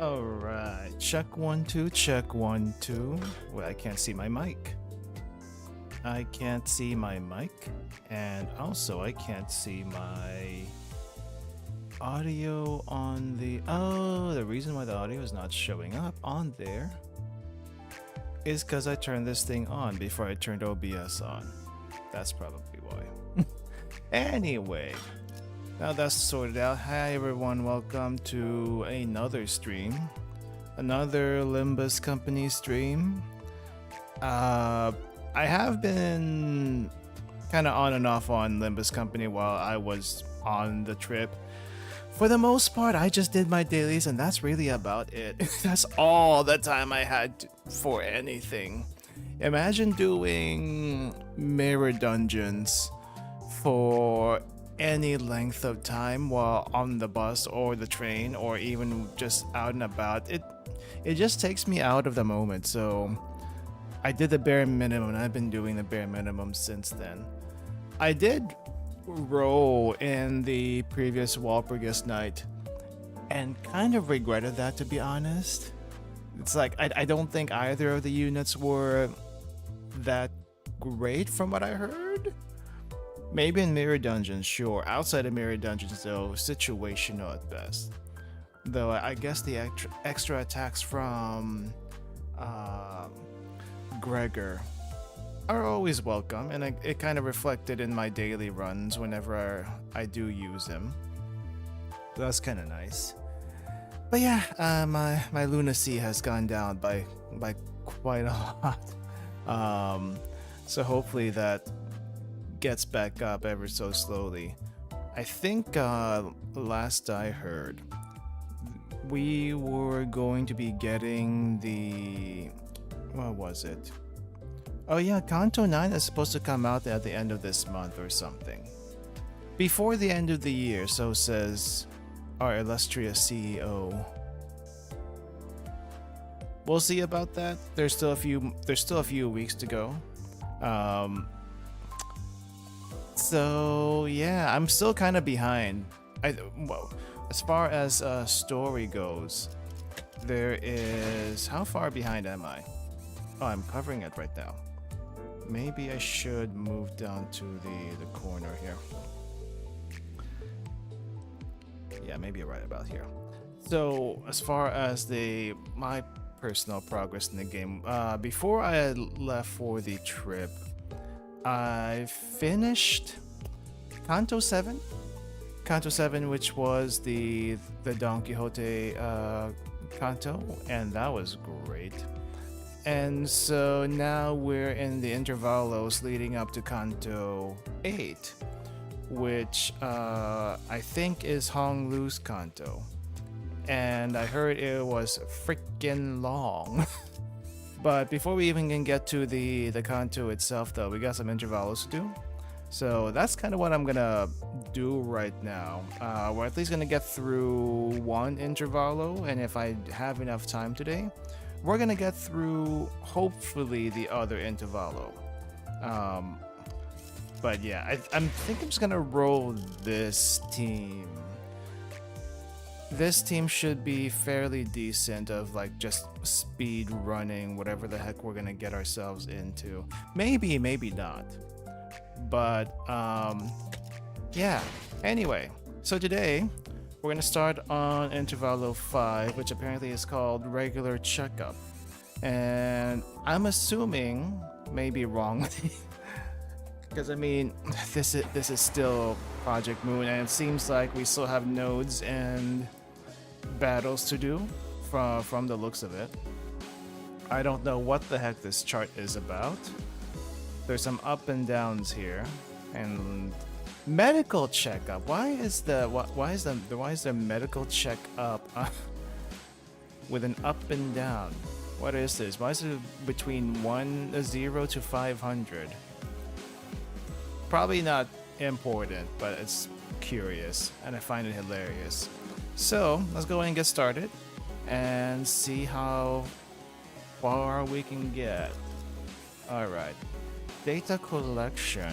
Alright, check 1 2, check 1 2. Well, I can't see my mic. I can't see my mic, and also I can't see my audio on the. Oh, the reason why the audio is not showing up on there is because I turned this thing on before I turned OBS on. That's probably why. Anyway, now that's sorted out. Hi everyone, welcome to another stream. Another Limbus Company stream. I have been kind of on and off on Limbus Company while I was on the trip. For the most part, I just did my dailies and that's really about it. That's all the time I had for anything. Imagine doing mirror dungeons for any length of time while on the bus or the train or even just out and about. It just takes me out of the moment. So I did the bare minimum and I've been doing the bare minimum since then. I did roll in the previous Walpurgis night and kind of regretted that, to be honest. It's like I don't think either of the units were that great from what I heard. Maybe in mirror dungeons, sure. Outside of mirror dungeons, though, situational at best. Though I guess the extra attacks from Gregor are always welcome, and it kind of reflected in my daily runs whenever I do use him. That's kind of nice. But yeah, my lunacy has gone down by quite a lot. So hopefully that gets back up ever so slowly. I think last I heard, we were going to be getting the... what was it? Oh yeah, Kanto 9 is supposed to come out at the end of this month or something. Before the end of the year, so says our illustrious CEO. We'll see about that. There's still a few weeks to go. So yeah, I'm still kind of behind. Well, as far as story goes, there is... how far behind am I? Oh, I'm covering it right now. Maybe I should move down to the corner here. Yeah, maybe right about here. So as far as my personal progress in the game, before I left for the trip, I finished Kanto 7, which was the Don Quixote Kanto, and that was great. And so now we're in the intervallos leading up to Kanto 8, which I think is Hong Lu's Kanto. And I heard it was freaking long. But before we even can get to the Kanto itself, though, we got some intervallos to do. So that's kind of what I'm gonna do right now. We're at least gonna get through one intervallo, and if I have enough time today, we're gonna get through hopefully the other intervallo. But yeah, I think I'm just gonna roll this team. This team should be fairly decent of like just speed running, whatever the heck we're gonna get ourselves into. Maybe not. But yeah. Anyway, so today we're gonna start on Intervallo 5, which apparently is called Regular Checkup. And I'm assuming, maybe wrongly, because I mean, this is still Project Moon, and it seems like we still have nodes and battles to do from the looks of it. I don't know what the heck this chart is about. There's some up and downs here, and medical checkup. Why is the medical checkup with an up and down? What is this? Why is it between 0 to 500? Probably not important, but it's curious, and I find it hilarious. So let's go ahead and get started and see how far we can get. All right, data collection.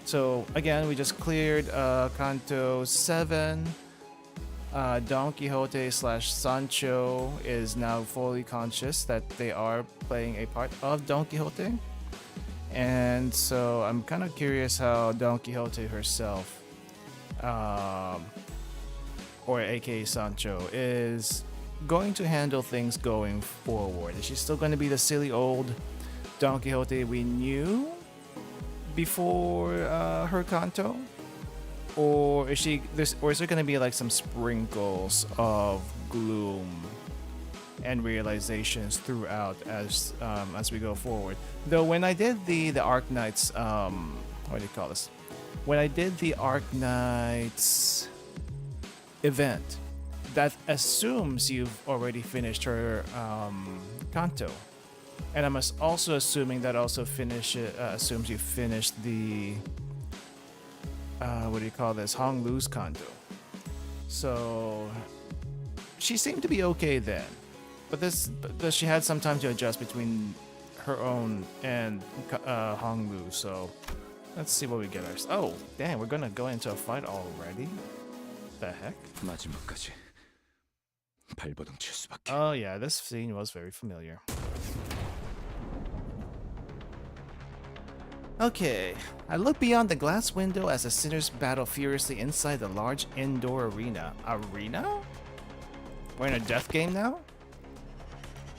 So again, we just cleared Kanto 7. Don Quixote slash Sancho is now fully conscious that they are playing a part of Don Quixote. And so I'm kind of curious how Don Quixote herself, or aka Sancho, is going to handle things going forward. Is she still going to be the silly old Don Quixote we knew before her canto? Or is there going to be like some sprinkles of gloom and realizations throughout as we go forward? Though when I did the Arc Knights, what do you call this? When I did the Arc Knights event, that assumes you've already finished her canto, and I'm also assuming that also assumes you finished the what do you call this? Hong Lu's canto. So she seemed to be okay then, but she had some time to adjust between her own and Hong Lu. So let's see what we get. Oh, damn, we're gonna go into a fight already. The heck? Oh yeah, this scene was very familiar. Okay, I look beyond the glass window as the sinners battle furiously inside the large indoor arena. Arena? We're in a death game now?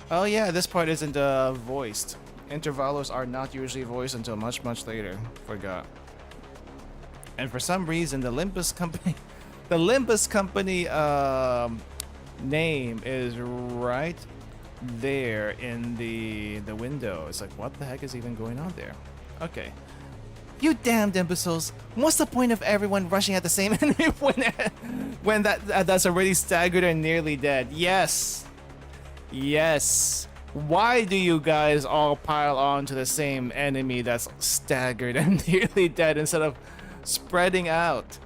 Oh yeah, this part isn't voiced. Intervallos are not usually voiced until much, much later. Forgot. And for some reason, the Limbus Company, the Limbus Company name is right there in the window. It's like, what the heck is even going on there? Okay. You damned imbeciles! What's the point of everyone rushing at the same enemy when that's already staggered and nearly dead? Yes! Yes! Why do you guys all pile on to the same enemy that's staggered and nearly dead instead of spreading out?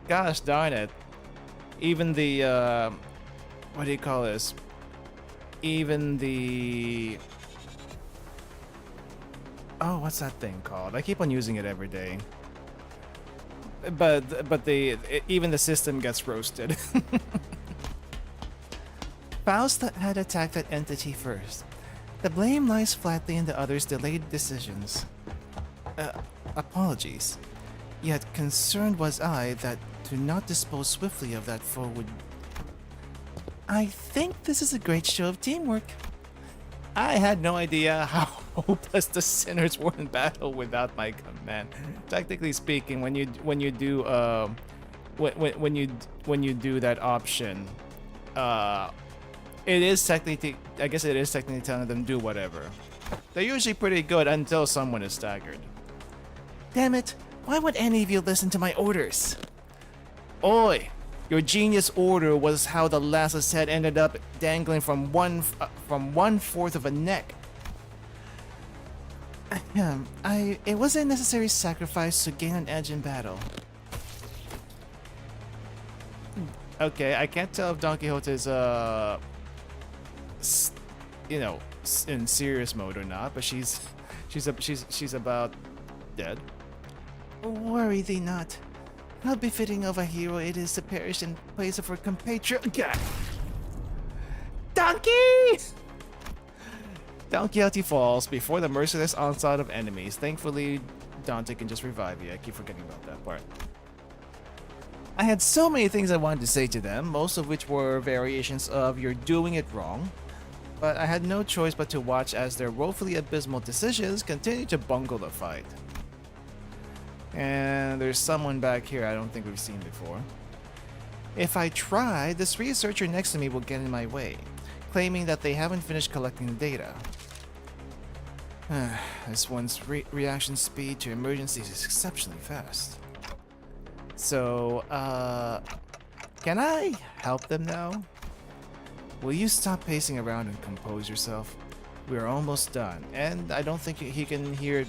Gosh darn it. Even the, what do you call this? Even the... Oh, what's that thing called? I keep on using it every day. But even the system gets roasted. Faust had attacked that entity first. The blame lies flatly in the other's delayed decisions. Apologies. Yet concerned was I that to not dispose swiftly of that foe would... I think this is a great show of teamwork. I had no idea how hopeless the sinners were in battle without my command. Technically speaking, when you do that option, it is technically, I guess it is technically telling them do whatever. They're usually pretty good until someone is staggered. Damn it! Why would any of you listen to my orders? Oi! Your genius order was how the lasso's head ended up dangling from one fourth of a neck. It was a necessary sacrifice to gain an edge in battle. Okay, I can't tell if Don Quixote is in serious mode or not, but she's about dead. Worry thee not. How befitting of a hero it is to perish in place of her compatriot. Donkey! Don Quixote falls before the merciless onslaught of enemies. Thankfully, Dante can just revive you. I keep forgetting about that part. I had so many things I wanted to say to them, most of which were variations of "you're doing it wrong," but I had no choice but to watch as their woefully abysmal decisions continued to bungle the fight. And there's someone back here I don't think we've seen before. If I try, this researcher next to me will get in my way, claiming that they haven't finished collecting the data. This one's reaction speed to emergencies is exceptionally fast. So, can I help them now? Will you stop pacing around and compose yourself? We're almost done, and I don't think he can hear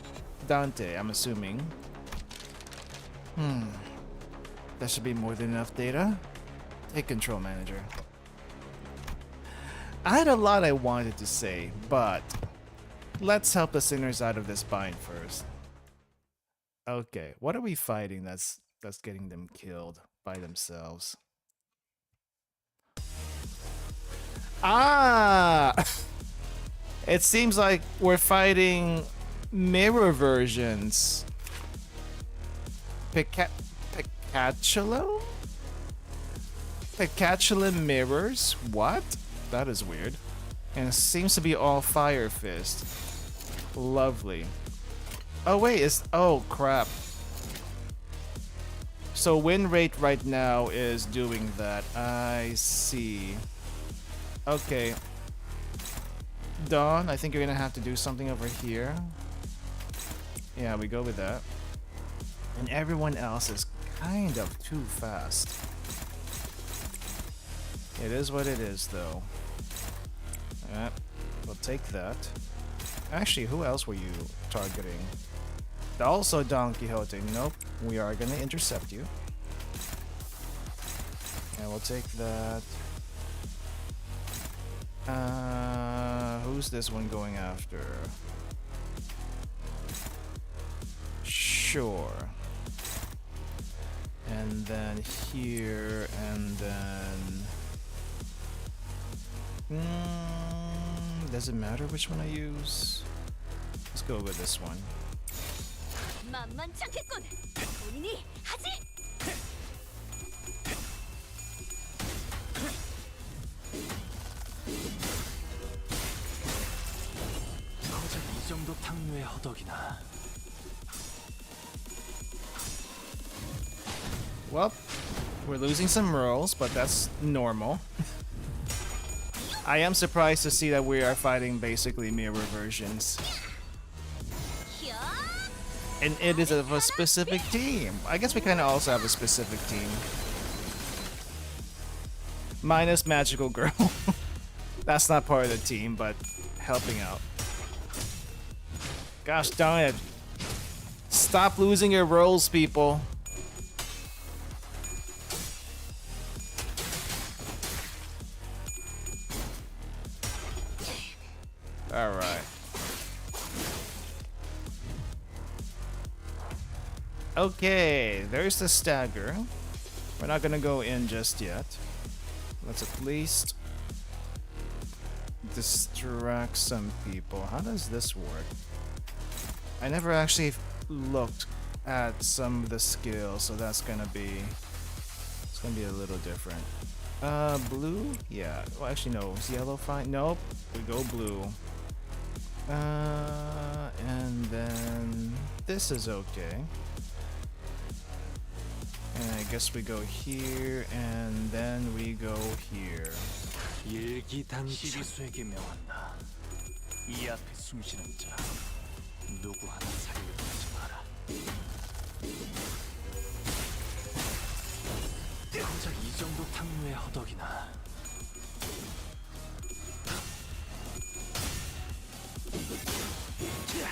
Dante, I'm assuming. That should be more than enough data. Take control, manager. I had a lot I wanted to say, but let's help the sinners out of this bind first. Okay, what are we fighting that's getting them killed by themselves? Ah! It seems like we're fighting mirror versions. Picatula? Picatula mirrors? What? That is weird. And it seems to be all Fire Fist. Lovely. Oh wait, oh crap. So win rate right now is doing that. I see. Okay. Dawn, I think you're gonna have to do something over here. Yeah, we go with that. And everyone else is kind of too fast. It is what it is, though. We'll take that. Actually, who else were you targeting? Also Don Quixote. Nope, we are gonna intercept you. And we'll take that. Who's this one going after? Sure. And then here, and then... does it matter which one I use? Let's go with this one. Well, we're losing some rolls, but that's normal. I am surprised to see that we are fighting basically mirror versions. And it is of a specific team. I guess we kind of also have a specific team. Minus Magical Girl. That's not part of the team, but helping out. Gosh darn it. Stop losing your rolls, people. Alright. Okay, there's the stagger. We're not gonna go in just yet. Let's at least distract some people. How does this work? I never actually looked at some of the skills, so it's gonna be a little different. Blue? Yeah. Well, actually, no. Is yellow fine? Nope. We go blue. And then this is okay. And I guess we go here, and then we go here.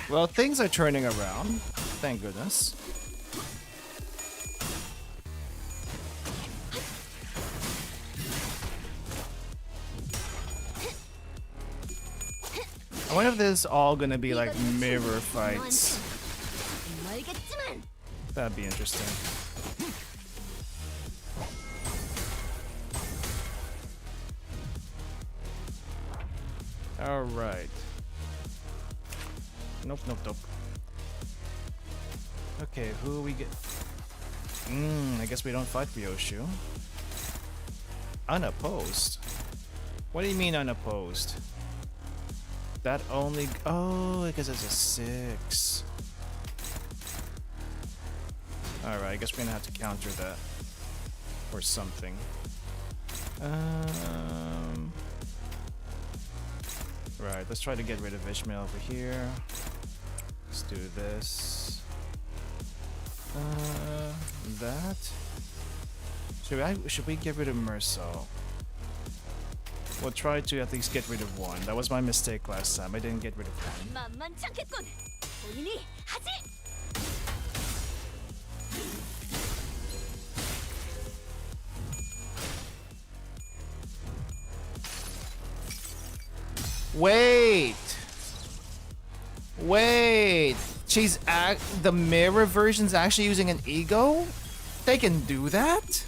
Well, things are turning around. Thank goodness. I wonder if this is all gonna be like mirror fights. That'd be interesting. Alright. Nope, nope, nope. Okay, who we get? I guess we don't fight Ryoshu. Unopposed? What do you mean unopposed? That only... Oh, because it's a 6. Alright, I guess we're gonna have to counter that. Or something. Right, let's try to get rid of Ishmael over here. Let's do this. That. Should we get rid of Merso? We'll try to at least get rid of one. That was my mistake last time. I didn't get rid of one. Wait! Wait! The mirror version's actually using an ego? They can do that?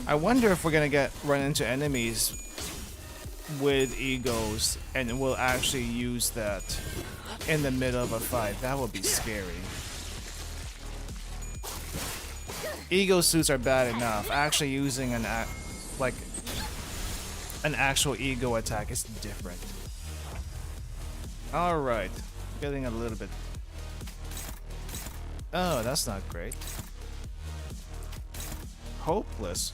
I wonder if we're gonna run into enemies with egos and we'll actually use that in the middle of a fight. That would be scary. Ego suits are bad enough. Actually using an actual ego attack is different. Alright. Getting a little bit... Oh, that's not great. Hopeless.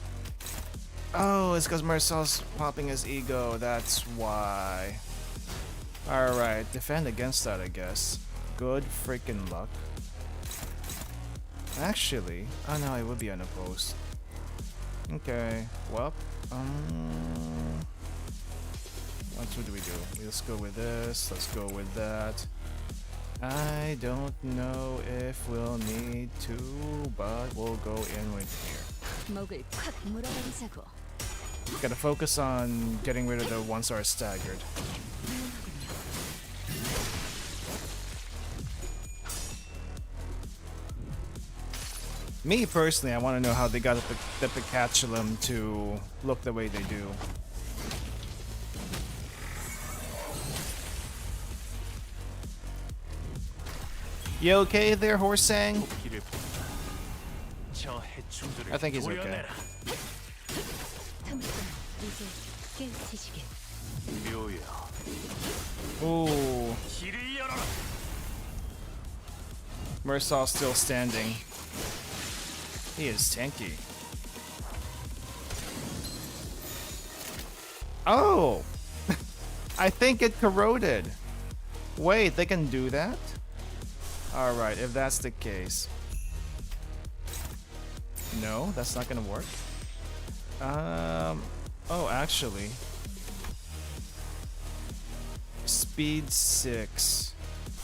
Oh, it's because Marcel's popping his ego. That's why. Alright, defend against that, I guess. Good freaking luck. Actually, oh no, it would be unopposed. Okay, well, what do we do? Let's go with this, let's go with that. I don't know if we'll need to, but we'll go in with here. Gotta focus on getting rid of the ones that are staggered. Me personally, I want to know how they got the Picatulum to look the way they do. You okay there, Horsang? I think he's okay. Ooh. Mersal's still standing. He is tanky. Oh! I think it corroded. Wait, they can do that? Alright, if that's the case. No, that's not gonna work. Oh, actually. Speed 6.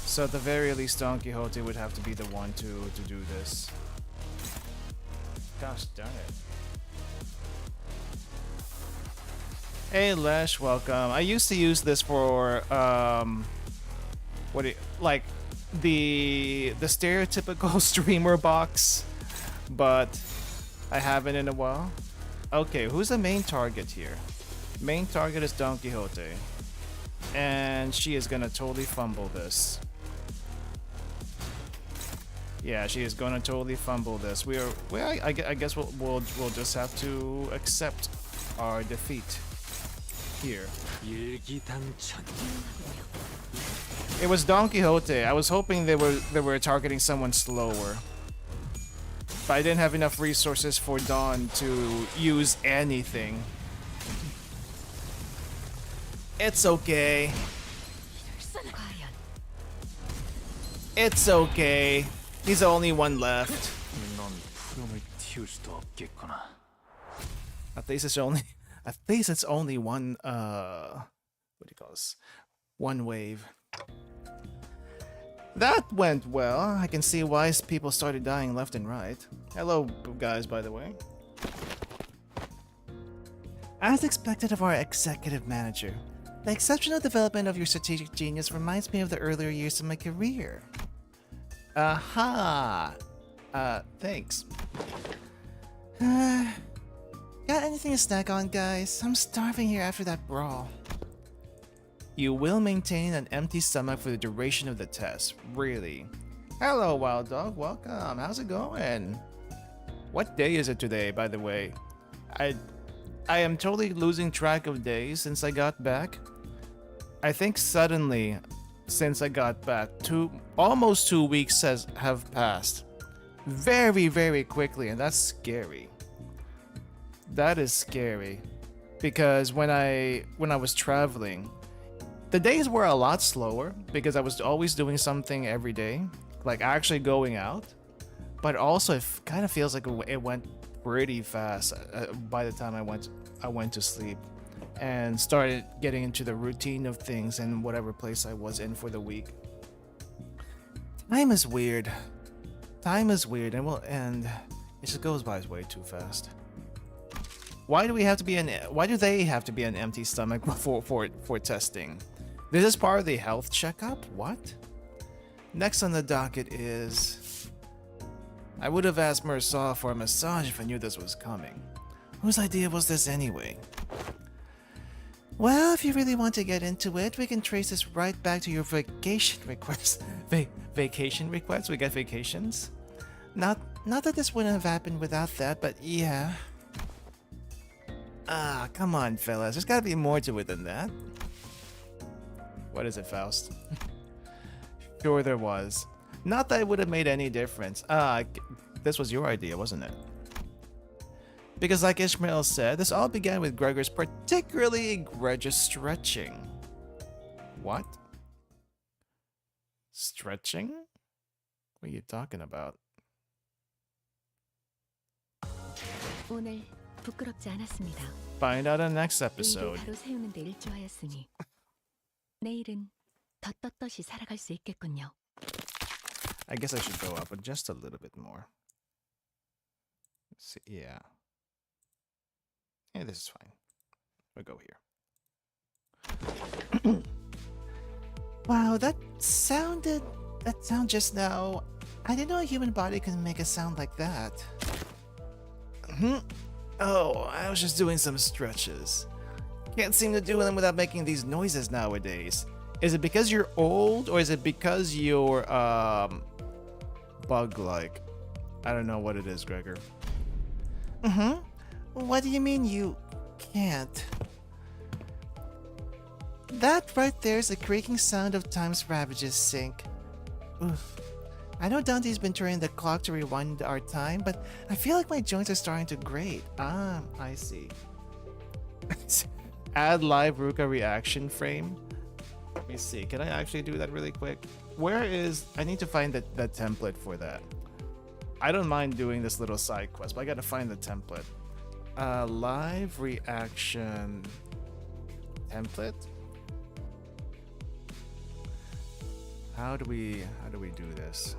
So at the very least, Don Quixote would have to be the one to do this. Gosh darn it. Hey Lesh, welcome. I used to use this for like the stereotypical streamer box, but I haven't in a while. Okay, who's the main target here? Main target is Don Quixote, and she is gonna totally fumble this. Yeah, she is gonna totally fumble this. I guess we'll just have to accept our defeat here. It was Don Quixote. I was hoping they were targeting someone slower, but I didn't have enough resources for Don to use anything. It's okay. It's okay. He's the only one left. At least it's only one what do you call this? One wave. That went well. I can see why people started dying left and right. Hello guys, by the way. As expected of our executive manager, the exceptional development of your strategic genius reminds me of the earlier years of my career. Aha! Thanks. Got anything to snack on, guys? I'm starving here after that brawl. You will maintain an empty stomach for the duration of the test. Really? Hello, LULdog. Welcome. How's it going? What day is it today, by the way? I am totally losing track of days since I got back. I think suddenly, since I got back, almost 2 weeks have passed. Very, very quickly, and that's scary. That is scary. Because when I was traveling, the days were a lot slower because I was always doing something every day, like actually going out. But also, it kind of feels like it went pretty fast by the time I went to sleep and started getting into the routine of things in whatever place I was in for the week. Time is weird. Time is weird, and it just goes by way too fast. Why do they have to be an empty stomach for testing? This is part of the health checkup? What? Next on the docket is... I would have asked Mersaw for a massage if I knew this was coming. Whose idea was this anyway? Well, if you really want to get into it, we can trace this right back to your vacation request. Vacation requests? We get vacations? Not that this wouldn't have happened without that, but yeah. Ah, come on, fellas. There's gotta be more to it than that. What is it, Faust? Sure there was. Not that it would have made any difference. This was your idea, wasn't it? Because like Ishmael said, this all began with Gregor's particularly egregious stretching. What? Stretching? What are you talking about? 오늘 부끄럽지 않았습니다. Find out in the next 의를 episode. 바로 세우는 데 일조하였으니 내일은 더 떳떳이 살아갈 수 있겠군요. I guess I should go up just a little bit more. Let's see, yeah. Yeah, this is fine. We'll go here. Wow, that sound just now. I didn't know a human body could make a sound like that. Oh, I was just doing some stretches. Can't seem to do them without making these noises nowadays. Is it because you're old, or is it because you're bug-like? I don't know what it is, Gregor. What do you mean you can't? That right there is the creaking sound of time's ravages sink. Oof. I know Dante's been turning the clock to rewind our time, but I feel like my joints are starting to grate. Ah, I see. Add live Ruka reaction frame. Let me see. Can I actually do that really quick? Where is... I need to find the template for that. I don't mind doing this little side quest, but I gotta find the template. Live reaction template. How do we do this?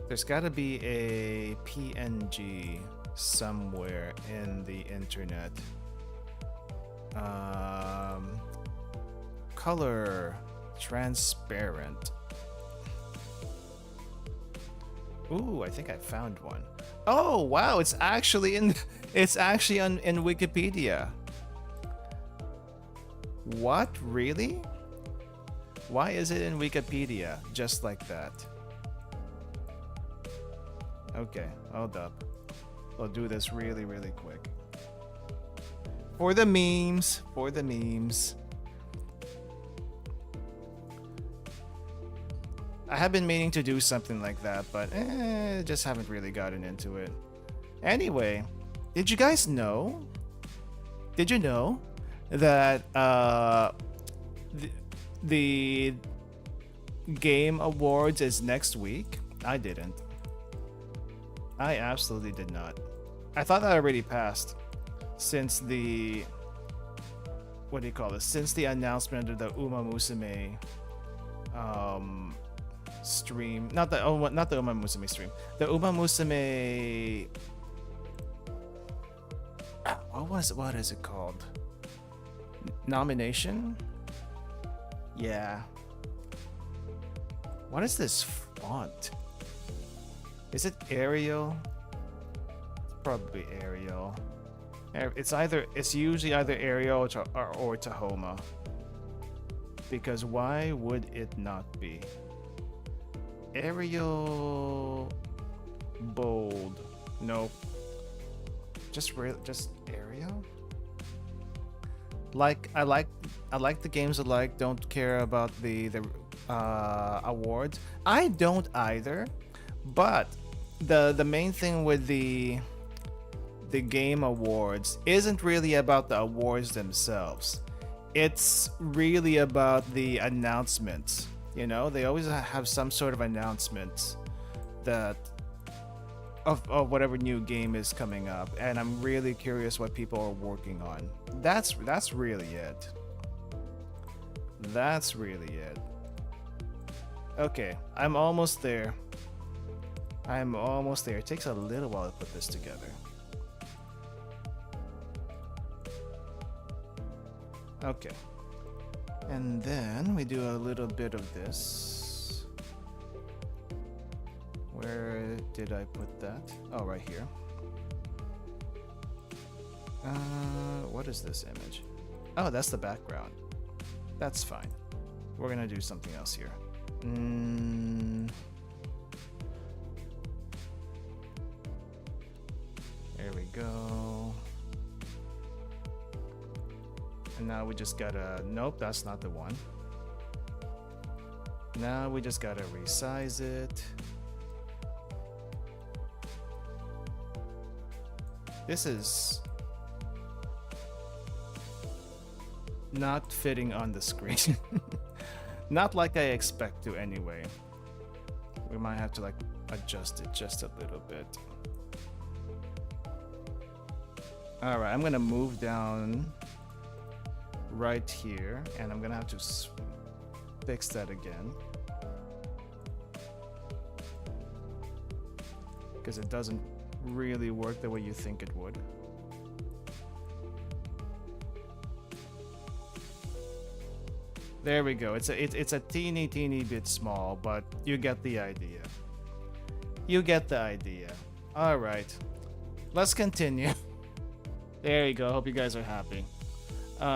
There's gotta be a PNG somewhere in the internet. Color transparent. Ooh, I think I found one. Oh wow, it's actually in Wikipedia. What? Really? Why is it in Wikipedia just like that? Okay, hold up. I'll do this really, really quick. For the memes, for the memes. I have been meaning to do something like that, but just haven't really gotten into it. Anyway, did you guys know? Did you know that the Game Awards is next week? I didn't. I absolutely did not. I thought that already passed since the... What do you call this? Since the announcement of the Uma Musume stream. Not the Uma Musume stream. The Uma Musume... What is it called? Nomination? Yeah. What is this font? Is it Arial? It's probably Arial. It's usually either Arial or Tahoma. Because why would it not be? Arial bold. Nope. Just Arial? I like the games alike. Don't care about the awards. I don't either. But the main thing with the Game Awards isn't really about the awards themselves. It's really about the announcements. You know, they always have some sort of announcements that of whatever new game is coming up, and I'm really curious what people are working on. That's really it. That's really it. Okay, I'm almost there. It takes a little while to put this together. Okay. And then we do a little bit of this. Where did I put that? Oh, right here. What is this image? Oh, that's the background. That's fine. We're gonna do something else here. There we go. And now we just gotta... Nope, that's not the one. Now we just gotta resize it. This is not fitting on the screen. Not like I expect to anyway. We might have to like adjust it just a little bit. Alright, I'm gonna move down right here, and I'm gonna have to fix that again. Because it doesn't really work the way you think it would. There we go. It's a teeny bit small, but you get the idea. You get the idea. All right, let's continue. There you go. Hope you guys are happy. Where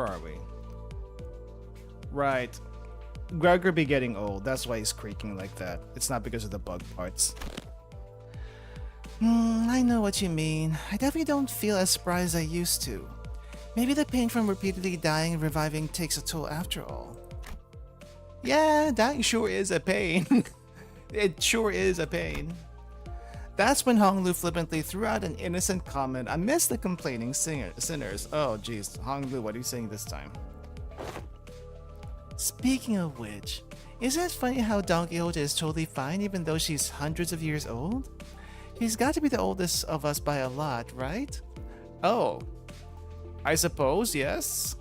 are we? Right. Gregor be getting old. That's why he's creaking like that. It's not because of the bug parts. I know what you mean. I definitely don't feel as spry as I used to. Maybe the pain from repeatedly dying and reviving takes a toll after all. Yeah, dying sure is a pain. It sure is a pain. That's when Honglu flippantly threw out an innocent comment amidst the complaining sinners. Oh jeez, Honglu, what are you saying this time? Speaking of which, isn't it funny how Don Quixote is totally fine even though she's hundreds of years old? She's got to be the oldest of us by a lot, right? Oh, I suppose, yes.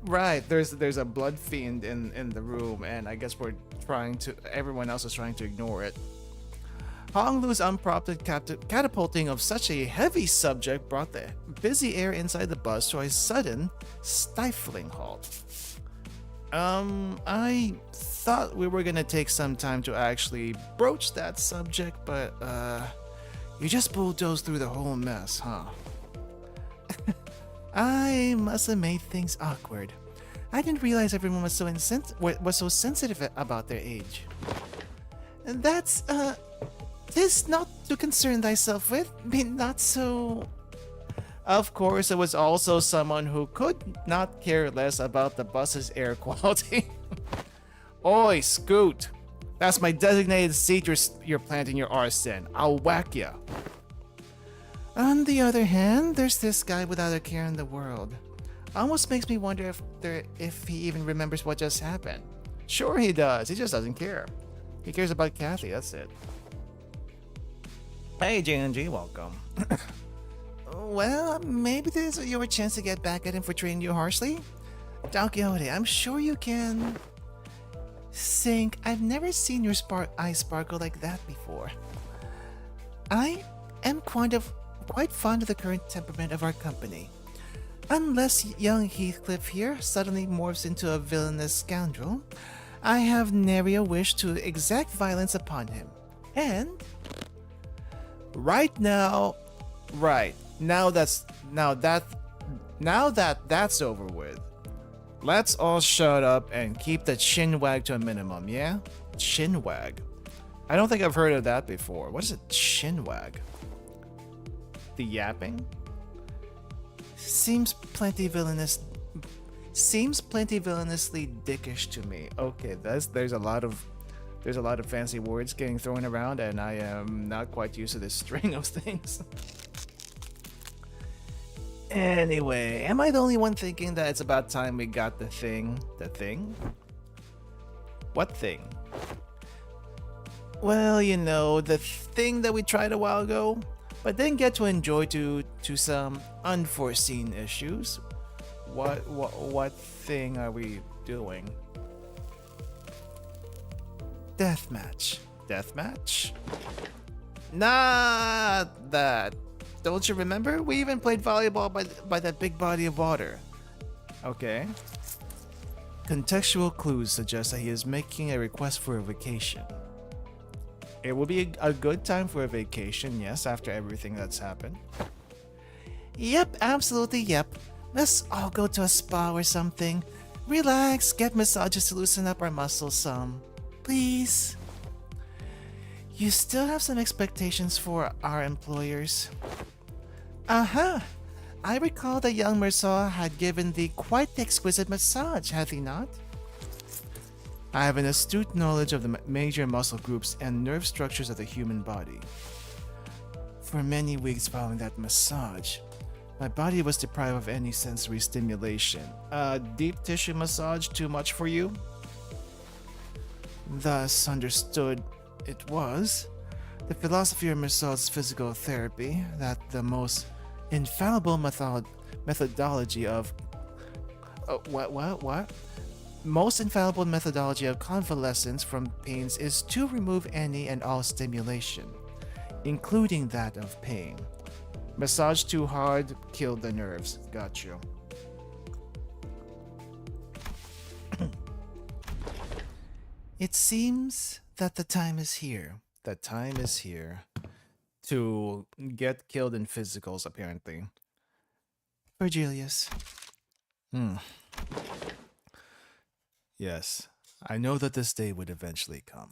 Right, there's a blood fiend in the room, and I guess everyone else is trying to ignore it. Honglu's unprompted catapulting of such a heavy subject brought the busy air inside the bus to a sudden, stifling halt. I thought we were gonna take some time to actually broach that subject, but you just bulldozed through the whole mess, huh? I must have made things awkward. I didn't realize everyone was so sensitive about their age. And that's this not to concern thyself with, be not so. Of course, it was also someone who could not care less about the bus's air quality. Oi, Scoot! That's my designated seat you're planting your arse in. I'll whack ya. On the other hand, there's this guy without a care in the world. Almost makes me wonder if he even remembers what just happened. Sure he does, he just doesn't care. He cares about Kathy, that's it. Hey JNG, welcome. Well, maybe this is your chance to get back at him for treating you harshly? Don Quixote, I'm sure you can. Sink, I've never seen your eyes sparkle like that before. I am quite fond of the current temperament of our company. Unless young Heathcliff here suddenly morphs into a villainous scoundrel, I have nary a wish to exact violence upon him. And now that that's over with, let's all shut up and keep the chinwag to a minimum, yeah? Chinwag. I don't think I've heard of that before. What is a chinwag? The yapping? Seems plenty villainously dickish to me. Okay, there's a lot of fancy words getting thrown around, and I am not quite used to this string of things. Anyway, am I the only one thinking that it's about time we got the thing? The thing? What thing? Well, you know, the thing that we tried a while ago, but didn't get to enjoy due to some unforeseen issues. What thing are we doing? Deathmatch. Deathmatch? Not that. Don't you remember? We even played volleyball by that big body of water. Okay. Contextual clues suggest that he is making a request for a vacation. It will be a good time for a vacation, yes, after everything that's happened. Yep, absolutely yep. Let's all go to a spa or something. Relax, get massages to loosen up our muscles some. Please. You still have some expectations for our employers. Uh-huh. I recall that young Mersault had given thee quite the exquisite massage, had he not? I have an astute knowledge of the major muscle groups and nerve structures of the human body. For many weeks following that massage, my body was deprived of any sensory stimulation. Deep tissue massage too much for you? Thus understood it was the philosophy of Mersault's physical therapy that the most infallible methodology of most infallible methodology of convalescence from pains is to remove any and all stimulation, including that of pain. Massage too hard killed the nerves. Got you. It seems that the time is here. The time is here to get killed in physicals, apparently. Virgilius. Yes, I know that this day would eventually come.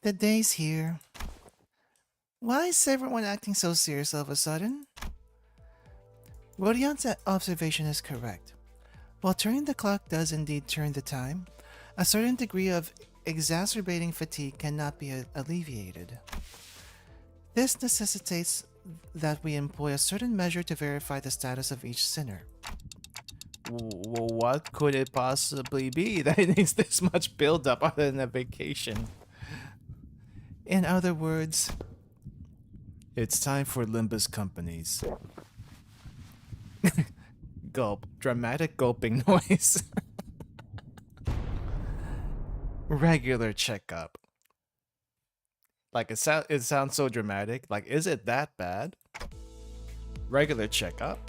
The day's here. Why is everyone acting so serious all of a sudden? Rodion's observation is correct. While turning the clock does indeed turn the time, a certain degree of exacerbating fatigue cannot be alleviated. This necessitates that we employ a certain measure to verify the status of each sinner. What could it possibly be that it needs this much build-up other than a vacation? In other words, it's time for Limbus Company's gulp. Dramatic gulping noise. Regular checkup. Like it sounds so dramatic. Like, is it that bad? Regular checkup.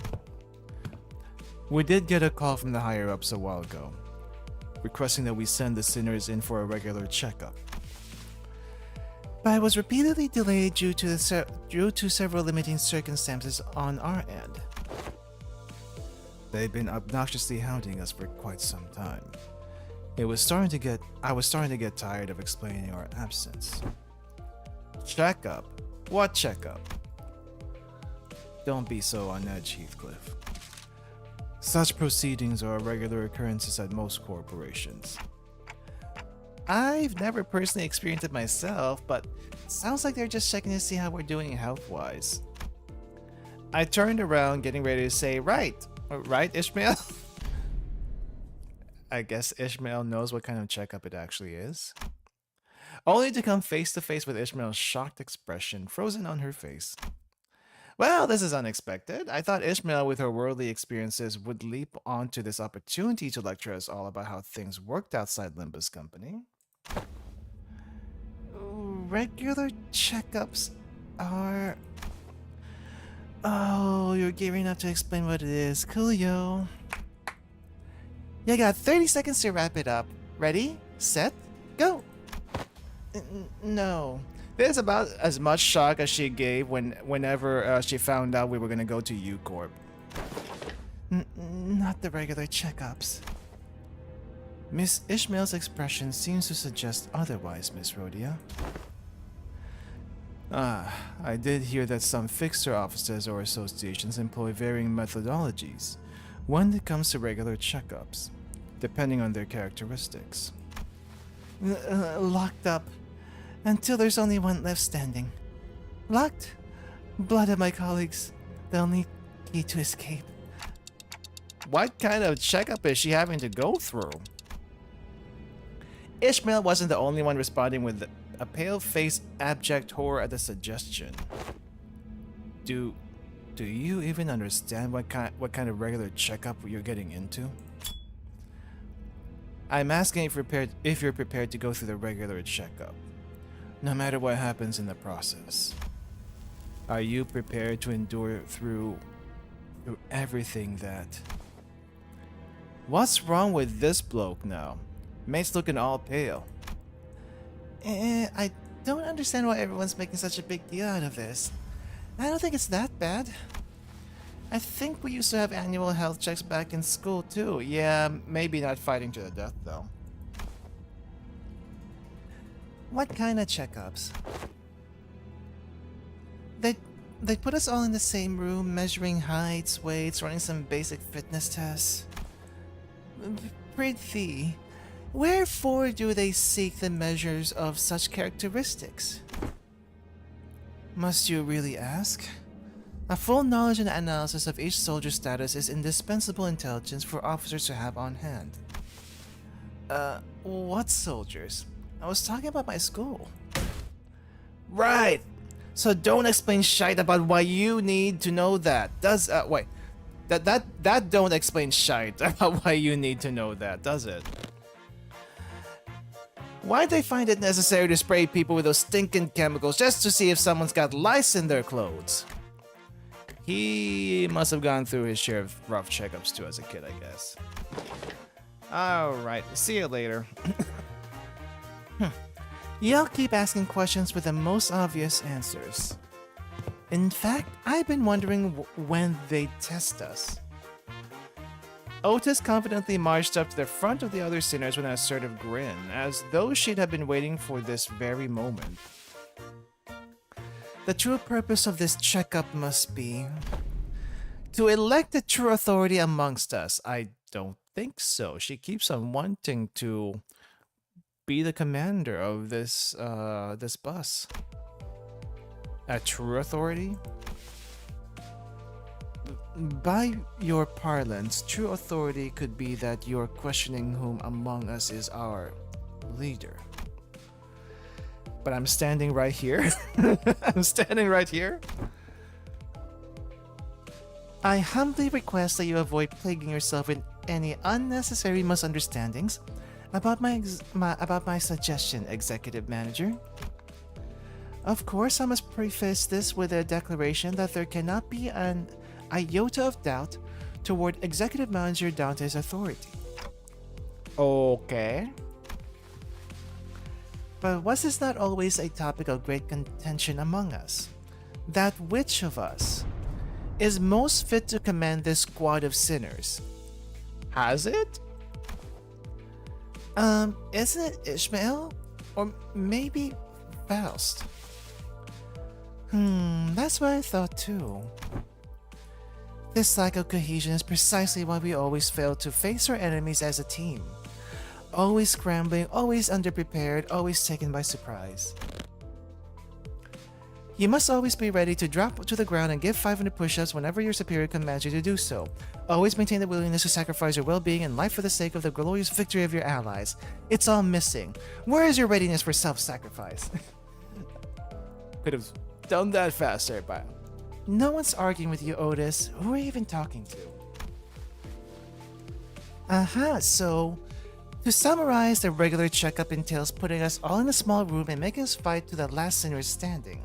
We did get a call from the higher ups a while ago, requesting that we send the sinners in for a regular checkup. But it was repeatedly delayed due to several limiting circumstances on our end. They've been obnoxiously hounding us for quite some time. I was starting to get tired of explaining our absence. Checkup? What checkup? Don't be so on edge, Heathcliff. Such proceedings are regular occurrences at most corporations. I've never personally experienced it myself, but it sounds like they're just checking to see how we're doing health-wise. I turned around, getting ready to say, right, Ishmael? I guess Ishmael knows what kind of checkup it actually is. Only to come face to face with Ishmael's shocked expression frozen on her face. Well, this is unexpected. I thought Ishmael, with her worldly experiences, would leap onto this opportunity to lecture us all about how things worked outside Limbus Company. Regular checkups are... Oh, you're gearing up to explain what it is. Coolio. You got 30 seconds to wrap it up. Ready, set, go. No. This is about as much shock as she gave whenever she found out we were gonna go to U-Corp. Not the regular checkups. Miss Ishmael's expression seems to suggest otherwise, Miss Rhodia. I did hear that some fixer offices or associations employ varying methodologies when it comes to regular checkups, depending on their characteristics. Locked up. Until there's only one left standing. Locked? Blood of my colleagues. The only key to escape. What kind of checkup is she having to go through? Ishmael wasn't the only one responding with a pale-faced, abject horror at the suggestion. Do you even understand what kind of regular checkup you're getting into? I'm asking if you're prepared to go through the regular checkup, no matter what happens in the process. Are you prepared to endure through everything that What's wrong with this bloke now? Mate's looking all pale. I don't understand why everyone's making such a big deal out of this. I don't think it's that bad. I think we used to have annual health checks back in school too. Yeah, maybe not fighting to the death though. What kind of checkups? They put us all in the same room, measuring heights, weights, running some basic fitness tests. Prithee, wherefore do they seek the measures of such characteristics? Must you really ask? A full knowledge and analysis of each soldier's status is indispensable intelligence for officers to have on hand. What soldiers? I was talking about my school. Right! So don't explain shite about why you need to know that. Wait. That don't explain shite about why you need to know that, does it? Why'd they find it necessary to spray people with those stinking chemicals just to see if someone's got lice in their clothes? He must have gone through his share of rough checkups too as a kid, I guess. Alright, see you later. Y'all keep asking questions with the most obvious answers. In fact, I've been wondering when they test us. Otis confidently marched up to the front of the other sinners with an assertive grin, as though she'd have been waiting for this very moment. The true purpose of this checkup must be to elect a true authority amongst us. I don't think so. She keeps on wanting to be the commander of this bus. A true authority? By your parlance, true authority could be that you're questioning whom among us is our leader. But I'm standing right here. I'm standing right here. I humbly request that you avoid plaguing yourself with any unnecessary misunderstandings about my suggestion, Executive Manager. Of course, I must preface this with a declaration that there cannot be an iota of doubt toward Executive Manager Dante's authority. Okay. But was this not always a topic of great contention among us? That which of us is most fit to command this squad of sinners? Has it? Isn't it Ishmael? Or maybe Faust? That's what I thought too. This lack of cohesion is precisely why we always fail to face our enemies as a team. Always scrambling, always underprepared, always taken by surprise. You must always be ready to drop to the ground and give 500 push-ups whenever your superior commands you to do so. Always maintain the willingness to sacrifice your well-being and life for the sake of the glorious victory of your allies. It's all missing. Where is your readiness for self-sacrifice? Could have done that faster, but no one's arguing with you, Otis. Who are you even talking to? So to summarize, the regular checkup entails putting us all in a small room and making us fight to the last sinner standing.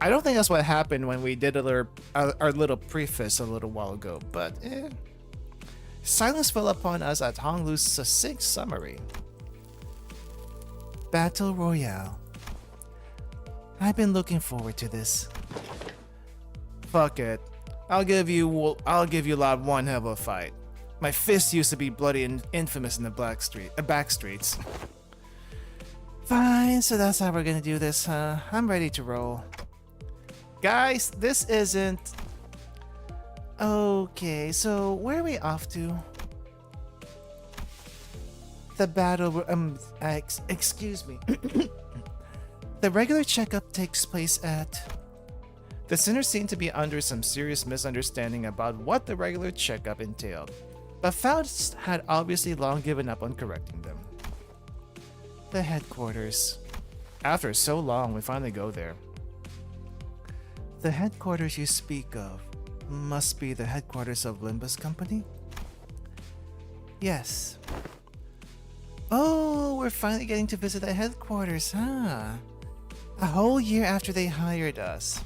I don't think that's what happened when we did our little preface a little while ago, but silence fell upon us at Honglu's succinct summary. Battle Royale. I've been looking forward to this. Fuck it. I'll give you lot one hell of a fight. My fist used to be bloody and infamous in the back streets. Fine, so that's how we're gonna do this, huh? I'm ready to roll. Guys, this isn't... Okay, so where are we off to? The battle... excuse me. The regular checkup takes place at... The sinners seem to be under some serious misunderstanding about what the regular checkup entailed, but Faust had obviously long given up on correcting them. The headquarters. After so long, we finally go there. The headquarters you speak of must be the headquarters of Limbus Company? Yes. Oh, we're finally getting to visit the headquarters, huh? A whole year after they hired us.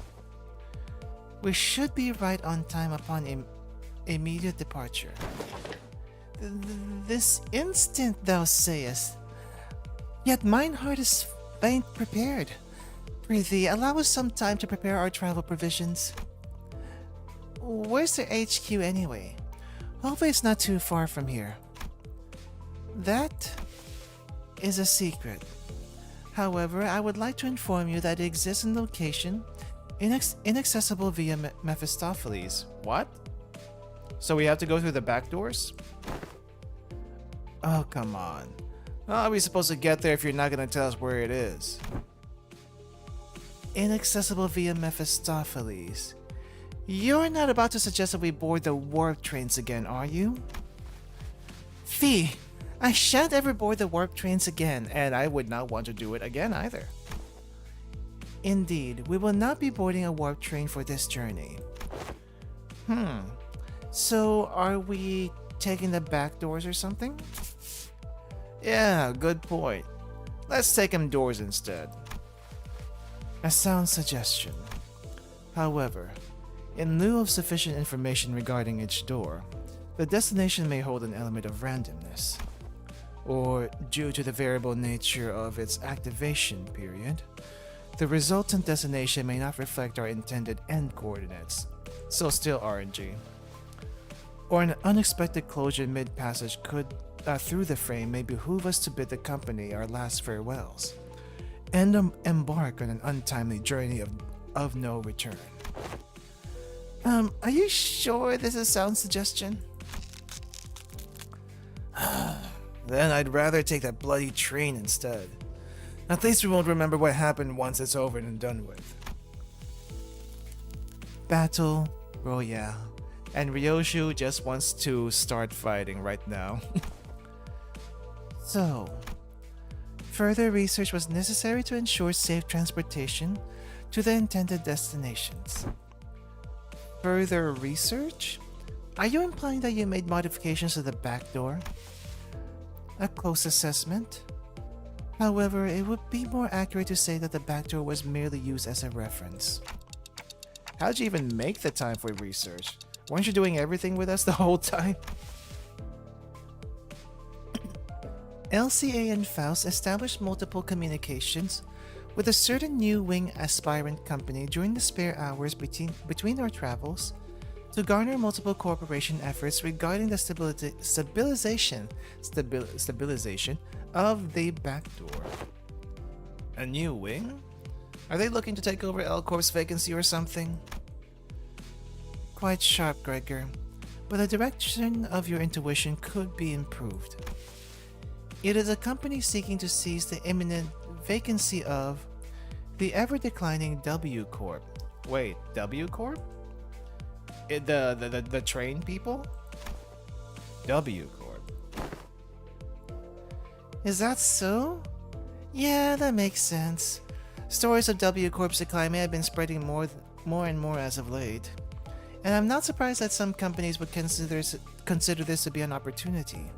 We should be right on time upon immediate departure. This instant, thou sayest. Yet mine heart is faint prepared. Prithee, allow us some time to prepare our travel provisions. Where's their HQ anyway? Hopefully it's not too far from here. That is a secret. However, I would like to inform you that it exists in location inaccessible via Mephistopheles. What? So we have to go through the back doors? Oh, come on. How are we supposed to get there if you're not going to tell us where it is? Inaccessible via Mephistopheles. You're not about to suggest that we board the warp trains again, are you? Fee, I shan't ever board the warp trains again, and I would not want to do it again either. Indeed, we will not be boarding a warp train for this journey. So are we taking the back doors or something? Yeah, good point. Let's take them doors instead. A sound suggestion. However, in lieu of sufficient information regarding each door, the destination may hold an element of randomness. Or, due to the variable nature of its activation period, the resultant destination may not reflect our intended end coordinates, so still RNG. Or an unexpected closure mid-passage through the frame may behoove us to bid the company our last farewells, and embark on an untimely journey of no return. Are you sure this is sound suggestion? Then I'd rather take that bloody train instead. At least we won't remember what happened once it's over and done with. Battle Royale. And Ryoshu just wants to start fighting right now. So, further research was necessary to ensure safe transportation to the intended destinations. Further research? Are you implying that you made modifications to the back door? A close assessment? However, it would be more accurate to say that the back door was merely used as a reference. How'd you even make the time for research? Weren't you doing everything with us the whole time? LCA and Faust established multiple communications with a certain new wing aspirant company during the spare hours between our travels to garner multiple cooperation efforts regarding the stabilization of the back door. A new wing? Are they looking to take over L Corp's vacancy or something? Quite sharp, Gregor, but the direction of your intuition could be improved. It is a company seeking to seize the imminent vacancy of the ever-declining W Corp. Wait, W Corp? The train people? W Corp. Is that so? Yeah, that makes sense. Stories of W Corp's decline may have been spreading more and more as of late. And I'm not surprised that some companies would consider this to be an opportunity.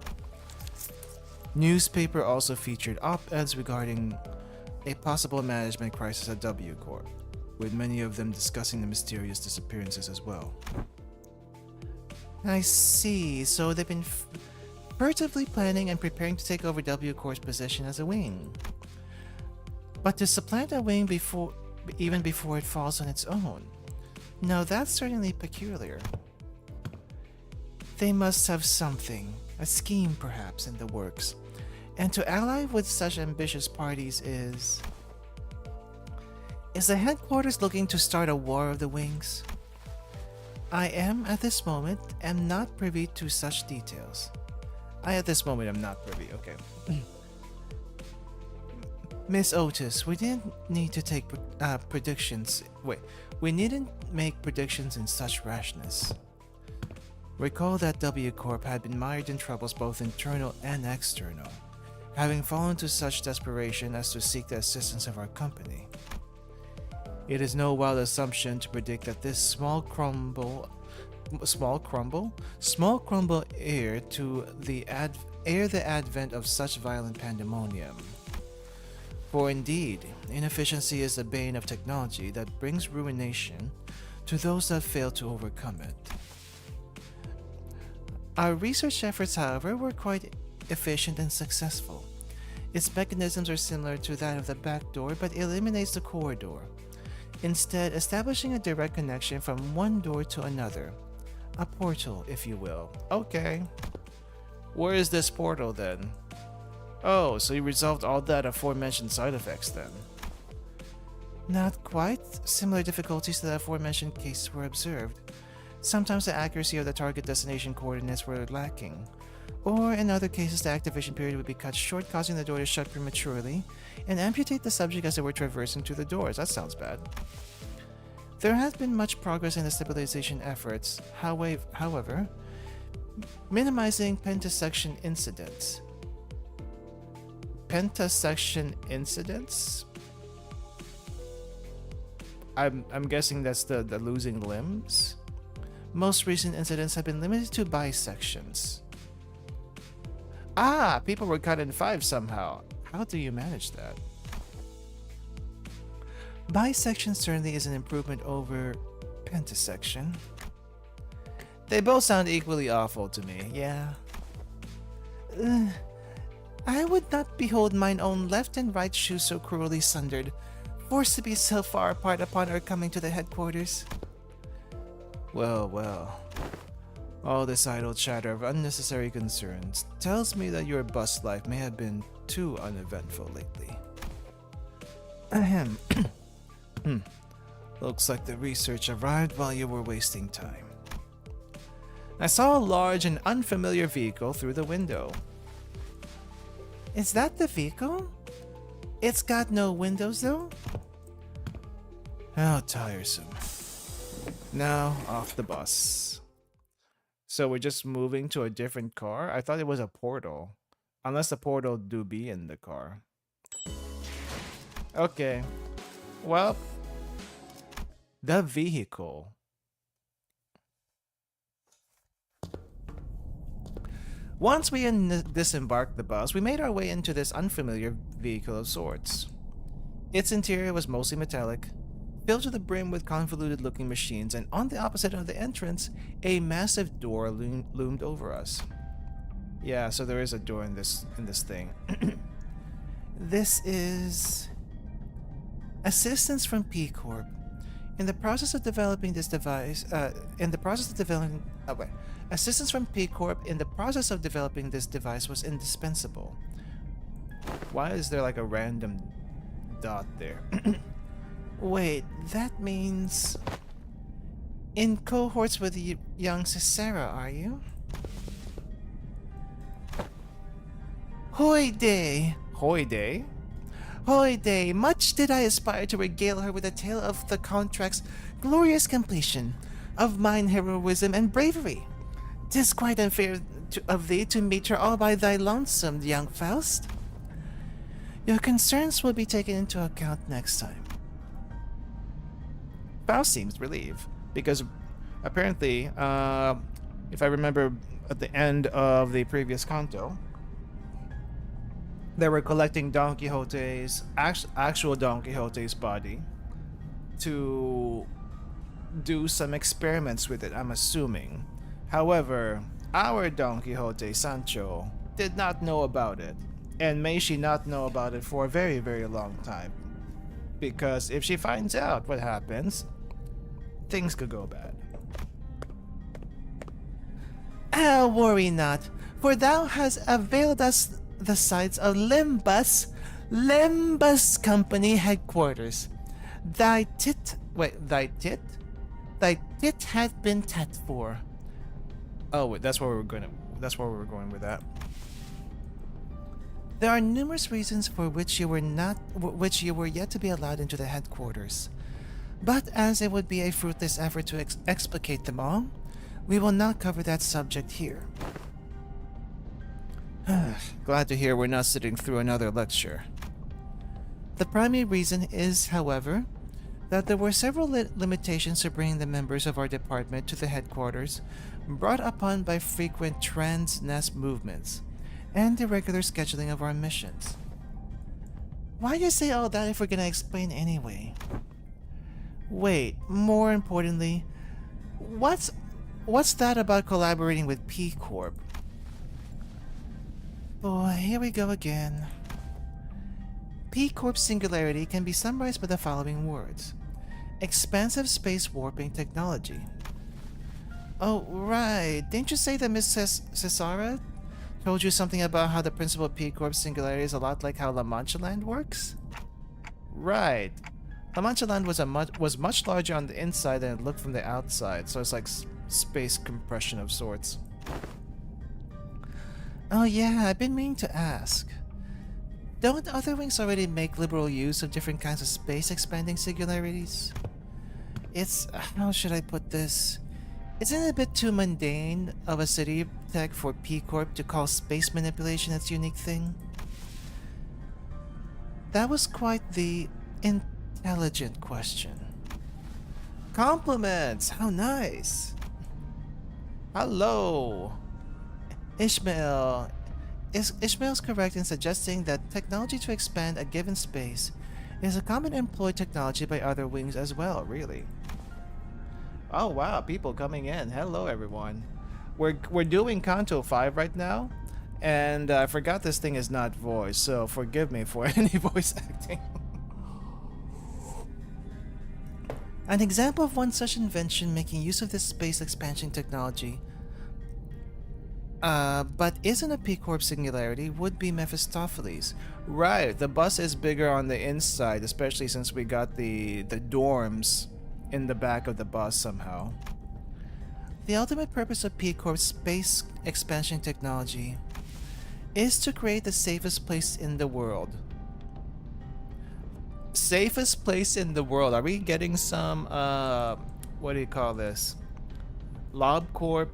Newspaper also featured op-eds regarding a possible management crisis at W Corp, with many of them discussing the mysterious disappearances as well. I see, so they've been furtively planning and preparing to take over W Corp's position as a wing. But to supplant a wing even before it falls on its own. Now that's certainly peculiar. They must have something, a scheme perhaps, in the works. And to ally with such ambitious parties is the headquarters looking to start a war of the wings? I am, at this moment, am not privy to such details. Okay. Miss Otis, we didn't need to take predictions. We needn't make predictions in such rashness. Recall that W Corp had been mired in troubles both internal and external, having fallen to such desperation as to seek the assistance of our company. It is no wild assumption to predict that this small crumble ere the advent of such violent pandemonium. For indeed, inefficiency is the bane of technology that brings ruination to those that fail to overcome it. Our research efforts, however, were quite efficient and successful. Its mechanisms are similar to that of the back door, but eliminates the corridor, instead establishing a direct connection from one door to another. A portal, if you will. Okay. Where is this portal then? Oh, so you resolved all that aforementioned side effects then. Not quite. Similar difficulties to the aforementioned cases were observed. Sometimes the accuracy of the target destination coordinates were lacking, or in other cases the activation period would be cut short, causing the door to shut prematurely and amputate the subject as they were traversing through the doors. That sounds bad. There has been much progress in the stabilization efforts, however, minimizing pentasection incidents. Pentasection incidents? I'm guessing that's the losing limbs? Most recent incidents have been limited to bisections. Ah, people were cut in 5 somehow. How do you manage that? Bisection certainly is an improvement over pentasection. They both sound equally awful to me, yeah. I would not behold mine own left and right shoes so cruelly sundered, forced to be so far apart upon our coming to the headquarters. Well, well. All this idle chatter of unnecessary concerns tells me that your bus life may have been too uneventful lately. Ahem. Looks like the research arrived while you were wasting time. I saw a large and unfamiliar vehicle through the window. Is that the vehicle? It's got no windows though? How tiresome. Now, off the bus. So we're just moving to a different car? I thought it was a portal. Unless the portal do be in the car. Okay. Well, the vehicle. Once we disembarked the bus, we made our way into this unfamiliar vehicle of sorts. Its interior was mostly metallic, filled to the brim with convoluted-looking machines, and on the opposite of the entrance, a massive door loomed over us. Yeah, so there is a door in this thing. This is assistance from P Corp. In the process of developing this device, assistance from P Corp in the process of developing this device was indispensable. Why is there like a random dot there? Wait, that means in cohorts with young Cicera, are you? Hoy day! Hoy day? Hoy day! Much did I aspire to regale her with a tale of the contract's glorious completion, of mine heroism and bravery. 'Tis quite unfair of thee to meet her all by thy lonesome, young Faust. Your concerns will be taken into account next time. Faust seems relieved, because apparently, if I remember at the end of the previous canto, they were collecting Don Quixote's, actual Don Quixote's body to do some experiments with it, I'm assuming. However, our Don Quixote, Sancho, did not know about it, and may she not know about it for a very, very long time. Because if she finds out what happens, things could go bad. Worry not, for thou hast availed us the sites of Limbus Company headquarters. Thy tit hath been tat for. Oh, wait, that's where we were going with that. There are numerous reasons for which you were yet to be allowed into the headquarters. But as it would be a fruitless effort to explicate them all, we will not cover that subject here. Glad to hear we're not sitting through another lecture. The primary reason is, however, that there were several limitations to bringing the members of our department to the headquarters, brought upon by frequent trans-nest movements and irregular scheduling of our missions. Why you say all that if we're gonna explain anyway? Wait, more importantly, what's What's that about collaborating with P Corp? Boy, here we go again. P Corp's singularity can be summarized by the following words: expansive space warping technology. Oh, right. Didn't you say that Miss Cesara told you something about how the principle of P Corp's singularity is a lot like how La Mancha Land works? Right. La Mancha Land was much larger on the inside than it looked from the outside, so it's like space compression of sorts. Oh yeah, I've been meaning to ask. Don't other wings already make liberal use of different kinds of space expanding singularities? It's... how should I put this? Isn't it a bit too mundane of a city tech for P Corp to call space manipulation its unique thing? That was quite the intelligent question. Compliments! How nice! Hello! Ishmael. Ishmael's correct in suggesting that technology to expand a given space is a common employed technology by other wings as well, really. Oh wow, people coming in. Hello everyone. We're doing Kanto 5 right now, and I forgot this thing is not voice, so forgive me for any voice acting. An example of one such invention making use of this space expansion technology but isn't a P Corp singularity would be Mephistopheles. Right, the bus is bigger on the inside, especially since we got the dorms in the back of the bus somehow. The ultimate purpose of P Corp's space expansion technology is to create the safest place in the world. Safest place in the world. Are we getting some, what do you call this? LULdog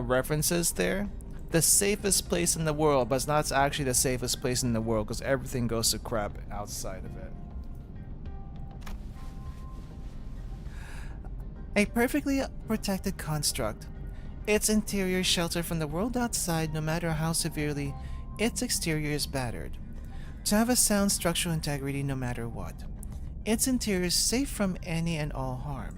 references there? The safest place in the world, but it's not actually the safest place in the world because everything goes to crap outside of it. A perfectly protected construct. Its interior sheltered from the world outside no matter how severely its exterior is battered. To have a sound structural integrity no matter what. Its interior is safe from any and all harm.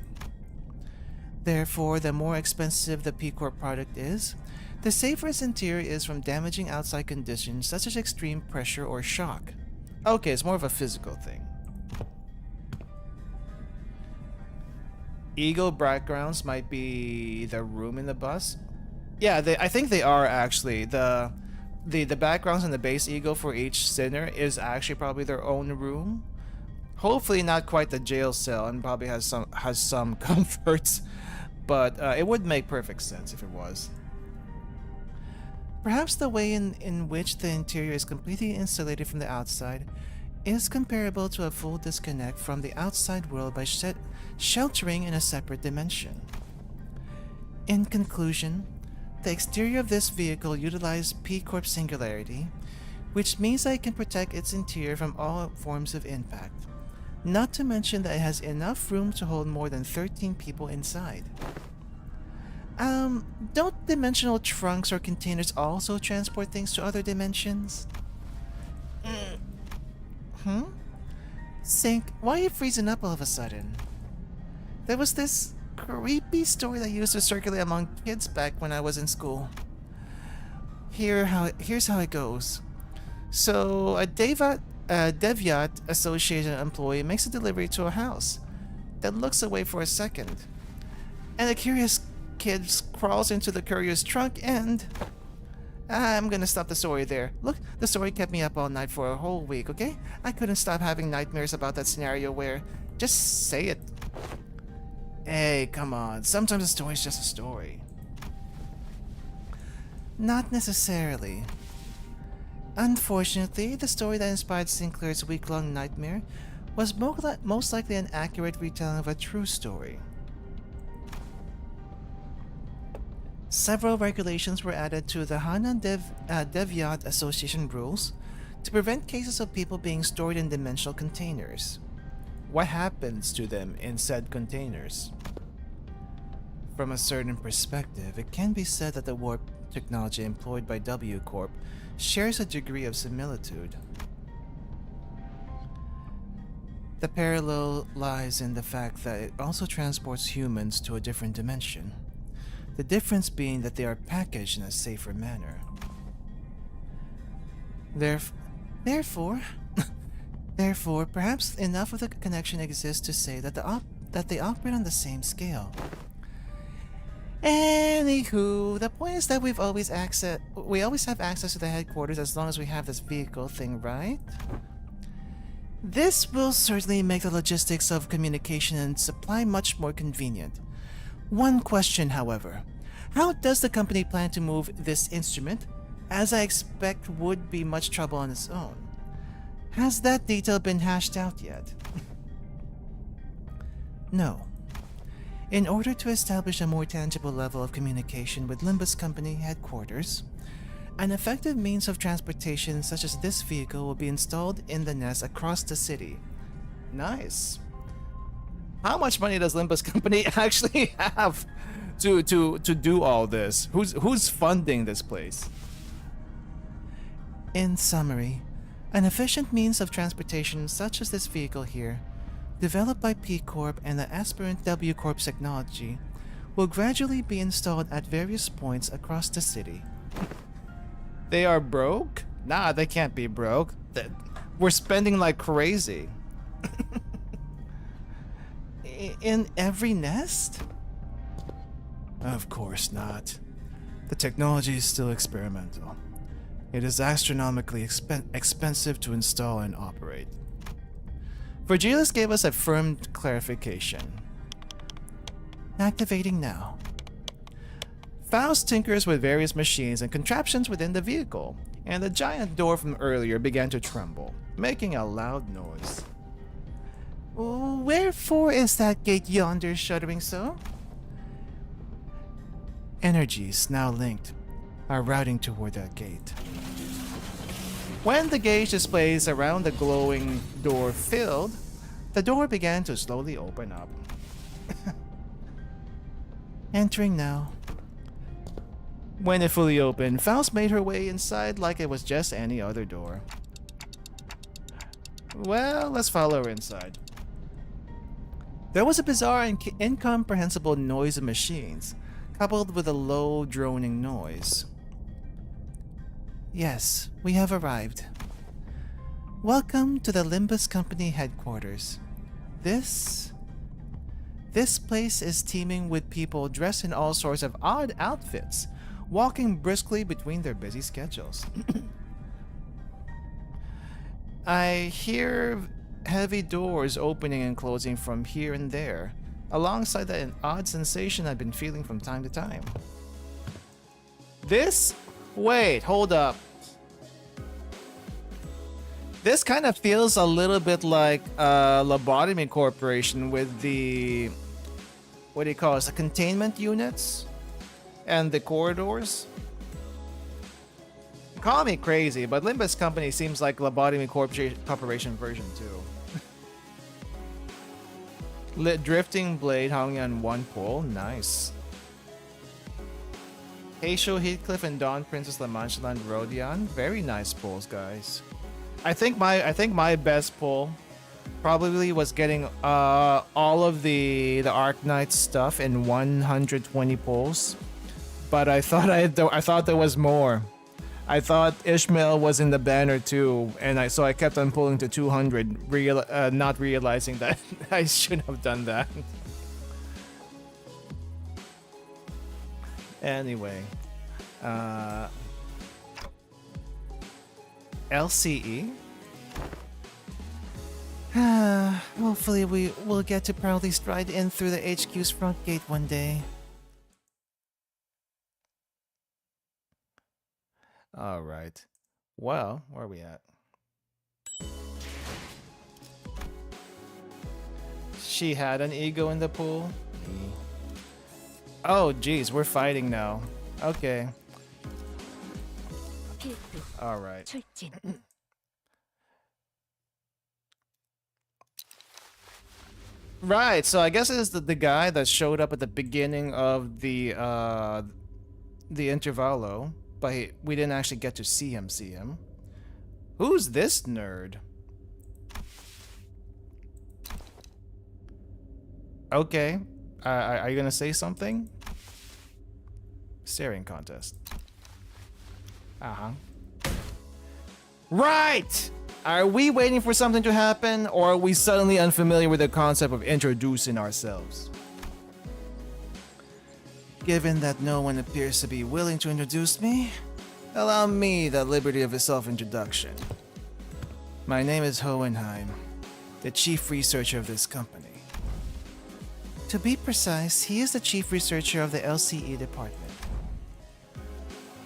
Therefore, the more expensive the P Corp product is, the safer its interior is from damaging outside conditions such as extreme pressure or shock. Okay, it's more of a physical thing. Eagle backgrounds might be the room in the bus. Yeah, I think they are actually. The backgrounds in the base eagle for each sinner is actually probably their own room. Hopefully not quite the jail cell and probably has some comforts, but it would make perfect sense if it was. Perhaps the way in which the interior is completely insulated from the outside is comparable to a full disconnect from the outside world by sheltering in a separate dimension. In conclusion, the exterior of this vehicle utilized P Corp singularity, which means that it can protect its interior from all forms of impact, not to mention that it has enough room to hold more than 13 people inside. Don't dimensional trunks or containers also transport things to other dimensions? Sink, why are you freezing up all of a sudden? There was this creepy story that used to circulate among kids back when I was in school. Here's how it goes. So, a Devyat Association employee makes a delivery to a house, then looks away for a second. And a curious kid crawls into the courier's trunk and... I'm gonna stop the story there. Look, the story kept me up all night for a whole week, okay? I couldn't stop having nightmares about that scenario where... Just say it. Hey, come on. Sometimes a story's just a story. Not necessarily. Unfortunately, the story that inspired Sinclair's week-long nightmare was most likely an accurate retelling of a true story. Several regulations were added to the Hanan Devyat Association rules to prevent cases of people being stored in dimensional containers. What happens to them in said containers? From a certain perspective, it can be said that the warp technology employed by W Corp shares a degree of similitude. The parallel lies in the fact that it also transports humans to a different dimension. The difference being that they are packaged in a safer manner. Therefore, perhaps enough of the connection exists to say that they operate on the same scale. Anywho, the point is that we always have access to the headquarters as long as we have this vehicle thing, right? This will certainly make the logistics of communication and supply much more convenient. One question, however. How does the company plan to move this instrument, as I expect would be much trouble on its own? Has that detail been hashed out yet? No. In order to establish a more tangible level of communication with Limbus Company headquarters, an effective means of transportation such as this vehicle will be installed in the nest across the city. Nice. How much money does Limbus Company actually have to do all this? Who's funding this place? In summary, an efficient means of transportation such as this vehicle here, developed by P Corp and the aspirant W Corp's technology, will gradually be installed at various points across the city. They are broke? Nah, they can't be broke. We're spending like crazy. In every nest? Of course not. The technology is still experimental. It is astronomically expensive to install and operate. Virgilius gave us a firm clarification. Activating now. Faust tinkers with various machines and contraptions within the vehicle, and the giant door from earlier began to tremble, making a loud noise. Wherefore is that gate yonder shuddering so? Energies, now linked, are routing toward that gate. When the gauge displays around the glowing door filled, the door began to slowly open up. Entering now. When it fully opened, Faust made her way inside like it was just any other door. Well, let's follow her inside. There was a bizarre and incomprehensible noise of machines, coupled with a low, droning noise. Yes, we have arrived. Welcome to the Limbus Company headquarters. This place is teeming with people dressed in all sorts of odd outfits, walking briskly between their busy schedules. I hear heavy doors opening and closing from here and there, alongside that odd sensation I've been feeling from time to time. Wait, hold up. This kind of feels a little bit like Lobotomy Corporation with the, what do you call it, the containment units and the corridors. Call me crazy, but Limbus Company seems like Lobotomy Corporation version 2. Lit drifting blade hanging on one pole, nice. Haysho Heathcliff and Dawn Princess Lamanchaland Rodion, very nice pulls, guys. I think my best pull probably was getting all of the Arknight stuff in 120 pulls, but I thought there was more. I thought Ishmael was in the banner too, and so I kept on pulling to 200, not realizing that I should have done that. Anyway, LCE. Hopefully we will get to proudly stride in through the HQ's front gate one day. All right. Well, where are we at? She had an ego in the pool. Oh, geez, we're fighting now. Okay. All right. Right, so I guess it is the guy that showed up at the beginning of the Intervallo, but we didn't actually get to see him. Who's this nerd? Okay. Are you gonna say something? Staring contest. Uh-huh. Right! Are we waiting for something to happen, or are we suddenly unfamiliar with the concept of introducing ourselves? Given that no one appears to be willing to introduce me, allow me the liberty of a self-introduction. My name is Hohenheim, the chief researcher of this company. To be precise, he is the chief researcher of the LCE department.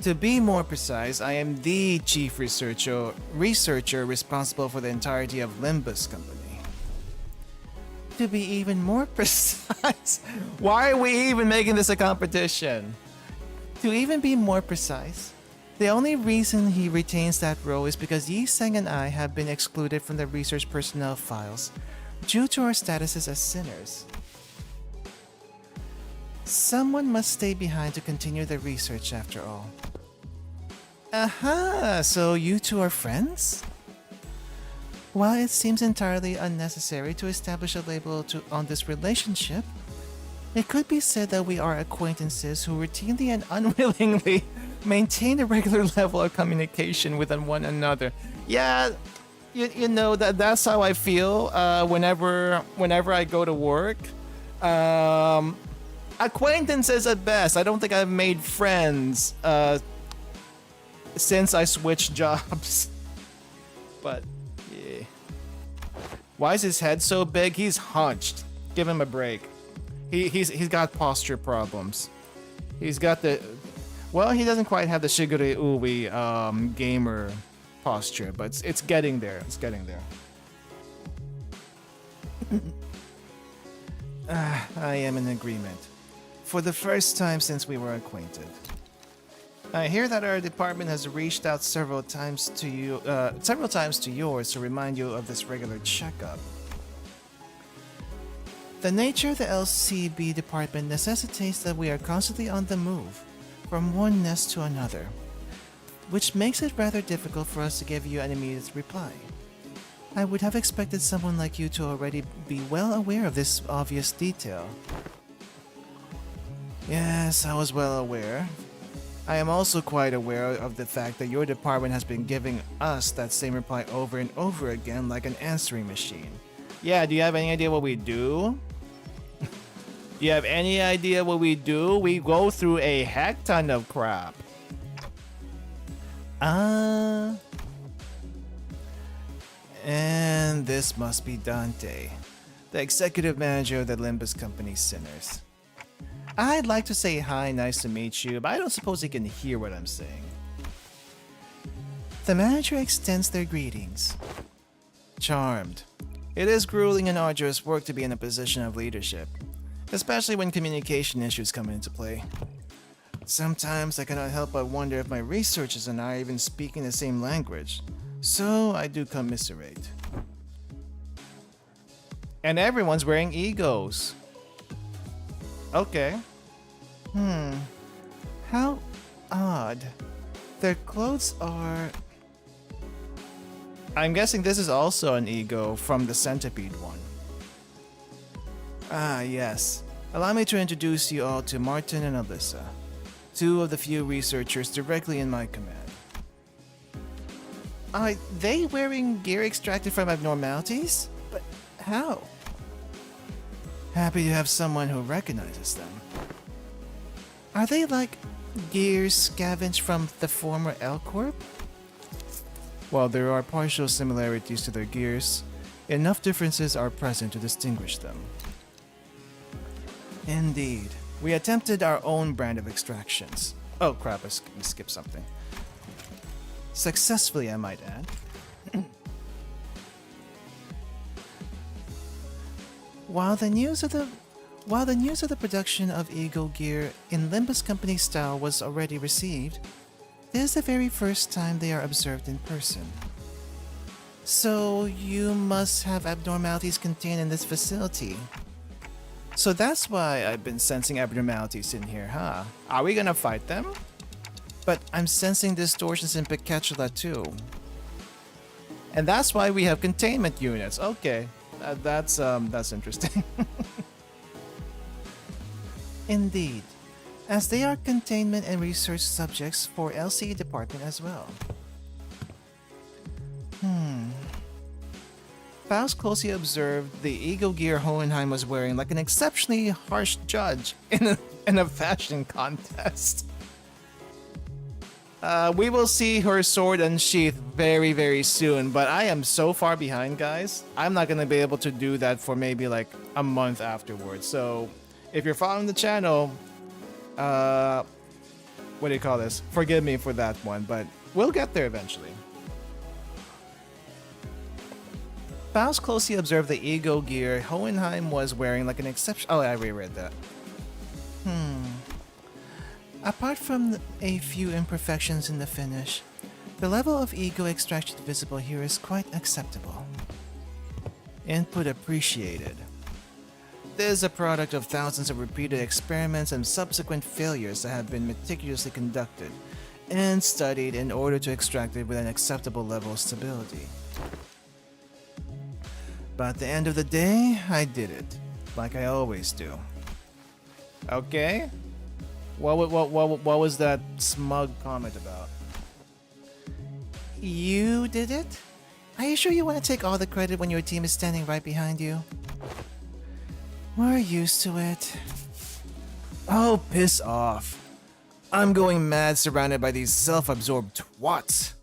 To be more precise, I am the chief researcher responsible for the entirety of Limbus Company. To be even more precise, why are we even making this a competition? To even be more precise, the only reason he retains that role is because Yi Seng and I have been excluded from the research personnel files due to our statuses as sinners. Someone must stay behind to continue the research after all. Aha, so you two are friends? While it seems entirely unnecessary to establish a label on this relationship, it could be said that we are acquaintances who routinely and unwillingly maintain a regular level of communication with one another. Yeah, you know that's how I feel whenever I go to work. Acquaintances at best. I don't think I've made friends since I switched jobs. But yeah. Why is his head so big? He's hunched. Give him a break. He's got posture problems. He's got the, well, he doesn't quite have the Shigure Uwi gamer posture, but it's getting there. It's getting there. I am in agreement. For the first time since we were acquainted. I hear that our department has reached out several times to yours to remind you of this regular checkup. The nature of the LCB department necessitates that we are constantly on the move, from one nest to another, which makes it rather difficult for us to give you an immediate reply. I would have expected someone like you to already be well aware of this obvious detail. Yes, I was well aware. I am also quite aware of the fact that your department has been giving us that same reply over and over again like an answering machine. Yeah, do you have any idea what we do? Do you have any idea what we do? We go through a heck ton of crap. And this must be Dante, the executive manager of the Limbus Company Sinners. I'd like to say hi, nice to meet you, but I don't suppose he can hear what I'm saying. The manager extends their greetings. Charmed. It is grueling and arduous work to be in a position of leadership, especially when communication issues come into play. Sometimes I cannot help but wonder if my researchers and I are even speaking the same language, so I do commiserate. And everyone's wearing egos. Okay. How odd. Their clothes are... I'm guessing this is also an ego from the centipede one. Ah, yes. Allow me to introduce you all to Martin and Alyssa, two of the few researchers directly in my command. Are they wearing gear extracted from abnormalities? But how? Happy to have someone who recognizes them. Are they like gears scavenged from the former L-Corp? While there are partial similarities to their gears, enough differences are present to distinguish them. Indeed. We attempted our own brand of extractions. Oh crap, I skipped something. Successfully, I might add. While the news of the production of Eagle gear in Limbus Company style was already received, this is the very first time they are observed in person. So you must have abnormalities contained in this facility. So that's why I've been sensing abnormalities in here, huh? Are we gonna fight them? But I'm sensing distortions in Picatula too. And that's why we have containment units. Okay. That's interesting. Indeed, as they are containment and research subjects for LCE department as well. Faust closely observed the ego gear Hohenheim was wearing like an exceptionally harsh judge in a fashion contest. We will see her sword unsheathed very, very soon, but I am so far behind, guys. I'm not going to be able to do that for maybe like a month afterwards. So if you're following the channel, what do you call this? Forgive me for that one, but we'll get there eventually. Faust closely observed the ego gear Hohenheim was wearing like an exception. Oh, I reread that. Apart from a few imperfections in the finish, the level of ego extraction visible here is quite acceptable. Input appreciated. This is a product of thousands of repeated experiments and subsequent failures that have been meticulously conducted and studied in order to extract it with an acceptable level of stability. But at the end of the day, I did it, like I always do. Okay? What was that smug comment about? You did it? Are you sure you want to take all the credit when your team is standing right behind you? We're used to it. Oh, piss off. I'm going mad surrounded by these self-absorbed twats.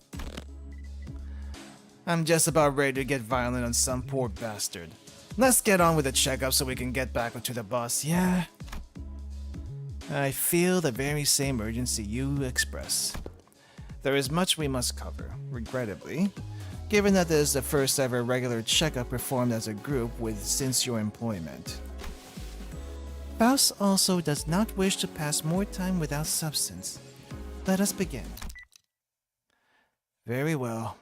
I'm just about ready to get violent on some poor bastard. Let's get on with the checkup so we can get back to the boss, yeah? I feel the very same urgency you express. There is much we must cover, regrettably, given that this is the first ever regular checkup performed as a group since your employment. Faust also does not wish to pass more time without substance. Let us begin. Very well.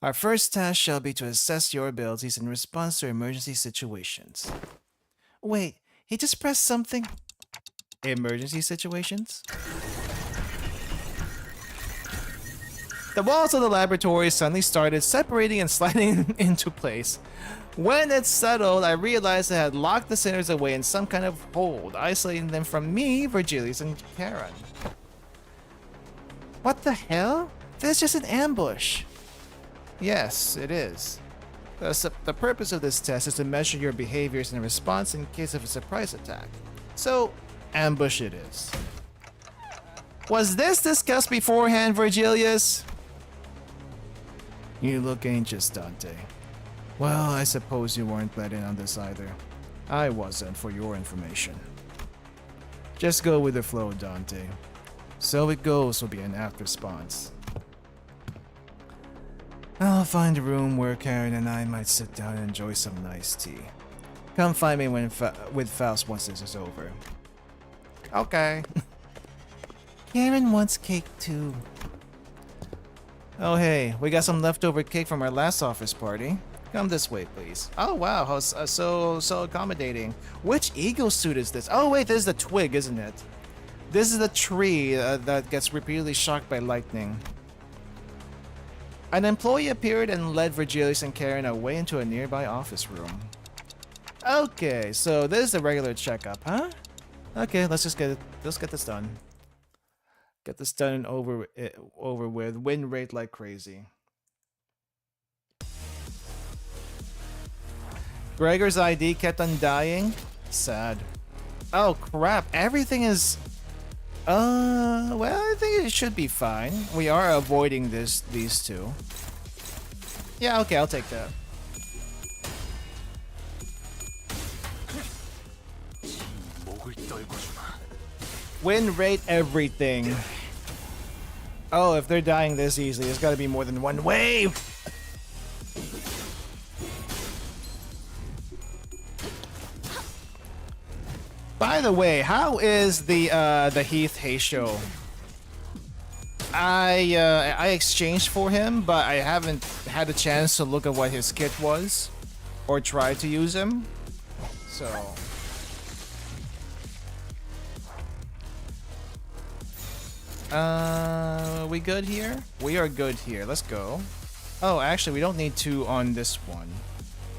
Our first task shall be to assess your abilities in response to emergency situations. Wait, he just pressed something? Emergency situations? The walls of the laboratory suddenly started separating and sliding into place. When it settled, I realized I had locked the sinners away in some kind of hold, isolating them from me, Virgilius, and Karen. What the hell? This is just an ambush. Yes, it is. The purpose of this test is to measure your behaviors in response in case of a surprise attack. So, ambush it is. Was this discussed beforehand, Virgilius? You look anxious, Dante. Well, I suppose you weren't let in on this either. I wasn't, for your information. Just go with the flow, Dante. So it goes will be an apt response. I'll find a room where Karen and I might sit down and enjoy some nice tea. Come find me with Faust once this is over. Okay. Karen wants cake too. Oh hey, we got some leftover cake from our last office party. Come this way, please. Oh wow, how so accommodating. Which ego suit is this? Oh wait, this is the twig, isn't it? This is the tree that gets repeatedly shocked by lightning. An employee appeared and led Virgilius and Karen away into a nearby office room. Okay, so this is the regular checkup, huh? Okay, let's get this done. Get this done and over with. Win rate like crazy. Gregor's ID kept on dying. Sad. Oh crap! Everything is. Well, I think it should be fine. We are avoiding these two. Yeah, okay, I'll take that. Win rate everything. Oh, if they're dying this easily, there's gotta be more than one wave! By the way, how is the Heath Hay show? I exchanged for him, but I haven't had a chance to look at what his kit was or try to use him. So we good here? We are good here. Let's go. Oh, actually, we don't need to on this one.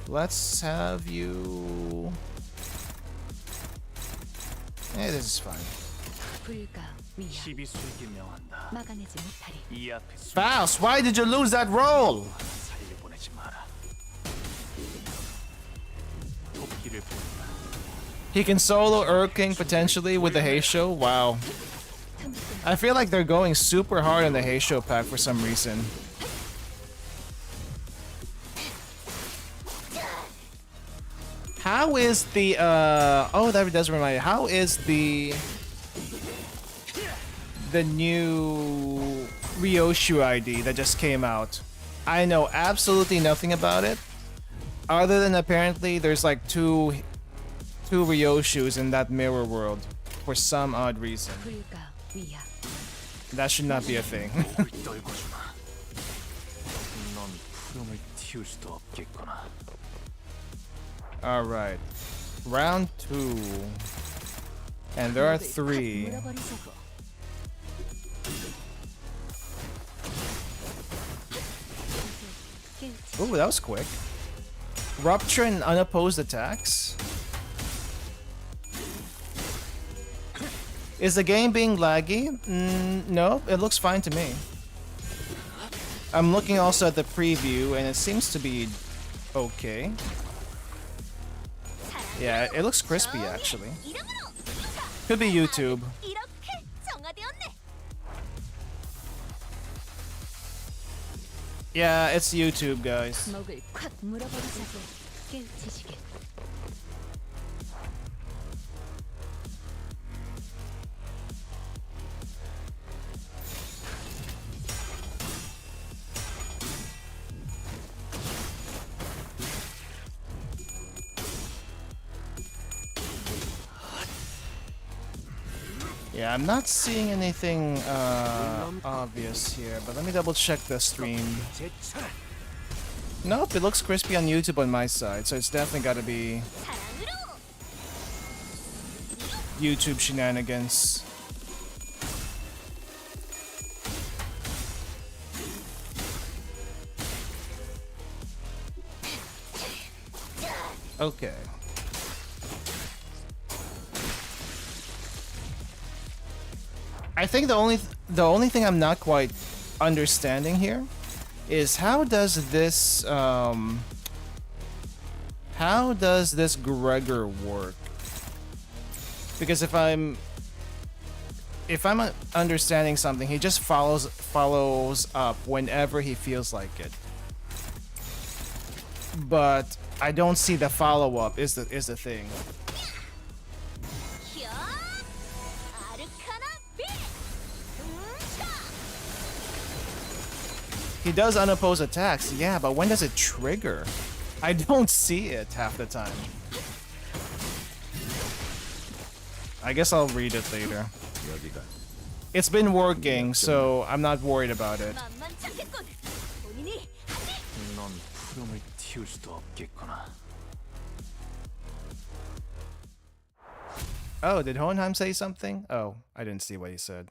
Let's have you. This is fine. 불가 위야 시비수에게 명한다. 막아내지 못하리. 이 앞에 Faust, why did you lose that roll? 살려보내지 마라. 도끼를 보낸다. He can solo King potentially with the Heisho. Wow. I feel like they're going super hard on the Heisho pack for some reason. How is the oh, that does remind me. How is the new Ryoshu ID that just came out? I know absolutely nothing about it, other than apparently there's like two Ryoshus in that mirror world for some odd reason. 불가 위야 That should not be a thing. 널 떨궈주마. 넌 푸름을 틔울 수도 없겠구나. Alright. Round 2. And there are 3. 물어버리자고. Ooh, that was quick. Rupture and unopposed attacks? Is the game being laggy? No, it looks fine to me. I'm looking also at the preview and it seems to be okay. Yeah, it looks crispy actually. Could be YouTube. Yeah, it's YouTube, guys. 먹을 콱 물어버리자고. 깨우치시게. Yeah, I'm not seeing anything obvious here, but let me double check the stream. Nope, it looks crispy on YouTube on my side, so it's definitely gotta be YouTube shenanigans. Okay. I think the only thing I'm not quite understanding here is how does this Gregor work? Because if I'm understanding something, he just follows up whenever he feels like it. But I don't see the follow up is the thing. He does unopposed attacks, yeah, but when does it trigger? I don't see it half the time. I guess I'll read it later. It's been working, so I'm not worried about it. 넌 푸름을 틔울 수도 없겠구나. Oh, did Hohenheim say something? Oh, I didn't see what he said.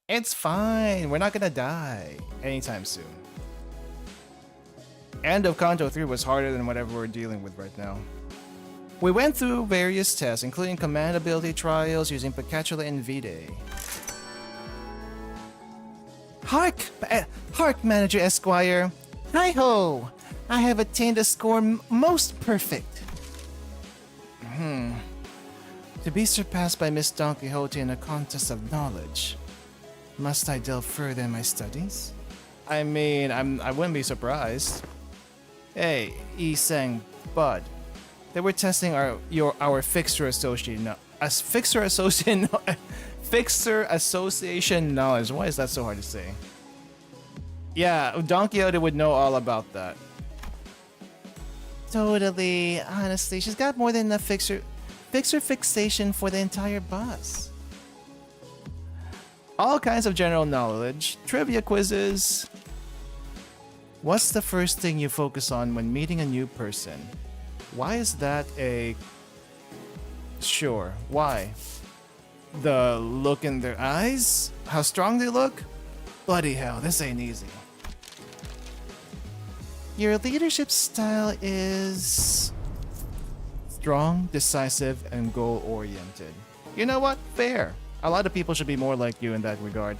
It's fine. We're not gonna die anytime soon. End of Kanto 3 was harder than whatever we're dealing with right now. We went through various tests, including command ability trials using Picatula and Vide. Hark, Manager Esquire. Hi-ho! I have attained a score most perfect. To be surpassed by Miss Don Quixote in a contest of knowledge. Must I delve further in my studies? I mean, I wouldn't be surprised. Hey, Yi-Sang, Bud. They were testing our Fixer Association Fixer Association knowledge. Why is that so hard to say? Yeah, Don Quixote would know all about that. Totally. Honestly, she's got more than enough Fixer fixation for the entire bus. All kinds of general knowledge, trivia quizzes. What's the first thing you focus on when meeting a new person? Why is that a... Sure, why? The look in their eyes? How strong they look? Bloody hell, this ain't easy. Your leadership style is... strong, decisive, and goal-oriented. You know what? Fair. A lot of people should be more like you in that regard.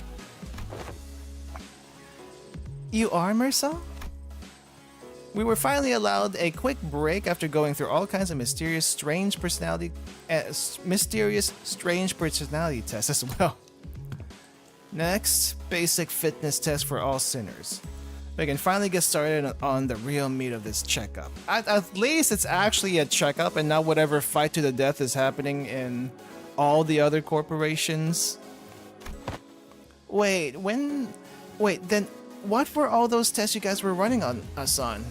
You are, Mersa? We were finally allowed a quick break after going through all kinds of mysterious, strange personality tests as well. Next, basic fitness test for all sinners. We can finally get started on the real meat of this checkup. At least it's actually a checkup and not whatever fight to the death is happening in all the other corporations. Wait, then what were all those tests you guys were running on us on?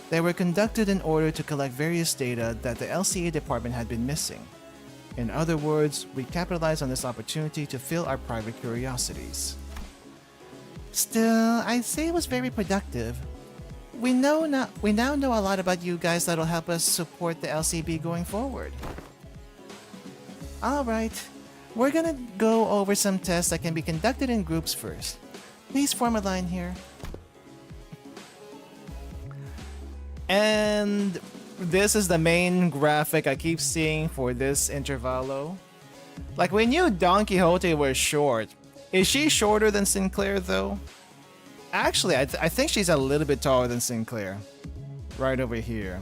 They were conducted in order to collect various data that the LCA department had been missing. In other words, we capitalized on this opportunity to fill our private curiosities. Still, I'd say it was very productive. We now know a lot about you guys that'll help us support the LCB going forward. Alright, we're gonna go over some tests that can be conducted in groups first. Please form a line here. And this is the main graphic I keep seeing for this Intervallo. Like, we knew Don Quixote was short. Is she shorter than Sinclair though? Actually, I think she's a little bit taller than Sinclair. Right over here.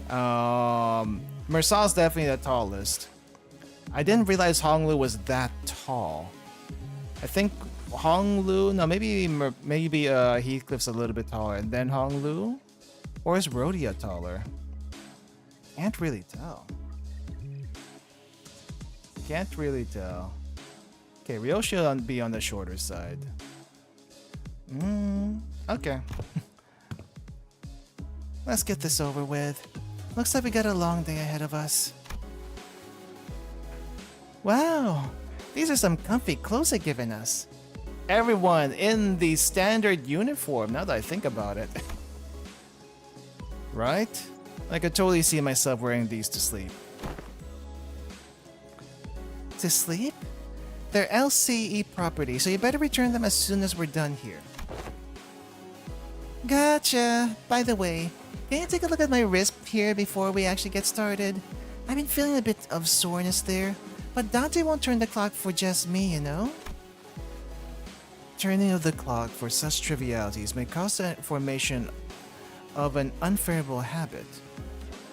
Mersa's definitely the tallest. I didn't realize Honglu was that tall. I think Honglu, no, maybe Heathcliff's a little bit taller, and then Honglu? Or is Rhodia taller? Can't really tell. Can't really tell. Okay, Ryo should be on the shorter side. Okay. Let's get this over with. Looks like we got a long day ahead of us. Wow, these are some comfy clothes they've given us. Everyone in the standard uniform, now that I think about it. Right? I could totally see myself wearing these to sleep. To sleep? They're LCE property, so you better return them as soon as we're done here. Gotcha. By the way, can you take a look at my wrist here before we actually get started? I've been feeling a bit of soreness there, but Dante won't turn the clock for just me, you know? Turning of the clock for such trivialities may cause the formation of an unfavorable habit.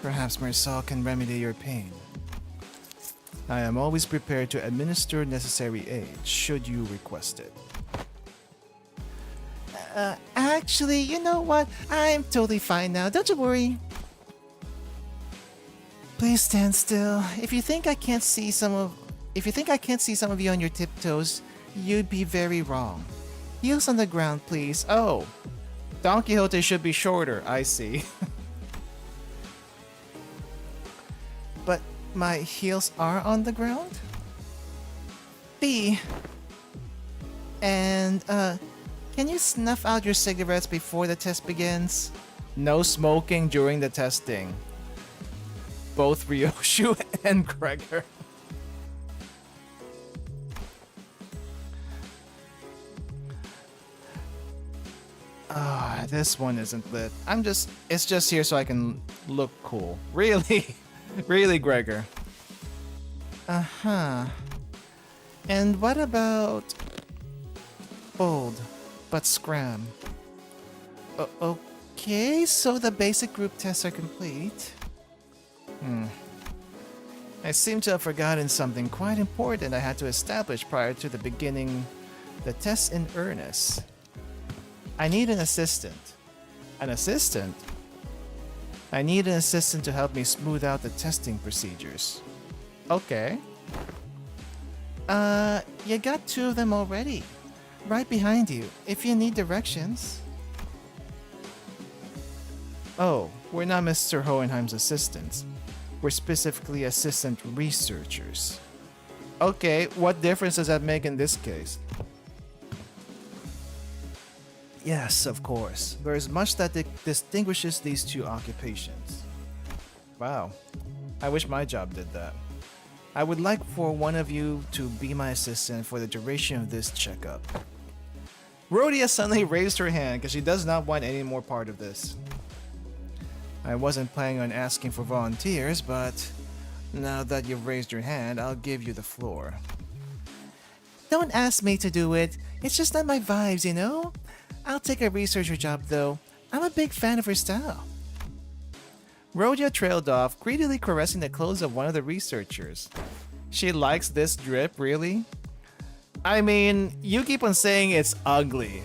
Perhaps Mersal can remedy your pain. I am always prepared to administer necessary aid, should you request it. Actually, you know what? I'm totally fine now, don't you worry. Please stand still. If you think I can't see some of you on your tiptoes, you'd be very wrong. Heels on the ground, please. Oh, Don Quixote should be shorter, I see. But my heels are on the ground? B. And, can you snuff out your cigarettes before the test begins? No smoking during the testing. Both Ryoshu and Gregor. Ah, this one isn't lit. It's just here so I can look cool. Really? Really, Gregor? Uh-huh. And what about bold, but scram? Okay, so the basic group tests are complete. I seem to have forgotten something quite important I had to establish prior to the beginning the test in earnest. I need an assistant. An assistant? I need an assistant to help me smooth out the testing procedures. Okay. You got 2 of them already. Right behind you, if you need directions. Oh, we're not Mr. Hohenheim's assistants. We're specifically assistant researchers. Okay, what difference does that make in this case? Yes, of course. There is much that distinguishes these 2 occupations. Wow. I wish my job did that. I would like for one of you to be my assistant for the duration of this checkup. Rhodia suddenly raised her hand because she does not want any more part of this. I wasn't planning on asking for volunteers, but now that you've raised your hand, I'll give you the floor. Don't ask me to do it. It's just not my vibes, you know? I'll take a researcher job, though. I'm a big fan of her style. Rodeo trailed off, greedily caressing the clothes of one of the researchers. She likes this drip, really? I mean, you keep on saying it's ugly.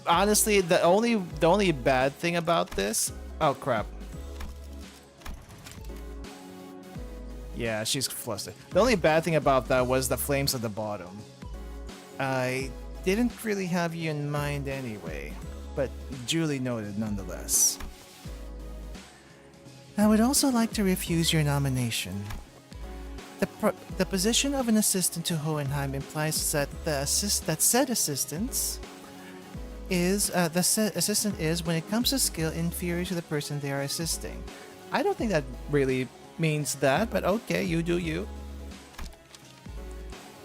Honestly, the only bad thing about this... Oh, crap. Yeah, she's flustered. The only bad thing about that was the flames at the bottom. I didn't really have you in mind anyway, but duly noted nonetheless. I would also like to refuse your nomination. The position of an assistant to Hohenheim implies that said assistant is, when it comes to skill, inferior to the person they are assisting. I don't think that really means that, but okay, you do you.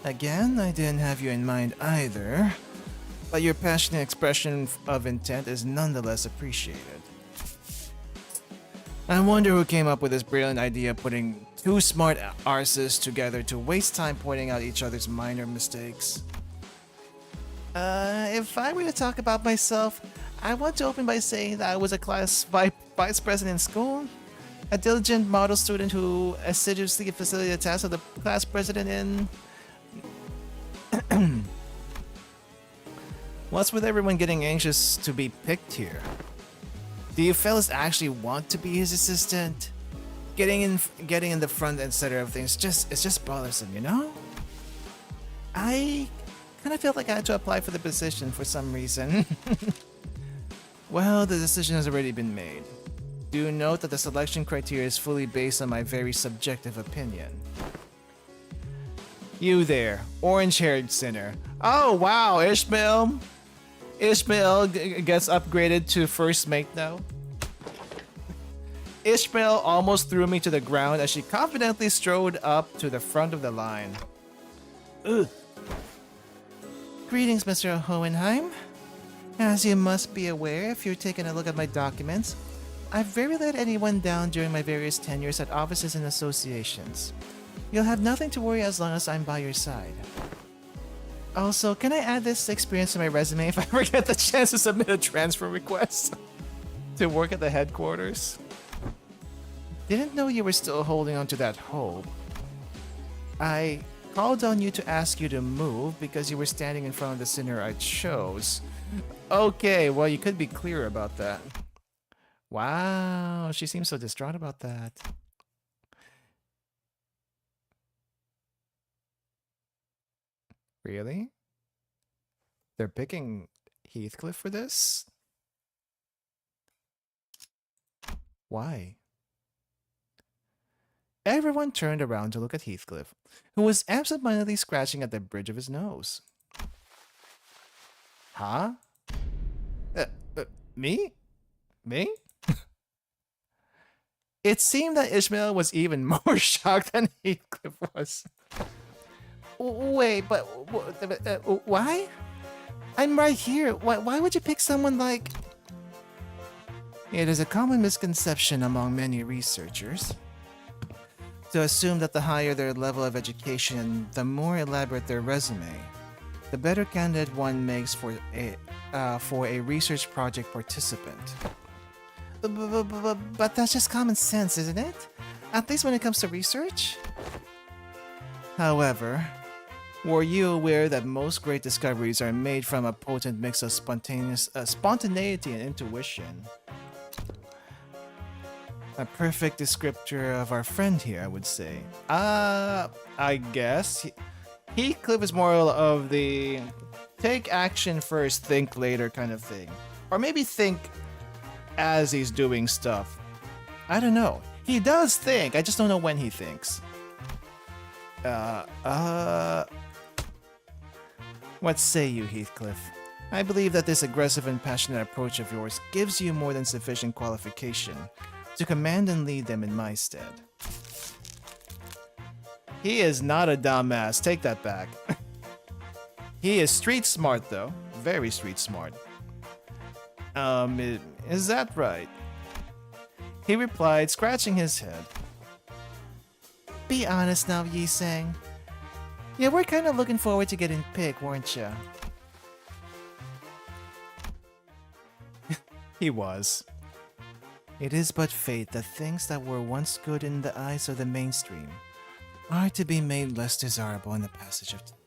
Again, I didn't have you in mind either, but your passionate expression of intent is nonetheless appreciated. I wonder who came up with this brilliant idea of putting two smart arses together to waste time pointing out each other's minor mistakes. If I were to talk about myself, I want to open by saying that I was a class vice president in school, a diligent model student who assiduously facilitated the tasks of the class president in... What's with everyone getting anxious to be picked here? Do you fellas actually want to be his assistant? Getting in the front and center of things, it's just bothersome, you know? I kind of felt like I had to apply for the position for some reason. Well, the decision has already been made. Do note that the selection criteria is fully based on my very subjective opinion. You there, orange-haired sinner. Oh wow, Ishmael! Ishmael gets upgraded to first mate now. Ishmael almost threw me to the ground as she confidently strode up to the front of the line. Ugh. Greetings, Mr. Hohenheim. As you must be aware if you're taking a look at my documents, I've rarely let anyone down during my various tenures at offices and associations. You'll have nothing to worry as long as I'm by your side. Also, can I add this experience to my resume if I ever get the chance to submit a transfer request to work at the headquarters? Didn't know you were still holding on to that hope. I called on you to ask you to move because you were standing in front of the sinner I chose. Okay, well, you could be clearer about that. Wow, she seems so distraught about that. Really? They're picking Heathcliff for this? Why? Everyone turned around to look at Heathcliff, who was absent-mindedly scratching at the bridge of his nose. Huh? Me? Me? It seemed that Ishmael was even more shocked than Heathcliff was. Wait, but why? I'm right here. Why would you pick someone like... It is a common misconception among many researchers to assume that the higher their level of education, the more elaborate their resume, the better candidate one makes for a research project participant. But that's just common sense, isn't it? At least when it comes to research? However, were you aware that most great discoveries are made from a potent mix of spontaneity and intuition? A perfect descriptor of our friend here, I would say. I guess. Heathcliff is more of the take action first, think later kind of thing. Or maybe think as he's doing stuff. I don't know. He does think, I just don't know when he thinks. What say you, Heathcliff? I believe that this aggressive and passionate approach of yours gives you more than sufficient qualification to command and lead them in my stead. He is not a dumbass, take that back. He is street smart though, very street smart. Is that right? He replied, scratching his head. Be honest now, Yi-sang. Yeah, we're kind of looking forward to getting picked, weren't ya? He was. It is but fate that things that were once good in the eyes of the mainstream are to be made less desirable in the passage of time.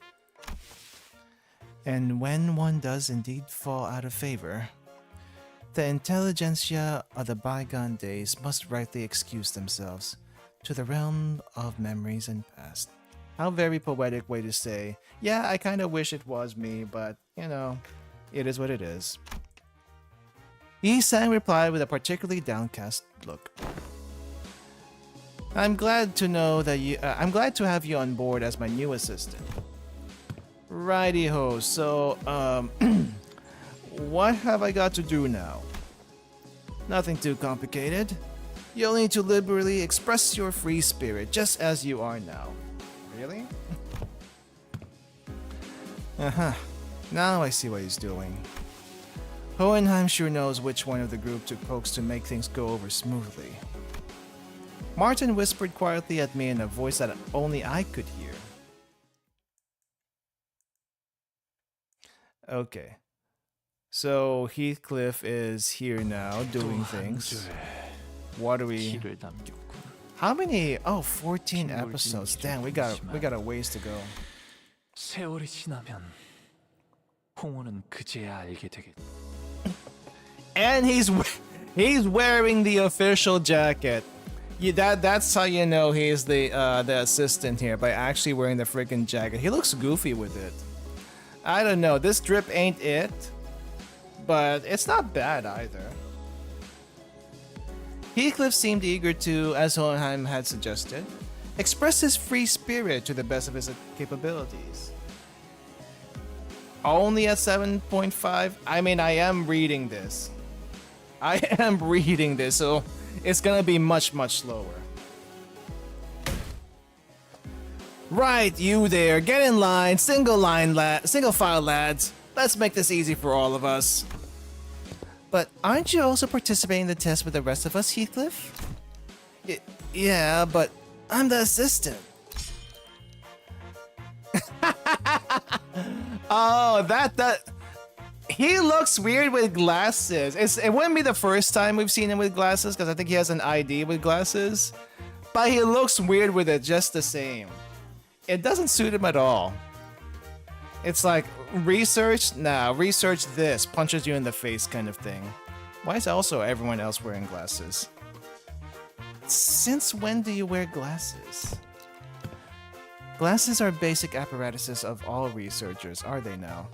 And when one does indeed fall out of favor, the intelligentsia of the bygone days must rightly excuse themselves to the realm of memories and past. How very poetic way to say, yeah, I kind of wish it was me, but, you know, it is what it is. Yi-sang replied with a particularly downcast look. I'm glad to know that I'm glad to have you on board as my new assistant. Righty-ho, so, what have I got to do now? Nothing too complicated. You'll need to liberally express your free spirit, just as you are now. Really? Uh-huh. Now I see what he's doing. Hohenheim sure knows which one of the group to coax to make things go over smoothly. Martin whispered quietly at me in a voice that only I could hear. Okay. So Heathcliff is here now doing things. What do we... How many? Oh, 14 episodes. Damn, we got a ways to go. 세월이 지나면 홍호는 그제야 알게 되겠다. And he's wearing the official jacket. That's how you know he's the assistant here, by actually wearing the freaking jacket. He looks goofy with it. I don't know. This drip ain't it, but it's not bad either. Heathcliff seemed eager to, as Hohenheim had suggested, express his free spirit to the best of his capabilities. Only at 7.5? I mean, I am reading this. So it's gonna be much, much slower. Right, you there, get in line, single file lads. Let's make this easy for all of us. But aren't you also participating in the test with the rest of us, Heathcliff? Yeah, but I'm the assistant. Oh, that he looks weird with glasses. It wouldn't be the first time we've seen him with glasses, because I think he has an ID with glasses. But he looks weird with it just the same. It doesn't suit him at all. It's like, research? Nah, research this. Punches you in the face kind of thing. Why is also everyone else wearing glasses? Since when do you wear glasses? Glasses are basic apparatuses of all researchers, are they now?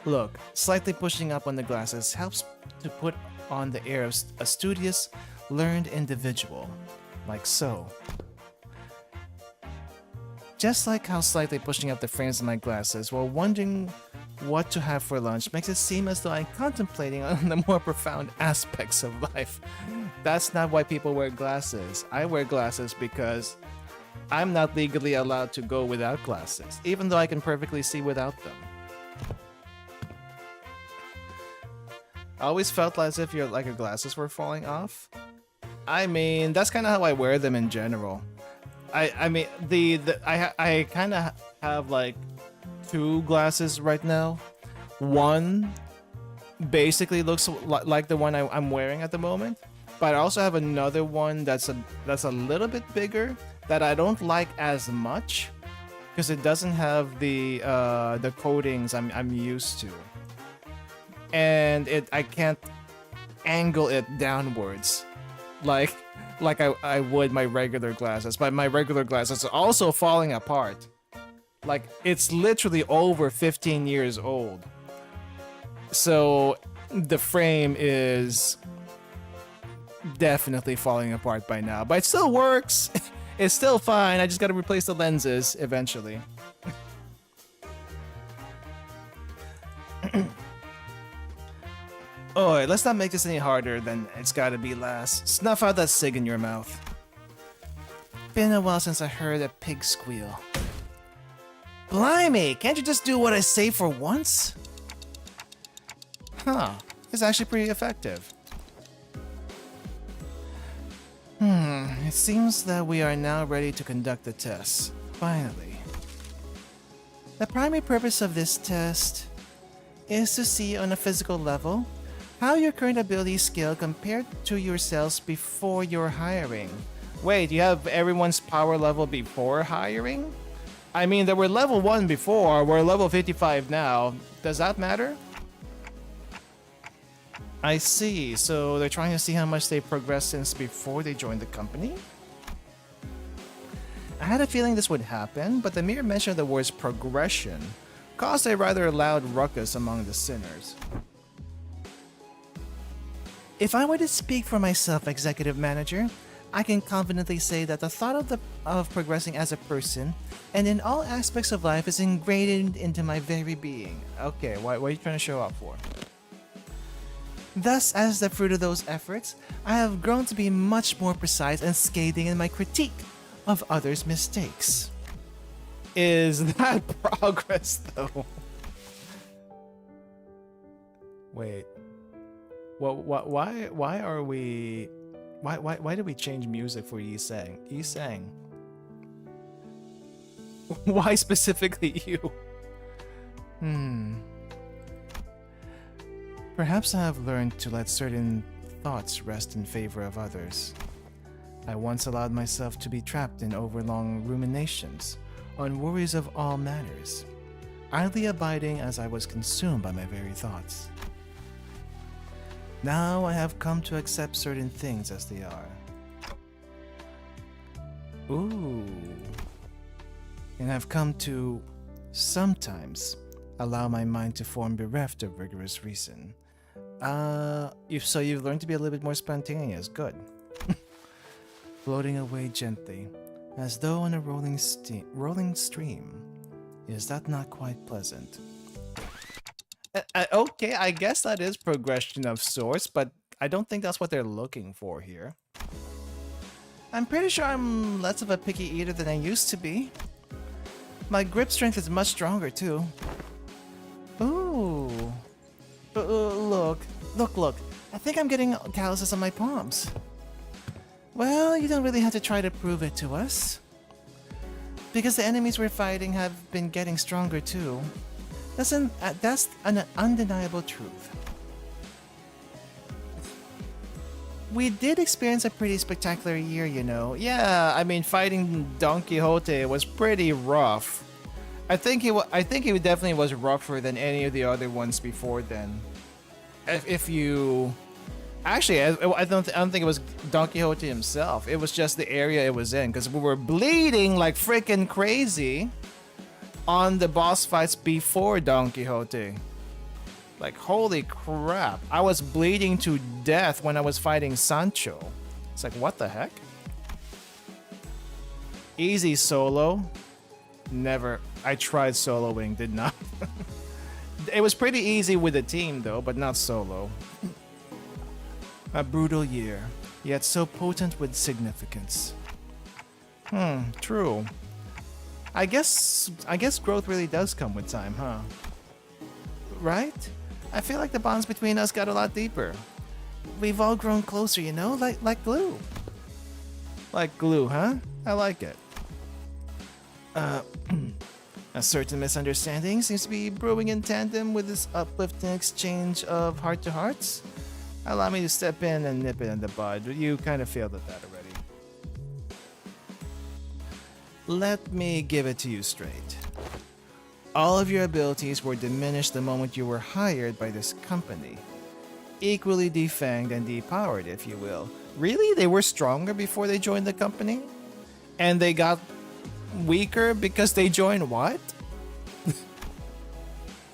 Look, slightly pushing up on the glasses helps to put on the air of a studious, learned individual. Like so. Just like how slightly pushing up the frames of my glasses while wondering what to have for lunch makes it seem as though I'm contemplating on the more profound aspects of life. That's not why people wear glasses. I wear glasses because I'm not legally allowed to go without glasses, even though I can perfectly see without them. I always felt as if your glasses were falling off. I mean, that's kind of how I wear them in general. I mean, I kind of have like two glasses right now. One basically looks like the one I'm wearing at the moment, but I also have another one that's a little bit bigger that I don't like as much because it doesn't have the coatings I'm used to, and I can't angle it downwards like I would my regular glasses. But my regular glasses are also falling apart. Like, it's literally over 15 years old. So the frame is definitely falling apart by now. But it still works. It's still fine. I just gotta replace the lenses eventually. Oh, let's not make this any harder than it's gotta be last. Snuff out that cig in your mouth. Been a while since I heard a pig squeal. Blimey, can't you just do what I say for once? Huh, it's actually pretty effective. It seems that we are now ready to conduct the test. Finally. The primary purpose of this test is to see on a physical level how your current abilities scale compared to yourselves before your hiring. Wait, you have everyone's power level before hiring? I mean, they were level 1 before, we're level 55 now. Does that matter? I see, so they're trying to see how much they progressed since before they joined the company? I had a feeling this would happen, but the mere mention of the words progression caused a rather loud ruckus among the sinners. If I were to speak for myself, Executive Manager, I can confidently say that the thought of progressing as a person and in all aspects of life is ingrained into my very being. Okay, what are you trying to show up for? Thus, as the fruit of those efforts, I have grown to be much more precise and scathing in my critique of others' mistakes. Is that progress, though? Wait. Why are we... Why did we change music for Yi Sang? Yi Sang. Why specifically you? Perhaps I have learned to let certain thoughts rest in favor of others. I once allowed myself to be trapped in overlong ruminations on worries of all matters, idly abiding as I was consumed by my very thoughts. Now I have come to accept certain things as they are. Ooh. And I've come to sometimes allow my mind to form bereft of rigorous reason. So you've learned to be a little bit more spontaneous. Good. Floating away gently, as though on a rolling stream. Is that not quite pleasant? Okay, I guess that is progression of sorts, but I don't think that's what they're looking for here. I'm pretty sure I'm less of a picky eater than I used to be. My grip strength is much stronger too. Ooh. Look. I think I'm getting calluses on my palms. Well, you don't really have to try to prove it to us. Because the enemies we're fighting have been getting stronger too. That's an undeniable truth. We did experience a pretty spectacular year, you know. Yeah, I mean, fighting Don Quixote was pretty rough. I think he definitely was rougher than any of the other ones before then. If you... Actually, I don't think it was Don Quixote himself. It was just the area it was in, because we were bleeding like freaking crazy on the boss fights before Don Quixote. Like, holy crap. I was bleeding to death when I was fighting Sancho. It's like, what the heck? Easy solo. Never. I tried soloing, did not. It was pretty easy with a team though, but not solo. A brutal year, yet so potent with significance. True. I guess growth really does come with time, huh? Right? I feel like the bonds between us got a lot deeper. We've all grown closer, you know, like glue. Like glue, huh? I like it. A certain misunderstanding seems to be brewing in tandem with this uplifting exchange of heart-to-hearts. Allow me to step in and nip it in the bud. You kind of failed at that already. Let me give it to you straight. All of your abilities were diminished the moment you were hired by this company. Equally defanged and depowered, if you will. Really? They were stronger before they joined the company? And they got weaker because they joined what?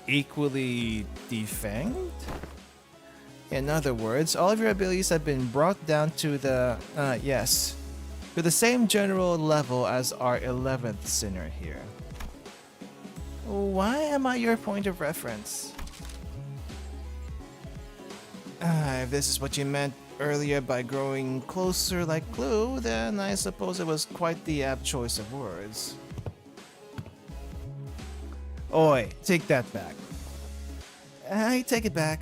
Equally defanged? In other words, all of your abilities have been brought down to the, to the same general level as our 11th sinner here. Why am I your point of reference? If this is what you meant earlier by growing closer like glue, then I suppose it was quite the apt choice of words. Oi, take that back. I take it back.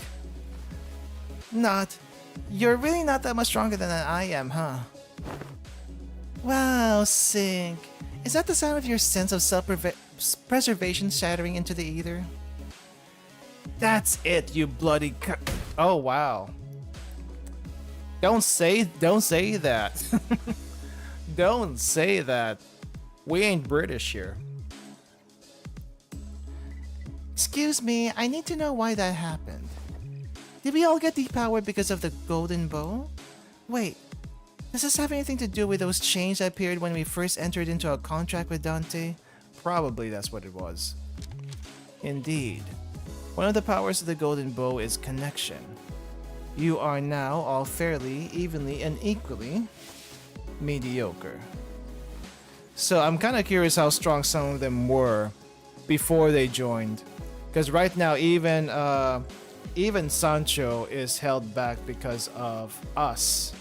Not. You're really not that much stronger than I am, huh? Wow, Sync. Is that the sound of your sense of self-preservation shattering into the ether? That's it, you bloody oh, wow. Don't say that. Don't say that. We ain't British here. Excuse me, I need to know why that happened. Did we all get depowered because of the golden bow? Wait, does this have anything to do with those chains that appeared when we first entered into a contract with Dante? Probably that's what it was. Indeed. One of the powers of the golden bow is connection. You are now all fairly, evenly, and equally mediocre. So I'm kind of curious how strong some of them were before they joined. Because right now, even Sancho is held back because of us.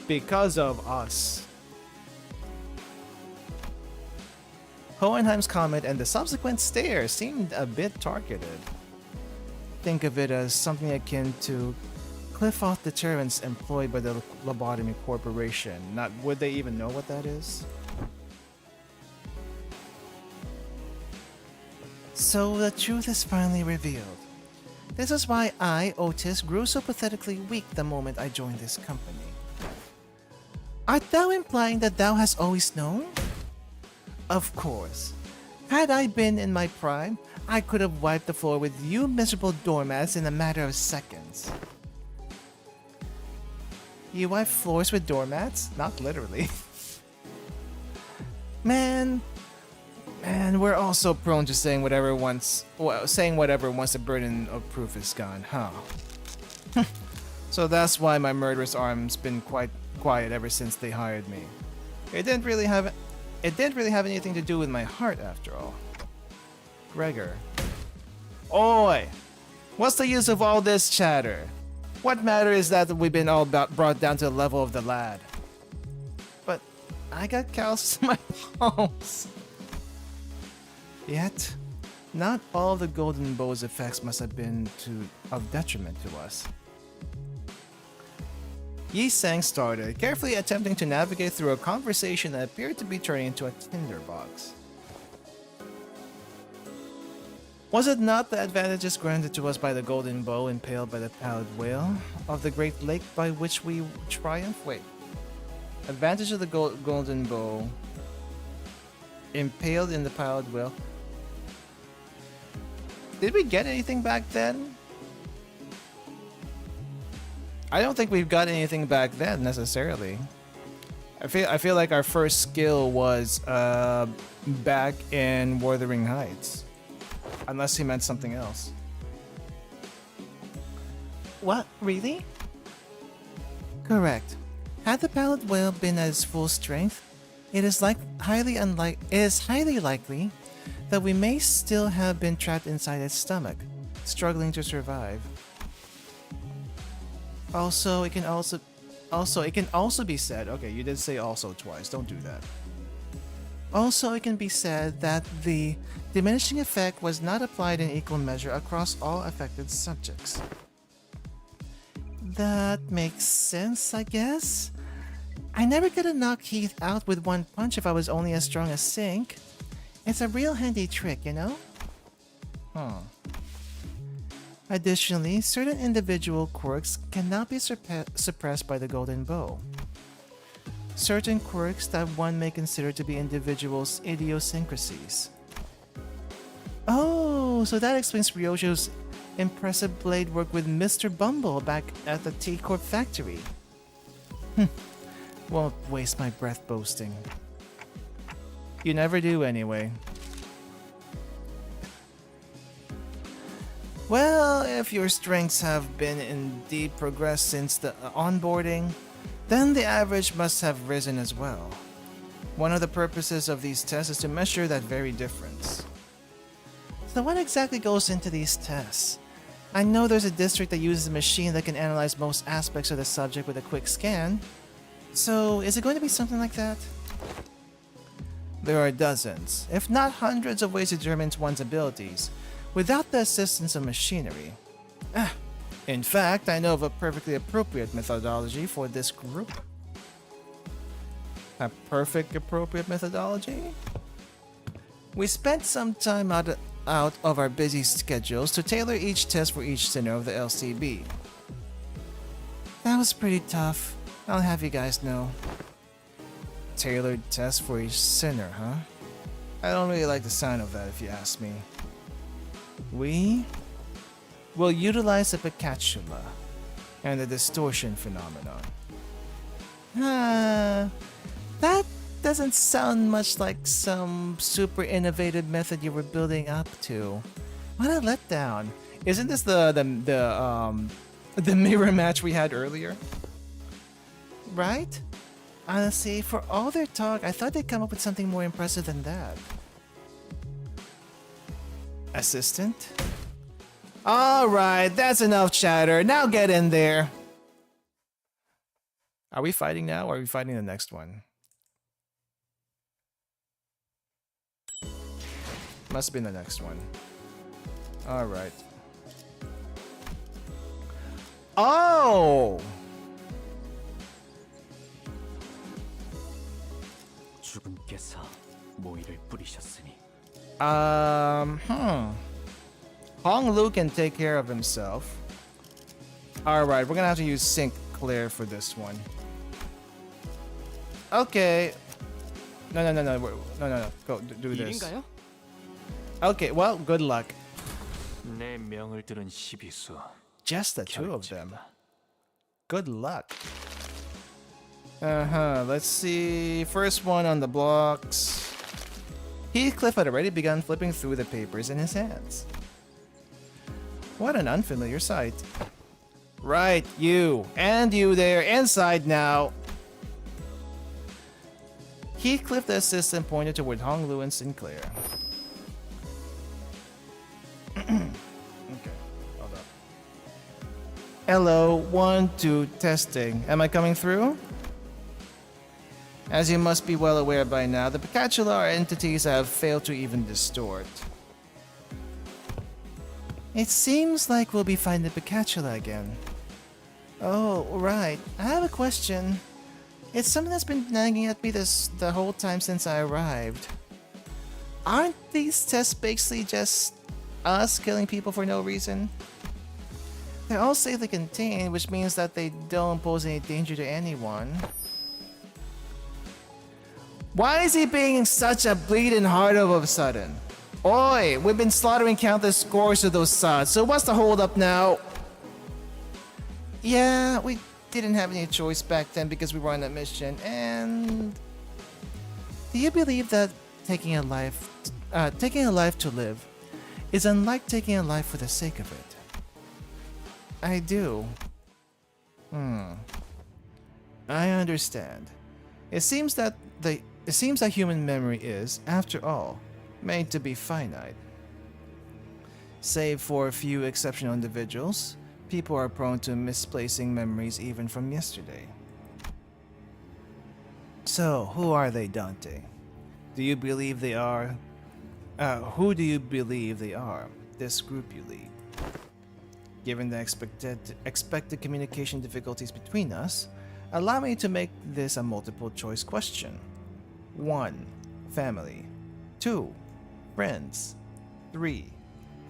Because of us. Hohenheim's comment and the subsequent stare seemed a bit targeted. Think of it as something akin to cliff-off deterrence employed by the Lobotomy Corporation. Not would they even know what that is? So the truth is finally revealed. This is why I, Otis, grew so pathetically weak the moment I joined this company. Art thou implying that thou hast always known? Of course. Had I been in my prime, I could have wiped the floor with you miserable doormats in a matter of seconds. You wipe floors with doormats? Not literally. Man, we're all so prone to saying whatever once the burden of proof is gone, huh? So that's why my murderous arm's been quite quiet ever since they hired me. It didn't really have anything to do with my heart after all. Gregor. Oi! What's the use of all this chatter? What matter is that we've been all brought down to the level of the lad. But I got calluses in my palms. Yet, not all of the golden bow's effects must have been of detriment to us. Yi Sang started, carefully attempting to navigate through a conversation that appeared to be turning into a tinderbox. Was it not the advantages granted to us by the golden bow impaled by the pallid whale of the great lake by which we triumph? Wait. Advantage of the golden bow impaled in the pallid whale. Did we get anything back then? I don't think we've got anything back then necessarily. I feel like our first skill was back in Wuthering Heights. Unless he meant something else. What? Really? Correct. Had the pallid whale been at its full strength, it is highly likely that we may still have been trapped inside its stomach, struggling to survive. Also, it can also be said, okay, you did say also twice, don't do that. Also, it can be said that the diminishing effect was not applied in equal measure across all affected subjects. That makes sense, I guess. I never could have knocked Heath out with one punch if I was only as strong as Sync. It's a real handy trick, you know? Huh. Additionally, certain individual quirks cannot be suppressed by the golden bow. Certain quirks that one may consider to be individuals' idiosyncrasies. Oh, so that explains Ryosho's impressive blade work with Mr. Bumble back at the T-Corp factory. Won't waste my breath boasting. You never do anyway. Well, if your strengths have been indeed progressed since the onboarding, then the average must have risen as well. One of the purposes of these tests is to measure that very difference. So what exactly goes into these tests? I know there's a district that uses a machine that can analyze most aspects of the subject with a quick scan. So is it going to be something like that? There are dozens, if not hundreds of ways to determine one's abilities, without the assistance of machinery. In fact, I know of a perfectly appropriate methodology for this group. A perfect appropriate methodology? We spent some time out of our busy schedules to tailor each test for each sinner of the LCB. That was pretty tough, I'll have you guys know. Tailored test for each sinner, huh? I don't really like the sound of that if you ask me. We will utilize the Picatula and the distortion phenomenon. That doesn't sound much like some super innovative method you were building up to. What a letdown. Isn't this the mirror match we had earlier? Right? Honestly, for all their talk, I thought they'd come up with something more impressive than that. Assistant? Alright, that's enough chatter. Now get in there. Are we fighting now or are we fighting the next one? Must be the next one. Alright. Oh! 주군께서 모이를 뿌리셨으니 Hong Lu can take care of himself. Alright, we're gonna have to use Sync Clear for this one. Okay. No. Go do this. 일인가요? Okay, well, good luck. 내 명을 들은 시비수 Just the two of them. 결집이다. Good luck. Let's see. First one on the blocks. Heathcliff had already begun flipping through the papers in his hands. What an unfamiliar sight. Right, you. And you there, inside now. Heathcliff, the assistant, pointed toward Hong Lu and Sinclair. Okay, hold up. Hello, 1, 2, testing. Am I coming through? As you must be well aware by now, the Picatula are entities that have failed to even distort. It seems like we'll be finding Picatula again. Oh, right. I have a question. It's something that's been nagging at me the whole time since I arrived. Aren't these tests basically just us killing people for no reason? They're all safely contained, which means that they don't pose any danger to anyone. Why is he being such a bleeding heart all of a sudden? Oi, we've been slaughtering countless scores of those sods, so what's the hold up now? Yeah, we didn't have any choice back then because we were on a mission, and... Do you believe that taking a life to live is unlike taking a life for the sake of it? I do. I understand. It seems that human memory is, after all, made to be finite. Save for a few exceptional individuals, people are prone to misplacing memories even from yesterday. So, who are they, Dante? Do you believe they are... who do you believe they are, this group you lead? Given the expected communication difficulties between us, allow me to make this a multiple choice question. 1. Family. 2. Friends. 3.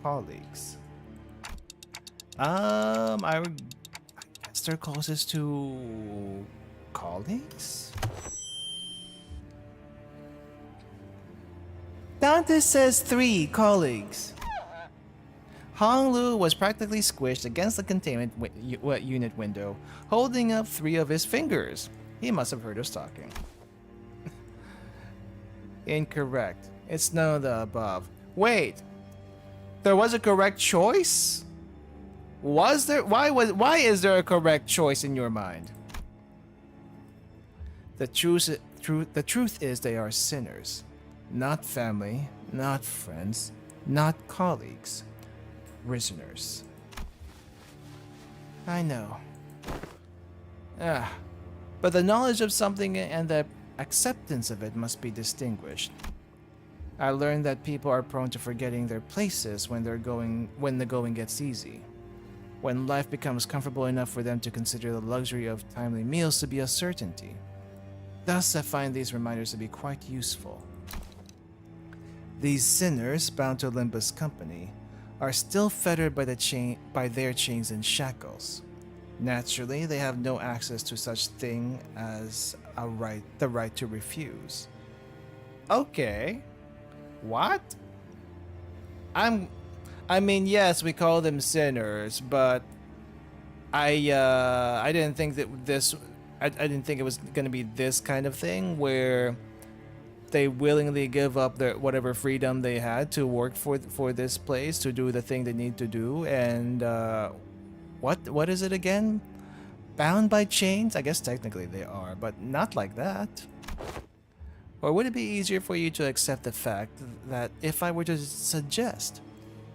Colleagues. I guess they're closest to colleagues? Dante says 3 colleagues. Hong Lu was practically squished against the containment unit window, holding up 3 of his fingers. He must have heard us talking. Incorrect. It's none of the above. Wait. There was a correct choice? Was there? Why is there a correct choice in your mind? The truth is they are sinners. Not family, not friends, not colleagues. Prisoners. I know. But the knowledge of something and the acceptance of it must be distinguished. I learned that people are prone to forgetting their places when the going gets easy. When life becomes comfortable enough for them to consider the luxury of timely meals to be a certainty. Thus, I find these reminders to be quite useful. These sinners bound to Limbus Company are still fettered by their chains and shackles. Naturally, they have no access to such thing as the right to refuse. Okay. What? I mean, yes, we call them sinners, but I didn't think that I didn't think it was gonna be this kind of thing where they willingly give up their whatever freedom they had to work for this place, to do the thing they need to do, and what is it again? Bound by chains? I guess technically they are, but not like that. Or would it be easier for you to accept the fact that if I were to suggest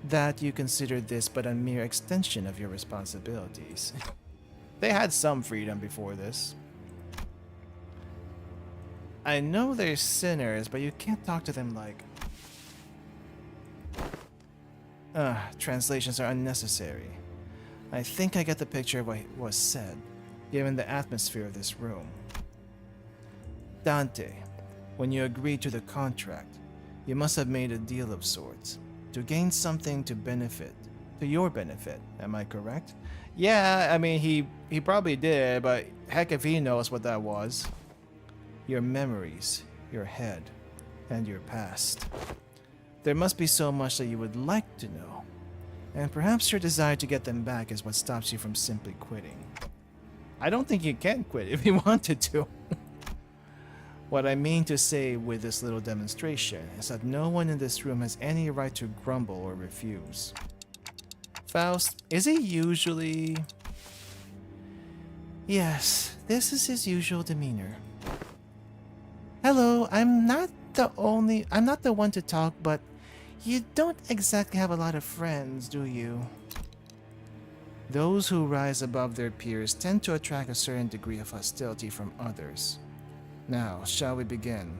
that you consider this but a mere extension of your responsibilities? They had some freedom before this. I know they're sinners, but you can't talk to them like... translations are unnecessary. I think I get the picture of what was said, given the atmosphere of this room. Dante, when you agreed to the contract, you must have made a deal of sorts, to gain something to your benefit, am I correct? Yeah, I mean, he probably did, but heck if he knows what that was. Your memories, your head, and your past. There must be so much that you would like to know, and perhaps your desire to get them back is what stops you from simply quitting. I don't think you can quit if you wanted to. What I mean to say with this little demonstration is that no one in this room has any right to grumble or refuse. Faust, is he usually... Yes, this is his usual demeanor. Hello, I'm not the one to talk, but you don't exactly have a lot of friends, do you? Those who rise above their peers tend to attract a certain degree of hostility from others. Now, shall we begin?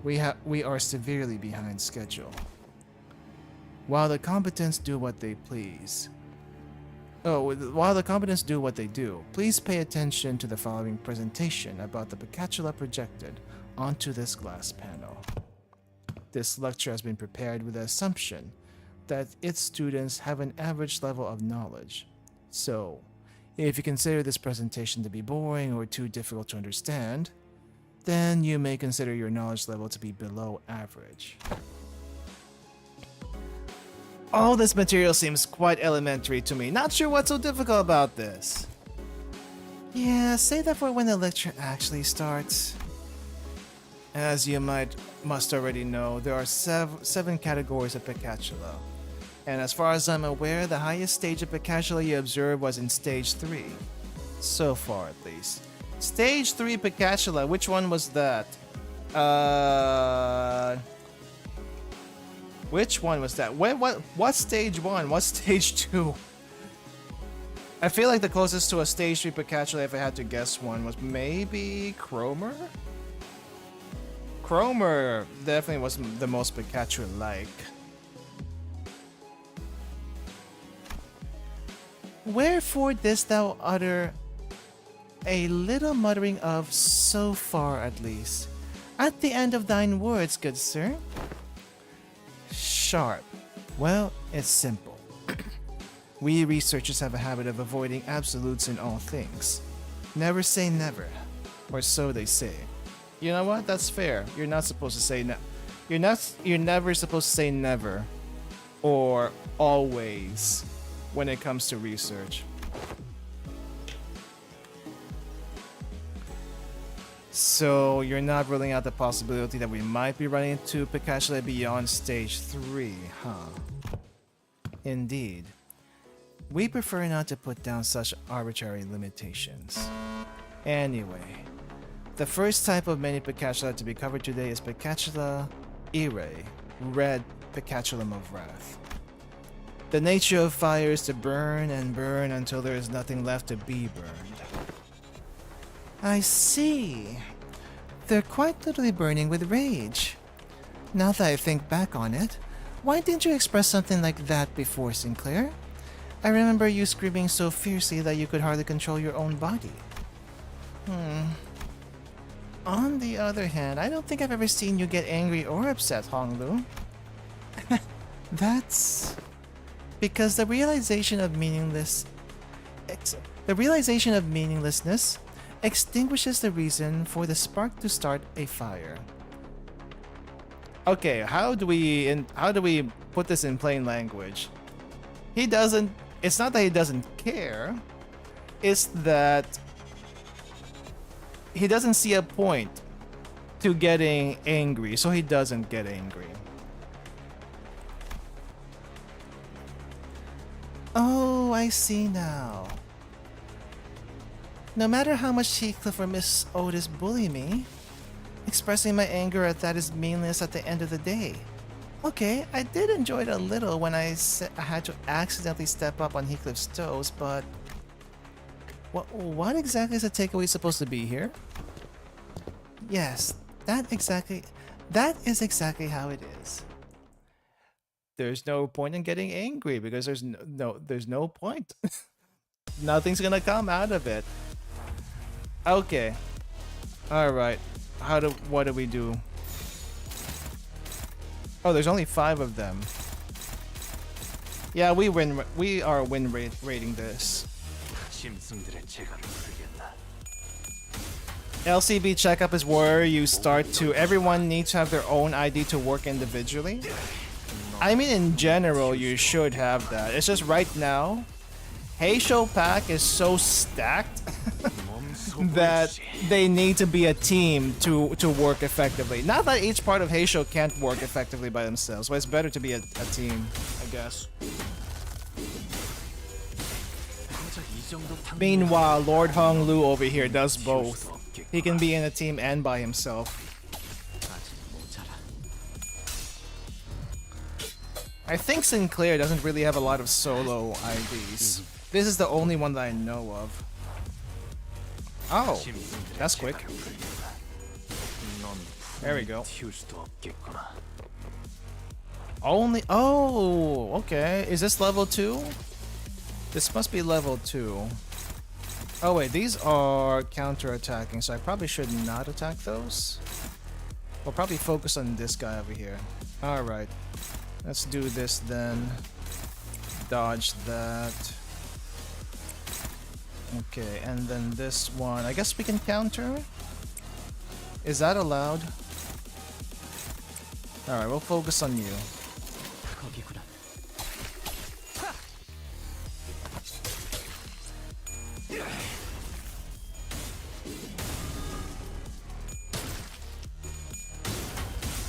We are severely behind schedule. While the combatants do what they please. While the combatants do what they do, please pay attention to the following presentation about the Picatula projected onto this glass panel. This lecture has been prepared with the assumption that its students have an average level of knowledge. So, if you consider this presentation to be boring or too difficult to understand, then you may consider your knowledge level to be below average. All this material seems quite elementary to me. Not sure what's so difficult about this. Yeah, save that for when the lecture actually starts. As you must already know, there are seven categories of Picatula. And as far as I'm aware, the highest stage of Picatula you observed was in stage 3. So far, at least. Stage 3 Picatula, which one was that? Which one was that? What's stage 1? What's stage 2? I feel like the closest to a stage 3 Picatula, if I had to guess one, was maybe Cromer? Cromer definitely was the most Picatula-like. Wherefore didst thou utter a little muttering of so far at least, at the end of thine words, good sir? Sharp. Well, it's simple. We researchers have a habit of avoiding absolutes in all things. Never say never, or so they say. You know what? That's fair. You're not supposed to say you're never supposed to say never or always when it comes to research. So you're not ruling out the possibility that we might be running into Picatula beyond stage 3, huh? Indeed. We prefer not to put down such arbitrary limitations. Anyway, the first type of many Picatula to be covered today is Picatula Ire, Red Picatulum of Wrath. The nature of fire is to burn and burn until there is nothing left to be burned. I see. They're quite literally burning with rage. Now that I think back on it, why didn't you express something like that before, Sinclair? I remember you screaming so fiercely that you could hardly control your own body. On the other hand, I don't think I've ever seen you get angry or upset, Honglu. That's because the realization of meaninglessness extinguishes the reason for the spark to start a fire. Okay, how do we put this in plain language? It's not that he doesn't care. It's that he doesn't see a point to getting angry, so he doesn't get angry. Oh, I see now. No matter how much Heathcliff or Miss Otis bully me, expressing my anger at that is meaningless at the end of the day. Okay, I did enjoy it a little when I had to accidentally step up on Heathcliff's toes, but what exactly is the takeaway supposed to be here? Yes, that is exactly how it is. There's no point in getting angry because there's no point. Nothing's gonna come out of it. Okay. Alright. What do we do? Oh, there's only 5 of them. Yeah, we are win rating this. LCB checkup is where you start to. Everyone needs to have their own ID to work individually. I mean, in general, you should have that. It's just right now, Heisho Pack is so stacked that they need to be a team to work effectively. Not that each part of Heisho can't work effectively by themselves, but it's better to be a team, I guess. Meanwhile, Lord Honglu over here does both. He can be in a team and by himself. I think Sinclair doesn't really have a lot of solo IDs. This is the only one that I know of. Oh, that's quick. There we go. Oh, okay. Is this level 2? This must be level 2. Oh wait, these are counter-attacking, so I probably should not attack those. We'll probably focus on this guy over here. Alright. Let's do this then. Dodge that. Okay, and then this one. I guess we can counter? Is that allowed? Alright, we'll focus on you.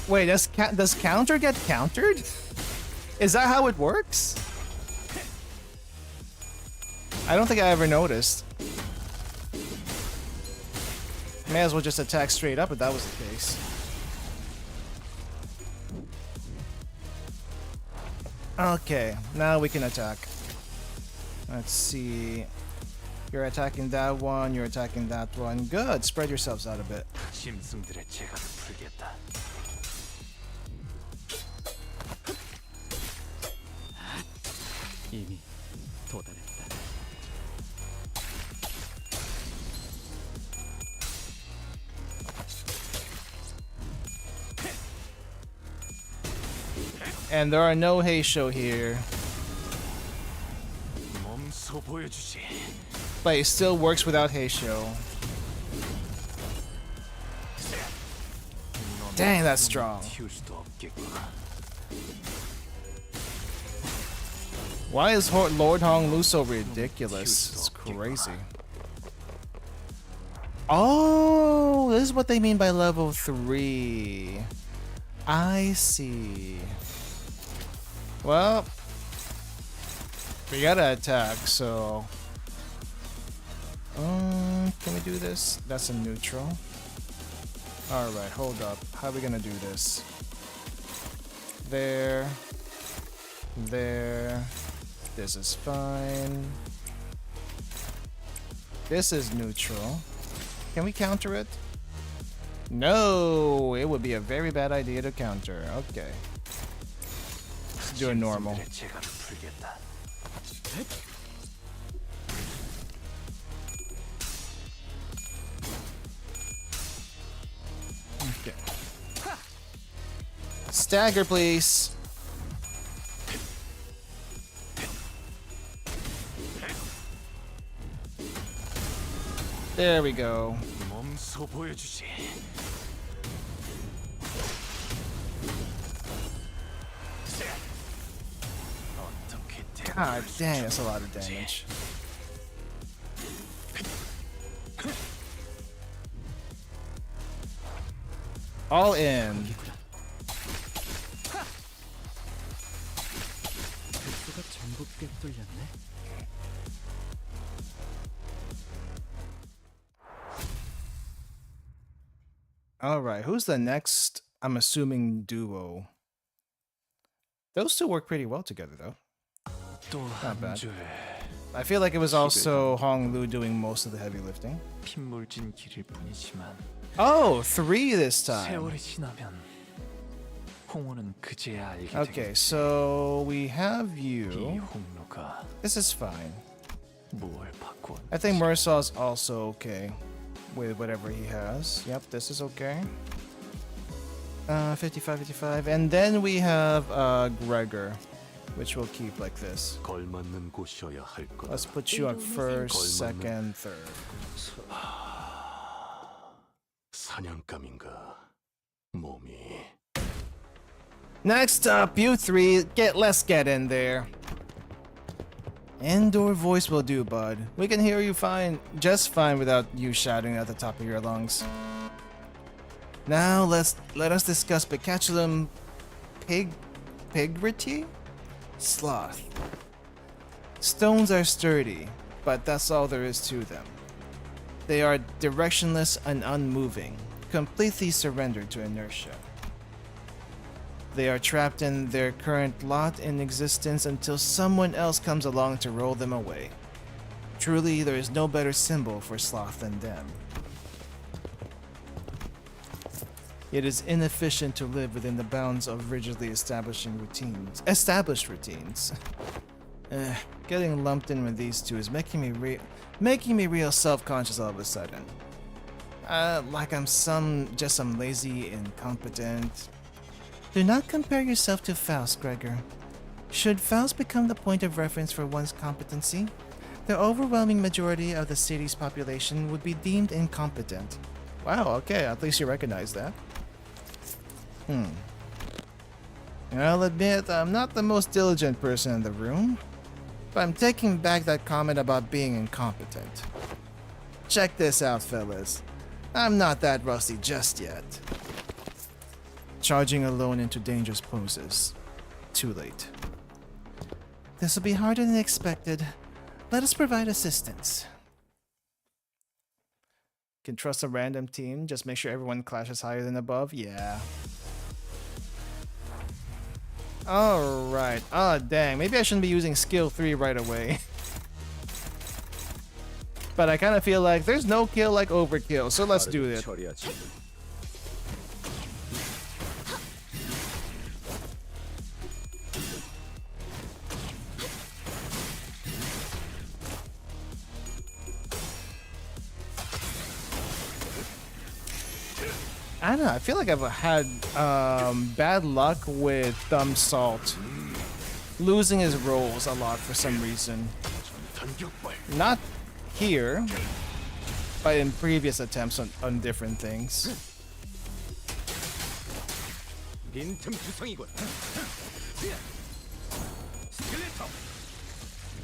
Wait, does counter get countered? Is that how it works? I don't think I ever noticed. May as well just attack straight up if that was the case. Okay, now we can attack. Let's see. You're attacking that one, you're attacking that one. Good, spread yourselves out a bit. And there are no Heisho here. But it still works without Heisho. Dang, that's strong. Why is Lord Honglu so ridiculous? It's crazy. Oh, this is what they mean by level 3. I see. Well, we gotta attack, so... can we do this? That's a neutral. Alright, hold up. How are we gonna do this? There. There. This is fine. This is neutral. Can we counter it? No! It would be a very bad idea to counter. Okay. Let's do a normal. Stagger, please. There we go. 몸소 보여주지. God dang, that's a lot of damage. All in. All right, who's the next? I'm assuming duo. Those two work pretty well together, though. Not bad. I feel like it was also Hong Lu doing most of the heavy lifting. 핏물진 길일 뿐이지만 Oh, 3 this time. 세월이 지나면 홍어는 그제야 알게 Okay, 되겠지. so we have 이 you. 홍로가 This is fine. 뭘 바꿔? I think Mursaw's also okay with whatever he has. Yep, this is okay. 55, 55. And then we have Gregor, which we'll keep like this. 걸맞는 곳이어야 할 거다. Let's put you at first, second, third. 사냥감인가 몸이. Next up, you three, let's get in there. Indoor voice will do, bud. We can hear you fine, just fine without you shouting at the top of your lungs. Now let us discuss Picatulum pigrity? Sloth. Stones are sturdy, but that's all there is to them. They are directionless and unmoving, completely surrendered to inertia. They are trapped in their current lot in existence until someone else comes along to roll them away. Truly, there is no better symbol for sloth than them. It is inefficient to live within the bounds of rigidly established routines. Getting lumped in with these two is making me real self-conscious all of a sudden. Like I'm just some lazy, incompetent. Do not compare yourself to Faust, Gregor. Should Faust become the point of reference for one's competency, the overwhelming majority of the city's population would be deemed incompetent. Wow, okay, at least you recognize that. I'll admit I'm not the most diligent person in the room, but I'm taking back that comment about being incompetent. Check this out, fellas. I'm not that rusty just yet. Charging alone into dangerous poses. Too late. This will be harder than expected. Let us provide assistance. Can trust a random team? Just make sure everyone clashes higher than above? Yeah. Alright. Oh, dang. Maybe I shouldn't be using skill 3 right away. But I kind of feel like there's no kill like overkill, so let's do it. I don't know, I feel like I've had bad luck with Thumb Salt losing his rolls a lot for some reason. Not here, but in previous attempts on different things.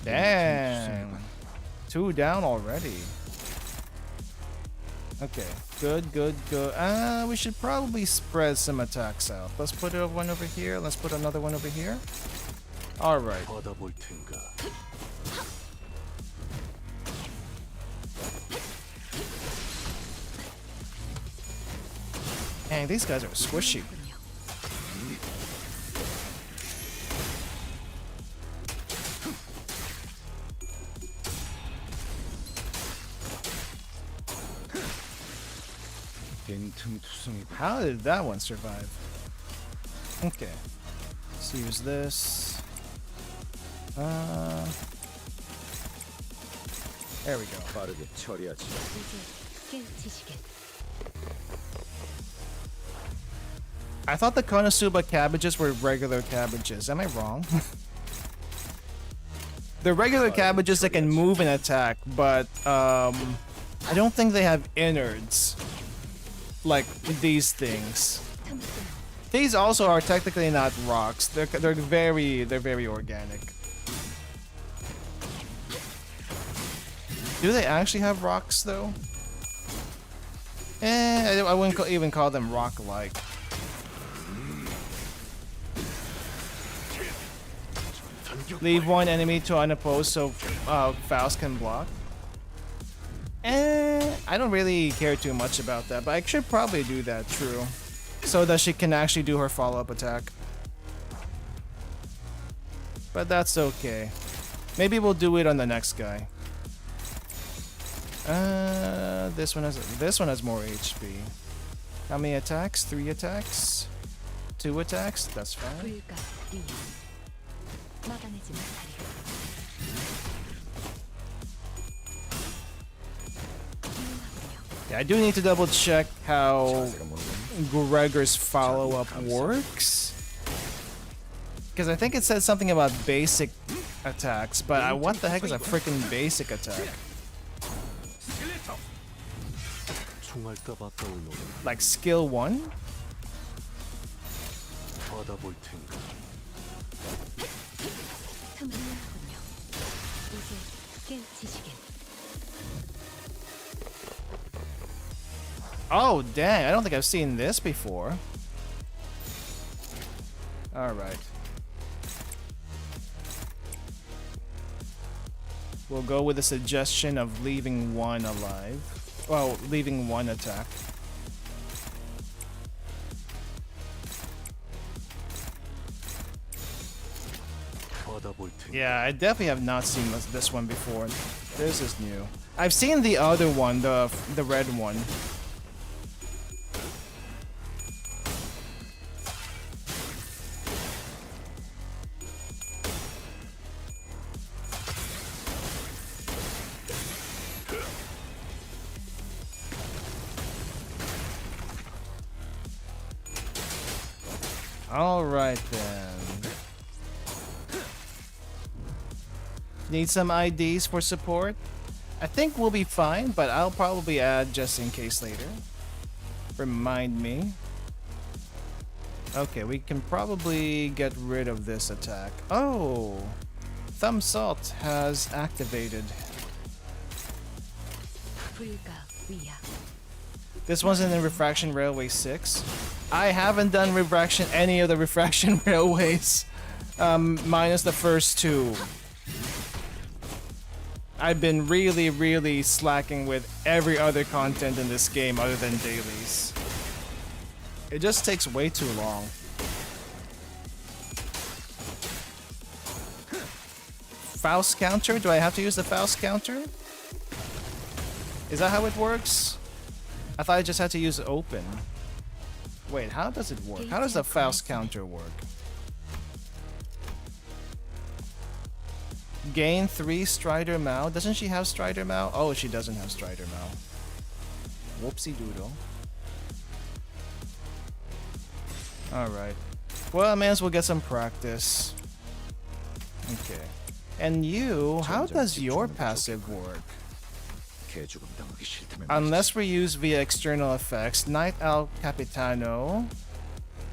Damn. 2 down already. Okay, good. We should probably spread some attacks out. Let's put one over here. Let's put another one over here. All right. Dang, these guys are squishy. How did that one survive? Okay. Let's use this. There we go. I thought the Konosuba cabbages were regular cabbages. Am I wrong? They're regular cabbages that can move and attack, but I don't think they have innards like these things. These also are technically not rocks. They're very organic. Do they actually have rocks though? I wouldn't even call them rock-like. Leave one enemy to unopposed so Faust can block. I don't really care too much about that, but I should probably do that, true. So that she can actually do her follow-up attack. But that's okay. Maybe we'll do it on the next guy. This one has more HP. How many attacks? 3 attacks? 2 attacks? That's fine. Yeah, I do need to double check how Gregor's follow-up works. Because I think it said something about basic attacks, but what the heck is a freaking basic attack? Like skill 1? Oh dang, I don't think I've seen this before. Alright. We'll go with the suggestion of leaving one alive. Well, leaving one attack. Yeah, I definitely have not seen this one before. This is new. I've seen the other one, the red one. Alright then. Need some IDs for support? I think we'll be fine, but I'll probably add just in case later. Remind me. Okay, we can probably get rid of this attack. Oh! Thumb Salt has activated. This one's in the Refraction Railway 6. I haven't done any of the Refraction Railways, minus the first 2. I've been really slacking with every other content in this game other than dailies. It just takes way too long. Faust counter? Do I have to use the Faust counter? Is that how it works? I thought I just had to use open. Wait, how does it work? How does the Faust counter work? Gain 3 Strider Mao. Doesn't she have Strider Mao? Oh, she doesn't have Strider Mao. Whoopsie doodle. Alright. Well, I may as well get some practice. Okay. And you, how does your passive work? Unless we use via external effects, Night Owl Capitano,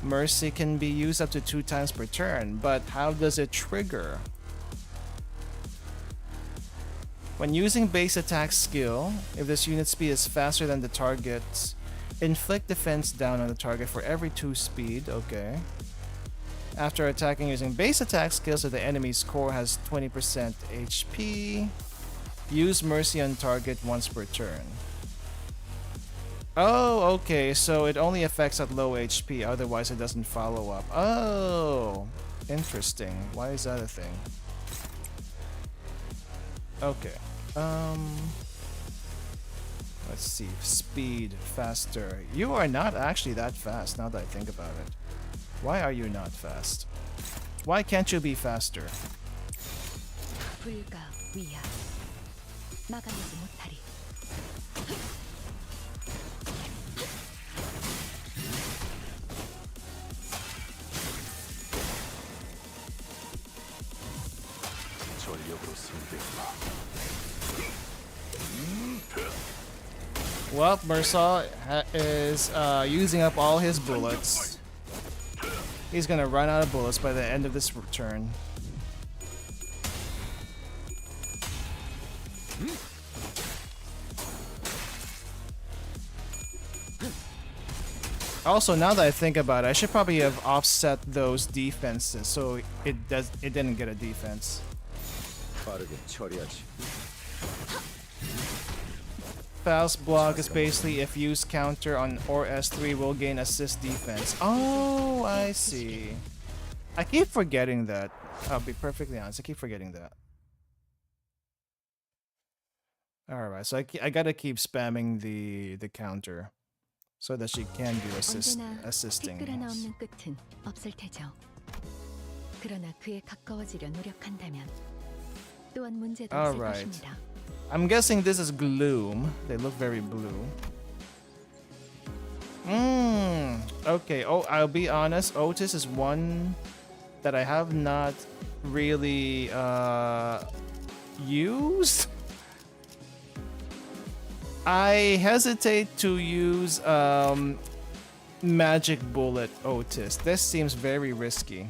Mercy can be used up to 2 times per turn, but how does it trigger? When using base attack skill, if this unit speed is faster than the target, inflict defense down on the target for every 2 speed, okay. After attacking using base attack skills, if the enemy's core has 20% HP, use Mercy on target once per turn. Oh, okay, so it only affects at low HP, otherwise it doesn't follow up. Oh, interesting. Why is that a thing? Okay. Let's see. Speed, faster. You are not actually that fast now that I think about it. Why are you not fast? Why can't you be faster? Well, Mersaw is using up all his bullets. He's gonna run out of bullets by the end of this turn. Also, now that I think about it, I should probably have offset those defenses so it didn't get a defense. Faust block is basically if used counter on or S3 will gain assist defense. Oh, I see. I keep forgetting that. I'll be perfectly honest, I keep forgetting that. Alright, so I gotta keep spamming the counter so that she can do assisting. 티끌 하나 없는 끝은 없을 테죠. 그러나 그에 가까워지려 노력한다면 또한 문제도 없을 것입니다. I'm guessing this is Gloom. They look very blue. Okay. Oh, I'll be honest. Otis is one that I have not really used. I hesitate to use Magic Bullet Otis. This seems very risky.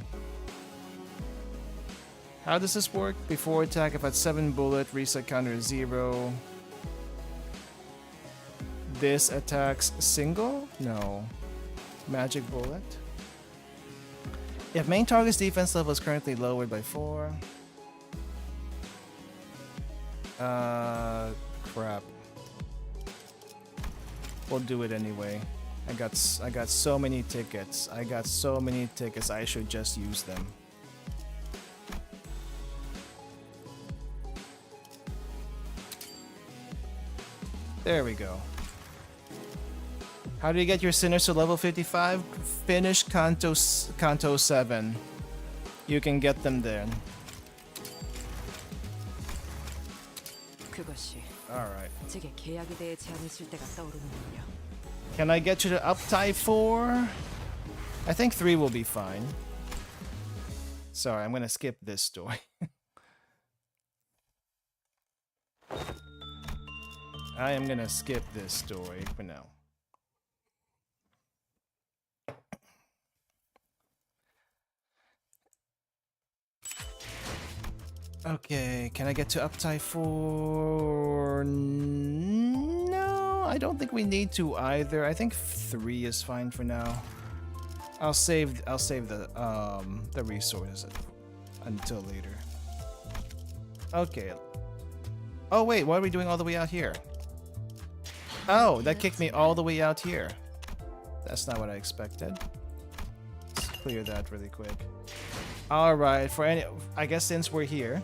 How does this work? Before attack, if at 7 bullet, reset counter 0. This attacks single? No. Magic bullet? If main target's defense level is currently lowered by 4. Crap. We'll do it anyway. I got so many tickets. I should just use them. There we go. How do you get your sinners to level 55? Finish Kanto 7. You can get them there. Alright. Can I get you to Uptide 4? I think 3 will be fine. Sorry, I'm gonna skip this story. I am gonna skip this story for now. Okay, can I get to Uptide 4? No, I don't think we need to either. I think 3 is fine for now. I'll save the resources until later. Okay. Oh wait, what are we doing all the way out here? Oh, that kicked me all the way out here. That's not what I expected. Let's clear that really quick. Alright, I guess since we're here,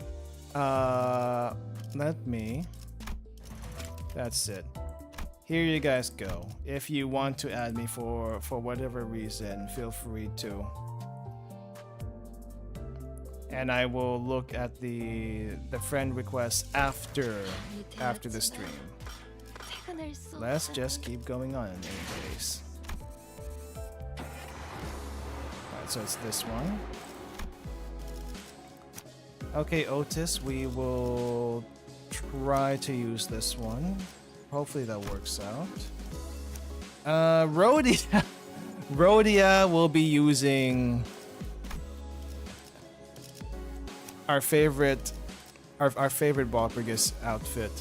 that's it. Here you guys go. If you want to add me for whatever reason, feel free to. And I will look at the friend requests after the stream. Let's just keep going on in any case. Alright, so it's this one. Okay, Otis, we will try to use this one. Hopefully that works out. Rhodia will be using our favorite Balpergus outfit.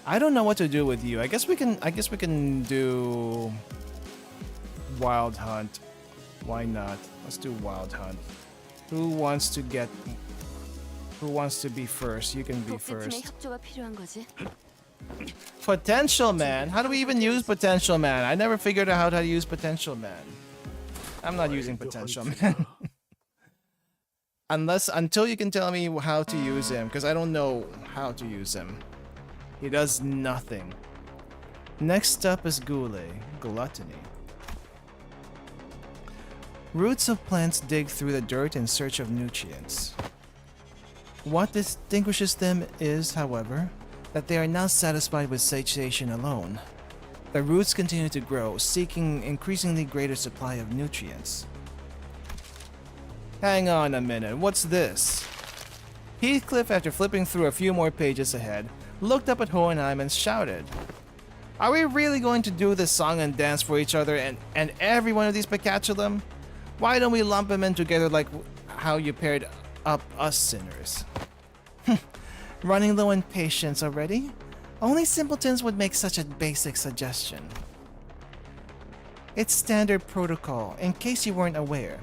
I don't know what to do with you. I guess we can do Wild Hunt. Why not? Let's do Wild Hunt. Who wants to be first? You can be first. Potential Man? How do we even use Potential Man? I never figured out how to use Potential Man. I'm not using Potential Man. Until you can tell me how to use him, because I don't know how to use him. He does nothing. Next up is Gluttony. Roots of plants dig through the dirt in search of nutrients. What distinguishes them is, however, that they are not satisfied with satiation alone. The roots continue to grow, seeking increasingly greater supply of nutrients. Hang on a minute, what's this? Heathcliff, after flipping through a few more pages ahead, looked up at Hohenheim and shouted, "Are we really going to do this song and dance for each other and every one of these Picatulum? Why don't we lump them in together like how you paired up us sinners?" Running low on patience already? Only simpletons would make such a basic suggestion. It's standard protocol, in case you weren't aware.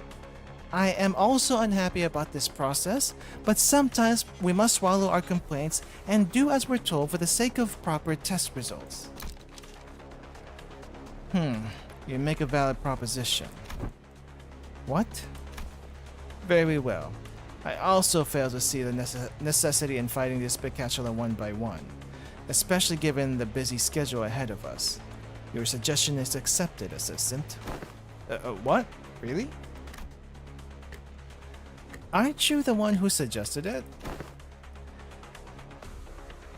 I am also unhappy about this process, but sometimes we must swallow our complaints and do as we're told for the sake of proper test results. You make a valid proposition. What? Very well. I also fail to see the necessity in fighting this Picatula one by one, especially given the busy schedule ahead of us. Your suggestion is accepted, assistant. What? Really? Aren't you the one who suggested it?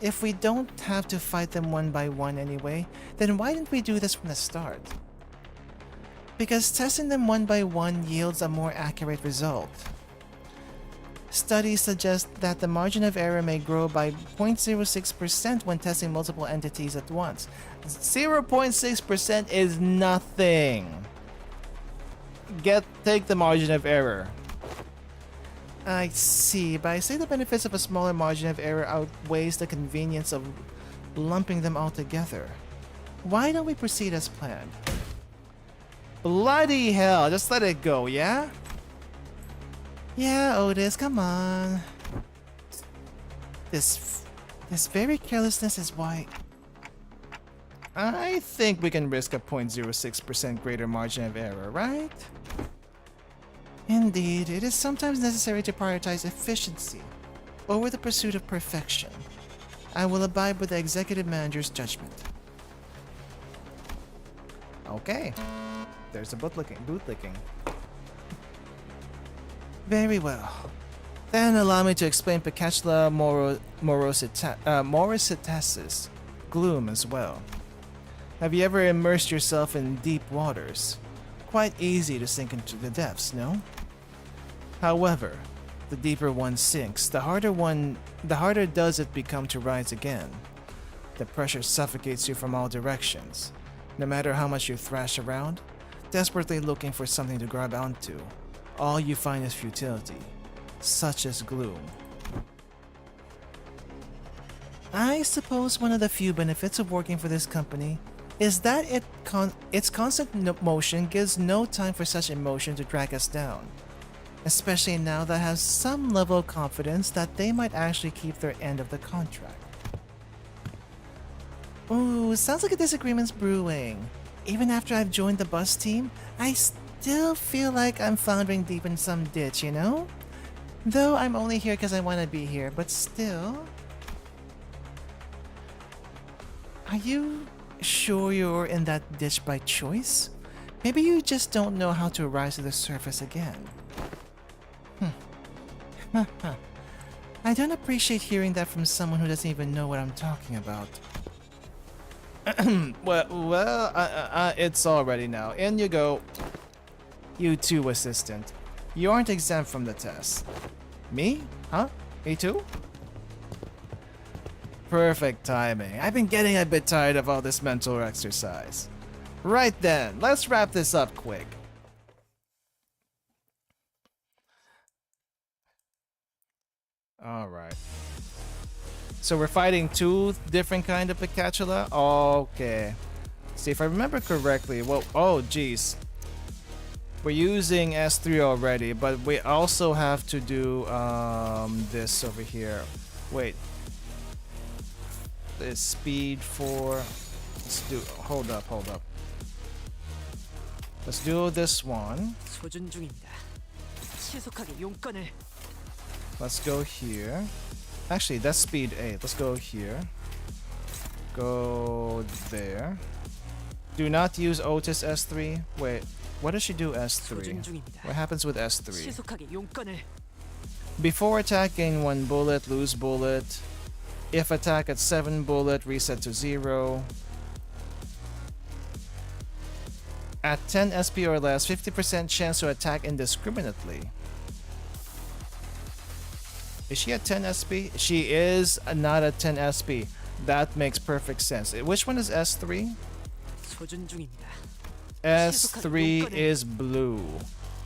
If we don't have to fight them one by one anyway, then why didn't we do this from the start? Because testing them one by one yields a more accurate result. Studies suggest that the margin of error may grow by 0.06% when testing multiple entities at once. 0.6% is nothing. Take the margin of error. I see, but I say the benefits of a smaller margin of error outweighs the convenience of lumping them all together. Why don't we proceed as planned? Bloody hell, just let it go, yeah? Yeah, Otis, come on. This very carelessness is why... I think we can risk a 0.06% greater margin of error, right? Indeed, it is sometimes necessary to prioritize efficiency over the pursuit of perfection. I will abide by the executive manager's judgment. Okay. There's a bootlicking. Very well. Then allow me to explain Picatula morositatis, gloom as well. Have you ever immersed yourself in deep waters? Quite easy to sink into the depths, no? However, the deeper one sinks, the harder does it become to rise again. The pressure suffocates you from all directions. No matter how much you thrash around, desperately looking for something to grab onto, all you find is futility, such as gloom. I suppose one of the few benefits of working for this company is that its constant motion gives no time for such emotion to drag us down. Especially now that I have some level of confidence that they might actually keep their end of the contract. Ooh, sounds like a disagreement's brewing. Even after I've joined the bus team, I still feel like I'm floundering deep in some ditch, you know? Though I'm only here because I want to be here, but still... Are you sure you're in that ditch by choice? Maybe you just don't know how to rise to the surface again. I don't appreciate hearing that from someone who doesn't even know what I'm talking about. It's all ready now. In you go. You too, assistant. You aren't exempt from the test. Me? Huh? Me too? Perfect timing. I've been getting a bit tired of all this mental exercise. Right then, let's wrap this up quick. Alright. So we're fighting two different kind of Picatula? Okay. See, if I remember correctly, well, oh geez. We're using S3 already, but we also have to do this over here. Wait. This speed for... Let's do... Hold up. Let's do this one. Let's go here. Actually, that's speed 8. Let's go here. Go there. Do not use Otis S3. Wait, what does she do S3? What happens with S3? Before attack, gain 1 bullet, lose bullet. If attack at 7 bullet, reset to 0. At 10 SP or less, 50% chance to attack indiscriminately. Is she at 10 SP? She is not at 10 SP. That makes perfect sense. Which one is S3? S3 is blue.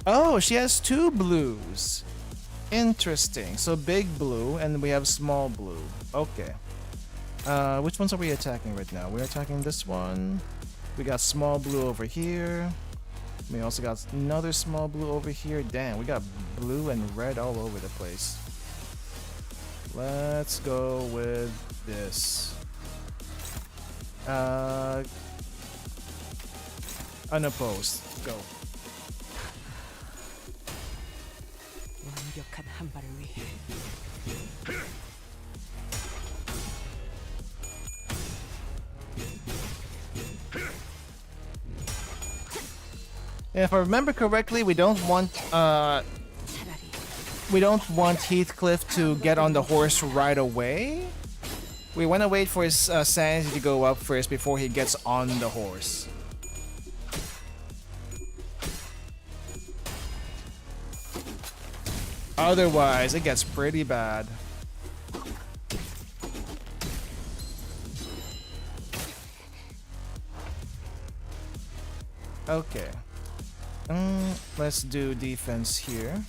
Oh, she has two blues. Interesting. So big blue and we have small blue. Okay. Which ones are we attacking right now? We're attacking this one. We got small blue over here. We also got another small blue over here. Damn, we got blue and red all over the place. Let's go with this. Unopposed. Go. 완벽한 한 발을 위해. If I remember correctly, we don't want Heathcliff to get on the horse right away. We want to wait for his sanity to go up first before he gets on the horse. Otherwise, it gets pretty bad. Okay. Let's do defense here.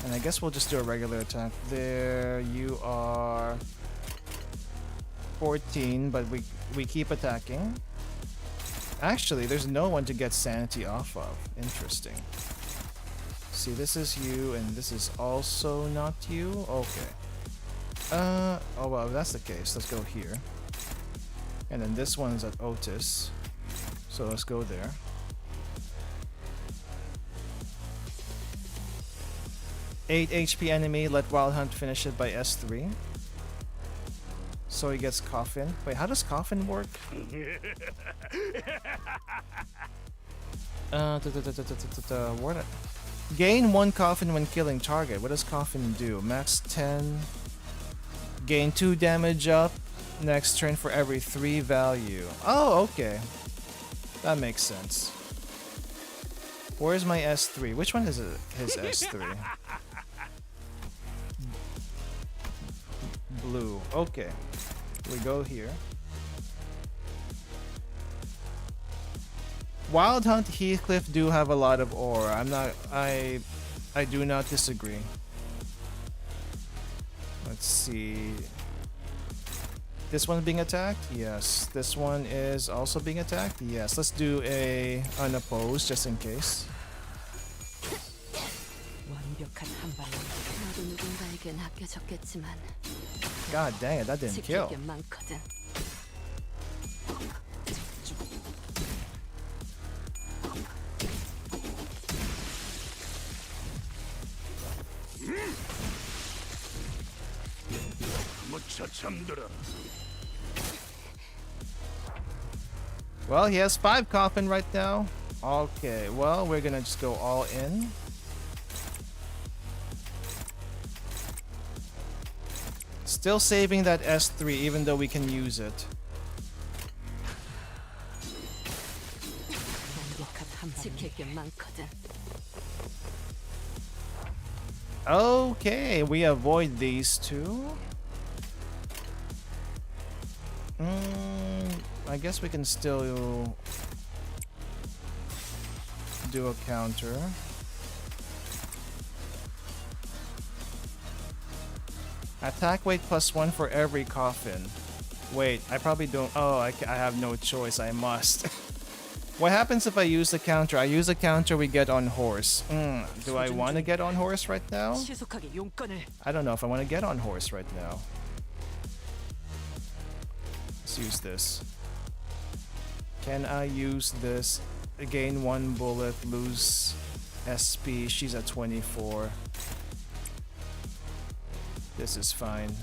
And I guess we'll just do a regular attack there. You are 14, but we keep attacking. Actually, there's no one to get sanity off of. Interesting. See, this is you, and this is also not you? Okay. Oh well, if that's the case, let's go here. And then this one's at Otis. So let's go there. Eight HP enemy, let Wild Hunt finish it by S3. So he gets Coffin. Wait, how does Coffin work? What? Gain 1 Coffin when killing target. What does Coffin do? Max 10. Gain 2 damage up next turn for every 3 value. Oh, okay. That makes sense. Where's my S3? Which one is it? His S3? Blue. Okay. We go here. Wild Hunt Heathcliff do have a lot of aura. I do not disagree. Let's see. This one being attacked? Yes. This one is also being attacked? Yes. Let's do a unopposed just in case. God dang it, that didn't kill. Well, he has 5 coffin right now. Okay, well, we're gonna just go all in. Still saving that S3 even though we can use it. Okay, we avoid these two. I guess we can still do a counter. Attack weight +1 for every coffin. Wait, I probably don't. Oh, I have no choice. I must. What happens if I use the counter? I use the counter, we get on horse. Do I want to get on horse right now? I don't know if I want to get on horse right now. Let's use this. Can I use this? Gain 1 bullet, lose SP. She's at 24. This is fine.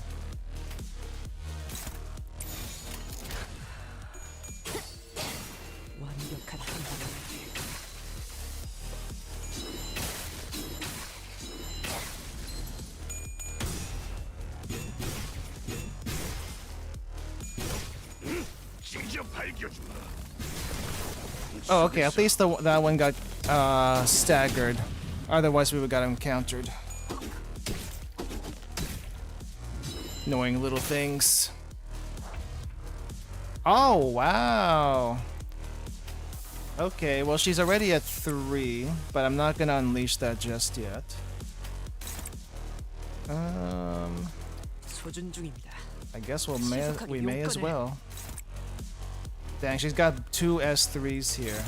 Oh, okay. At least that one got staggered. Otherwise, we would got him countered. Annoying little things. Oh, wow. Okay, well, she's already at 3, but I'm not gonna unleash that just yet. I guess we may as well. Dang, she's got 2 S3s here.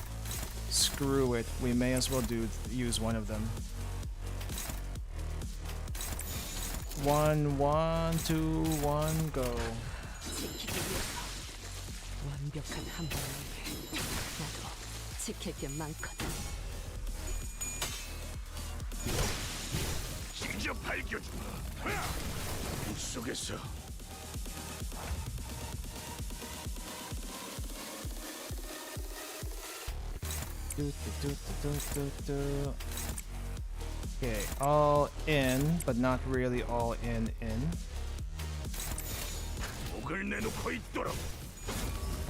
Screw it. We may as well use one of them. 1, 1, 2, 1, go. Okay, all in, but not really all in.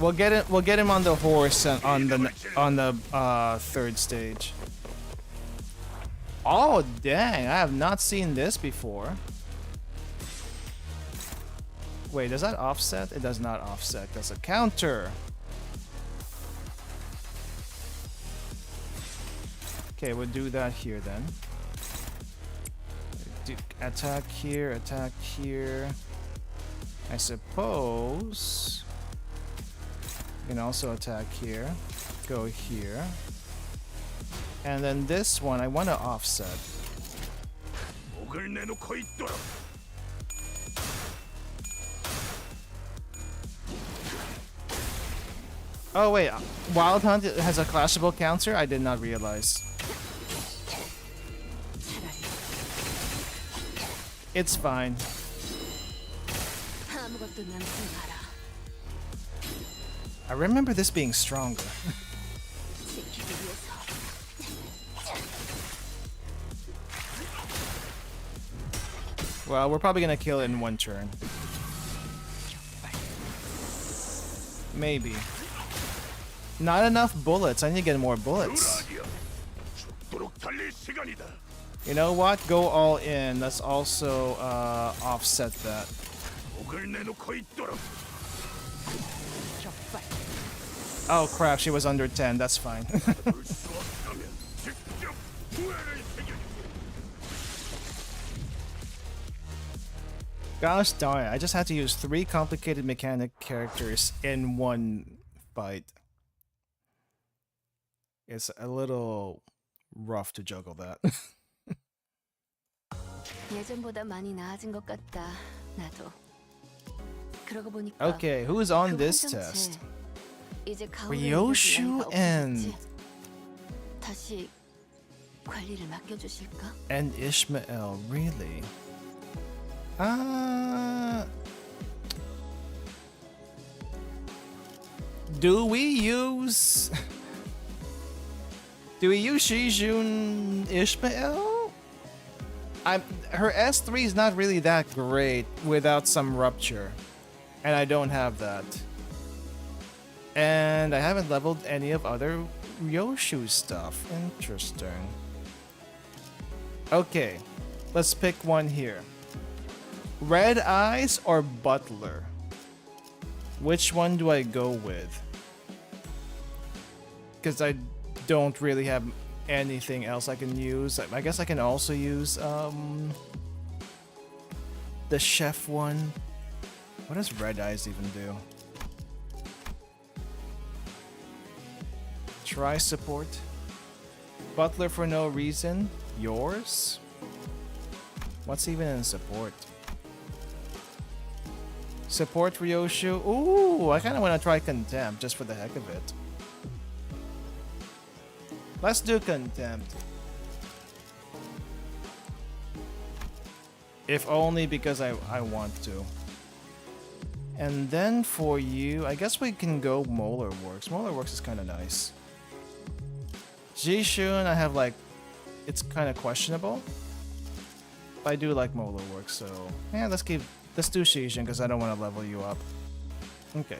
We'll get him on the horse and on the 3rd stage. Oh dang, I have not seen this before. Wait, does that offset? It does not offset. That's a counter. Okay, we'll do that here then. Attack here, attack here. I suppose you can also attack here. Go here. And then this one, I want to offset. Oh wait, Wild Hunt has a clashable counter? I did not realize. It's fine. I remember this being stronger. Well, we're probably gonna kill it in 1 turn. Maybe. Not enough bullets. I need to get more bullets. You know what? Go all in. Let's also offset that. Oh crap, she was under 10. That's fine. Gosh darn it, I just had to use 3 complicated mechanic characters in 1 fight. It's a little rough to juggle that. Okay, who's on this test? Ryoshu and Ishmael, really? Do we use Shijun Ishmael? Her S3 is not really that great without some rupture, and I don't have that. And I haven't leveled any of other Ryoshu stuff. Interesting. Okay, let's pick one here. Red Eyes or Butler? Which one do I go with? Because I don't really have anything else I can use. I guess I can also use the chef one. What does Red Eyes even do? Try support. Butler for no reason. Yours? What's even in support? Support Ryoshu. Ooh, I kind of want to try Contempt just for the heck of it. Let's do Contempt. If only because I want to. And then for you, I guess we can go Molar Works. Molar Works is kind of nice. Jishun, I have like, it's kind of questionable. But I do like Molar Works, so yeah, let's do Shijin because I don't want to level you up. Okay.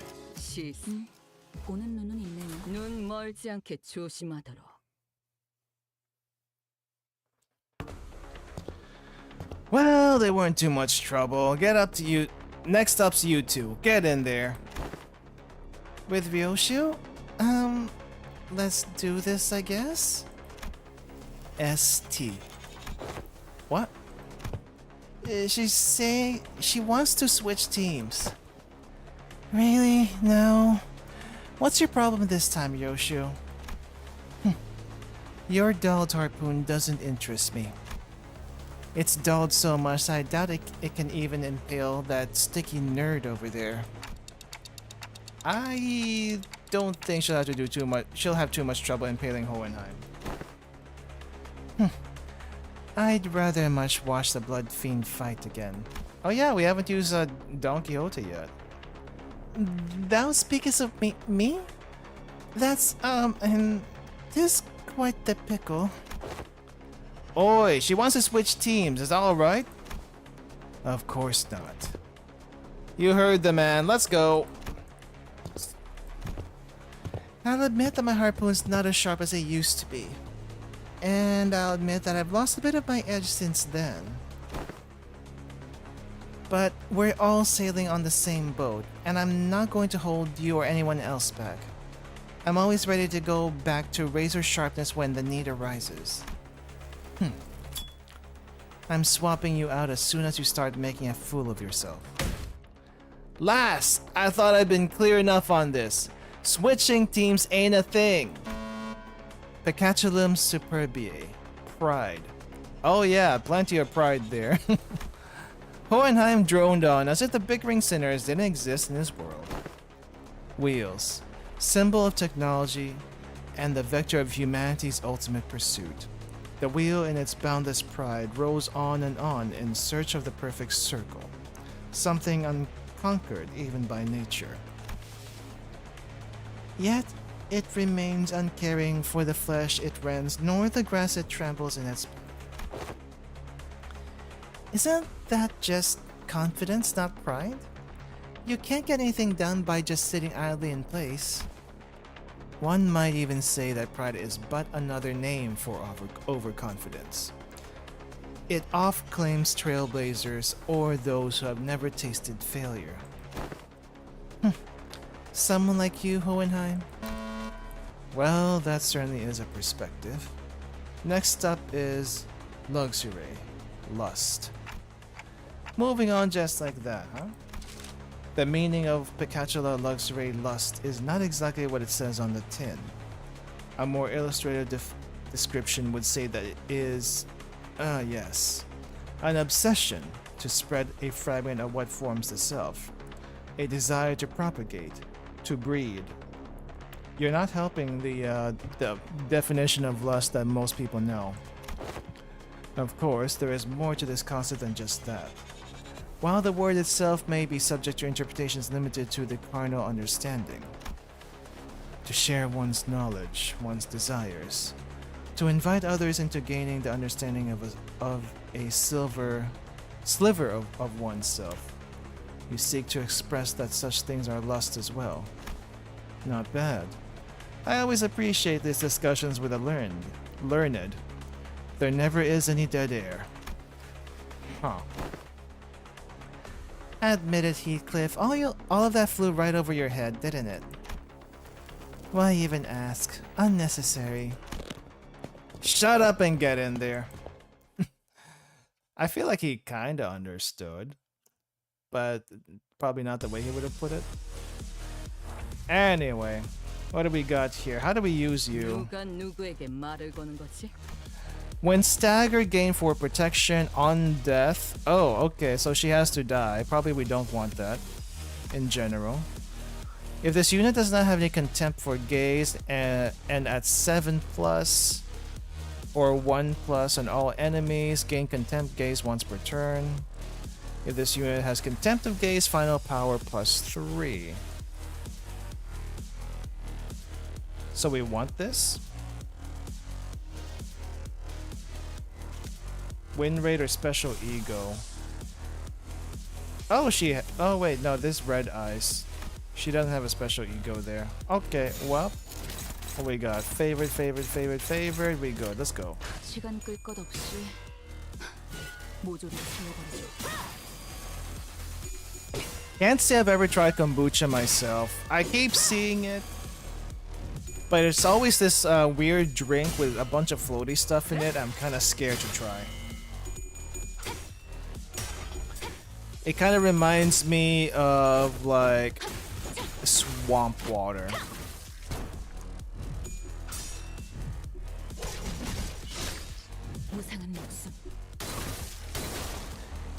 Well, they weren't too much trouble. Get up to you. Next up's you two. Get in there. With Ryoshu? Let's do this, I guess? ST. What? She's saying she wants to switch teams. Really? No. What's your problem this time, Ryoshu? Your dulled harpoon doesn't interest me. It's dulled so much I doubt it can even impale that sticky nerd over there. I don't think she'll have to do too much. She'll have too much trouble impaling Hohenheim. I'd rather much watch the Blood Fiend fight again. Oh yeah, we haven't used Don Quixote yet. Thou speakest of me? That's, and this quite the pickle. Oi, she wants to switch teams, is that alright? Of course not. You heard the man, let's go. I'll admit that my harpoon's not as sharp as it used to be. And I'll admit that I've lost a bit of my edge since then. But we're all sailing on the same boat, and I'm not going to hold you or anyone else back. I'm always ready to go back to razor sharpness when the need arises. I'm swapping you out as soon as you start making a fool of yourself. Last! I thought I'd been clear enough on this. Switching teams ain't a thing. Pecatulum superbiae. Pride. Oh yeah, plenty of pride there. Hohenheim droned on as if the bickering sinners didn't exist in his world. Wheels. Symbol of technology and the vector of humanity's ultimate pursuit. The wheel in its boundless pride rolls on and on in search of the perfect circle. Something unconquered even by nature. Yet, it remains uncaring for the flesh it rends, nor the grass it tramples in its path. Isn't that just confidence, not pride? You can't get anything done by just sitting idly in place. One might even say that pride is but another name for overconfidence. It oft claims trailblazers or those who have never tasted failure. Someone like you, Hohenheim? Well, that certainly is a perspective. Next up is luxury, lust. Moving on just like that, huh? The meaning of Pecatula luxury lust is not exactly what it says on the tin. A more illustrative description would say that it is, yes, an obsession to spread a fragment of what forms the self, a desire to propagate, to breed. You're not helping the definition of lust that most people know. Of course, there is more to this concept than just that. While the word itself may be subject to interpretations limited to the carnal understanding. To share one's knowledge, one's desires. To invite others into gaining the understanding of a sliver of oneself. You seek to express that such things are lust as well. Not bad. I always appreciate these discussions with the learned. There never is any dead air. Huh. Admit it, Heathcliff. All of that flew right over your head, didn't it? Why even ask? Unnecessary. Shut up and get in there. I feel like he kinda understood, but probably not the way he would have put it. Anyway, what do we got here? How do we use you? When staggered, gain 4 protection on death. Oh, okay, so she has to die. Probably we don't want that in general. If this unit does not have any contempt for gaze and at 7+ or 1+ on all enemies, gain contempt gaze once per turn. If this unit has contempt of gaze, final power +3. So we want this? Win rate or special ego? Oh, oh wait, no, this red eyes. She doesn't have a special ego there. Okay, well, what we got? Favorite. We go. Let's go. Can't say I've ever tried kombucha myself. I keep seeing it, but it's always this weird drink with a bunch of floaty stuff in it. I'm kind of scared to try. It kind of reminds me of like swamp water.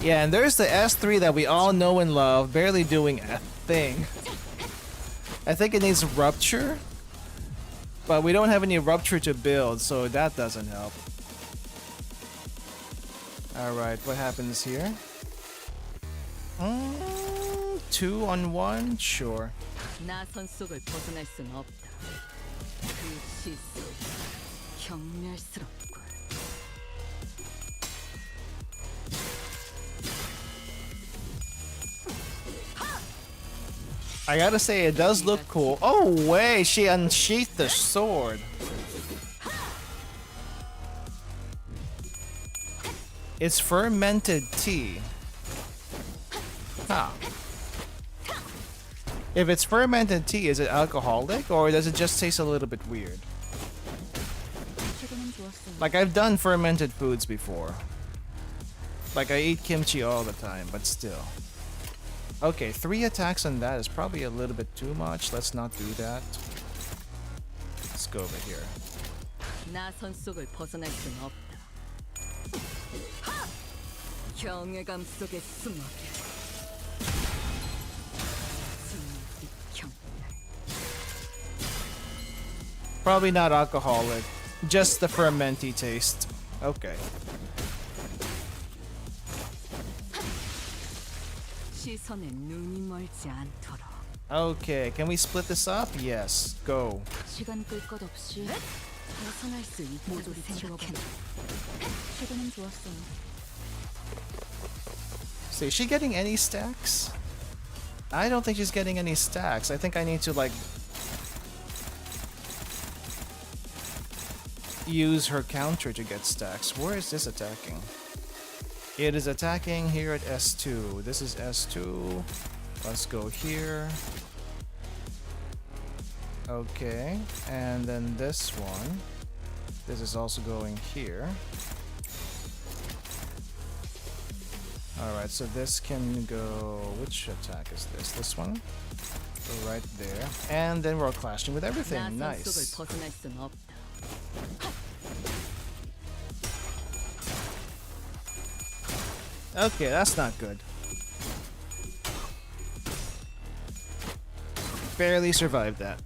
Yeah, and there's the S3 that we all know and love, barely doing a thing. I think it needs rupture, but we don't have any rupture to build, so that doesn't help. Alright, what happens here? 2 on 1? Sure. I gotta say, it does look cool. Oh, wait, she unsheathed the sword. It's fermented tea. Huh. If it's fermented tea, is it alcoholic or does it just taste a little bit weird? Like, I've done fermented foods before. Like, I eat kimchi all the time, but still. Okay, 3 attacks on that is probably a little bit too much. Let's not do that. Let's go over here. Probably not alcoholic, just the fermenty taste. Okay. Okay, can we split this up? Yes, go. So is she getting any stacks? I don't think she's getting any stacks. I think I need to like use her counter to get stacks. Where is this attacking? It is attacking here at S2. This is S2. Let's go here. Okay, and then this one. This is also going here. Alright, so this can go... Which attack is this? This one? Go right there. And then we're clashing with everything. Nice. Okay, that's not good. Barely survived that.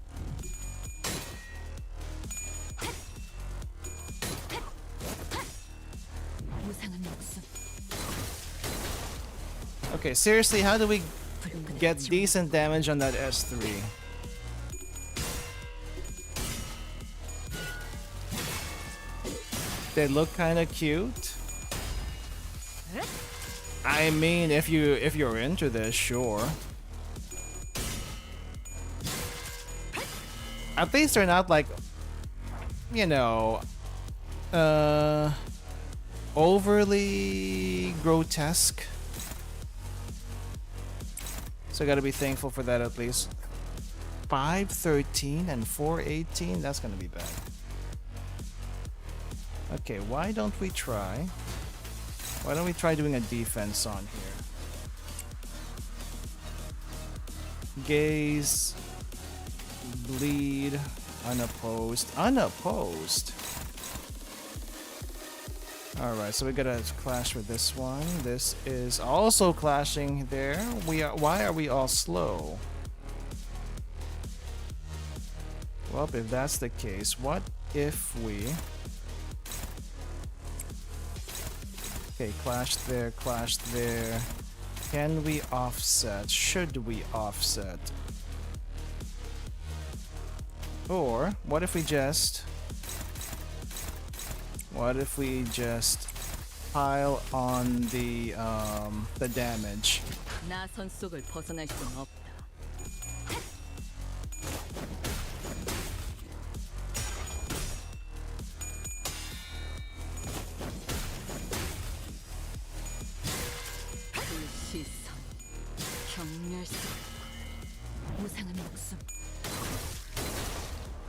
Okay, seriously, how do we get decent damage on that S3? They look kind of cute. I mean, if you're into this, sure. At least they're not like, you know, overly grotesque. So I gotta be thankful for that at least. 513 and 418, that's gonna be bad. Okay, why don't we try? Why don't we try doing a defense on here? Gaze, bleed, unopposed. Unopposed? Alright, so we gotta clash with this one. This is also clashing there. Why are we all slow? Well, if that's the case, what if we... Okay, clash there, clash there. Can we offset? Should we offset? Or, what if we just... What if we just pile on the damage?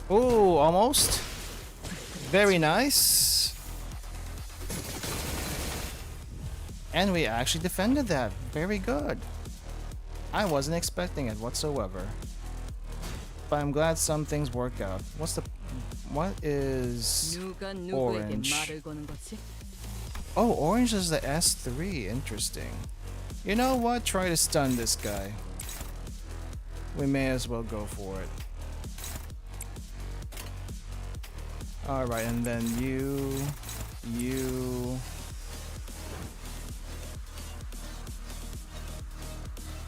Oh, almost. Very nice. And we actually defended that. Very good. I wasn't expecting it whatsoever. But I'm glad some things worked out. What is orange? Oh, orange is the S3. Interesting. You know what? Try to stun this guy. We may as well go for it. Alright, and then you...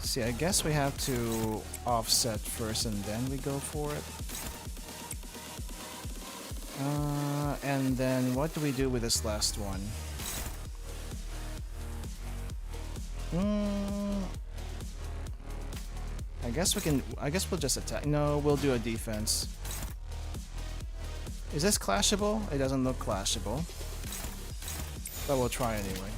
See, I guess we have to offset first and then we go for it. And then what do we do with this last one? I guess we'll just attack. No, we'll do a defense. Is this clashable? It doesn't look clashable. But we'll try anyway.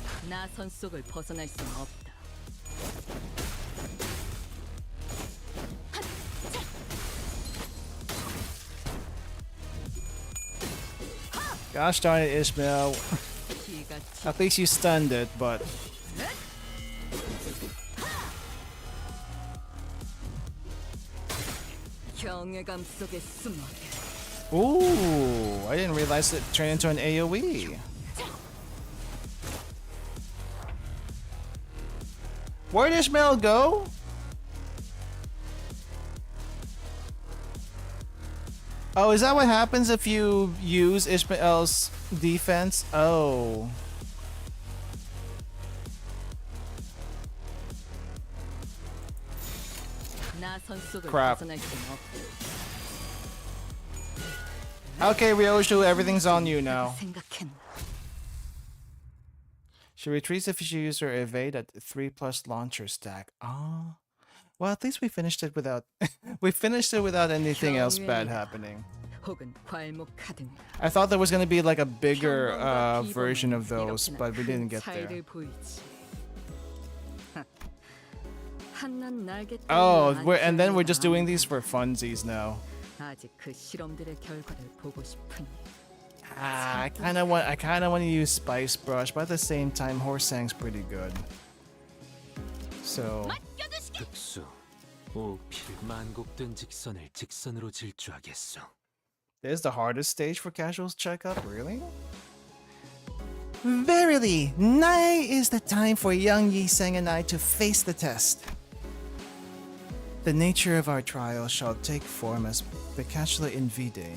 Gosh darn it, Ishmael. At least you stunned it, but... Ooh, I didn't realize it turned into an AoE. Where'd Ishmael go? Oh, is that what happens if you use Ishmael's defense? Oh. Crap. Okay, Ryoshu, everything's on you now. She retreats if she uses her evade at 3+ launcher stack. Ah. Well, at least we finished it without anything else bad happening. I thought there was gonna be like a bigger version of those, but we didn't get there. Oh, and then we're just doing these for funsies now. I kind of want to use Spice Brush, but at the same time, Horsang's pretty good. So. This is the hardest stage for casuals checkup, really? Verily, nigh is the time for young Yi-Sang and I to face the test. The nature of our trial shall take form as Becatula in Vide.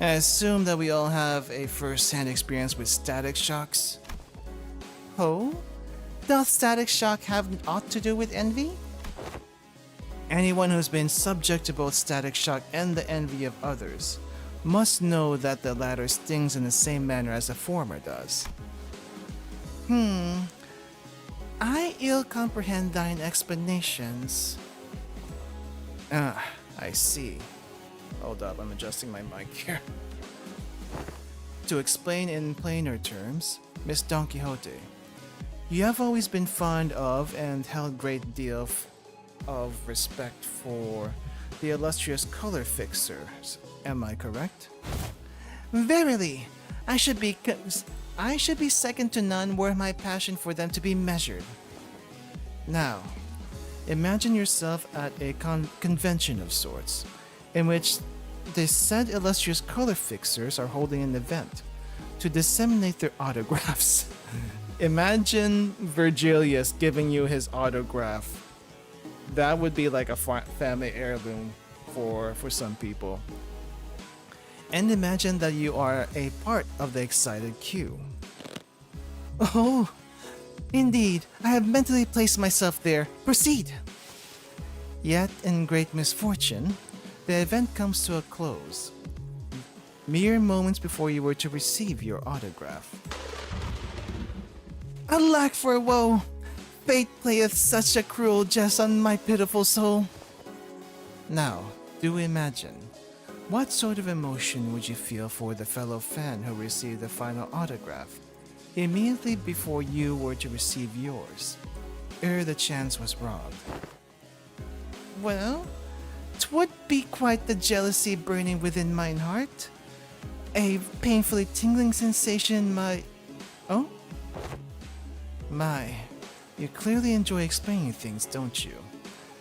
I assume that we all have a first-hand experience with static shocks. Oh? Doth static shock have aught to do with envy? Anyone who's been subject to both static shock and the envy of others must know that the latter stings in the same manner as the former does. I ill comprehend thine explanations. I see. Hold up, I'm adjusting my mic here. To explain in plainer terms, Miss Don Quixote, you have always been fond of and held great deal of respect for the illustrious color fixers. Am I correct? Verily, I should be second to none were my passion for them to be measured. Now, imagine yourself at a convention of sorts, in which the said illustrious color fixers are holding an event to disseminate their autographs. Imagine Virgilius giving you his autograph. That would be like a family heirloom for some people. And imagine that you are a part of the excited queue. Oh, indeed, I have mentally placed myself there. Proceed! Yet, in great misfortune, the event comes to a close. Mere moments before you were to receive your autograph. Alack for woe! Fate playeth such a cruel jest on my pitiful soul. Now, do imagine. What sort of emotion would you feel for the fellow fan who received the final autograph immediately before you were to receive yours? ere the chance was robbed. Well, 'twould be quite the jealousy burning within mine heart. A painfully tingling sensation in my... Oh? My, you clearly enjoy explaining things, don't you?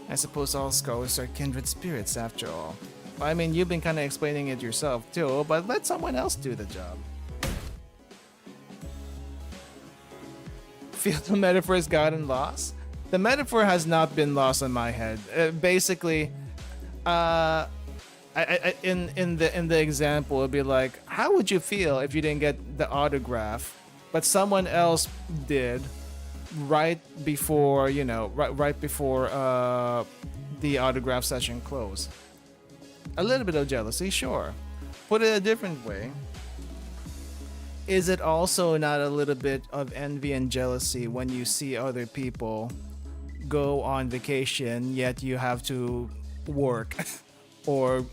I suppose all scholars are kindred spirits after all. I mean, you've been kind of explaining it yourself too, but let someone else do the job. Feel the metaphor has gotten lost? The metaphor has not been lost in my head. Basically, in the example, it'd be like, how would you feel if you didn't get the autograph, but someone else did right before, you know, right before the autograph session closed? A little bit of jealousy, sure. Put it a different way. Is it also not a little bit of envy and jealousy when you see other people go on vacation, yet you have to work or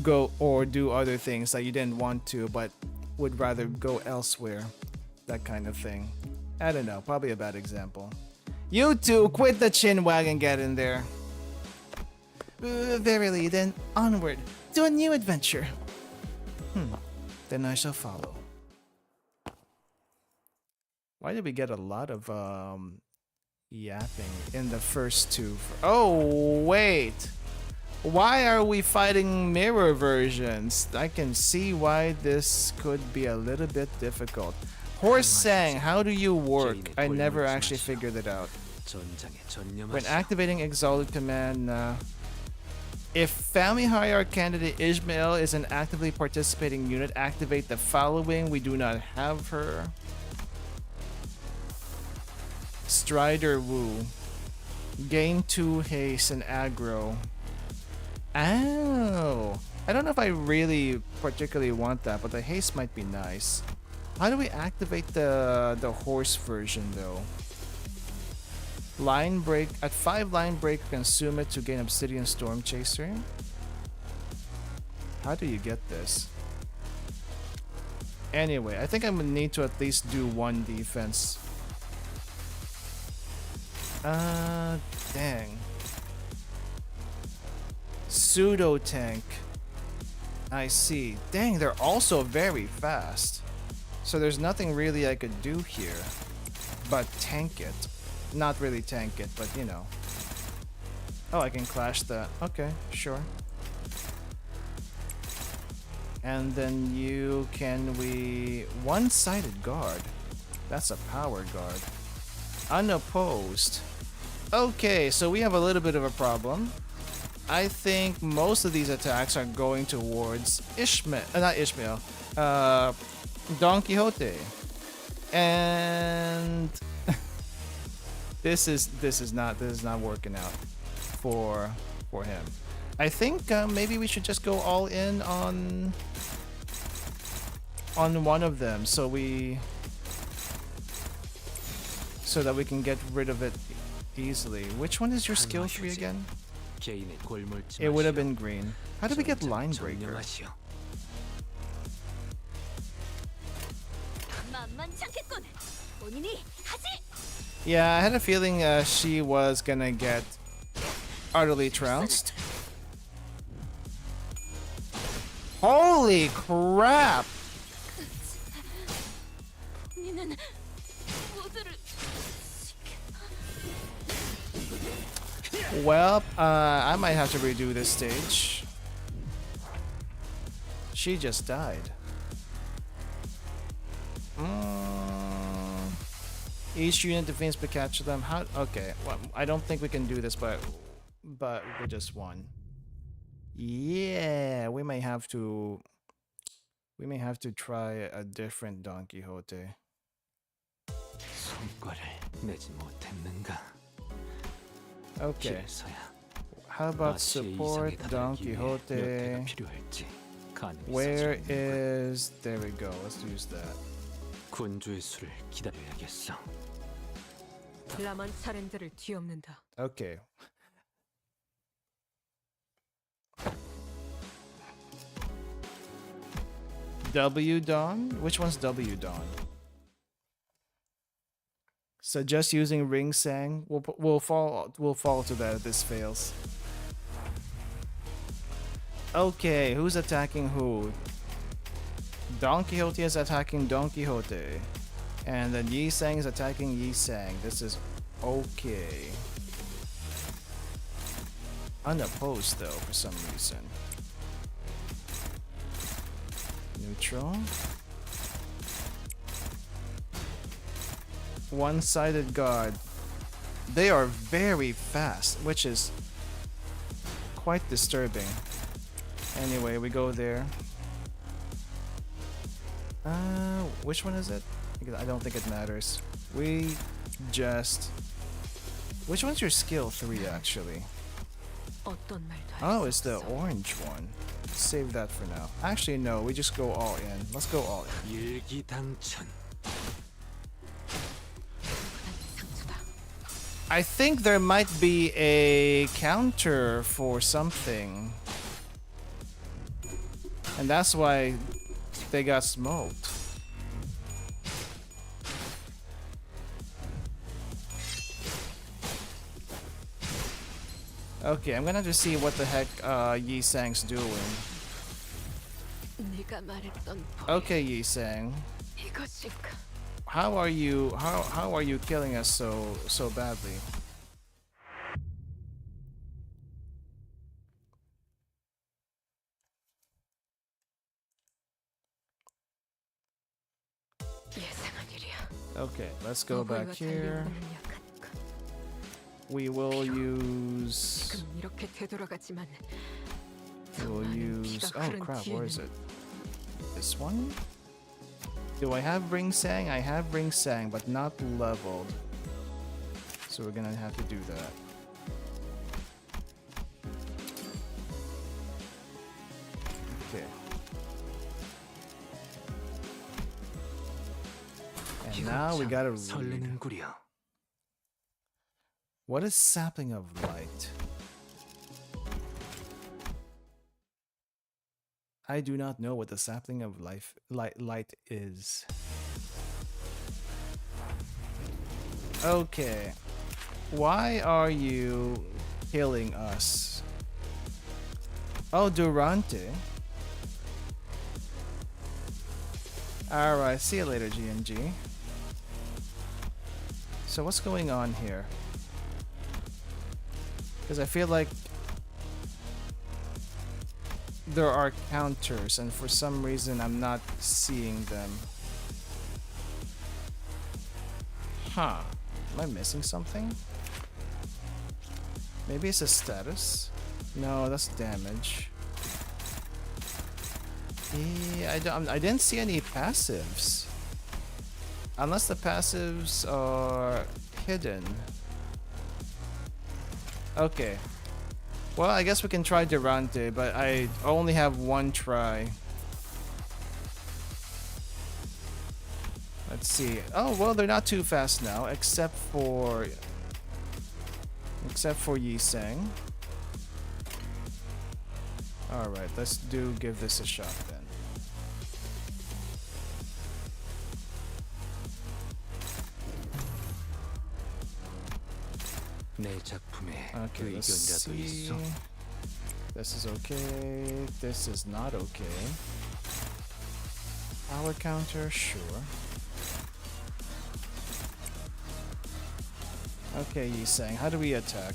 go or do other things that you didn't want to but would rather go elsewhere? That kind of thing. I don't know, probably a bad example. You two, quit the chin wag and get in there. Verily, then onward to a new adventure. Then I shall follow. Why did we get a lot of yapping in the first two? Oh, wait. Why are we fighting mirror versions? I can see why this could be a little bit difficult. Horse sang, how do you work? I never actually figured it out. When activating Exalted Command, if Family Hierarch candidate Ishmael is an actively participating unit, activate the following. We do not have her. Strider Wu. Gain 2 haste and aggro. Oh. I don't know if I really particularly want that, but the haste might be nice. How do we activate the horse version though? Line break at 5 line break, consume it to gain Obsidian Storm Chaser. How do you get this? Anyway, I think I'm gonna need to at least do 1 defense. Dang. Pseudo tank. I see. Dang, they're also very fast. So there's nothing really I could do here but tank it. Not really tank it, but you know. Oh, I can clash that. Okay, sure. And then you one-sided guard. That's a power guard. Unopposed. Okay, so we have a little bit of a problem. I think most of these attacks are going towards not Ishmael. Don Quixote. And this is not working out for him. I think maybe we should just go all in on one of them so that we can get rid of it easily. Which one is your skill 3 again? It would have been green. How did we get Line Breaker? Yeah, I had a feeling she was gonna get utterly trounced. Holy crap! Well, I might have to redo this stage. She just died. Each unit defends but catch them. How? Okay. Well, I don't think we can do this, but we just won. Yeah, we may have to try a different Don Quixote. Okay. How about support Don Quixote? Where is... There we go. Let's use that. Okay. W Dawn? Which one's W Dawn? So just using Ring Sang, we'll fall to that if this fails. Okay, who's attacking who? Don Quixote is attacking Don Quixote. And then Yi Sang is attacking Yi Sang. This is okay. Unopposed though, for some reason. Neutral. One-sided guard. They are very fast, which is quite disturbing. Anyway, we go there. Which one is it? Because I don't think it matters. We just... Which one's your skill 3 actually? Oh, it's the orange one. Save that for now. Actually, no, we just go all in. Let's go all in. I think there might be a counter for something. And that's why they got smoked. Okay, I'm gonna just see what the heck Yi Sang's doing. Okay, Yi Sang. How are you killing us so badly? Okay, let's go back here. We will use... Oh crap, where is it? This one? Do I have Ring Sang? I have Ring Sang, but not leveled. So we're gonna have to do that. Okay. And now we gotta read. What is Sapling of Light? I do not know what the Sapling of light is. Okay. Why are you killing us? Oh, Durante. Alright, see you later, GNG. So what's going on here? Because I feel like there are counters and for some reason I'm not seeing them. Huh. Am I missing something? Maybe it's a status? No, that's damage. Yeah, I didn't see any passives. Unless the passives are hidden. Okay. Well, I guess we can try Durante, but I only have one try. Let's see. Oh, well, they're not too fast now, except for Yi Sang. Alright, let's give this a shot then. Okay, let's see. This is okay. This is not okay. Power counter, sure. Okay, Yi Sang, how do we attack?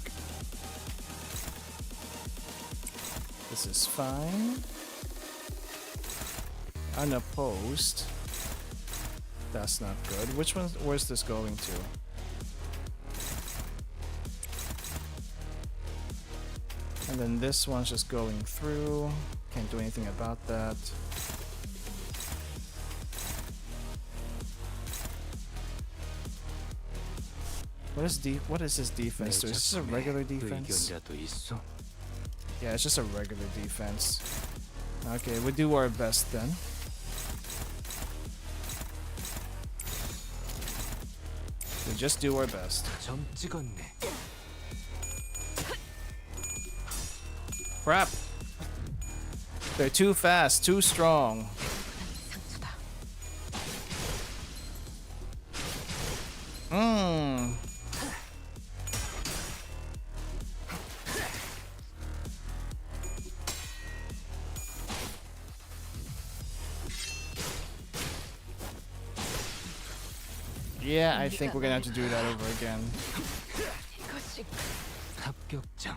This is fine. Unopposed. That's not good. Where's this going to? And then this one's just going through. Can't do anything about that. What is his defense? Is this a regular defense? Yeah, it's just a regular defense. Okay, we'll do our best then. We'll just do our best. Crap! They're too fast, too strong. Yeah, I think we're gonna have to do that over again. 합격장.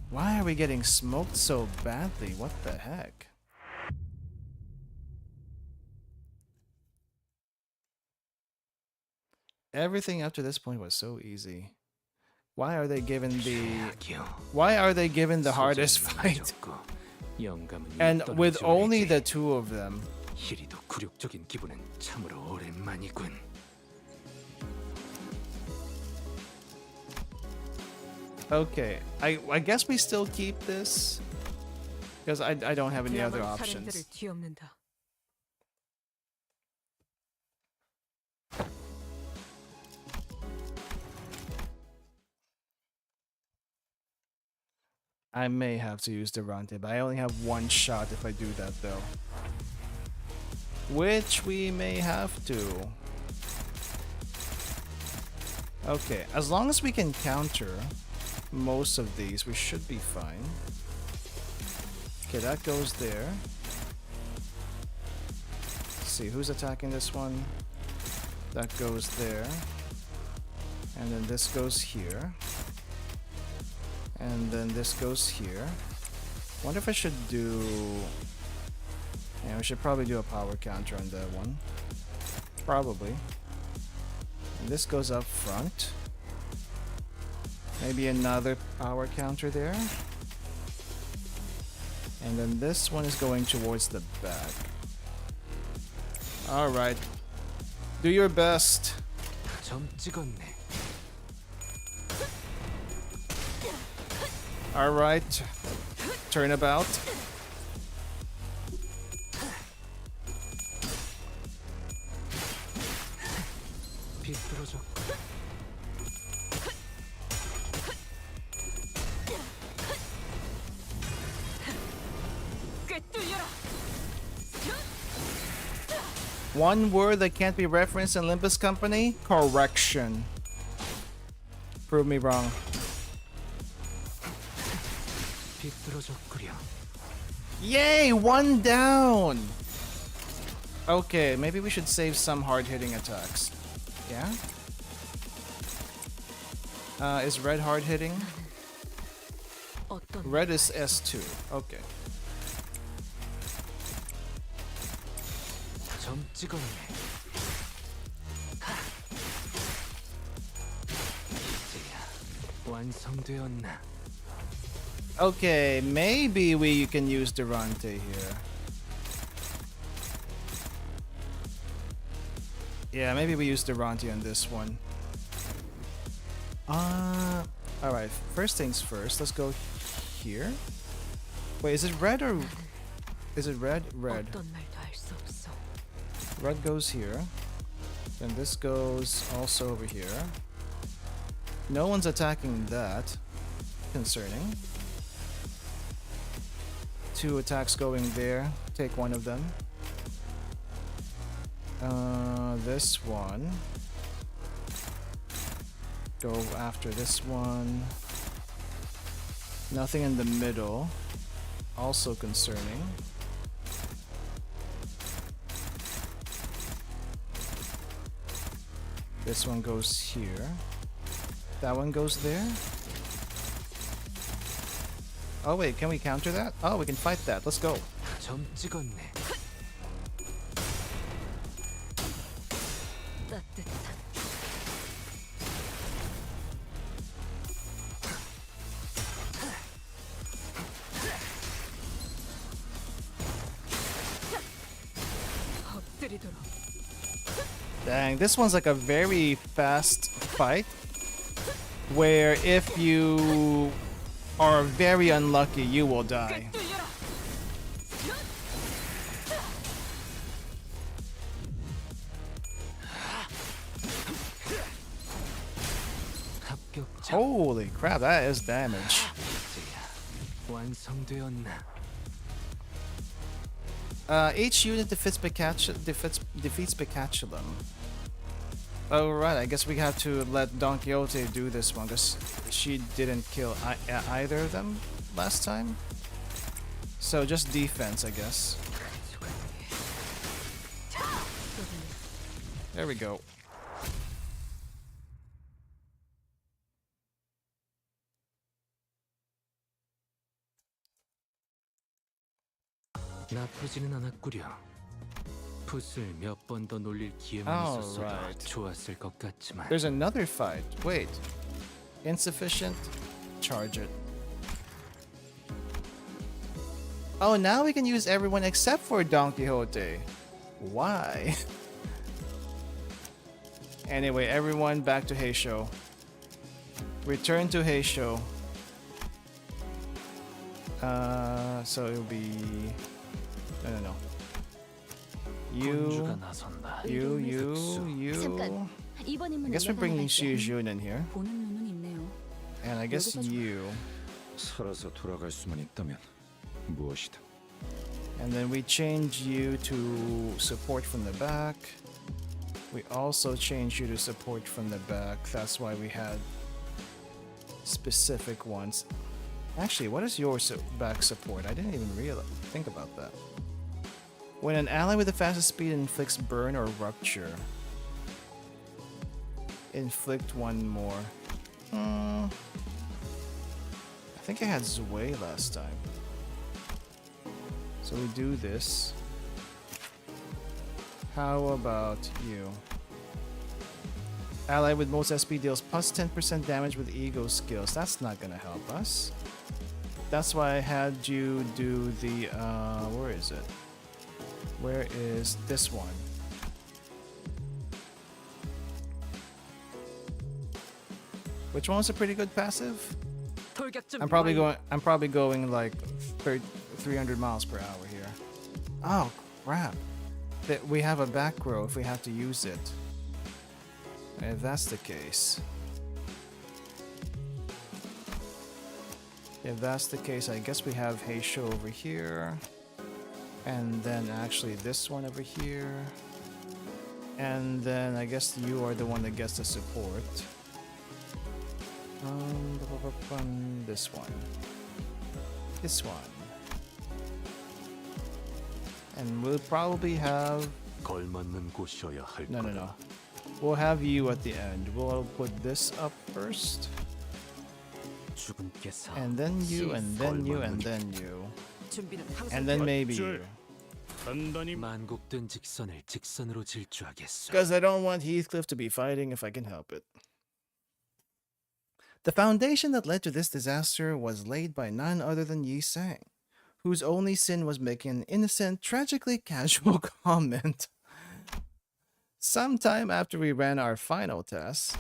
Why are we getting smoked so badly? What the heck? Everything up to this point was so easy. Why are they given the hardest fight? And with only the two of them. 이리도 굴욕적인 기분은 참으로 오랜만이군. Okay, I guess we still keep this because I don't have any other options. I may have to use Durante, but I only have one shot if I do that though. Which we may have to. Okay, as long as we can counter most of these, we should be fine. Okay, that goes there. Let's see, who's attacking this one? That goes there. And then this goes here. And then this goes here. Wonder if I should do... Yeah, we should probably do a power counter on that one. Probably. And this goes up front. Maybe another power counter there. And then this one is going towards the back. Alright. Do your best. 점 찍었네. Alright. Turnabout. 비뚤어졌고. One word that can't be referenced in Limbus Company? Correction. Prove me wrong. 비뚤어졌구려. Yay! One down! Okay, maybe we should save some hard-hitting attacks. Yeah? Is red hard-hitting? Red is S2. Okay. 점 찍었네. 이제야 완성되었나? Okay, maybe we can use Durante here. Yeah, maybe we use Durante on this one. Alright, first things first, let's go here. Wait, is it red or... Is it red? Red. Red goes here. Then this goes also over here. No one's attacking that. Concerning. Two attacks going there. Take one of them. This one. Go after this one. Nothing in the middle. Also concerning. This one goes here. That one goes there. Oh wait, can we counter that? Oh, we can fight that. Let's go. 점 찍었네. Dang, this one's like a very fast fight where if you are very unlucky, you will die. Holy crap, that is damage. Each unit defeats Pikachu. Oh right, I guess we have to let Don Quixote do this one because she didn't kill either of them last time. So just defense, I guess. There we go. 나쁘지는 않았구려. 붓을 몇 번 더 놀릴 기회만 있었어도 Alright. 좋았을 것 같지만. There's another fight. Wait. Insufficient. Charge it. Oh, now we can use everyone except for Don Quixote. Why? Anyway, everyone back to Heisho. Return to Heisho. So it'll be... No. 군주가 나선다. You. 잠깐. 이번 I 임무는 guess we're 내가 bringing 나갈게. Shiyujun in here. 보는 눈은 있네요. And I guess you. 살아서 돌아갈 수만 있다면 무엇이든. And then we change you to support from the back. We also change you to support from the back. That's why we had specific ones. Actually, what is your back support? I didn't even think about that. When an ally with the fastest speed inflicts burn or rupture, inflict one more. I think I had Zwei last time. So we do this. How about you? Ally with most SP deals plus 10% damage with ego skills. That's not gonna help us. That's why I had you do the where is it? Where is this one? Which one's a pretty good passive? I'm probably going like 300 miles per hour here. Oh crap. That we have a back row if we have to use it. If that's the case. If that's the case, I guess we have Heisho over here. And then actually this one over here. And then I guess you are the one that gets the support. This one. This one. And we'll probably have... 걸맞는 곳이어야 할 거다. No. We'll have you at the end. We'll put this up first. 주군께서 And then you, and then you, and then you. And then maybe you. 만곡된 직선을 직선으로 질주하겠소. Because I don't want Heathcliff to be fighting if I can help it. The foundation that led to this disaster was laid by none other than Yi Sang, whose only sin was making an innocent, tragically casual comment. Sometime after we ran our final test.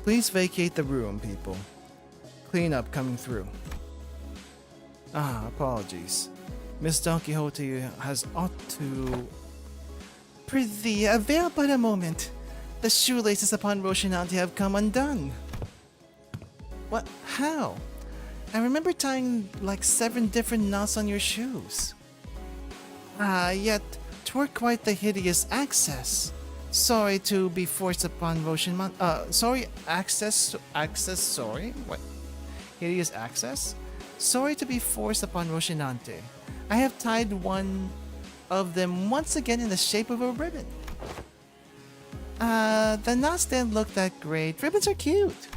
Please vacate the room, people. Cleanup coming through. Apologies. Miss Don Quixote has ought to... Prithee, avail but a moment. The shoelaces upon Rocinante have come undone. What? How? I remember tying like 7 different knots on your shoes. Yet 'twere quite the hideous access. Sorry to be forced upon Rocinante. Sorry, sorry? What? Hideous access? Sorry to be forced upon Rocinante. I have tied one of them once again in the shape of a ribbon. The knots didn't look that great. Ribbons are cute.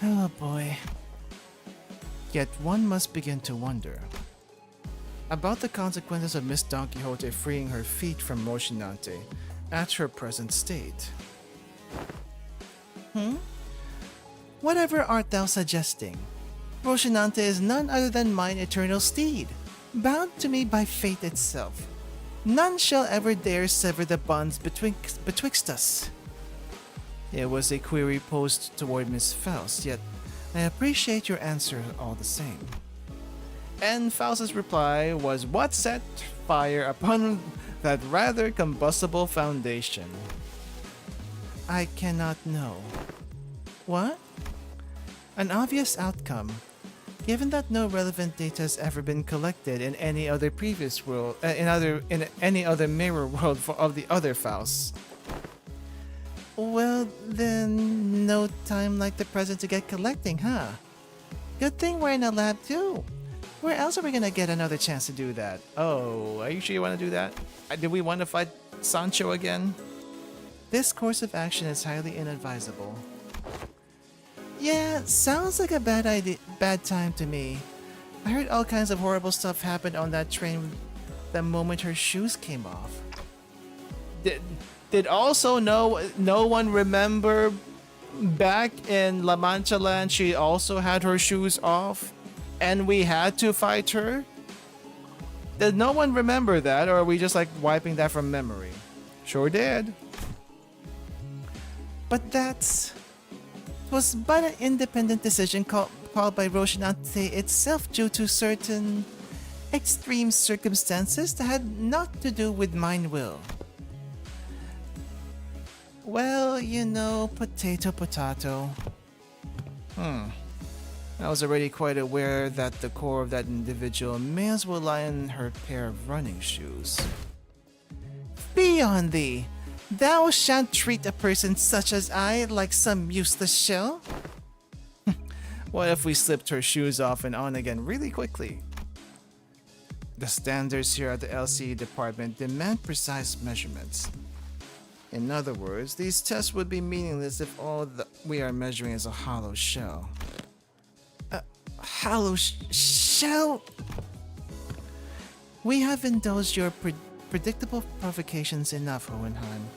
Oh boy. Yet one must begin to wonder about the consequences of Miss Don Quixote freeing her feet from Rocinante at her present state. Whatever art thou suggesting? Rocinante is none other than mine eternal steed, bound to me by fate itself. None shall ever dare sever the bonds betwixt us. It was a query posed toward Miss Faust, yet I appreciate your answer all the same. And Faust's reply was what set fire upon that rather combustible foundation. I cannot know. What? An obvious outcome, given that no relevant data has ever been collected in any other previous world, in any other mirror world of the other Fausts. Well, then, no time like the present to get collecting, huh? Good thing we're in a lab too. Where else are we gonna get another chance to do that? Oh, are you sure you want to do that? Do we want to fight Sancho again? This course of action is highly inadvisable. Yeah, sounds like a bad time to me. I heard all kinds of horrible stuff happened on that train the moment her shoes came off. Did also no one remember back in La Mancha Land she also had her shoes off and we had to fight her? Did no one remember that, or are we just like wiping that from memory? Sure did. But that was but an independent decision called by Roshinante itself due to certain extreme circumstances that had not to do with mine will. Well, you know, potato. I was already quite aware that the core of that individual may as well lie in her pair of running shoes. Be on thee! Thou shan't treat a person such as I like some useless shell? What if we slipped her shoes off and on again really quickly? The standards here at the LCE department demand precise measurements. In other words, these tests would be meaningless if all that we are measuring is a hollow shell. Hollow shell? We have indulged your predictable provocations enough, Hohenheim.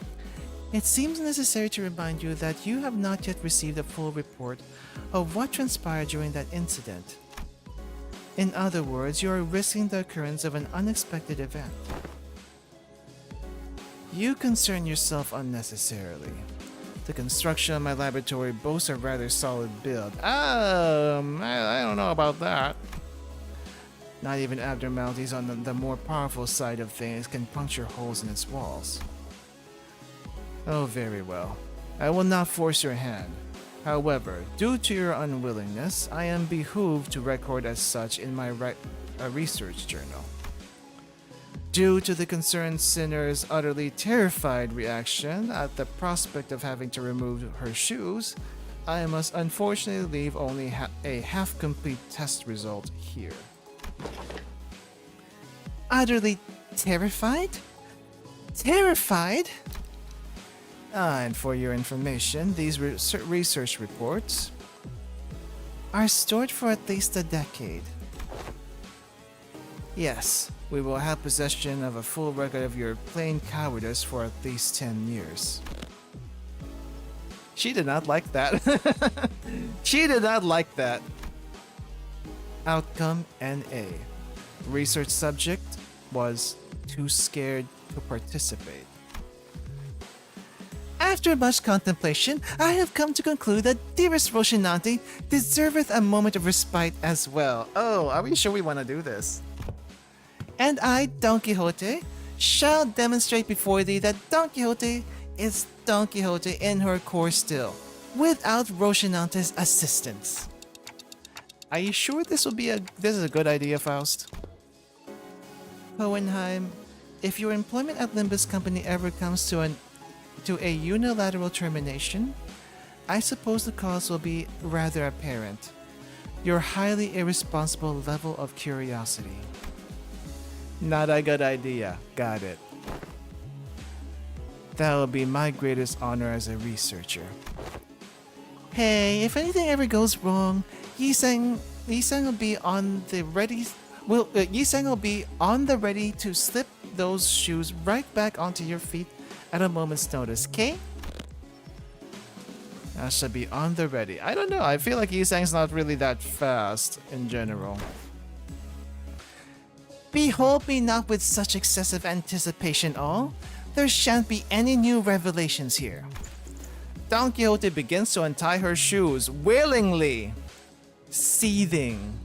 It seems necessary to remind you that you have not yet received a full report of what transpired during that incident. In other words, you are risking the occurrence of an unexpected event. You concern yourself unnecessarily. The construction of my laboratory boasts a rather solid build. I don't know about that. Not even abnormalities on the more powerful side of things can puncture holes in its walls. Oh, very well. I will not force your hand. However, due to your unwillingness, I am behooved to record as such in my research journal. Due to the concerned sinner's utterly terrified reaction at the prospect of having to remove her shoes, I must unfortunately leave only a half-complete test result here. Utterly terrified? Terrified? And for your information, these research reports are stored for at least a decade. Yes, we will have possession of a full record of your plain cowardice for at least 10 years. She did not like that. She did not like that. Outcome NA. Research subject was too scared to participate. After much contemplation, I have come to conclude that dearest Roshinante deserveth a moment of respite as well. Oh, are we sure we want to do this? And I, Don Quixote, shall demonstrate before thee that Don Quixote is Don Quixote in her core still, without Roshinante's assistance. Are you sure this is a good idea, Faust? Hohenheim, if your employment at Limbus Company ever comes to a unilateral termination, I suppose the cause will be rather apparent. Your highly irresponsible level of curiosity. Not a good idea. Got it. That will be my greatest honor as a researcher. Hey, if anything ever goes wrong, Yiseng will be on the ready. Yiseng will be on the ready to slip those shoes right back onto your feet at a moment's notice, okay? I shall be on the ready. I don't know. I feel like Yiseng's not really that fast in general. Behold me not with such excessive anticipation all. There shan't be any new revelations here. Don Quixote begins to untie her shoes willingly, seething.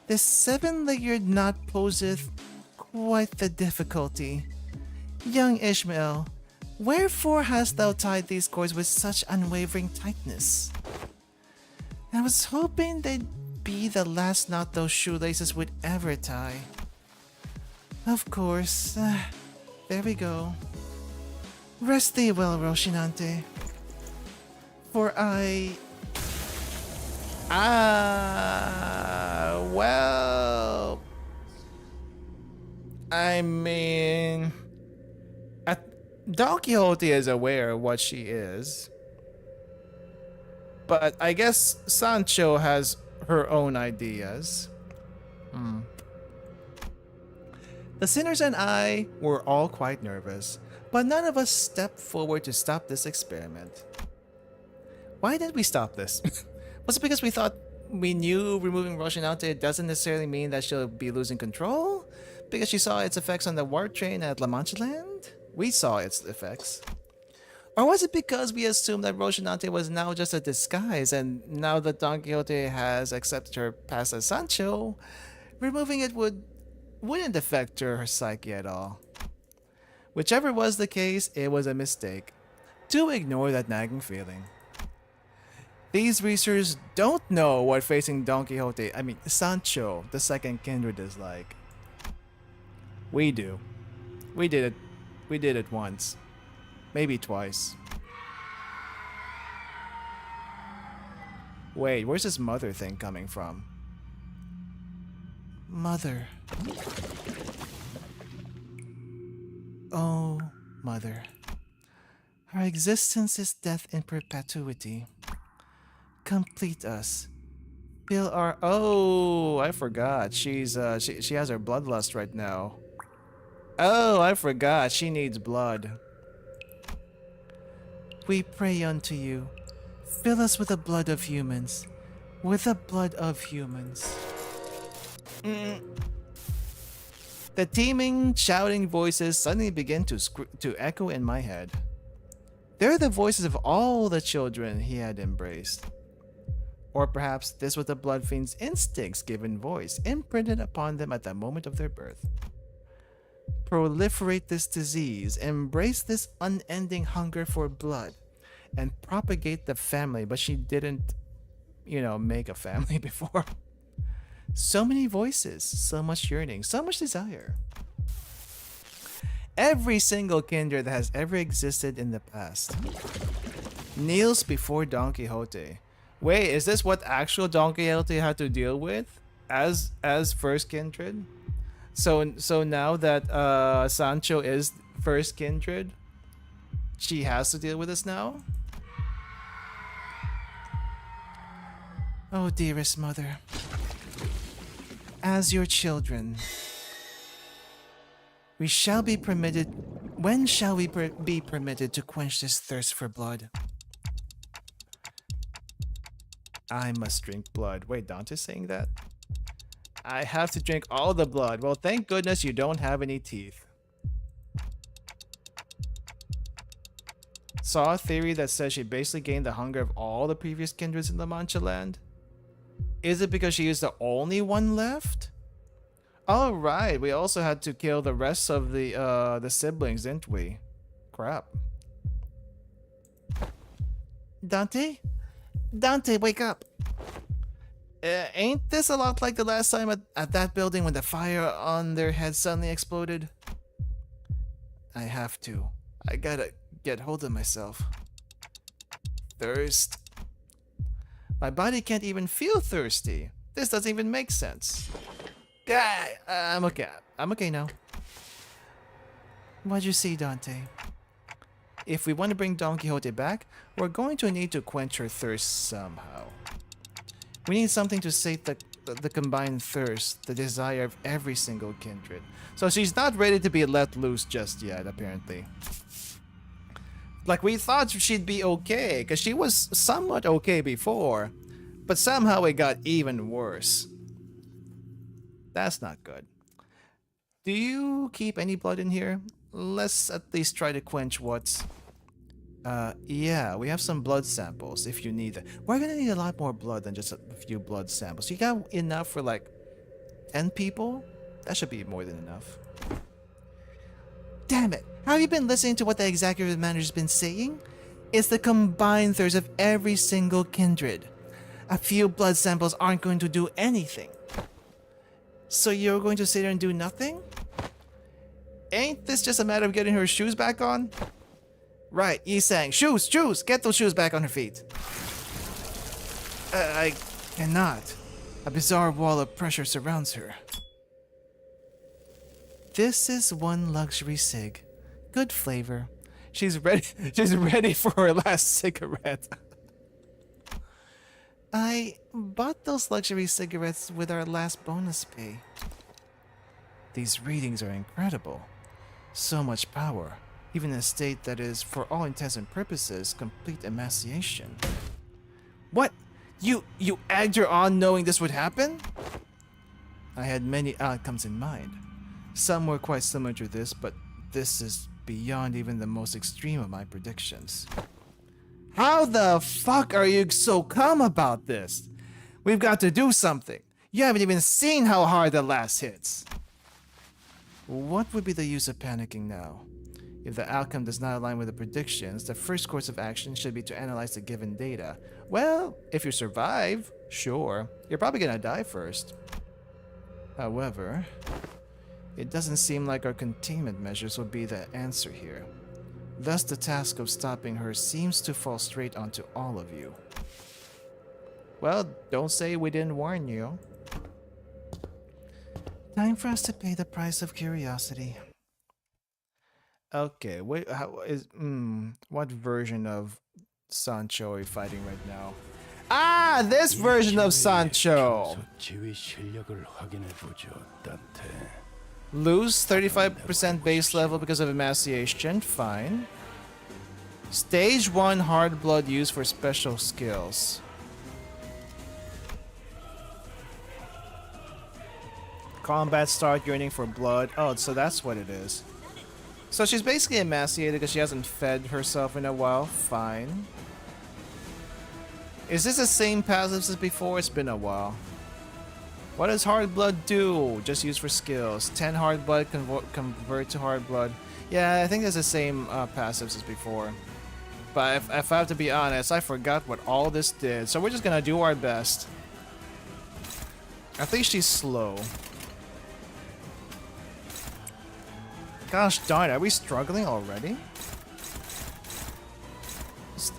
The seven-legged knot poseth quite the difficulty. Young Ishmael, wherefore hast thou tied these cords with such unwavering tightness? I was hoping they'd be the last knot those shoelaces would ever tie. Of course. There we go. Rest thee well, Roshinante. For well... I mean... Don Quixote is aware of what she is. But I guess Sancho has her own ideas. The sinners and I were all quite nervous, but none of us stepped forward to stop this experiment. Why did we stop this? Was it because we thought we knew removing Rocinante doesn't necessarily mean that she'll be losing control? Because she saw its effects on the war train at La Mancha Land? We saw its effects. Or was it because we assumed that Rocinante was now just a disguise, and now that Don Quixote has accepted her past as Sancho, removing it wouldn't affect her psyche at all? Whichever was the case, it was a mistake. Do ignore that nagging feeling. These researchers don't know what facing Sancho, the second kindred, is like. We do. We did it. We did it once. Maybe twice. Wait, where's this mother thing coming from? Mother. Oh, mother. Our existence is death in perpetuity. Complete us. Fill our... Oh, I forgot. She has her bloodlust right now. Oh, I forgot. She needs blood. We pray unto you. Fill us with the blood of humans. With the blood of humans. The teeming, shouting voices suddenly begin to echo in my head. They're the voices of all the children he had embraced. Or perhaps this was the blood fiend's instincts given voice, imprinted upon them at the moment of their birth. Proliferate this disease, embrace this unending hunger for blood, and propagate the family. But she didn't, make a family before. So many voices, so much yearning, so much desire. Every single kindred that has ever existed in the past kneels before Don Quixote. Wait, is this what actual Don Quixote had to deal with as first kindred? So now that Sancho is first kindred, she has to deal with this now? Oh, dearest mother. As your children, we shall be permitted... When shall we be permitted to quench this thirst for blood? I must drink blood. Wait, Dante's saying that? I have to drink all the blood. Well, thank goodness you don't have any teeth. Saw a theory that says she basically gained the hunger of all the previous kindreds in La Mancha Land. Is it because she is the only one left? Oh right, we also had to kill the rest of the siblings, didn't we? Crap. Dante? Dante, wake up! Ain't this a lot like the last time at that building when the fire on their head suddenly exploded? I gotta get hold of myself. Thirst. My body can't even feel thirsty. This doesn't even make sense. I'm okay. I'm okay now. What'd you see, Dante? If we want to bring Don Quixote back, we're going to need to quench her thirst somehow. We need something to sate the combined thirst, the desire of every single kindred. So she's not ready to be let loose just yet, apparently. Like, we thought she'd be okay, because she was somewhat okay before, but somehow it got even worse. That's not good. Do you keep any blood in here? Let's at least try to quench what's... yeah, we have some blood samples if you need it. We're gonna need a lot more blood than just a few blood samples. You got enough for like 10 people? That should be more than enough. Damn it! Have you been listening to what the executive manager's been saying? It's the combined thirst of every single kindred. A few blood samples aren't going to do anything. So you're going to sit there and do nothing? Ain't this just a matter of getting her shoes back on? Right, Yi-sang. Shoes! Get those shoes back on her feet. I cannot. A bizarre wall of pressure surrounds her. This is one luxury cig. Good flavor. She's ready for her last cigarette. I bought those luxury cigarettes with our last bonus pay. These readings are incredible. So much power. Even in a state that is, for all intents and purposes, complete emaciation. What? You egged her on knowing this would happen? I had many outcomes in mind. Some were quite similar to this, but this is beyond even the most extreme of my predictions. How the fuck are you so calm about this? We've got to do something. You haven't even seen how hard the last hits. What would be the use of panicking now? If the outcome does not align with the predictions, the first course of action should be to analyze the given data. Well, if you survive, sure, you're probably gonna die first. However, it doesn't seem like our containment measures will be the answer here. Thus, the task of stopping her seems to fall straight onto all of you. Well, don't say we didn't warn you. Time for us to pay the price of curiosity. Okay, wait, what version of Sancho are we fighting right now? Ah, this version of Sancho! Lose 35% base level because of emaciation, fine. Stage 1 hard blood used for special skills. Combat start yearning for blood. Oh, so that's what it is. So she's basically emaciated because she hasn't fed herself in a while. Fine. Is this the same passives as before? It's been a while. What does hard blood do? Just used for skills. 10 hard blood convert to hard blood. Yeah, I think it's the same passives as before. But if I have to be honest, I forgot what all this did. So we're just gonna do our best. I think she's slow. Gosh darn, are we struggling already?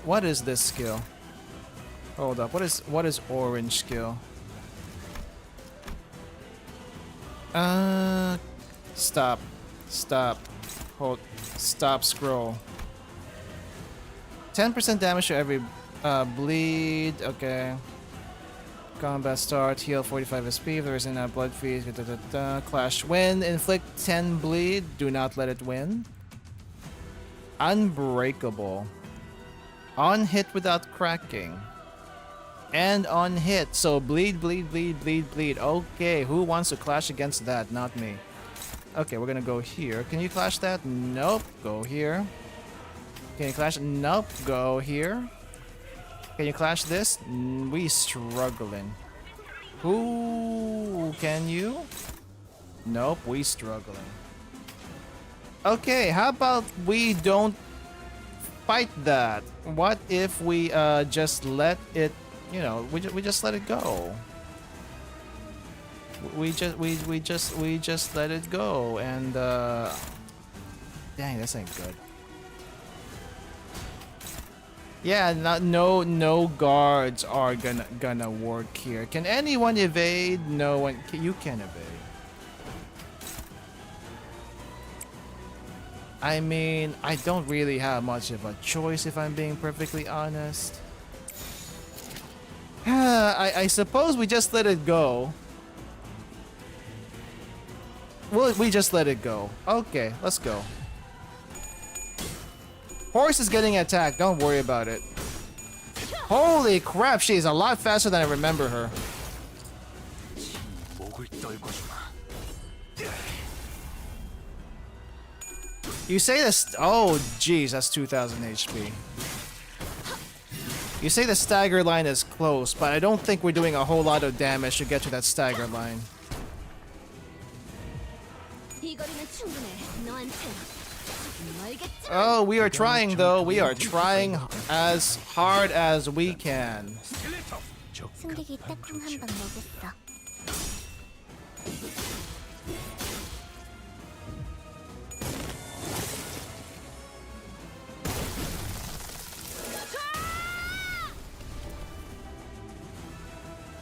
What is this skill? Hold up, what is orange skill? Stop. Hold, stop scroll. 10% damage to every bleed, okay. Combat start, heal 45 SP if there isn't a blood feed, clash win, inflict 10 bleed, do not let it win. Unbreakable. On hit without cracking. And on hit, so bleed. Okay, who wants to clash against that? Not me. Okay, we're gonna go here. Can you clash that? Nope, go here. Can you clash? Nope, go here. Can you clash this? We struggling. Who can you? Nope, we struggling. Okay, how about we don't fight that? What if we just let it, you know, we just let it go. We just let it go, and dang, this ain't good. Yeah, no guards are gonna work here. Can anyone evade? No one. You can evade. I mean, I don't really have much of a choice if I'm being perfectly honest. I suppose we just let it go. Well, we just let it go. Okay, let's go. Horse is getting attacked. Don't worry about it. Holy crap, she is a lot faster than I remember her. You say this. Oh, geez, that's 2000 HP. You say the stagger line is close, but I don't think we're doing a whole lot of damage to get to that stagger line. Oh, we are trying though. We are trying as hard as we can.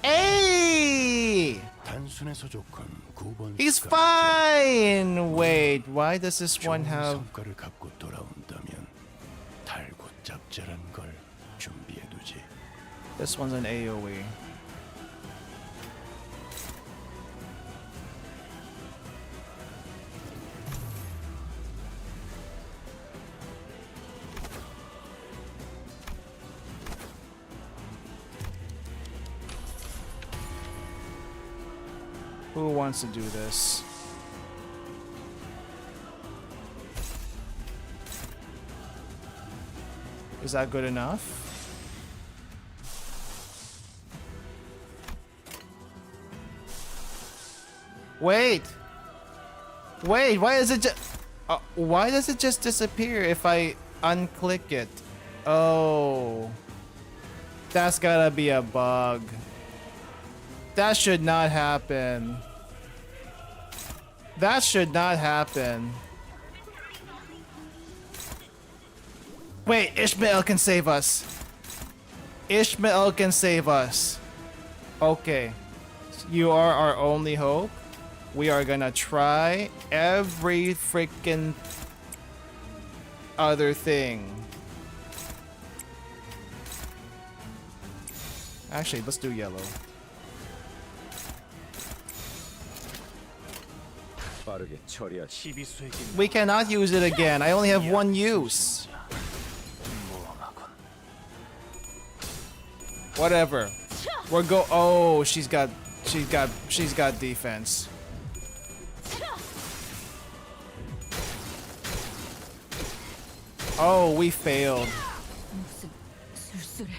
Hey! He's fine! Wait, why does this one have... This one's an AoE. Who wants to do this? Is that good enough? Wait! Wait, why is it just... why does it just disappear if I unclick it? Oh. That's gotta be a bug. That should not happen. That should not happen. Wait, Ishmael can save us. Ishmael can save us. Okay. You are our only hope. We are gonna try every freaking other thing. Actually, let's do yellow. We cannot use it again. I only have one use. Whatever. We're go. Oh, she's got defense. Oh, we failed. 무슨 술술해.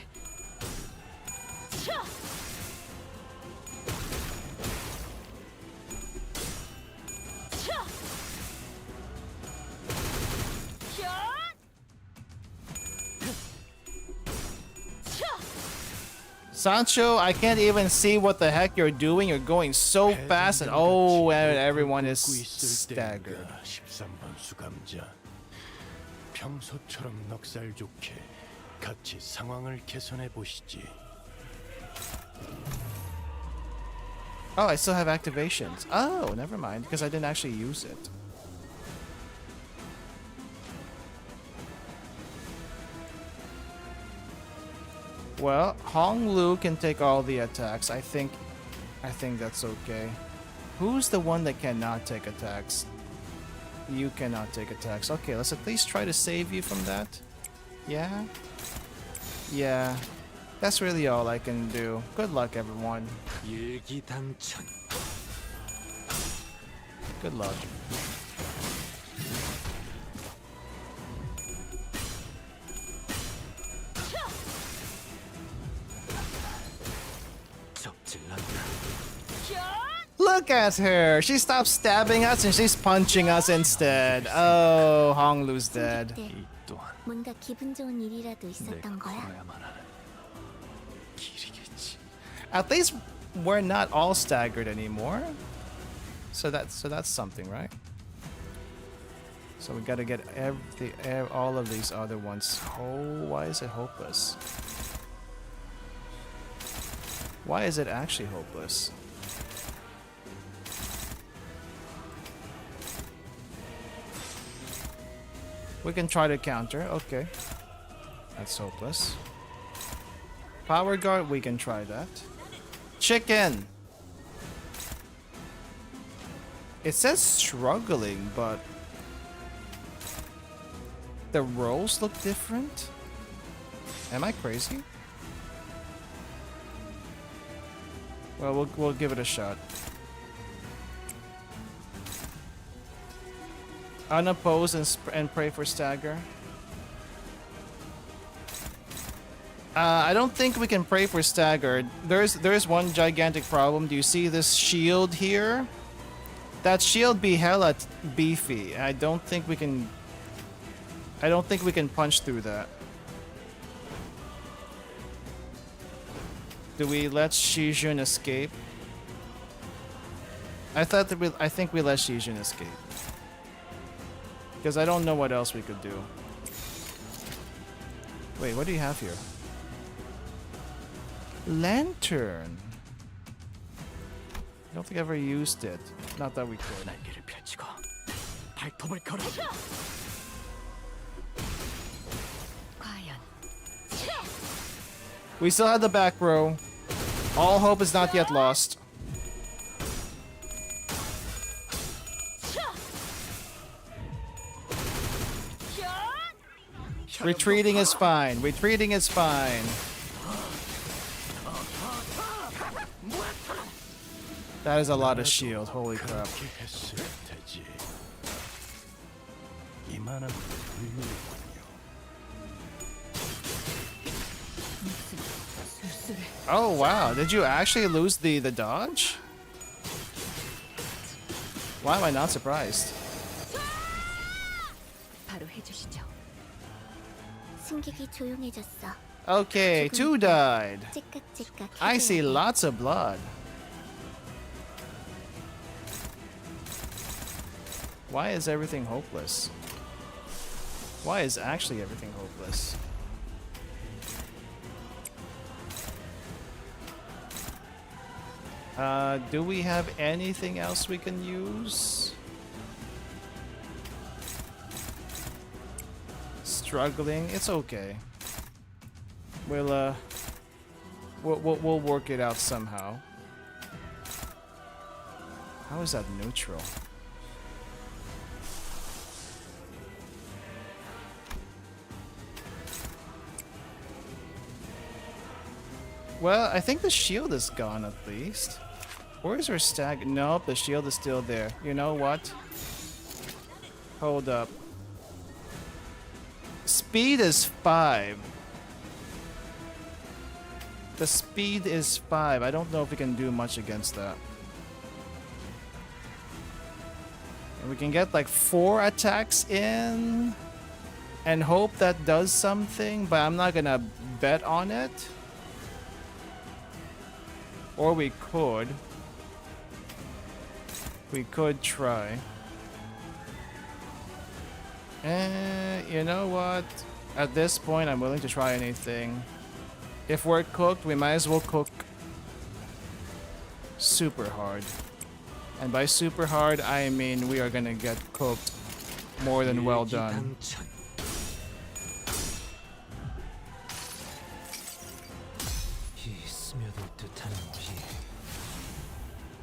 Sancho, I can't even see what the heck you're doing. You're going so fast, and oh, everyone is staggered. 13번 수감자. 평소처럼 넉살 좋게 같이 상황을 개선해 보시지. Oh, I still have activations. Oh, never mind, because I didn't actually use it. Well, Hong Lu can take all the attacks. I think that's okay. Who's the one that cannot take attacks? You cannot take attacks. Okay, let's at least try to save you from that. Yeah? Yeah. That's really all I can do. Good luck, everyone. 일기당천. Good luck. Look at her! She stopped stabbing us and she's punching us instead. Oh, Hong Lu's dead. 이 또한 뭔가 기분 좋은 일이라도 내 있었던 거야? 걸어야만 하는 길이겠지. At least we're not all staggered anymore. So that's something, right? So we gotta get all of these other ones. Oh, why is it hopeless? Why is it actually hopeless? We can try to counter. Okay. That's hopeless. Power guard, we can try that. Chicken! It says struggling, but the rolls look different? Am I crazy? Well, we'll give it a shot. Unopposed and pray for stagger. I don't think we can pray for stagger. There's one gigantic problem. Do you see this shield here? That shield be hella beefy. I don't think we can punch through that. Do we let Shijun escape? I think we let Shijun escape. Because I don't know what else we could do. Wait, what do you have here? Lantern. I don't think I ever used it. Not that we could. 날개를 펼치고 발톱을 걸어. 과연 We still have the back row. All hope is not yet lost. Retreating is fine. Retreating is fine. That is a lot of shield. Holy crap. 그렇게 했을 테지. 이만한 불륜이군요. Oh wow, did you actually lose the dodge? Why am I not surprised? 바로 해주시죠. 승객이 조용해졌어. Okay, 2 died. 찌깍찌깍. I see 해줘야 돼. lots of blood. Why is everything hopeless? Why is actually everything hopeless? Do we have anything else we can use? Struggling, it's okay. We'll work it out somehow. How is that neutral? Well, I think the shield is gone at least. Where is her stag? Nope, the shield is still there. You know what? Hold up. Speed is 5. The speed is 5. I don't know if we can do much against that. And we can get like 4 attacks in and hope that does something, but I'm not gonna bet on it. Or we could. We could try. You know what? At this point, I'm willing to try anything. If we're cooked, we might as well cook super hard. And by super hard, I mean we are gonna get cooked more than well done. 일기당천. 이 스며들 듯한 비.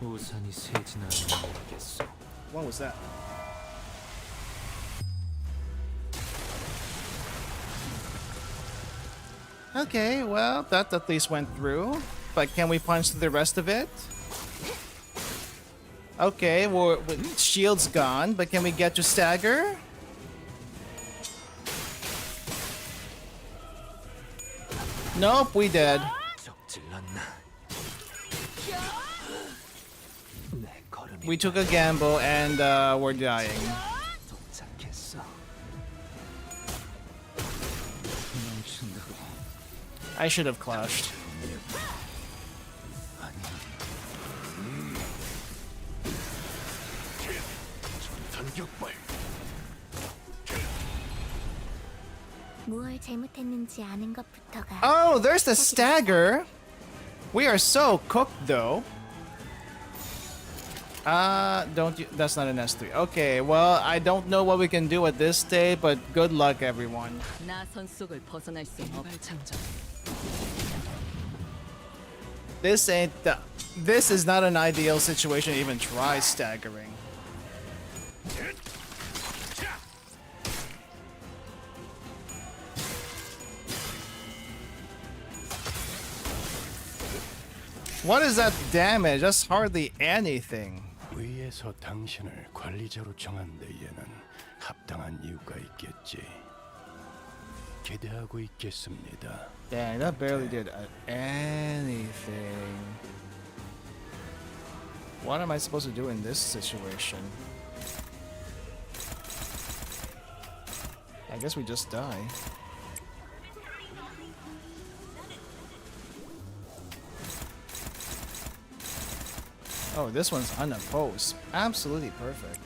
우산이 새진 않으면 모르겠어. What was that? Okay, well, that at least went through. But can we punch through the rest of it? Okay, well, shield's gone, but can we get to stagger? Nope, we did. 적질났나? 내 걸음이 We took a gamble and we're dying. 도착했어. 멈춘다고. I should have clashed. 전격발. 무얼 잘못했는지 아는 것부터가. Oh, there's the stagger. We are so cooked though. Don't you? That's not an S3. Okay, well, I don't know what we can do at this stage, but good luck, everyone. 나선 속을 벗어날 수 발창전. This ain't the. This is not an ideal situation to even try staggering. What is that damage? That's hardly anything. 위에서 당신을 관리자로 정한 데에는 합당한 이유가 있겠지. 기대하고 있겠습니다. Dang, that barely did anything. What am I supposed to do in this situation? I guess we just die. Oh, this one's unopposed. Absolutely perfect.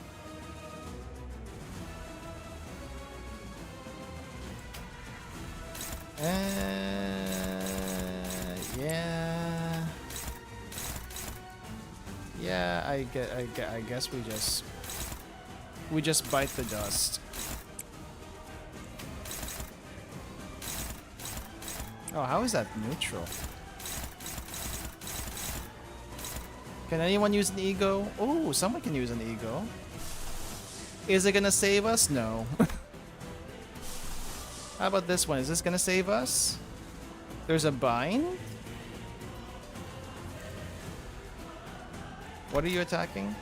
Yeah. Yeah, I guess we just bite the dust. Oh, how is that neutral? Can anyone use an ego? Oh, someone can use an ego. Is it gonna save us? No. How about this one? Is this gonna save us? There's a bind? What are you attacking?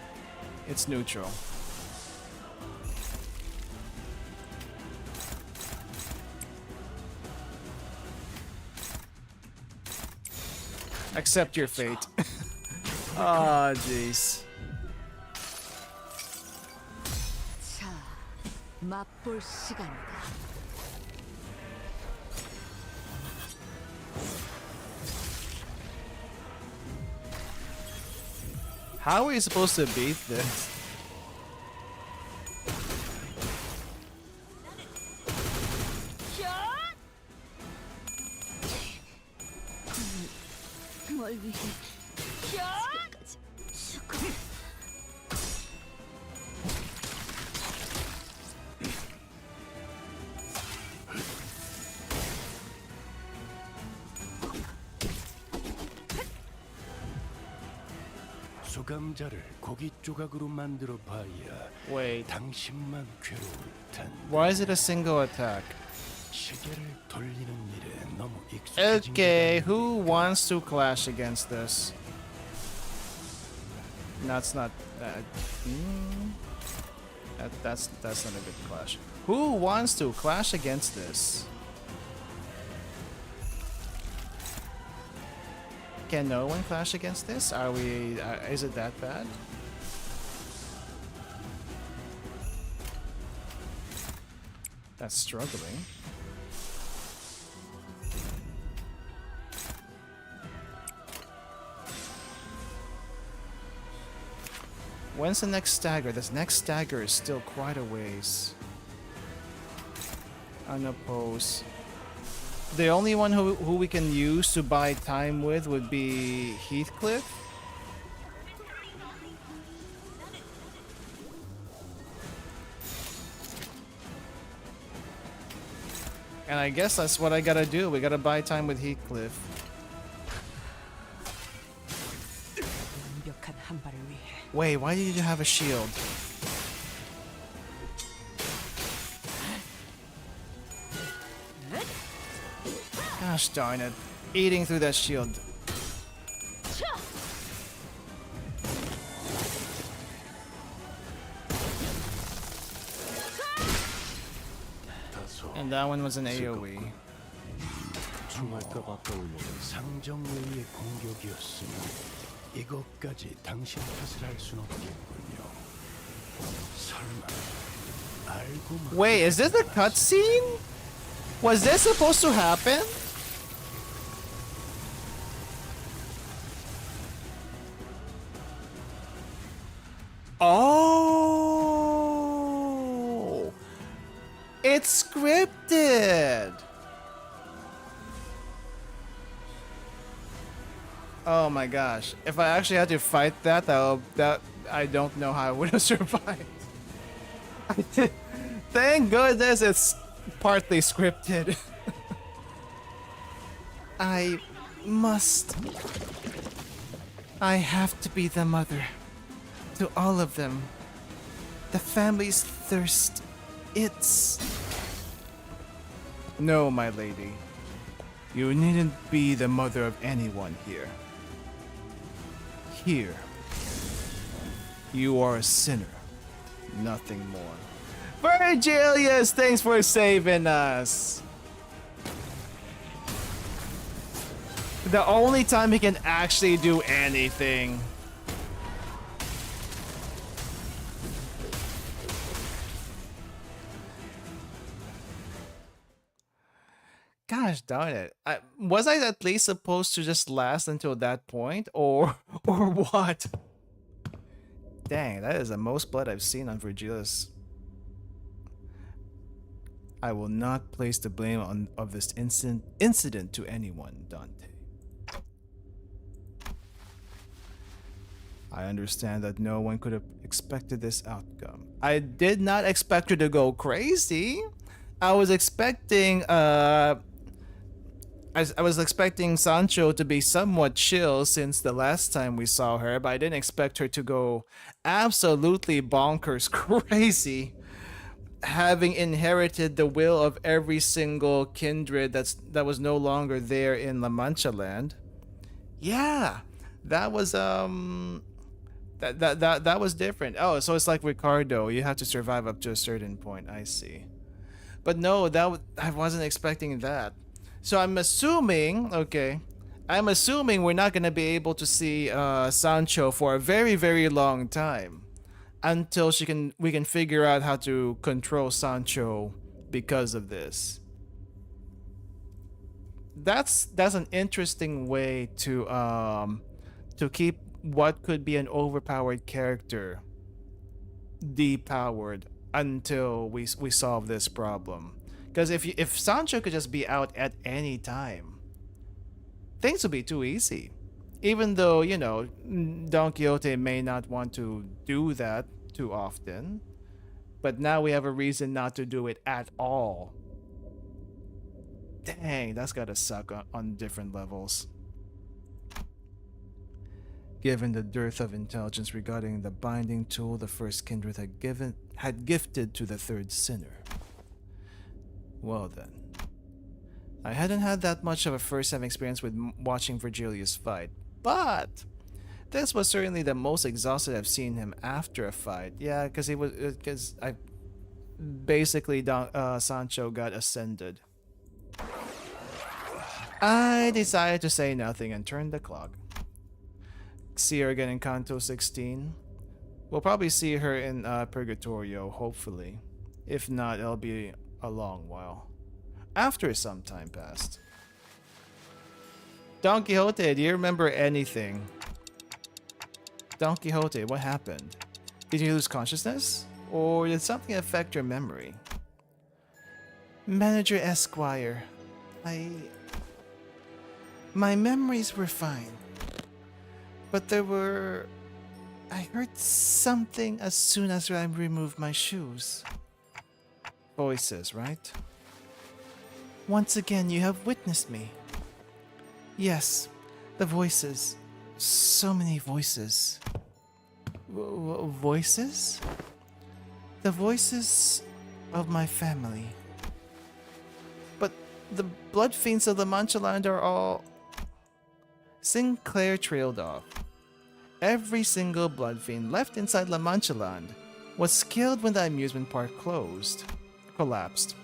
It's neutral. Accept your fate. Ah, jeez. 자, 맛볼 시간이다. How are we supposed to beat this? 뭘 위해? 지금까지 죽어. 수감자를 고기 조각으로 만들어 봐야 Wait, 당신만 괴로울 텐데. why is it a single attack? 시계를 돌리는 일에 너무 익숙해진 Okay, 게 who wants to clash against this? That's not that. That's not a good clash. Who wants to clash against this? Can no one clash against this? Are we? Is it that bad? That's struggling. When's the next stagger? This next stagger is still quite a ways. Unopposed. The only one who we can use to buy time with would be Heathcliff. And I guess that's what I gotta do. We gotta buy time with Heathcliff. 완벽한 한 발을 위해. Wait, why did you have a shield? Gosh darn it. Eating through that shield. And that one was an AoE. 상정 외의 공격이었으니 이것까지 당신 탓을 할 순 없겠군요. 설마 알고만. Wait, is this a cutscene? Was this supposed to happen? Oh, it's scripted. Oh my gosh! If I actually had to fight that, I don't know how I would have survived. I did. Thank goodness it's partly scripted. I have to be the mother to all of them. The family's thirst. It's... No, my lady. You needn't be the mother of anyone here. Here. You are a sinner. Nothing more. Virgilius, thanks for saving us. The only time he can actually do anything. Gosh darn it. Was I at least supposed to just last until that point? Or what? Dang, that is the most blood I've seen on Virgilius. I will not place the blame of this incident to anyone, Dante. I understand that no one could have expected this outcome. I did not expect her to go crazy. I was expecting I was expecting Sancho to be somewhat chill since the last time we saw her, but I didn't expect her to go absolutely bonkers crazy, having inherited the will of every single kindred that was no longer there in La Mancha land. Yeah, that was that was different. Oh, so it's like Ricardo, you have to survive up to a certain point. I see. But no, I wasn't expecting that. So I'm assuming, okay, I'm assuming we're not gonna be able to see Sancho for a very, very long time until we can figure out how to control Sancho because of this. That's an interesting way to keep what could be an overpowered character depowered until we solve this problem. Because if Sancho could just be out at any time, things would be too easy. Even though, you know, Don Quixote may not want to do that too often, but now we have a reason not to do it at all. Dang, that's gotta suck on different levels. Given the dearth of intelligence regarding the binding tool the first kindred had gifted to the third sinner. Well then. I hadn't had that much of a first-hand experience with watching Virgilius fight, but this was certainly the most exhausted I've seen him after a fight. Yeah, because I basically Sancho got ascended. I decided to say nothing and turned the clock. See her again in Canto 16. We'll probably see her in Purgatorio, hopefully. If not, it'll be a long while. After some time passed. Don Quixote, do you remember anything? Don Quixote, what happened? Did you lose consciousness? Or did something affect your memory? Manager Esquire, my memories were fine. But I heard something as soon as I removed my shoes. Voices, right? Once again, you have witnessed me. Yes, the voices. So many voices. Voices? The voices of my family. But the blood fiends of the Mancha land are all... Sinclair trailed off. Every single blood fiend left inside La Mancha land was killed when the amusement park collapsed.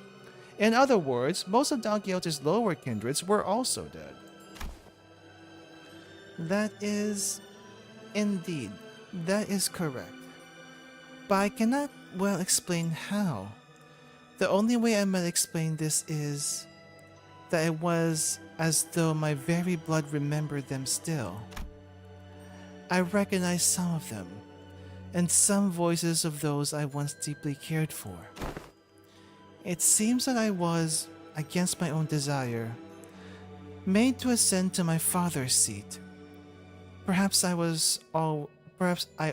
In other words, most of Don Quixote's lower kindreds were also dead. That is... Indeed, that is correct. But I cannot well explain how. The only way I might explain this is that it was as though my very blood remembered them still. I recognize some of them, and some voices of those I once deeply cared for. It seems that I was, against my own desire, made to ascend to my father's seat. Perhaps I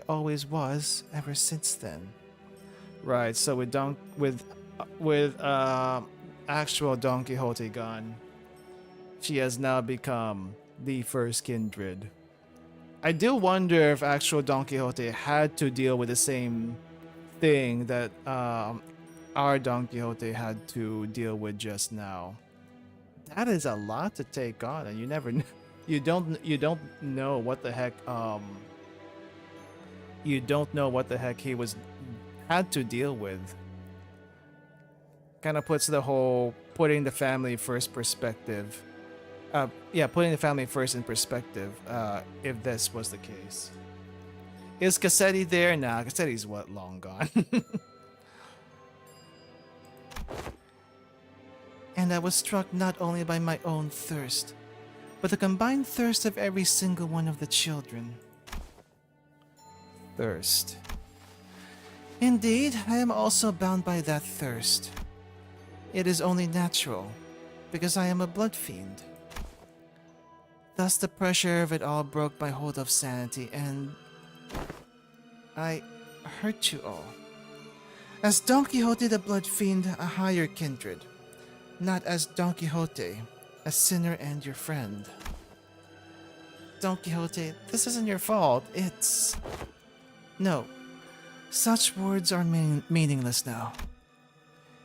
always was ever since then. Right, so with actual Don Quixote gone, she has now become the first kindred. I do wonder if actual Don Quixote had to deal with the same thing that our Don Quixote had to deal with just now. That is a lot to take on, and you don't know what the heck he had to deal with. Kind of puts the whole putting the family first perspective. Putting the family first in perspective, if this was the case. Is Cassetti there? Nah, Cassetti's long gone. And I was struck not only by my own thirst, but the combined thirst of every single one of the children. Thirst. Indeed, I am also bound by that thirst. It is only natural, because I am a blood fiend. Thus the pressure of it all broke my hold of sanity, and I hurt you all. As Don Quixote the Blood Fiend, a higher kindred. Not as Don Quixote, a sinner and your friend. Don Quixote, this isn't your fault. It's... No. Such words are meaningless now.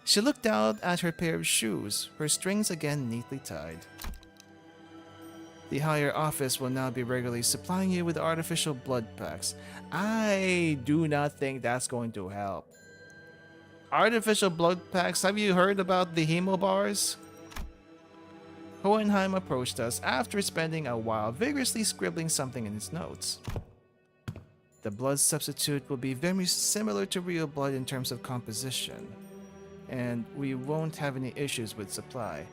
She looked out at her pair of shoes, her strings again neatly tied. The higher office will now be regularly supplying you with artificial blood packs. I do not think that's going to help. Artificial blood packs? Have you heard about the hemo bars? Hohenheim approached us after spending a while vigorously scribbling something in his notes. The blood substitute will be very similar to real blood in terms of composition, and we won't have any issues with supply.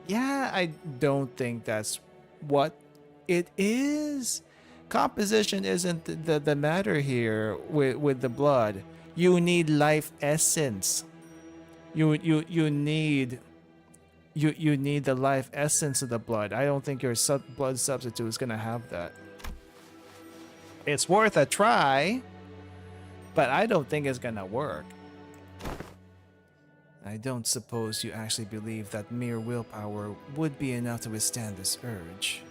Yeah, I don't think that's what it is. Composition isn't the matter here with the blood. You need life essence. You need the life essence of the blood. I don't think your blood substitute is gonna have that. It's worth a try, but I don't think it's gonna work. I don't suppose you actually believe that mere willpower would be enough to withstand this urge.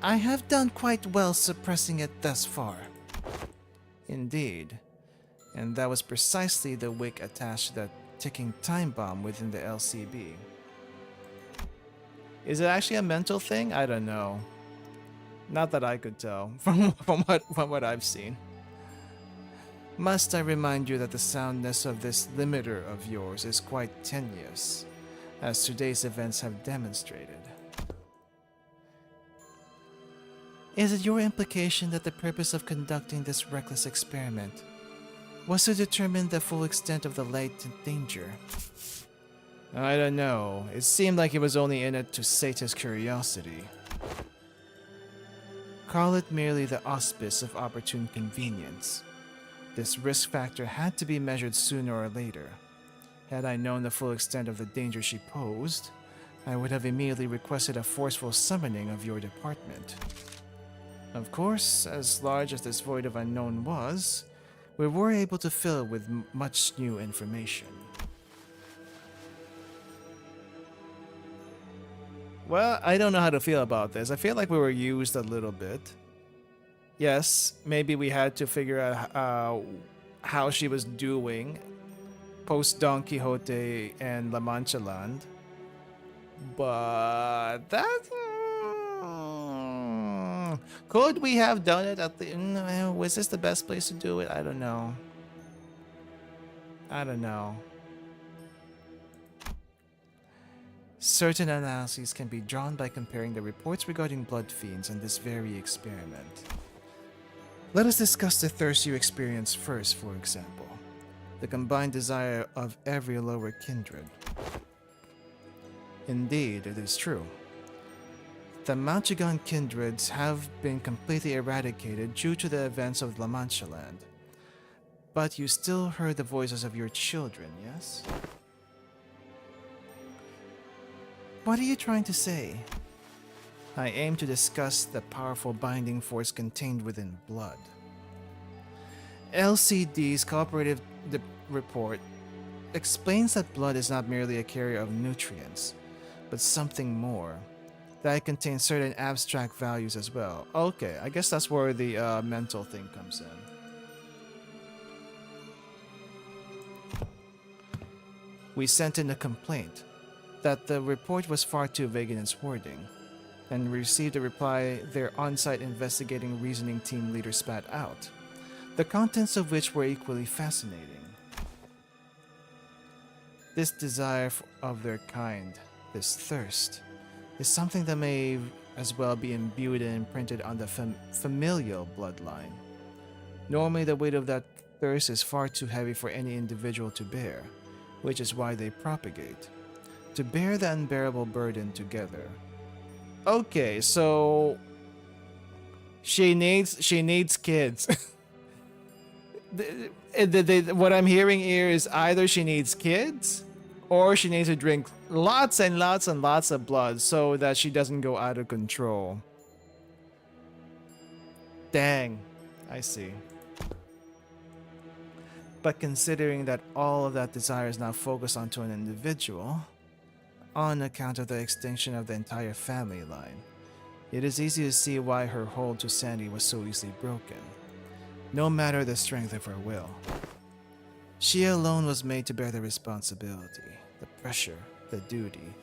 I have done quite well suppressing it thus far. Indeed. And that was precisely the wick attached to that ticking time bomb within the LCB. Is it actually a mental thing? I don't know. Not that I could tell from what I've seen. Must I remind you that the soundness of this limiter of yours is quite tenuous, as today's events have demonstrated. Is it your implication that the purpose of conducting this reckless experiment was to determine the full extent of the latent danger? I don't know. It seemed like he was only in it to sate his curiosity. Call it merely the auspice of opportune convenience. This risk factor had to be measured sooner or later. Had I known the full extent of the danger she posed, I would have immediately requested a forceful summoning of your department. Of course, as large as this void of unknown was, we were able to fill it with much new information. Well, I don't know how to feel about this. I feel like we were used a little bit. Yes, maybe we had to figure out how she was doing post Don Quixote and La Mancha Land. But that... could we have done it at the... was this the best place to do it? I don't know. Certain analyses can be drawn by comparing the reports regarding blood fiends and this very experiment. Let us discuss the thirst you experience first, for example. The combined desire of every lower kindred. Indeed, it is true. The Manchagan kindreds have been completely eradicated due to the events of La Mancha Land. But you still heard the voices of your children, yes? What are you trying to say? I aim to discuss the powerful binding force contained within blood. LCD's cooperative report explains that blood is not merely a carrier of nutrients, but something more. That it contains certain abstract values as well. Okay, I guess that's where the mental thing comes in. We sent in a complaint that the report was far too vague in its wording, and received a reply their on-site investigating reasoning team leader spat out, the contents of which were equally fascinating. This desire of their kind, this thirst, is something that may as well be imbued and imprinted on the familial bloodline. Normally, the weight of that thirst is far too heavy for any individual to bear, which is why they propagate, to bear the unbearable burden together. Okay, so she needs kids. What I'm hearing here is either she needs kids or she needs to drink lots and lots and lots of blood so that she doesn't go out of control. Dang, I see. But considering that all of that desire is now focused onto an individual, on account of the extinction of the entire family line. It is easy to see why her hold to Sandy was so easily broken, no matter the strength of her will. She alone was made to bear the responsibility, the pressure, the duty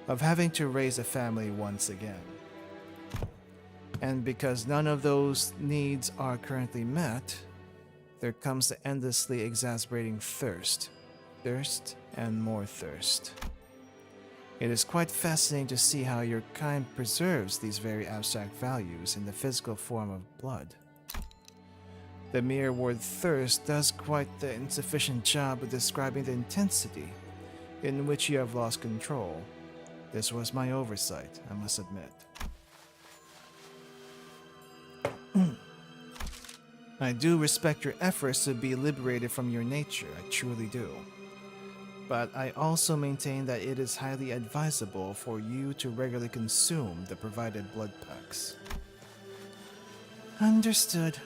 of having to raise a family once again. And because none of those needs are currently met, there comes the endlessly exasperating thirst and more thirst. It is quite fascinating to see how your kind preserves these very abstract values in the physical form of blood. The mere word thirst does quite the insufficient job of describing the intensity in which you have lost control. This was my oversight, I must admit. I do respect your efforts to be liberated from your nature, I truly do. But I also maintain that it is highly advisable for you to regularly consume the provided blood packs. Understood.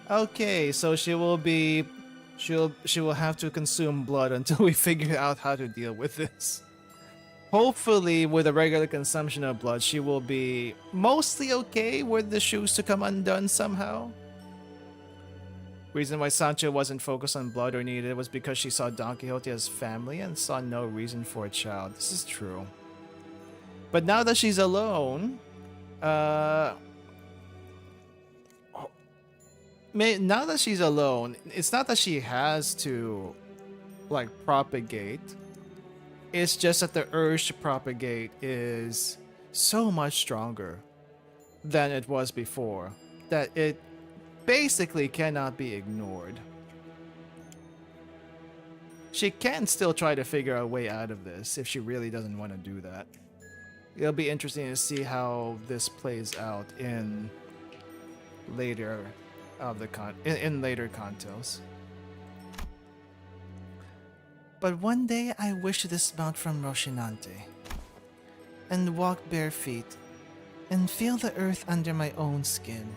Okay, so she will have to consume blood until we figure out how to deal with this. Hopefully, with a regular consumption of blood, she will be mostly okay with the shoes to come undone somehow. Reason why Sancho wasn't focused on blood or needed was because she saw Don Quixote as family and saw no reason for a child. This is true. But now that she's alone, now that she's alone, it's not that she has to, like, propagate. It's just that the urge to propagate is so much stronger than it was before, that it basically cannot be ignored. She can still try to figure a way out of this if she really doesn't want to do that. It'll be interesting to see how this plays out in later of the in later contos. But one day I wish to dismount from Rocinante and walk bare feet and feel the earth under my own skin.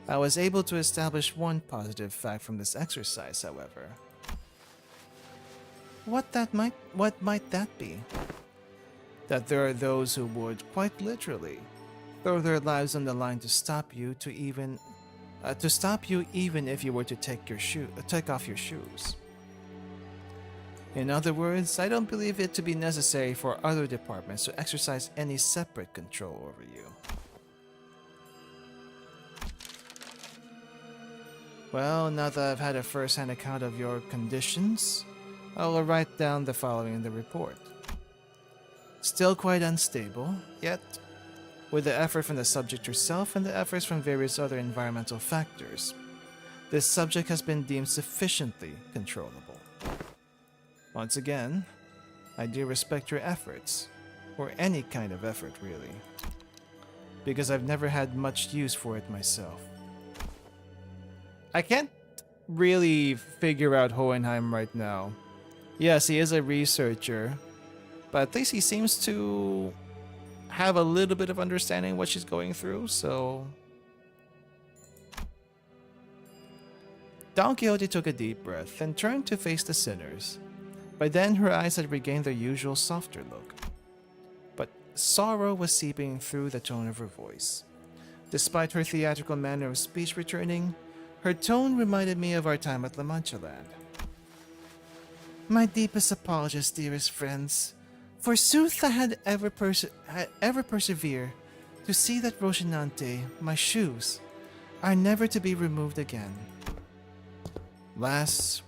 I was able to establish one positive fact from this exercise, however. What might that be? That there are those who would, quite literally, throw their lives on the line to stop you even if you were to take off your shoes. In other words, I don't believe it to be necessary for other departments to exercise any separate control over you. Well, now that I've had a first-hand account of your conditions, I will write down the following in the report. Still quite unstable, yet, with the effort from the subject herself and the efforts from various other environmental factors, this subject has been deemed sufficiently controllable. Once again, I do respect your efforts, or any kind of effort really, because I've never had much use for it myself. I can't really figure out Hohenheim right now. Yes, he is a researcher, but at least he seems to have a little bit of understanding what she's going through, so... Don Quixote took a deep breath and turned to face the sinners. By then, her eyes had regained their usual softer look. But sorrow was seeping through the tone of her voice. Despite her theatrical manner of speech returning, her tone reminded me of our time at La Mancha Land. My deepest apologies, dearest friends. Forsooth I had ever persevere to see that Rocinante, my shoes, are never to be removed again. Lass,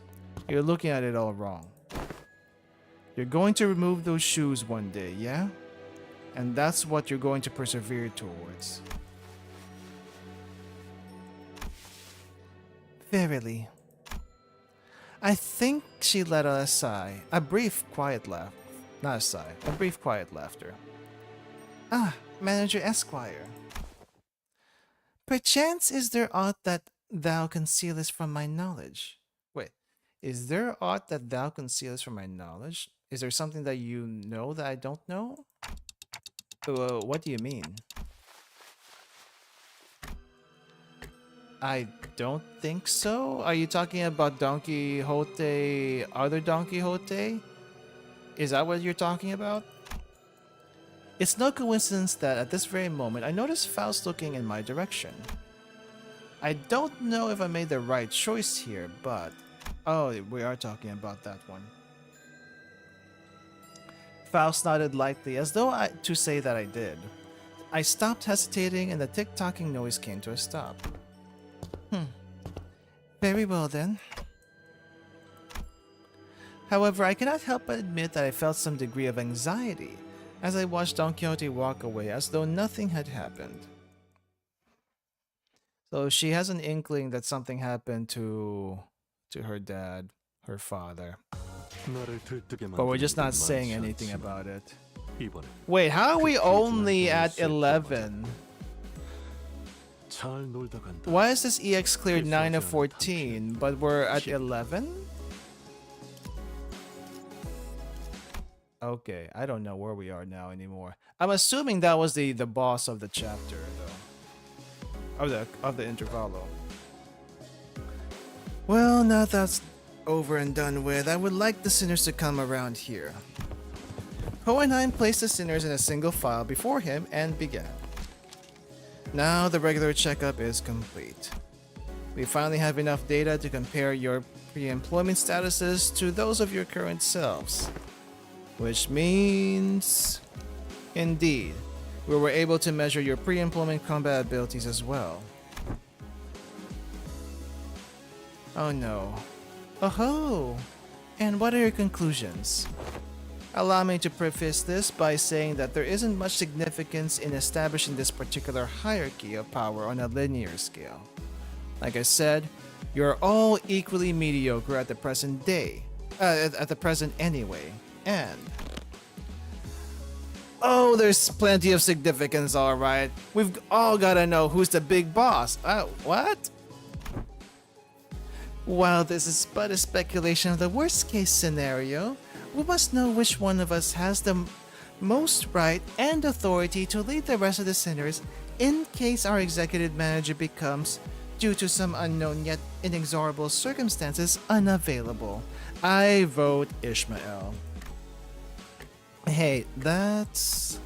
you're looking at it all wrong. You're going to remove those shoes one day, yeah? And that's what you're going to persevere towards. Verily. I think she let out a sigh, a brief quiet laugh. Not a sigh, a brief quiet laughter. Ah, Manager Esquire. Perchance is there aught that thou concealest from my knowledge? Wait, is there aught that thou concealest from my knowledge? Is there something that you know that I don't know? What do you mean? I don't think so. Are you talking about Don Quixote, other Don Quixote? Is that what you're talking about? It's no coincidence that at this very moment I noticed Faust looking in my direction. I don't know if I made the right choice here, but... Oh, we are talking about that one. Faust nodded lightly as though to say that I did. I stopped hesitating and the tick-tocking noise came to a stop. Very well then. However, I cannot help but admit that I felt some degree of anxiety as I watched Don Quixote walk away as though nothing had happened. So she has an inkling that something happened to her dad, her father. But we're just not saying anything about it. Wait, how are we only at 11? Why is this EX cleared 9 of 14, but we're at 11? Okay, I don't know where we are now anymore. I'm assuming that was the boss of the chapter, though. Of the Intervallo. Well, now that's over and done with, I would like the sinners to come around here. Hohenheim placed the sinners in a single file before him and began. Now the regular checkup is complete. We finally have enough data to compare your pre-employment statuses to those of your current selves. Which means... Indeed, we were able to measure your pre-employment combat abilities as well. Oh no. Oh-ho! And what are your conclusions? Allow me to preface this by saying that there isn't much significance in establishing this particular hierarchy of power on a linear scale. Like I said, you're all equally mediocre at the present day. At the present anyway. And... Oh, there's plenty of significance, alright. We've all gotta know who's the big boss. What? While this is but a speculation of the worst case scenario, we must know which one of us has the most right and authority to lead the rest of the sinners in case our executive manager becomes, due to some unknown yet inexorable circumstances, unavailable. I vote Ishmael. Hey, that's...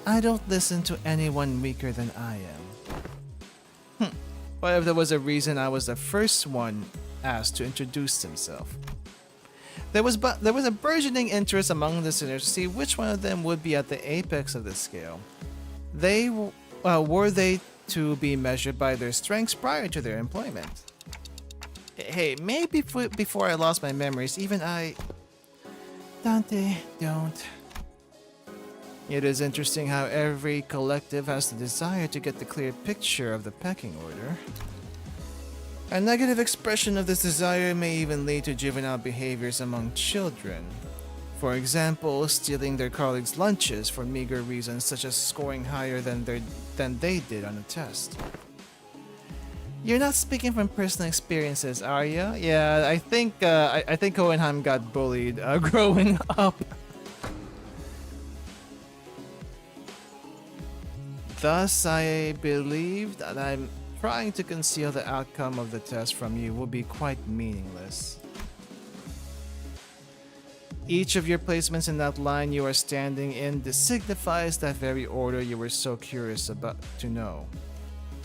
I don't listen to anyone weaker than I am. What if there was a reason I was the first one asked to introduce himself? There was a burgeoning interest among the sinners to see which one of them would be at the apex of the scale. Were they to be measured by their strengths prior to their employment? Hey, maybe before I lost my memories, even I... Dante, don't. It is interesting how every collective has the desire to get the clear picture of the pecking order. A negative expression of this desire may even lead to juvenile behaviors among children. For example, stealing their colleagues' lunches for meager reasons such as scoring higher than they did on a test. You're not speaking from personal experiences, are you? Yeah, I think Hohenheim got bullied growing up. Thus, I believe that I'm trying to conceal the outcome of the test from you will be quite meaningless. Each of your placements in that line you are standing in signifies that very order you were so curious about to know.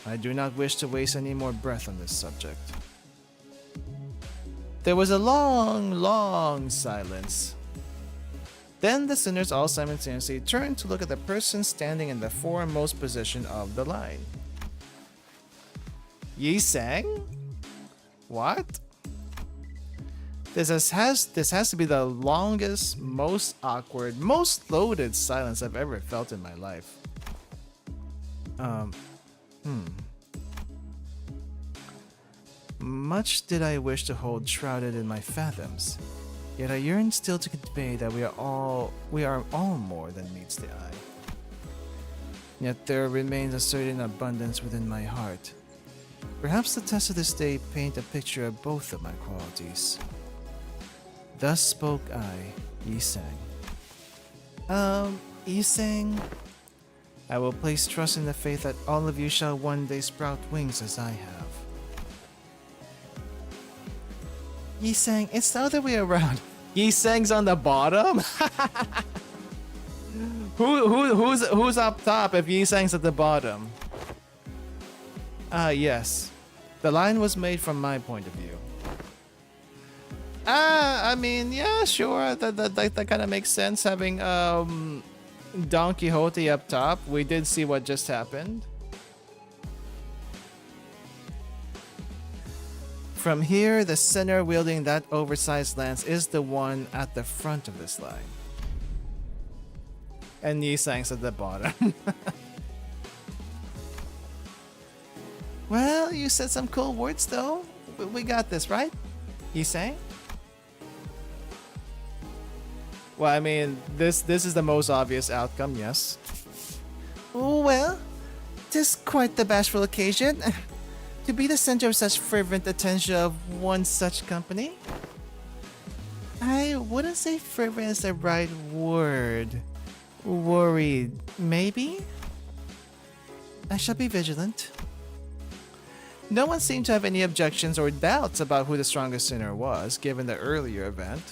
I do not wish to waste any more breath on this subject. There was a long, long silence. Then the sinners all simultaneously turned to look at the person standing in the foremost position of the line. Yi Sang? What? This has to be the longest, most awkward, most loaded silence I've ever felt in my life. Much did I wish to hold shrouded in my fathoms, yet I yearn still to convey that we are all more than meets the eye. Yet there remains a certain abundance within my heart. Perhaps the tests of this day paint a picture of both of my qualities. Thus spoke I, Yi Sang. Yi Sang, I will place trust in the faith that all of you shall one day sprout wings as I have. Yi Sang, it's the other way around. Yiseng's on the bottom? Who's up top if Yiseng's at the bottom? Yes. The line was made from my point of view. I mean, yeah, sure. That kind of makes sense having Don Quixote up top. We did see what just happened. From here, the center wielding that oversized lance is the one at the front of this line. And Yisang's at the bottom. Well, you said some cool words though. We got this, right? Yisang? Well, I mean, this is the most obvious outcome, yes. Well, 'tis quite the bashful occasion. To be the center of such fervent attention of one such company? I wouldn't say fervent is the right word. Worried, maybe? I shall be vigilant. No one seemed to have any objections or doubts about who the strongest sinner was, given the earlier event.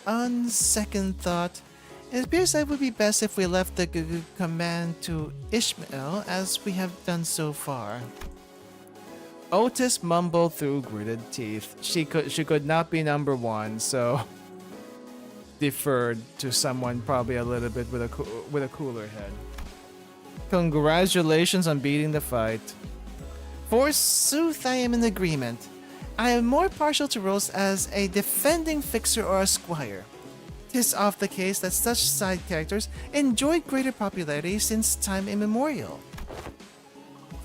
On second thought, it appears that it would be best if we left the command to Ishmael, as we have done so far. Otis mumbled through gritted teeth. She could not be number one, so deferred to someone probably a little bit with a cooler head. Congratulations on beating the fight. Forsooth, I am in agreement. I am more partial to roles as a defending fixer or a squire. 'Tis oft the case that such side characters enjoyed greater popularity since time immemorial.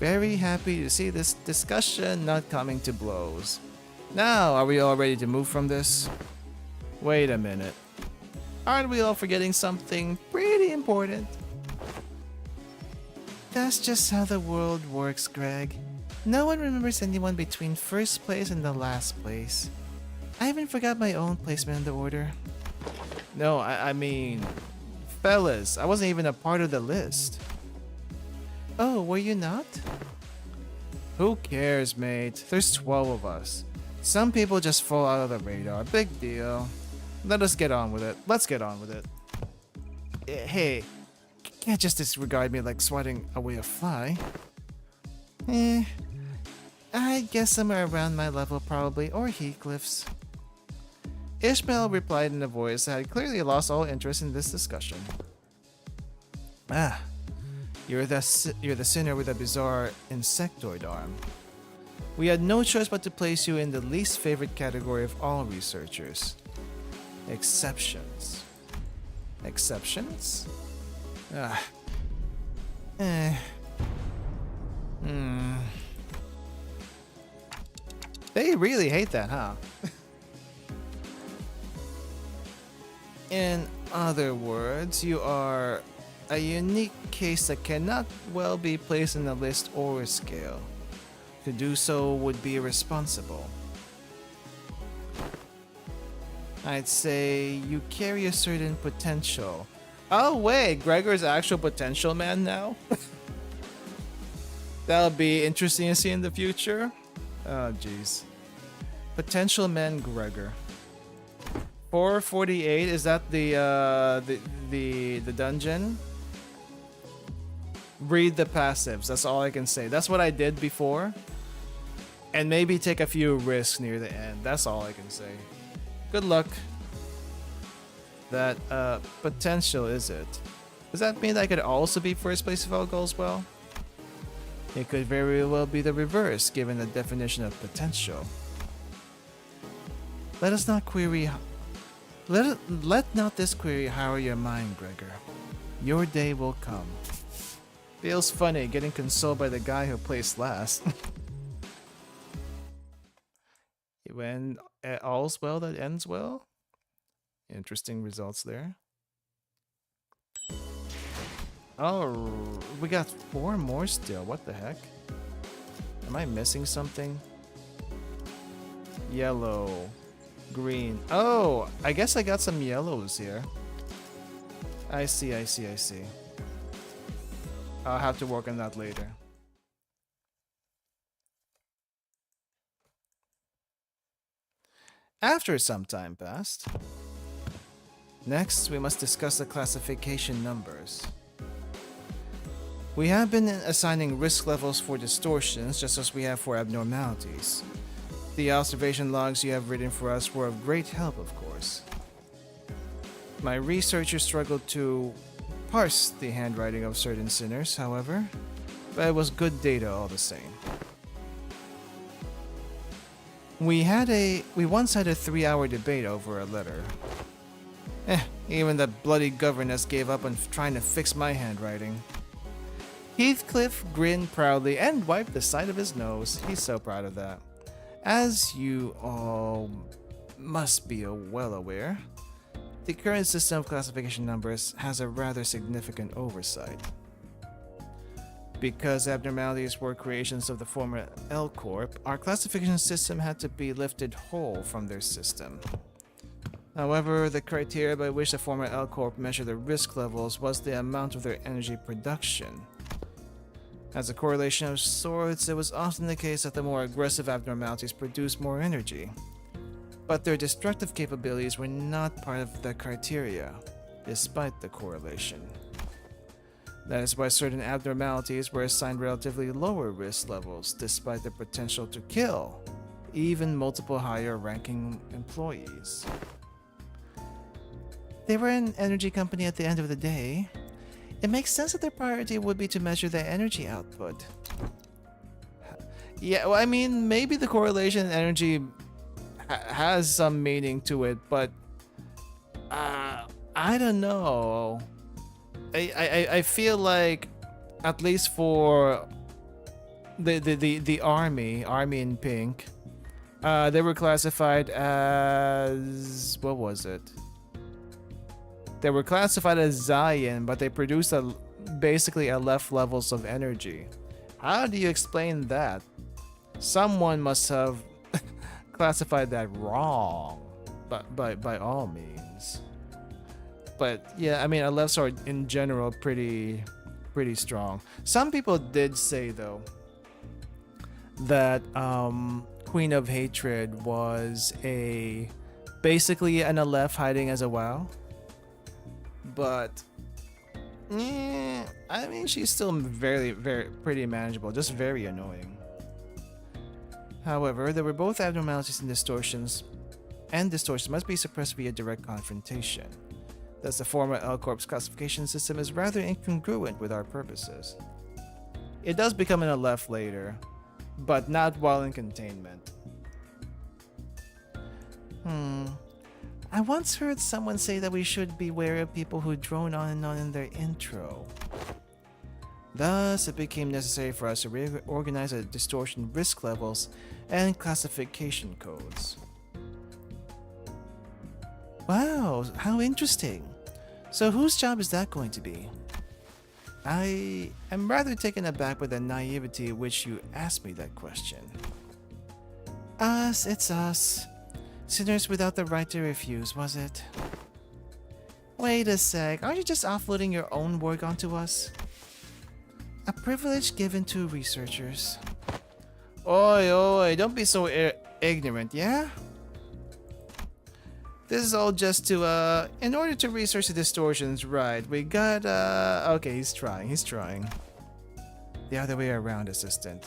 Very happy to see this discussion not coming to blows. Now, are we all ready to move from this? Wait a minute. Aren't we all forgetting something pretty important? That's just how the world works, Greg. No one remembers anyone between first place and the last place. I even forgot my own placement in the order. No, I mean, fellas, I wasn't even a part of the list. Oh, were you not? Who cares, mate? There's 12 of us. Some people just fall out of the radar. Big deal. Let us get on with it. Let's get on with it. Hey, can't just disregard me like swatting away a fly. I guess somewhere around my level probably, or Heathcliff's. Ishmael replied in a voice that had clearly lost all interest in this discussion. You're the sinner with a bizarre insectoid arm. We had no choice but to place you in the least favorite category of all researchers. Exceptions. Exceptions? They really hate that, huh? In other words, you are a unique case that cannot well be placed in a list or a scale. To do so would be irresponsible. I'd say you carry a certain potential. Oh wait, Gregor's actual potential man now? That'll be interesting to see in the future. Oh jeez. Potential man Gregor. 448, is that the dungeon? Read the passives, that's all I can say. That's what I did before. And maybe take a few risks near the end. That's all I can say. Good luck. That potential, is it? Does that mean that I could also be first place if all goes well? It could very well be the reverse, given the definition of potential. Let us not query. Let not this query harrow your mind, Gregor. Your day will come. Feels funny getting consoled by the guy who placed last. When all's well that ends well. Interesting results there. Oh, we got 4 more still. What the heck? Am I missing something? Yellow, green. Oh, I guess I got some yellows here. I see. I'll have to work on that later. after some time passed. Next, we must discuss the classification numbers. We have been assigning risk levels for distortions just as we have for abnormalities. The observation logs you have written for us were of great help, of course. My researchers struggled to parse the handwriting of certain sinners, however, but it was good data all the same. We once had a 3-hour debate over a letter. Even the bloody governess gave up on trying to fix my handwriting. Heathcliff grinned proudly and wiped the side of his nose. He's so proud of that. As you all must be well aware, the current system of classification numbers has a rather significant oversight. Because abnormalities were creations of the former L Corp, our classification system had to be lifted whole from their system. However, the criteria by which the former L Corp measured the risk levels was the amount of their energy production. As a correlation of sorts, it was often the case that the more aggressive abnormalities produced more energy. But their destructive capabilities were not part of the criteria, despite the correlation. That is why certain abnormalities were assigned relatively lower risk levels, despite the potential to kill even multiple higher ranking employees. They were an energy company at the end of the day. It makes sense that their priority would be to measure their energy output. Yeah, well, I mean, maybe the correlation in energy has some meaning to it, but I don't know. I feel like, at least for the army in pink, they were classified as, what was it? They were classified as Zion, but they produced basically a left levels of energy. How do you explain that? Someone must have classified that wrong, but by all means. But yeah, I mean, lefts are in general pretty strong. Some people did say though that Queen of Hatred was basically an Aleph hiding as a WoW. But I mean, she's still very pretty manageable, just very annoying. However, there were both abnormalities and distortions must be suppressed via direct confrontation. Thus, the former L Corp's classification system is rather incongruent with our purposes. It does become an Aleph later, but not while in containment. I once heard someone say that we should be wary of people who drone on and on in their intro. Thus, it became necessary for us to reorganize the distortion risk levels and classification codes. Wow, how interesting. So whose job is that going to be? I am rather taken aback by the naivety with which you asked me that question. It's us. Sinners without the right to refuse, was it? Wait a sec, aren't you just offloading your own work onto us? A privilege given to researchers. Oi, don't be so ignorant, yeah? This is all just to, in order to research the distortions, right, we got, okay, he's trying. The other way around, assistant.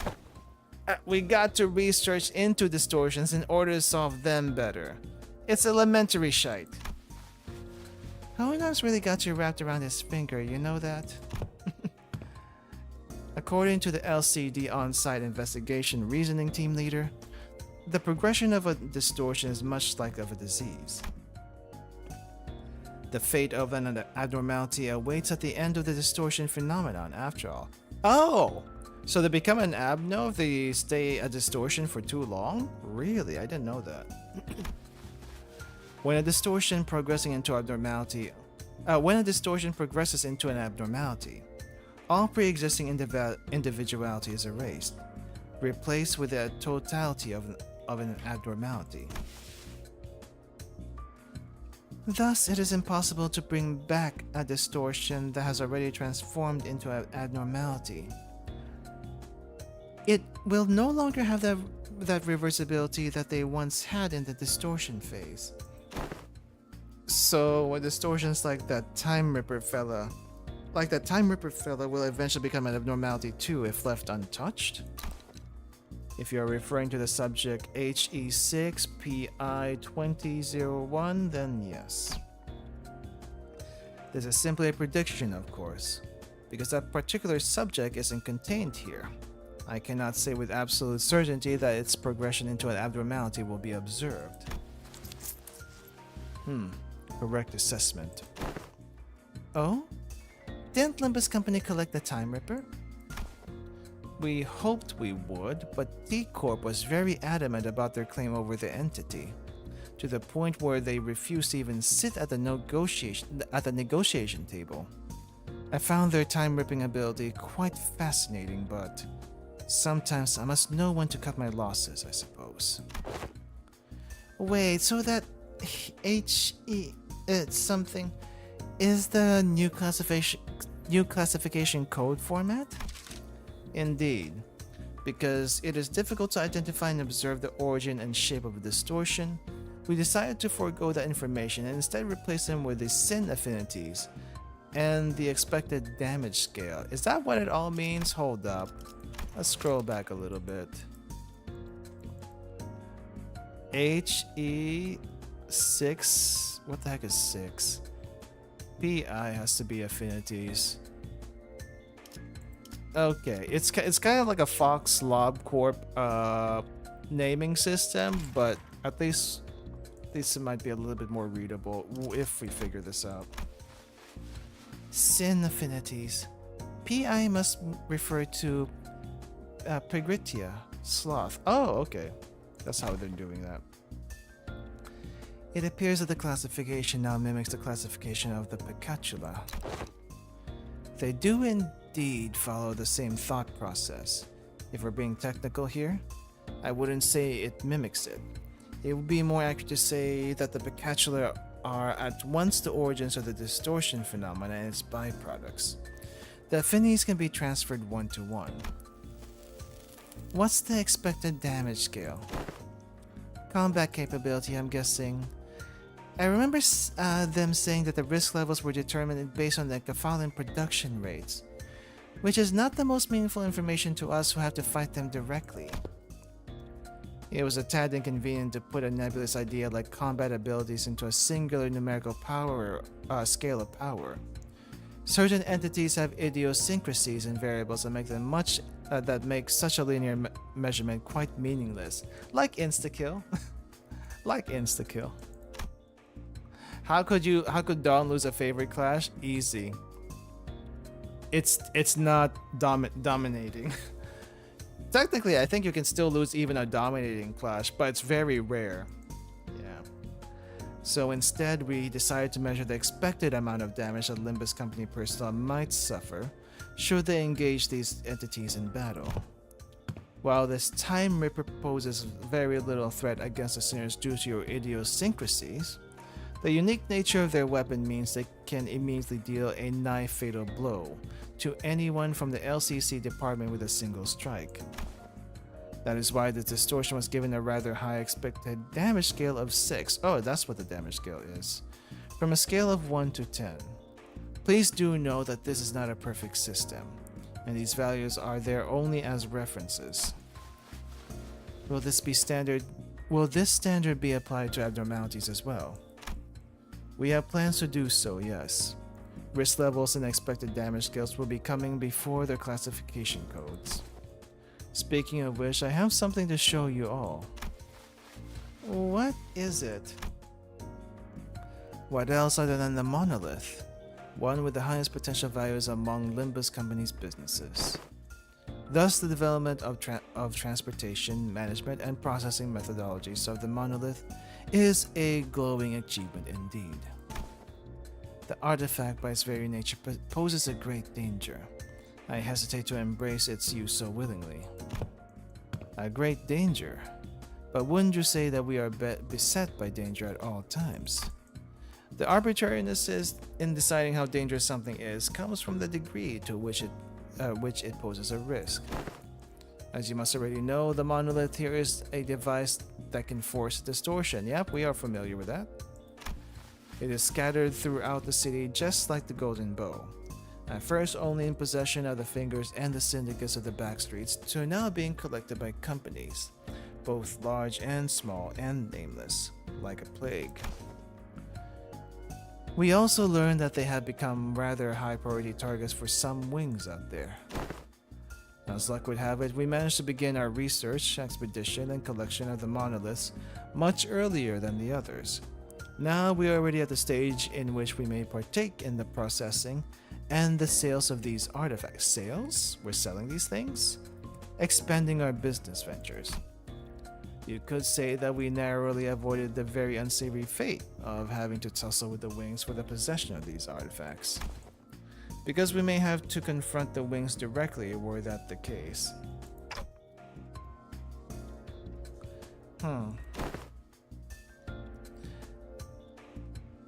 We got to research into distortions in order to solve them better. It's elementary shite. Hohenheim's really got you wrapped around his finger, you know that? According to the LCD on-site investigation reasoning team leader, the progression of a distortion is much like of a disease. The fate of an abnormality awaits at the end of the distortion phenomenon, after all. Oh! So they become an abno if they stay a distortion for too long? Really? I didn't know that. When a distortion progresses into an abnormality, all pre-existing individuality is erased, replaced with the totality of an abnormality. Thus, it is impossible to bring back a distortion that has already transformed into an abnormality. it will no longer have that reversibility that they once had in the distortion phase. So when distortions like that Time Ripper fella will eventually become an abnormality too if left untouched. If you're referring to the subject HE6PI2001, then yes. This is simply a prediction, of course, because that particular subject isn't contained here. I cannot say with absolute certainty that its progression into an abnormality will be observed. Correct assessment. Oh? Didn't Limbus Company collect the Time Ripper? We hoped we would, but T-Corp was very adamant about their claim over the entity, to the point where they refused to even sit at the negotiation table. I found their time-ripping ability quite fascinating, but sometimes I must know when to cut my losses, I suppose. Wait, so that something is the new classification code format? Indeed, because it is difficult to identify and observe the origin and shape of a distortion, we decided to forego that information and instead replace them with the sin affinities and the expected damage scale. Is that what it all means? Hold up. Let's scroll back a little bit. HE6. What the heck is 6? PI has to be affinities. Okay, it's kind of like a Fox Lob Corp naming system, but at least it might be a little bit more readable if we figure this out. Sin affinities. PI must refer to Pregritia, sloth. Oh, okay. That's how they're doing that. It appears that the classification now mimics the classification of the Picatula. They do indeed follow the same thought process. If we're being technical here, I wouldn't say it mimics it. It would be more accurate to say that the Picatula are at once the origins of the distortion phenomena and its byproducts. The affinities can be transferred one-to-one. What's the expected damage scale? Combat capability, I'm guessing. I remember them saying that the risk levels were determined based on the Kefalin production rates, which is not the most meaningful information to us who have to fight them directly. It was a tad inconvenient to put a nebulous idea like combat abilities into a singular numerical power scale of power. Certain entities have idiosyncrasies and variables that make them that make such a linear measurement quite meaningless, like insta-kill. Like insta-kill. How could Dawn lose a favorite clash? Easy. It's not dominating. Technically, I think you can still lose even a dominating clash, but it's very rare. Yeah. So instead, we decided to measure the expected amount of damage that Limbus Company personnel might suffer should they engage these entities in battle. While this Time Ripper poses very little threat against the sinners due to your idiosyncrasies, the unique nature of their weapon means they can immediately deal a nigh-fatal blow to anyone from the LCC department with a single strike. That is why the distortion was given a rather high expected damage scale of 6. Oh, that's what the damage scale is. From a scale of 1 to 10. Please do know that this is not a perfect system, and these values are there only as references. Will this standard be applied to abnormalities as well? We have plans to do so, yes. Risk levels and expected damage scales will be coming before their classification codes. Speaking of which, I have something to show you all. What is it? What else other than the monolith? One with the highest potential values among Limbus Company's businesses. Thus, the development of transportation, management, and processing methodologies of the monolith is a glowing achievement indeed. The artifact by its very nature poses a great danger. I hesitate to embrace its use so willingly. A great danger? But wouldn't you say that we are beset by danger at all times? The arbitrariness in deciding how dangerous something is comes from the degree to which it poses a risk. As you must already know, the monolith here is a device that can force distortion. Yep, we are familiar with that. It is scattered throughout the city just like the golden bow. At first only in possession of the fingers and the syndicates of the backstreets, to now being collected by companies, both large and small and nameless, like a plague. We also learned that they have become rather high priority targets for some wings out there. As luck would have it, we managed to begin our research, expedition, and collection of the monoliths much earlier than the others. Now we are already at the stage in which we may partake in the processing and the sales of these artifacts. Sales? We're selling these things? Expanding our business ventures. You could say that we narrowly avoided the very unsavory fate of having to tussle with the wings for the possession of these artifacts. Because we may have to confront the wings directly were that the case.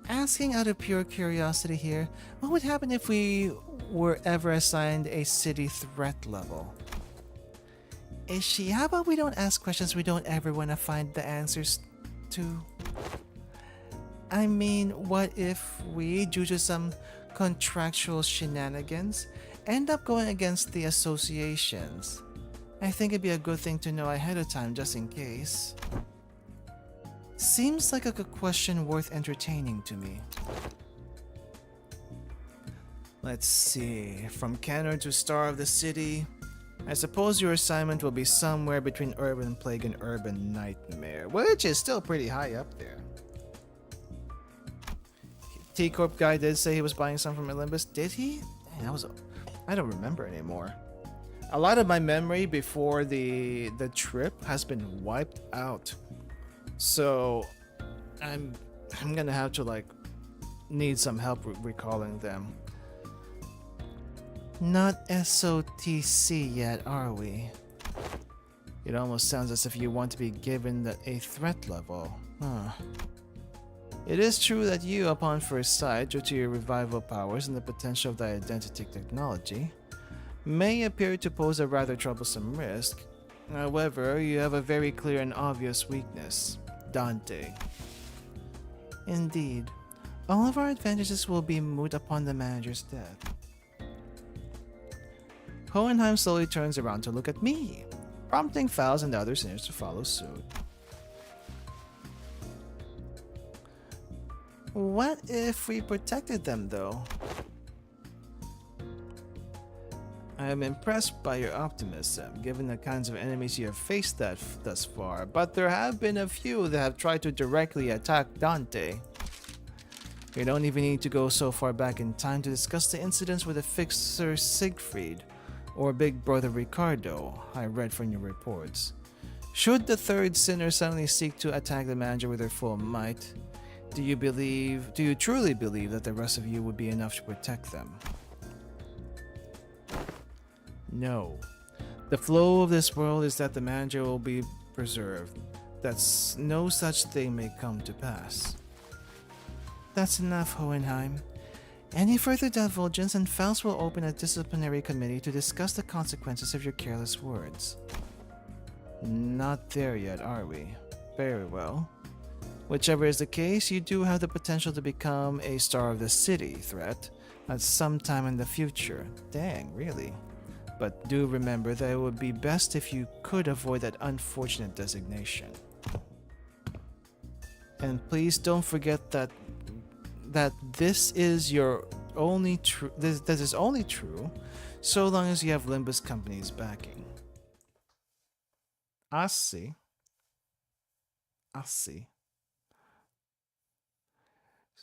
Asking out of pure curiosity here, what would happen if we were ever assigned a city threat level? How about we don't ask questions we don't ever want to find the answers to? I mean, what if we, due to some contractual shenanigans, end up going against the associations? I think it'd be a good thing to know ahead of time just in case. Seems like a question worth entertaining to me. Let's see, from Canner to Star of the City. I suppose your assignment will be somewhere between Urban Plague and Urban Nightmare, which is still pretty high up there. T-Corp guy did say he was buying some from Limbus. Did he? Dang, I don't remember anymore. A lot of my memory before the trip has been wiped out. So I'm gonna have to need some help recalling them. Not SOTC yet, are we? It almost sounds as if you want to be given a threat level. Huh. It is true that you, upon first sight, due to your revival powers and the potential of the identity technology, may appear to pose a rather troublesome risk. However, you have a very clear and obvious weakness. Dante. Indeed. All of our advantages will be moot upon the manager's death. Hohenheim slowly turns around to look at me, prompting Fowls and the other sinners to follow suit. What if we protected them, though? I am impressed by your optimism, given the kinds of enemies you have faced thus far, but there have been a few that have tried to directly attack Dante. We don't even need to go so far back in time to discuss the incidents with the fixer Siegfried, or Big Brother Ricardo, I read from your reports. Should the third sinner suddenly seek to attack the manager with their full might, do you truly believe that the rest of you would be enough to protect them? No. The flow of this world is that the manager will be preserved, that no such thing may come to pass. That's enough, Hohenheim. Any further divulgence and Faust will open a disciplinary committee to discuss the consequences of your careless words. Not there yet, are we? Very well. Whichever is the case, you do have the potential to become a Star of the City threat at some time in the future. Dang, really? But do remember that it would be best if you could avoid that unfortunate designation. And please don't forget that this is your only true. This is only true so long as you have Limbus Company's backing. I see.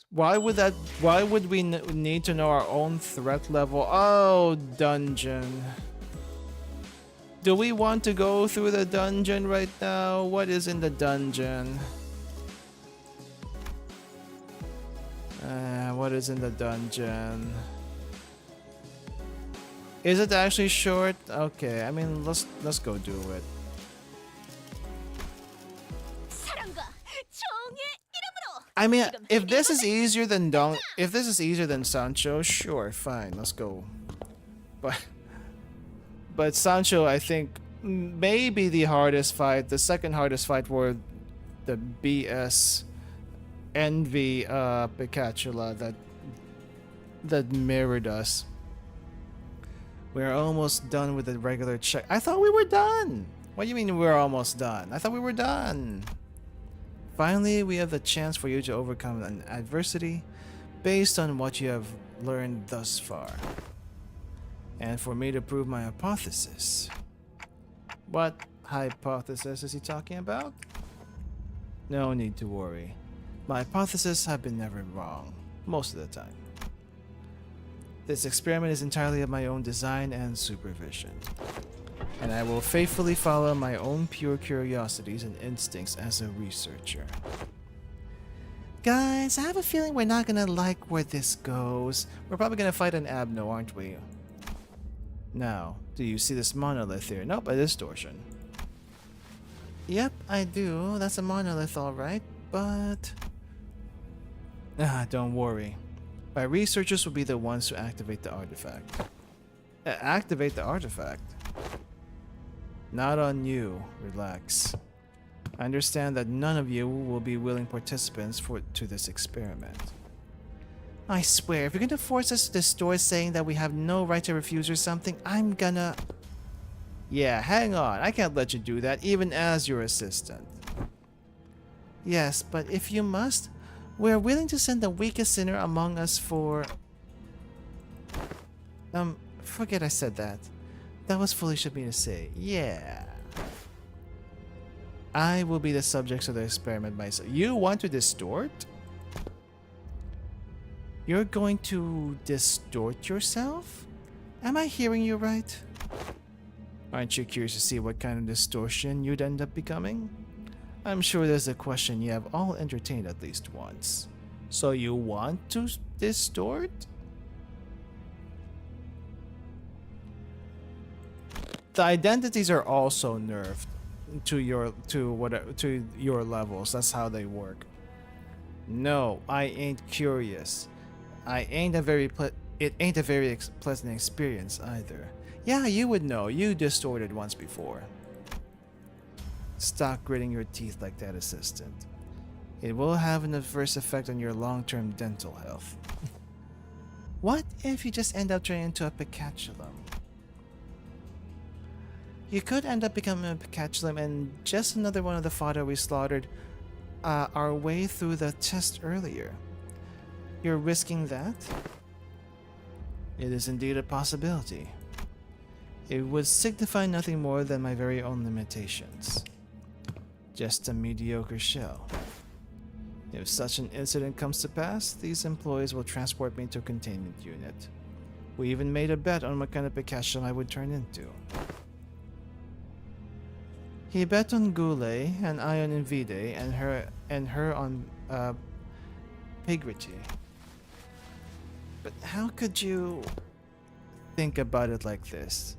Why would we need to know our own threat level? Oh, dungeon. Do we want to go through the dungeon right now? What is in the dungeon? What is in the dungeon? Is it actually short? Okay, I mean, let's go do it. I mean, if this is easier than Sancho, sure, fine, let's go. But Sancho, I think maybe the hardest fight, the second hardest fight were the BS Envy Picatula that mirrored us. We're almost done with the regular check. I thought we were done. What do you mean we're almost done? I thought we were done. Finally, we have the chance for you to overcome an adversity based on what you have learned thus far. And for me to prove my hypothesis. What hypothesis is he talking about? No need to worry. My hypotheses have been never wrong, most of the time. This experiment is entirely of my own design and supervision. And I will faithfully follow my own pure curiosities and instincts as a researcher. Guys, I have a feeling we're not gonna like where this goes. We're probably gonna fight an Abno, aren't we? Now, do you see this monolith here? Nope, a distortion. Yep, I do. That's a monolith, alright, but... don't worry. My researchers will be the ones to activate the artifact. Activate the artifact? Not on you. Relax. I understand that none of you will be willing participants to this experiment. I swear, if you're gonna force us to the store saying that we have no right to refuse or something, I'm gonna... Yeah, hang on. I can't let you do that, even as your assistant. Yes, but if you must, we're willing to send the weakest sinner among us for... Forget I said that. That was foolish of me to say. Yeah. I will be the subject of the experiment myself. You want to distort? You're going to distort yourself? Am I hearing you right? Aren't you curious to see what kind of distortion you'd end up becoming? I'm sure there's a question you have all entertained at least once. So you want to distort? The identities are also nerfed to your levels. That's how they work. No, I ain't curious. It ain't a very pleasant experience either. Yeah, you would know. You distorted once before. Stop gritting your teeth like that, assistant. It will have an adverse effect on your long-term dental health. What if you just end up turning into a Picatulum? You could end up becoming a Picatulum and just another one of the fodder we slaughtered our way through the test earlier. You're risking that? It is indeed a possibility. It would signify nothing more than my very own limitations. Just a mediocre shell. If such an incident comes to pass, these employees will transport me to a containment unit. We even made a bet on what kind of Pikachu I would turn into. He bet on Goulet and I on Invide and her on Pigrity. But how could you think about it like this?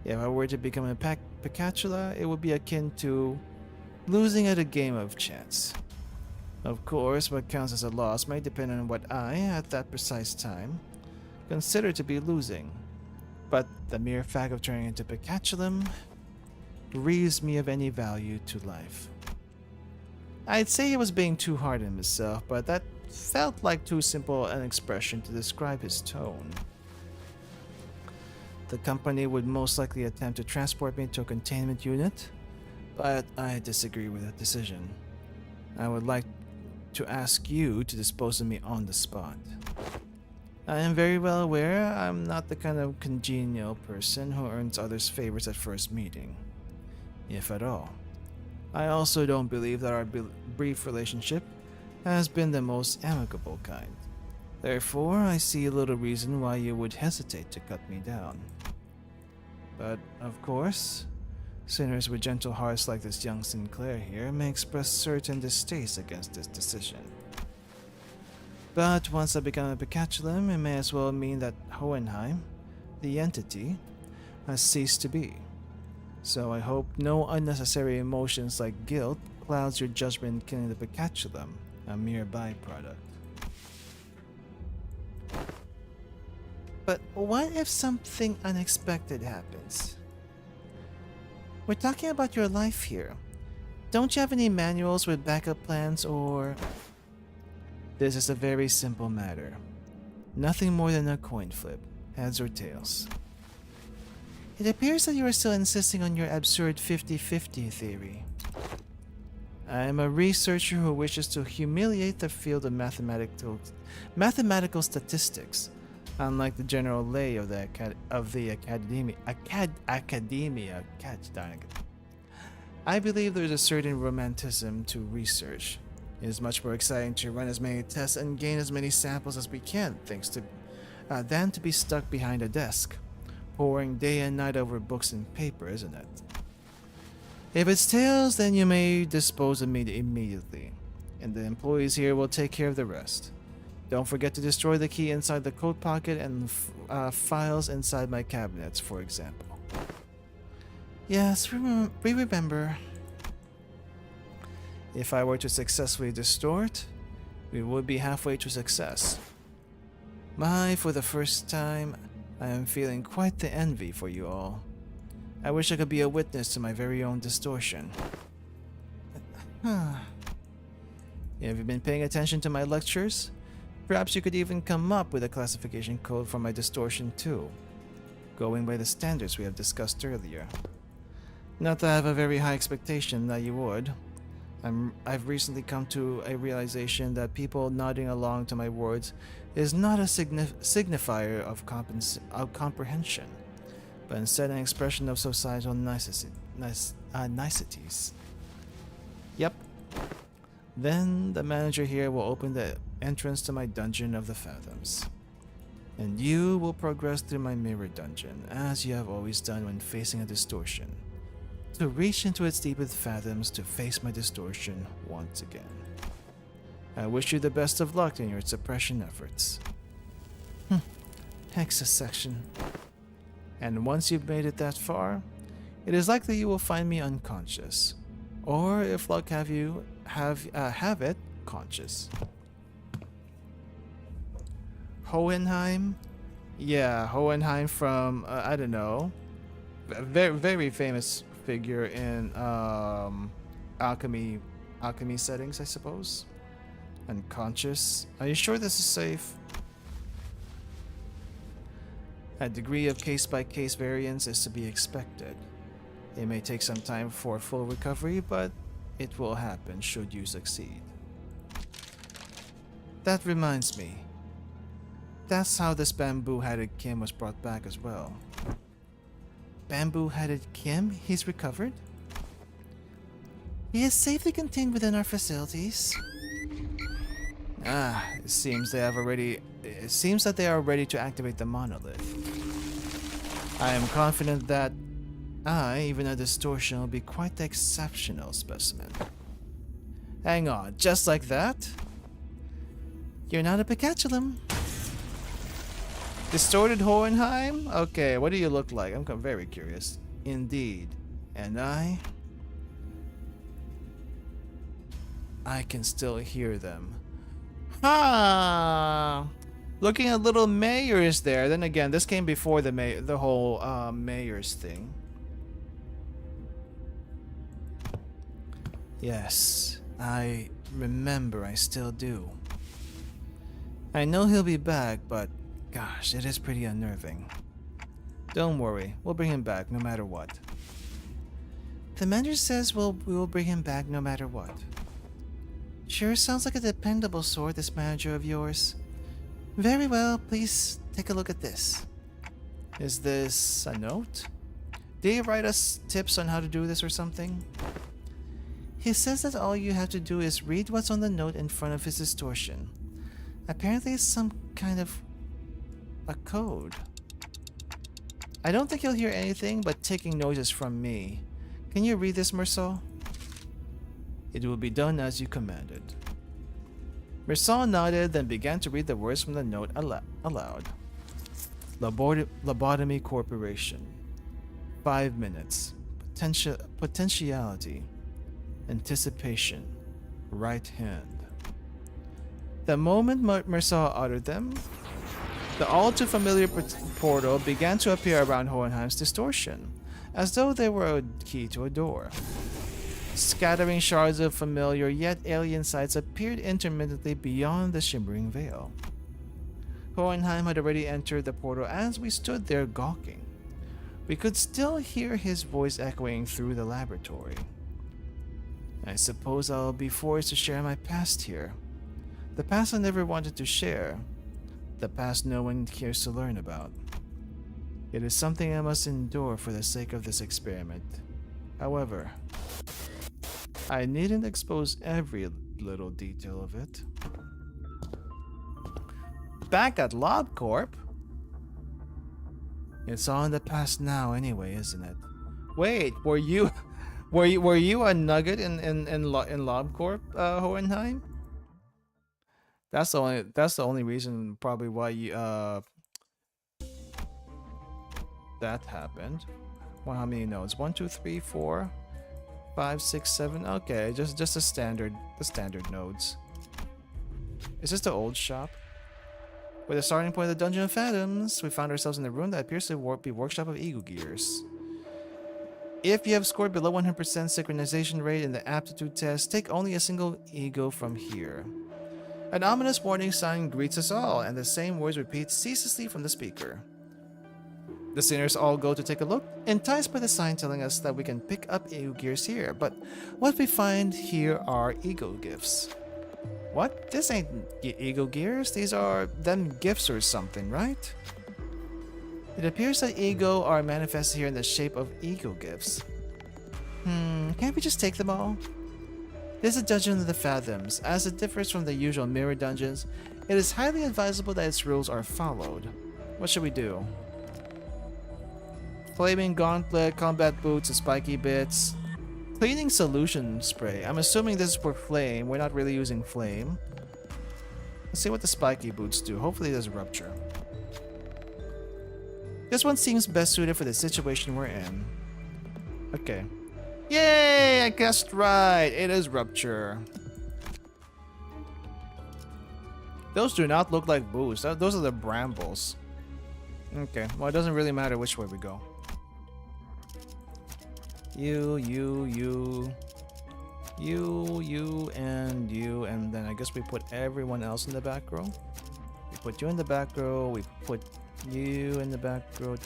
If I were to become a Picatula, it would be akin to losing at a game of chance. Of course, what counts as a loss might depend on what I, at that precise time, consider to be losing. But the mere fact of turning into Picatulum relieves me of any value to life. I'd say he was being too hard on himself, but that felt like too simple an expression to describe his tone. The company would most likely attempt to transport me to a containment unit, but I disagree with that decision. I would like to ask you to dispose of me on the spot. I am very well aware I'm not the kind of congenial person who earns others' favors at first meeting, if at all. I also don't believe that our brief relationship has been the most amicable kind. Therefore, I see little reason why you would hesitate to cut me down. But, of course, sinners with gentle hearts like this young Sinclair here may express certain distaste against this decision. But once I become a Picatulum, it may as well mean that Hohenheim, the entity, has ceased to be. So I hope no unnecessary emotions like guilt clouds your judgment in killing the Picatulum, a mere byproduct. But what if something unexpected happens? We're talking about your life here. Don't you have any manuals with backup plans or... This is a very simple matter. Nothing more than a coin flip, heads or tails. It appears that you are still insisting on your absurd 50-50 theory. I am a researcher who wishes to humiliate the field of mathematical statistics, unlike the general lay of the academia. I believe there is a certain romanticism to research. It is much more exciting to run as many tests and gain as many samples as we can, than to be stuck behind a desk, poring day and night over books and paper, isn't it? If it's tails, then you may dispose of me immediately, and the employees here will take care of the rest. Don't forget to destroy the key inside the coat pocket and files inside my cabinets, for example. Yes, we remember. If I were to successfully distort, we would be halfway to success. For the first time, I am feeling quite the envy for you all. I wish I could be a witness to my very own distortion. Have you been paying attention to my lectures? Perhaps you could even come up with a classification code for my distortion too, going by the standards we have discussed earlier. Not that I have a very high expectation that you would. I've recently come to a realization that people nodding along to my words is not a signifier of comprehension, but instead an expression of societal niceties. Yep. Then the manager here will open the entrance to my dungeon of the fathoms, and you will progress through my mirror dungeon, as you have always done when facing a distortion, to reach into its deepest fathoms to face my distortion once again. I wish you the best of luck in your suppression efforts. Hexa section. And once you've made it that far, it is likely you will find me unconscious, or if luck have it, conscious. Hohenheim? Yeah, Hohenheim from, I don't know, a very, very famous figure in alchemy settings, I suppose. Unconscious. Are you sure this is safe? A degree of case-by-case variance is to be expected. It may take some time for full recovery, but it will happen should you succeed. That reminds me. That's how this bamboo-headed Kim was brought back as well. Bamboo-headed Kim? He's recovered? He is safely contained within our facilities. It seems that they are ready to activate the monolith. I am confident that even a distortion, will be quite the exceptional specimen. Hang on, just like that? You're not a Picatulum. Distorted Hohenheim? Okay, what do you look like? I'm very curious. Indeed. And I can still hear them. Looking at little mayors there. Then again, this came before the whole mayors thing. Yes, I remember. I still do. I know he'll be back, but gosh, it is pretty unnerving. Don't worry, we'll bring him back no matter what. The manager says we will bring him back no matter what. Sure sounds like a dependable sort, this manager of yours. Very well, please take a look at this. Is this a note? Did he write us tips on how to do this or something? He says that all you have to do is read what's on the note in front of his distortion. Apparently it's some kind of a code. I don't think you'll hear anything but ticking noises from me. Can you read this, Mersault? It will be done as you commanded. Mersault nodded, then began to read the words from the note aloud. Lobotomy Corporation. 5 minutes. Potentiality. Anticipation. Right hand. The moment Mersault uttered them, the all too familiar portal began to appear around Hohenheim's distortion. as though they were a key to a door. Scattering shards of familiar yet alien sights appeared intermittently beyond the shimmering veil. Hohenheim had already entered the portal as we stood there gawking. We could still hear his voice echoing through the laboratory. I suppose I'll be forced to share my past here. The past I never wanted to share. The past no one cares to learn about. It is something I must endure for the sake of this experiment. However, I needn't expose every little detail of it. Back at LULdog. It's all in the past now anyway, isn't it? Wait, were you a nugget in LULdog, Hohenheim? That's the only reason probably why you that happened. Well, how many nodes? 1, 2, 3, 4, 5, 6, 7. Okay, just the standard nodes. Is this the old shop? With the starting point of the Dungeon of Phantoms, we found ourselves in a room that appears to be workshop of ego gears. If you have scored below 100% synchronization rate in the aptitude test, take only a single ego from here. An ominous warning sign greets us all, and the same words repeat ceaselessly from the speaker. The sinners all go to take a look, enticed by the sign telling us that we can pick up ego gears here, but what we find here are ego gifts. What? This ain't ego gears, these are them gifts or something, right? It appears that ego are manifested here in the shape of ego gifts. Can't we just take them all? This is a dungeon of the Fathoms. As it differs from the usual mirror dungeons, it is highly advisable that its rules are followed. What should we do? Flaming gauntlet, combat boots, and spiky bits. Cleaning solution spray. I'm assuming this is for flame. We're not really using flame. Let's see what the spiky boots do. Hopefully there's rupture. This one seems best suited for the situation we're in. Okay. Yay! I guessed right. It is rupture. Those do not look like boots. Those are the brambles. Okay. Well, it doesn't really matter which way we go. You, and then I guess we put everyone else in the back row. We put you in the back row. We put you in the back row.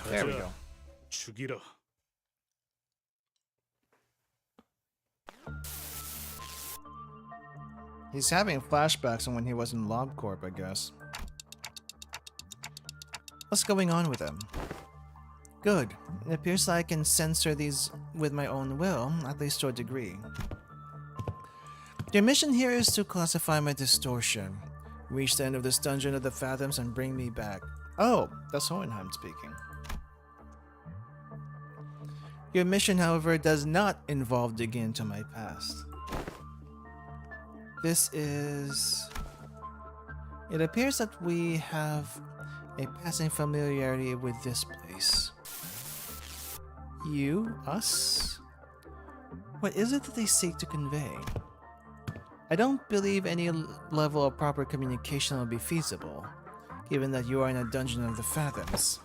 There we go. 죽이라. He's having flashbacks on when he was in LULdog, I guess. What's going on with him? Good. It appears I can censor these with my own will, at least to a degree. Your mission here is to classify my distortion. Reach the end of this dungeon of the Fathoms and bring me back. Oh, that's Hohenheim speaking. Your mission, however, does not involve digging into my past. This is... It appears that we have a passing familiarity with this place. You? Us? What is it that they seek to convey? I don't believe any level of proper communication will be feasible, given that you are in a dungeon of the Fathoms.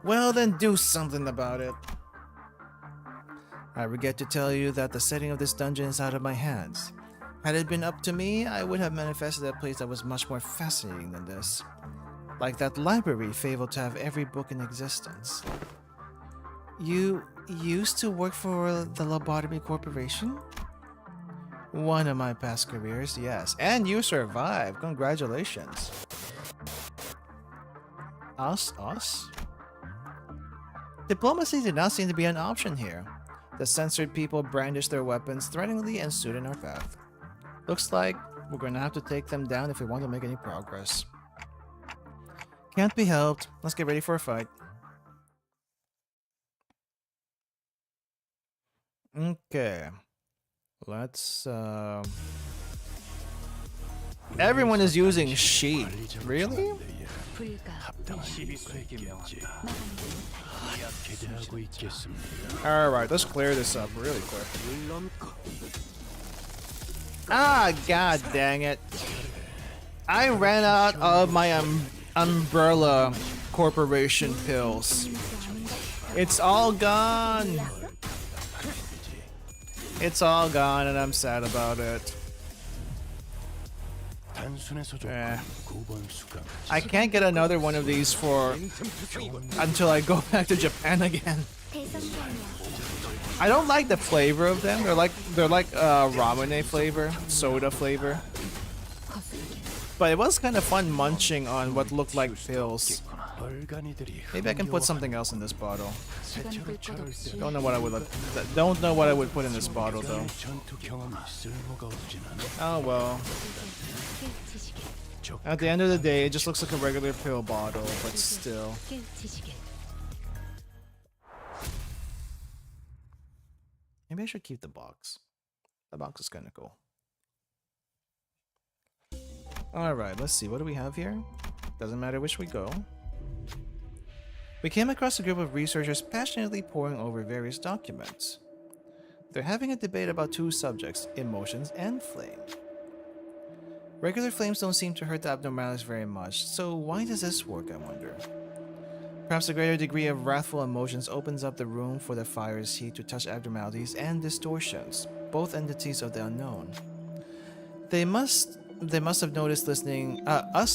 Well, then do something about it. I regret to tell you that the setting of this dungeon is out of my hands. Had it been up to me, I would have manifested a place that was much more fascinating than this. Like that library fabled to have every book in existence. You used to work for the Lobotomy Corporation? One of my past careers, yes. And you survived. Congratulations. Us? Diplomacy did not seem to be an option here. The censored people brandished their weapons threateningly and stood in our path. Looks like we're gonna have to take them down if we want to make any progress. Can't be helped. Let's get ready for a fight. Okay. Let's everyone is using she. Really? 불가 기대하고 있겠습니다. Alright, let's clear this up really quick. Ah, god dang it. I ran out of my Umbrella Corporation pills. It's all gone. It's all gone, and I'm sad about it. I can't get another one of these until I go back to Japan again. I don't like the flavor of them. They're like ramen flavor, soda flavor. But it was kind of fun munching on what looked like pills. Maybe I can put something else in this bottle. Don't know what I would put in this bottle though. Oh well. At the end of the day, it just looks like a regular pill bottle, but still. Maybe I should keep the box. The box is kind of cool. Alright, let's see. What do we have here? Doesn't matter which we go. We came across a group of researchers passionately poring over various documents. They're having a debate about two subjects, emotions and flame. Regular flames don't seem to hurt the abnormalities very much, so why does this work, I wonder? Perhaps a greater degree of wrathful emotions opens up the room for the fire's heat to touch abnormalities and distortions, both entities of the unknown. They must have noticed us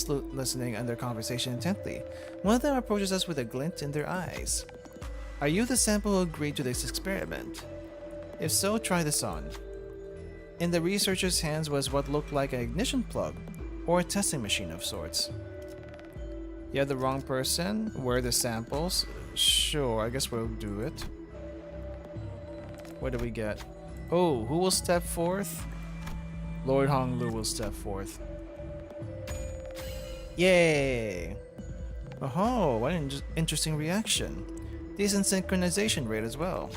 listening and their conversation intently. One of them approaches us with a glint in their eyes. Are you the sample who agreed to this experiment? If so, try this on. In the researcher's hands was what looked like an ignition plug, or a testing machine of sorts. You had the wrong person? Where are the samples? Sure, I guess we'll do it. What do we get? Oh, who will step forth? Lord Honglu will step forth. Yay! Oh, what an interesting reaction. Decent synchronization rate as well.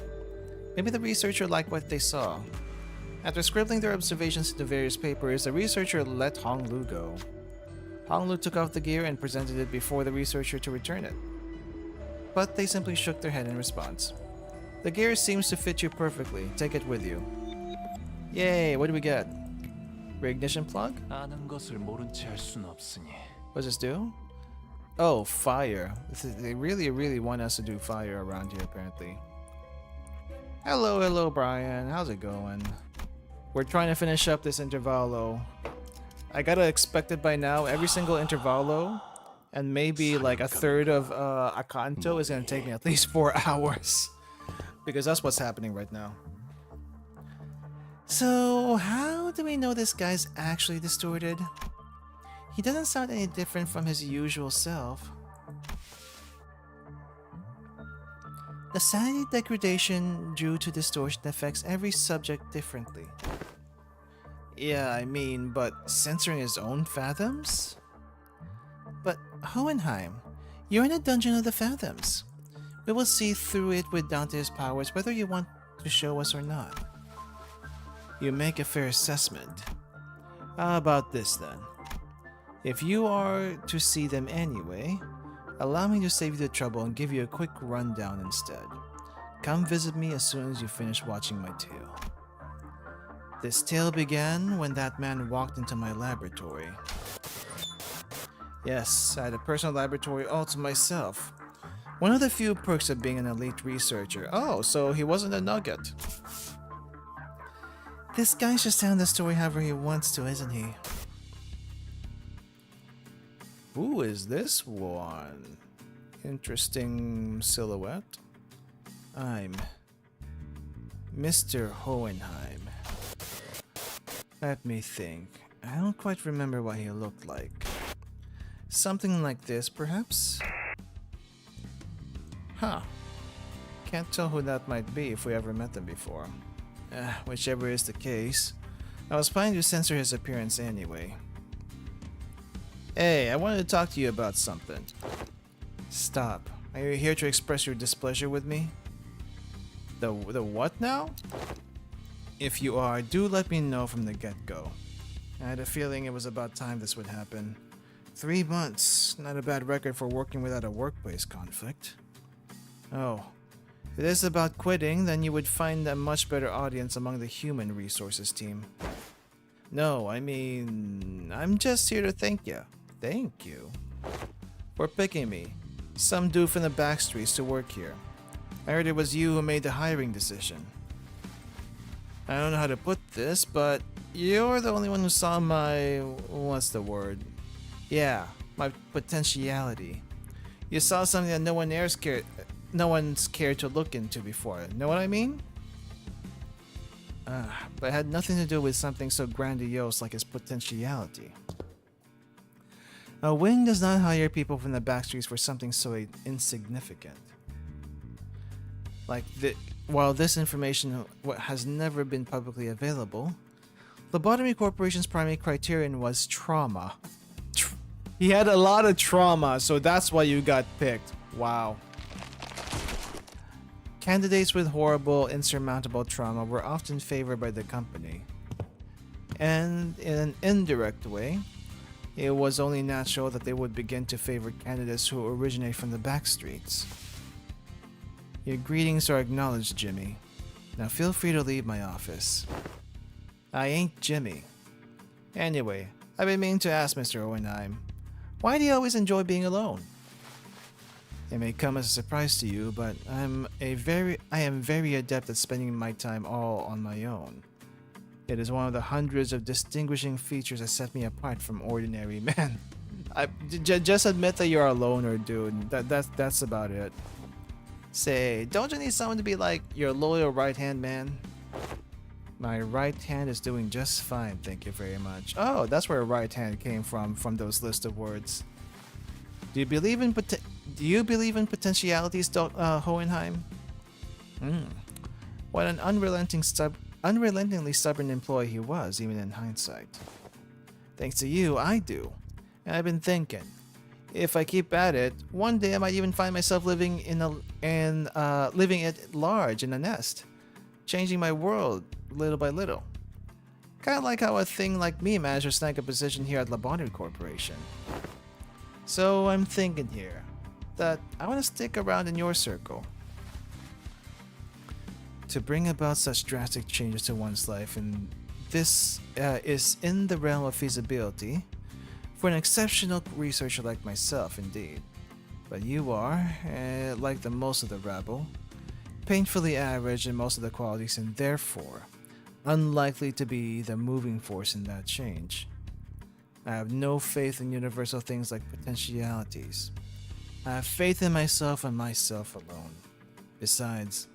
Maybe the researcher liked what they saw. After scribbling their observations into various papers, the researcher let Honglu go. Honglu took off the gear and presented it before the researcher to return it. But they simply shook their head in response. The gear seems to fit you perfectly. Take it with you. Yay, what do we get? Reignition plug? What does this do? Oh, fire. They really want us to do fire around here, apparently. Hello, Brian. How's it going? We're trying to finish up this Intervallo. I gotta expect it by now. Every single Intervallo, and maybe like a third of Akanto is gonna take me at least 4 hours. Because that's what's happening right now. So, how do we know this guy's actually distorted? He doesn't sound any different from his usual self. The sanity degradation due to distortion affects every subject differently. Yeah, I mean, but censoring his own fathoms? But, Hohenheim, you're in a dungeon of the fathoms. We will see through it with Dante's powers whether you want to show us or not. You make a fair assessment. How about this then? If you are to see them anyway, allow me to save you the trouble and give you a quick rundown instead. Come visit me as soon as you finish watching my tale. This tale began when that man walked into my laboratory. Yes, I had a personal laboratory all to myself. One of the few perks of being an elite researcher. Oh, so he wasn't a nugget. This guy's just telling the story however he wants to, isn't he? Who is this one? Interesting silhouette. I'm Mr. Hohenheim. Let me think. I don't quite remember what he looked like. Something like this, perhaps? Huh. Can't tell who that might be if we ever met them before. Whichever is the case, I was planning to censor his appearance anyway. Hey, I wanted to talk to you about something. Stop. Are you here to express your displeasure with me? The what now? If you are, do let me know from the get-go. I had a feeling it was about time this would happen. 3 months, not a bad record for working without a workplace conflict. Oh, if it is about quitting, then you would find a much better audience among the human resources team. No, I mean, I'm just here to thank you. Thank you? for picking me, some dude from the back streets, to work here. I heard it was you who made the hiring decision. I don't know how to put this, but you're the only one who saw my... what's the word? Yeah, my potentiality. You saw something that no one's cared to look into before. Know what I mean? But it had nothing to do with something so grandiose like his potentiality. A wing does not hire people from the backstreets for something so insignificant. While this information has never been publicly available, Lobotomy Corporation's primary criterion was trauma. He had a lot of trauma, so that's why you got picked. Wow. Candidates with horrible, insurmountable trauma were often favored by the company. And in an indirect way, it was only natural that they would begin to favor candidates who originate from the backstreets. Your greetings are acknowledged, Jimmy. Now feel free to leave my office. I ain't Jimmy. Anyway, I've been meaning to ask Mr. Hohenheim, why do you always enjoy being alone? It may come as a surprise to you, but I am very adept at spending my time all on my own. It is one of the hundreds of distinguishing features that set me apart from ordinary men. Just admit that you're a loner, dude. That's about it. Say, don't you need someone to be like your loyal right-hand man? My right hand is doing just fine, thank you very much. Oh, that's where right hand came from those list of words. Do you believe in potentialities, Hohenheim? What an unrelentingly stubborn employee he was, even in hindsight. Thanks to you, I do. And I've been thinking, if I keep at it, one day I might even find myself living at large in a nest, changing my world little by little. Kind of like how a thing like me managed to snag a position here at Lobotomy Corporation. So I'm thinking here that I want to stick around in your circle. To bring about such drastic changes to one's life, and this is in the realm of feasibility for an exceptional researcher like myself, indeed. But you are, like the most of the rabble, painfully average in most of the qualities and therefore unlikely to be the moving force in that change. I have no faith in universal things like potentialities. I have faith in myself and myself alone. Besides,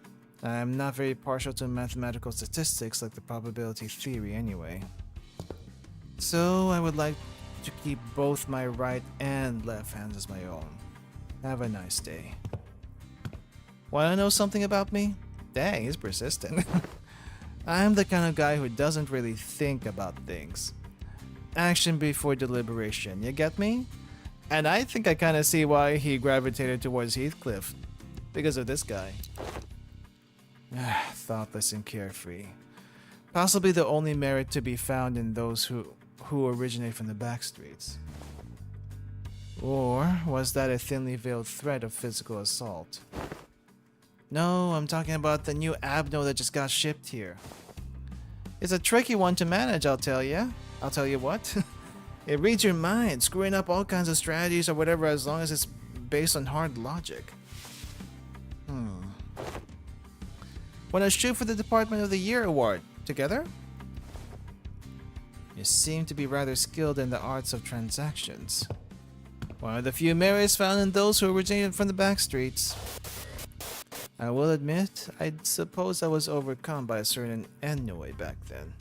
I am not very partial to mathematical statistics like the probability theory anyway. So I would like to keep both my right and left hands as my own. Have a nice day. Wanna know something about me? Dang, he's persistent. I'm the kind of guy who doesn't really think about things. Action before deliberation, you get me? And I think I kinda see why he gravitated towards Heathcliff. Because of this guy. Thoughtless and carefree. Possibly the only merit to be found in those who originate from the backstreets. Or was that a thinly veiled threat of physical assault? No, I'm talking about the new abno that just got shipped here. It's a tricky one to manage, I'll tell you. I'll tell you what. It reads your mind, screwing up all kinds of strategies or whatever as long as it's based on hard logic. Wanna shoot for the Department of the Year award together? You seem to be rather skilled in the arts of transactions. One of the few merits found in those who originated from the backstreets. I will admit, I suppose I was overcome by a certain ennui back then.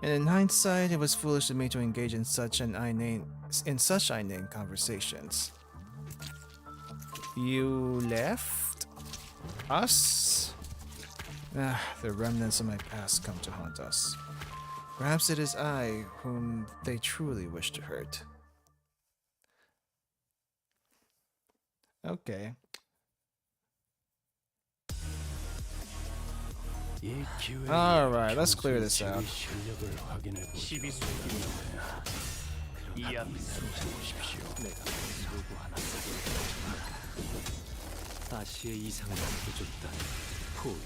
And in hindsight, it was foolish of me to engage in such inane conversations. You left us? The remnants of my past come to haunt us. Perhaps it is I whom they truly wish to hurt. Okay. Alright, let's clear this out. 아시의 이상을 보여줬다. 포위.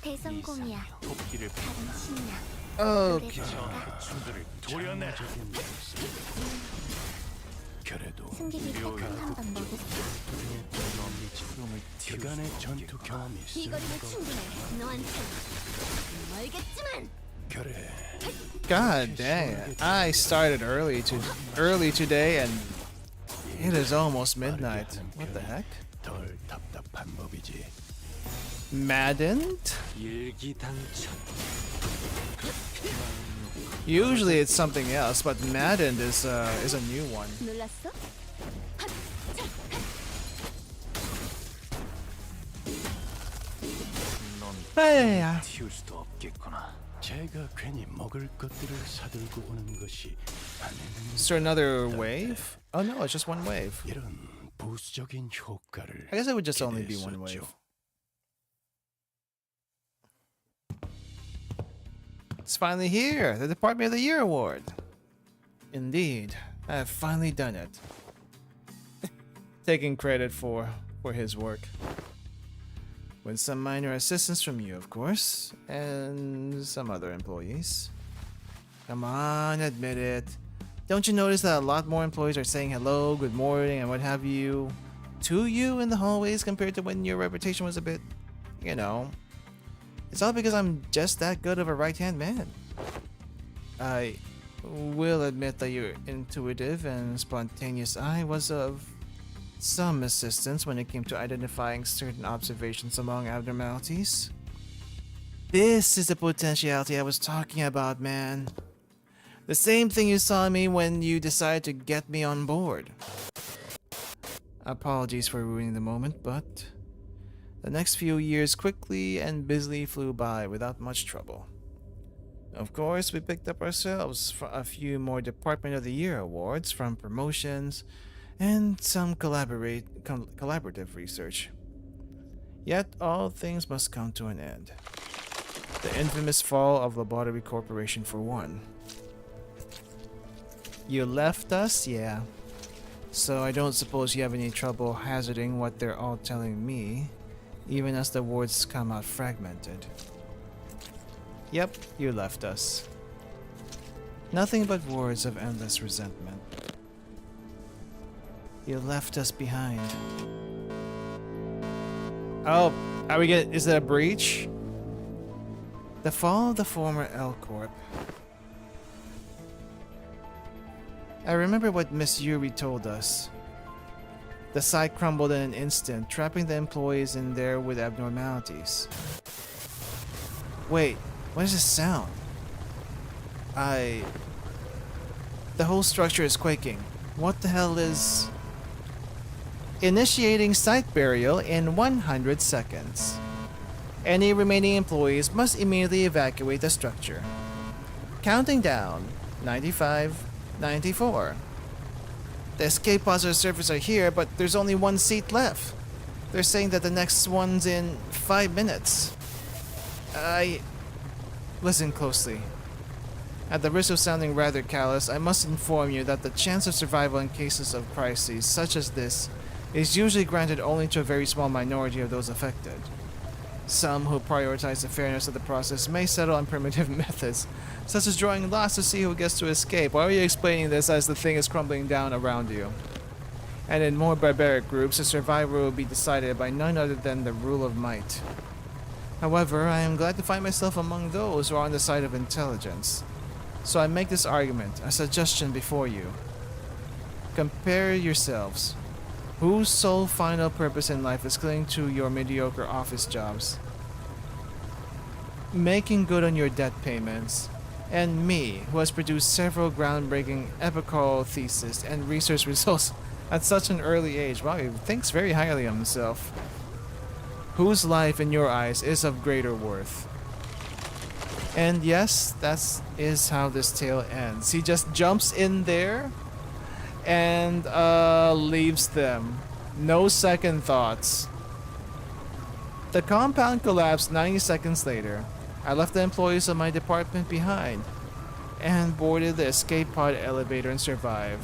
대성공이야. 다른 신이야. Okay. 춤들을 도려내. 그래도 숨기기 깔끔한 방법이 그간의 전투 경험이 이 거리는 충분해. 너한테 멀겠지만. 그래. God dang! I started early today, and it is almost midnight. What the heck? 덜 답답한 법이지. Maddened? 일기당천. Usually it's something else, but Maddened is a new one. 놀랐어? Hey, 튀울 수도 없겠구나. 제가 괜히 먹을 것들을 사들고 오는 것이 아내는 is there another wave? Oh no, it's just one wave. 이런 부수적인 효과를 I guess it would just only be one wave. 기대했었죠. It's finally here, the Department of the Year award. Indeed, I have finally done it. Taking credit for his work. With some minor assistance from you, of course, and some other employees. Come on, admit it. Don't you notice that a lot more employees are saying hello, good morning, and what have you to you in the hallways compared to when your reputation was a bit, you know. It's all because I'm just that good of a right-hand man. I will admit that your intuitive and spontaneous eye was of some assistance when it came to identifying certain observations among abnormalities. This is the potentiality I was talking about, man. The same thing you saw in me when you decided to get me on board. Apologies for ruining the moment, but the next few years quickly and busily flew by without much trouble. Of course, we picked up ourselves a few more Department of the Year awards from promotions and some collaborative research. Yet all things must come to an end. The infamous fall of LULdog Corporation for one. You left us? Yeah. So I don't suppose you have any trouble hazarding what they're all telling me, even as the words come out fragmented. Yep, you left us. Nothing but words of endless resentment. You left us behind. Oh, are we getting? Is that a breach? The fall of the former L Corp. I remember what Miss Yuri told us. The site crumbled in an instant, trapping the employees in there with abnormalities. Wait, what is this sound? The whole structure is quaking. What the hell is... Initiating site burial in 100 seconds. Any remaining employees must immediately evacuate the structure. Counting down. 95, 94. The escape pods or surface are here, but there's only one seat left. They're saying that the next one's in 5 minutes. Listen closely. At the risk of sounding rather callous, I must inform you that the chance of survival in cases of crises such as this is usually granted only to a very small minority of those affected. Some who prioritize the fairness of the process may settle on primitive methods, such as drawing lots to see who gets to escape. Why are you explaining this as the thing is crumbling down around you? And in more barbaric groups, the survivor will be decided by none other than the rule of might. However, I am glad to find myself among those who are on the side of intelligence. So I make this argument, a suggestion before you. Compare yourselves. Whose sole final purpose in life is clinging to your mediocre office jobs, making good on your debt payments, and me, who has produced several groundbreaking epical theses and research results at such an early age? Wow, he thinks very highly of himself. Whose life in your eyes is of greater worth? And yes, that is how this tale ends. He just jumps in there and leaves them. No second thoughts. The compound collapsed 90 seconds later. I left the employees of my department behind and boarded the escape pod elevator and survived.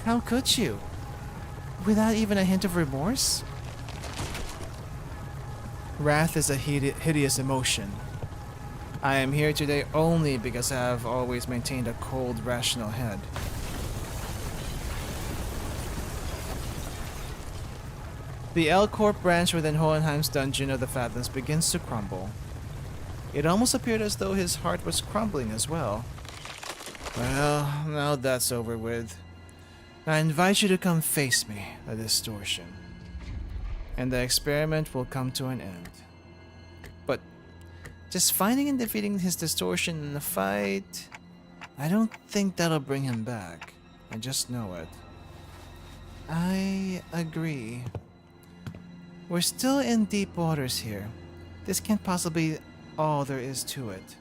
How could you? Without even a hint of remorse? Wrath is a hideous emotion. I am here today only because I have always maintained a cold, rational head. The L Corp branch within Hohenheim's dungeon of the Fathoms begins to crumble. It almost appeared as though his heart was crumbling as well. Well, now that's over with. I invite you to come face me, a distortion. And the experiment will come to an end. But just finding and defeating his distortion in a fight, I don't think that'll bring him back. I just know it. I agree. We're still in deep waters here. This can't possibly be all there is to it.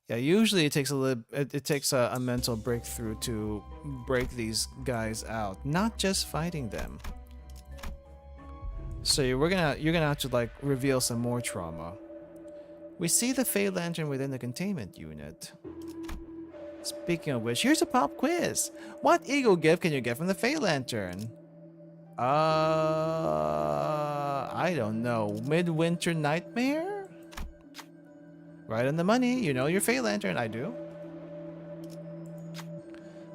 Yeah, usually it takes a mental breakthrough to break these guys out, not just fighting them. So you're gonna have to like reveal some more trauma. We see the Fey Lantern within the containment unit. Speaking of which, here's a pop quiz. What ego gift can you get from the Fey Lantern? I don't know. Midwinter Nightmare? Right on the money. You know your Fey Lantern. I do.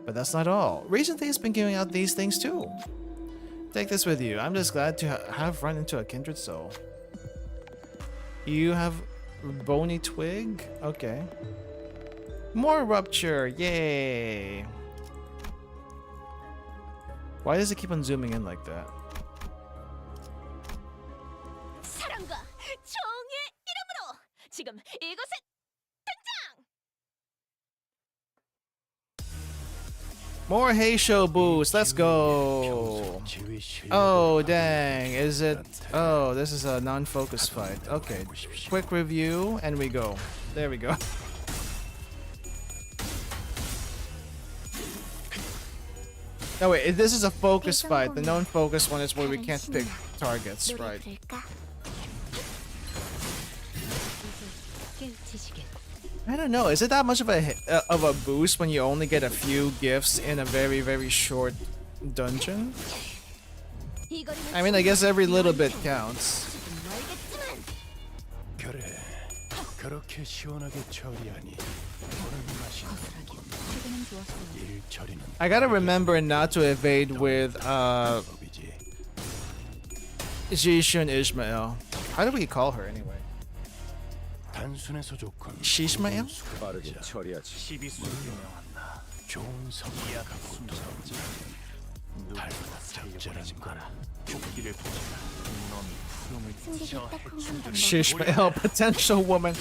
But that's not all. Recently, it's been giving out these things too. Take this with you. I'm just glad to have run into a kindred soul. You have Bony Twig? Okay. More Rupture. Yay. Why does it keep on zooming in like that? 사랑과 정의 이름으로 지금 이곳에 More Heisho boost. Let's go. Oh, dang. Is it? Oh, this is a non-focus fight. Okay. Quick review and we go. There we go. No, wait. This is a focus fight. The non-focus one is where we can't pick targets, right? I don't know. Is it that much of a boost when you only get a few gifts in a very, very short dungeon? I mean, I guess every little bit counts. 그렇게 시원하게 처리하니 일 처리는 I gotta remember not to evade with Jishun Ishmael. How do we call her anyway? 단순해서 좋군. Shishmael? 빠르게 처리하지. 시비수를 명한다. 좋은 성의야 갖고 적절한 거라. 조끼를 보자. 놈이 푸름을 튀어 Shishmael, potential woman.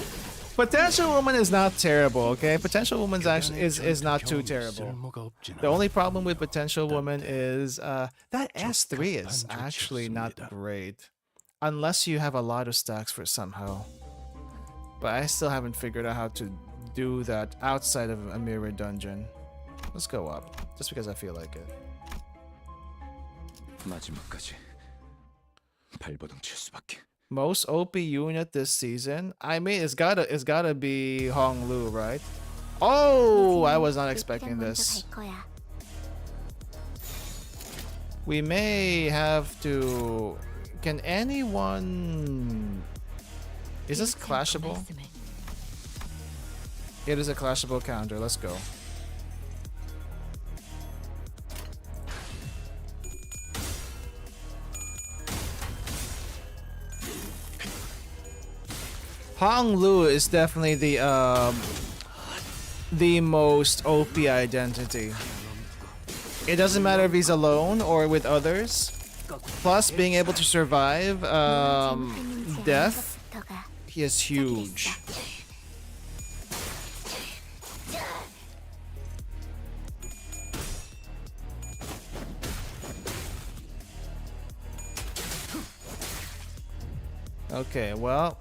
Potential woman is not terrible, okay? Potential woman's actually is not too terrible. The only problem with potential woman is that S3 is actually not great. Unless you have a lot of stacks for it somehow. But I still haven't figured out how to do that outside of a mirror dungeon. Let's go up, just because I feel like it. 마지막까지 발버둥 칠 수밖에. Most OP unit this season? I mean, it's gotta be Hong Lu, right? Oh, I was not expecting this. We may have to... Can anyone... Is this clashable? It is a clashable counter. Let's go. Hong Lu is definitely the most OP identity. It doesn't matter if he's alone or with others. Plus, being able to survive death, he is huge. Okay, well.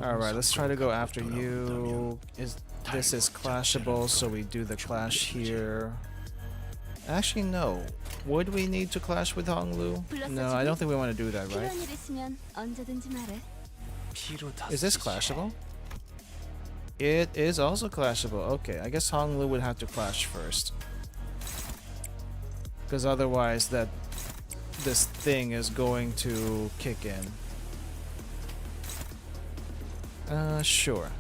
Alright, let's try to go after you. This is clashable, so we do the clash here. Actually, no. Would we need to clash with Hong Lu? No, I don't think we want to do that, right? Is this clashable? It is also clashable. Okay, I guess Hong Lu would have to clash first. Because otherwise this thing is going to kick in. Sure.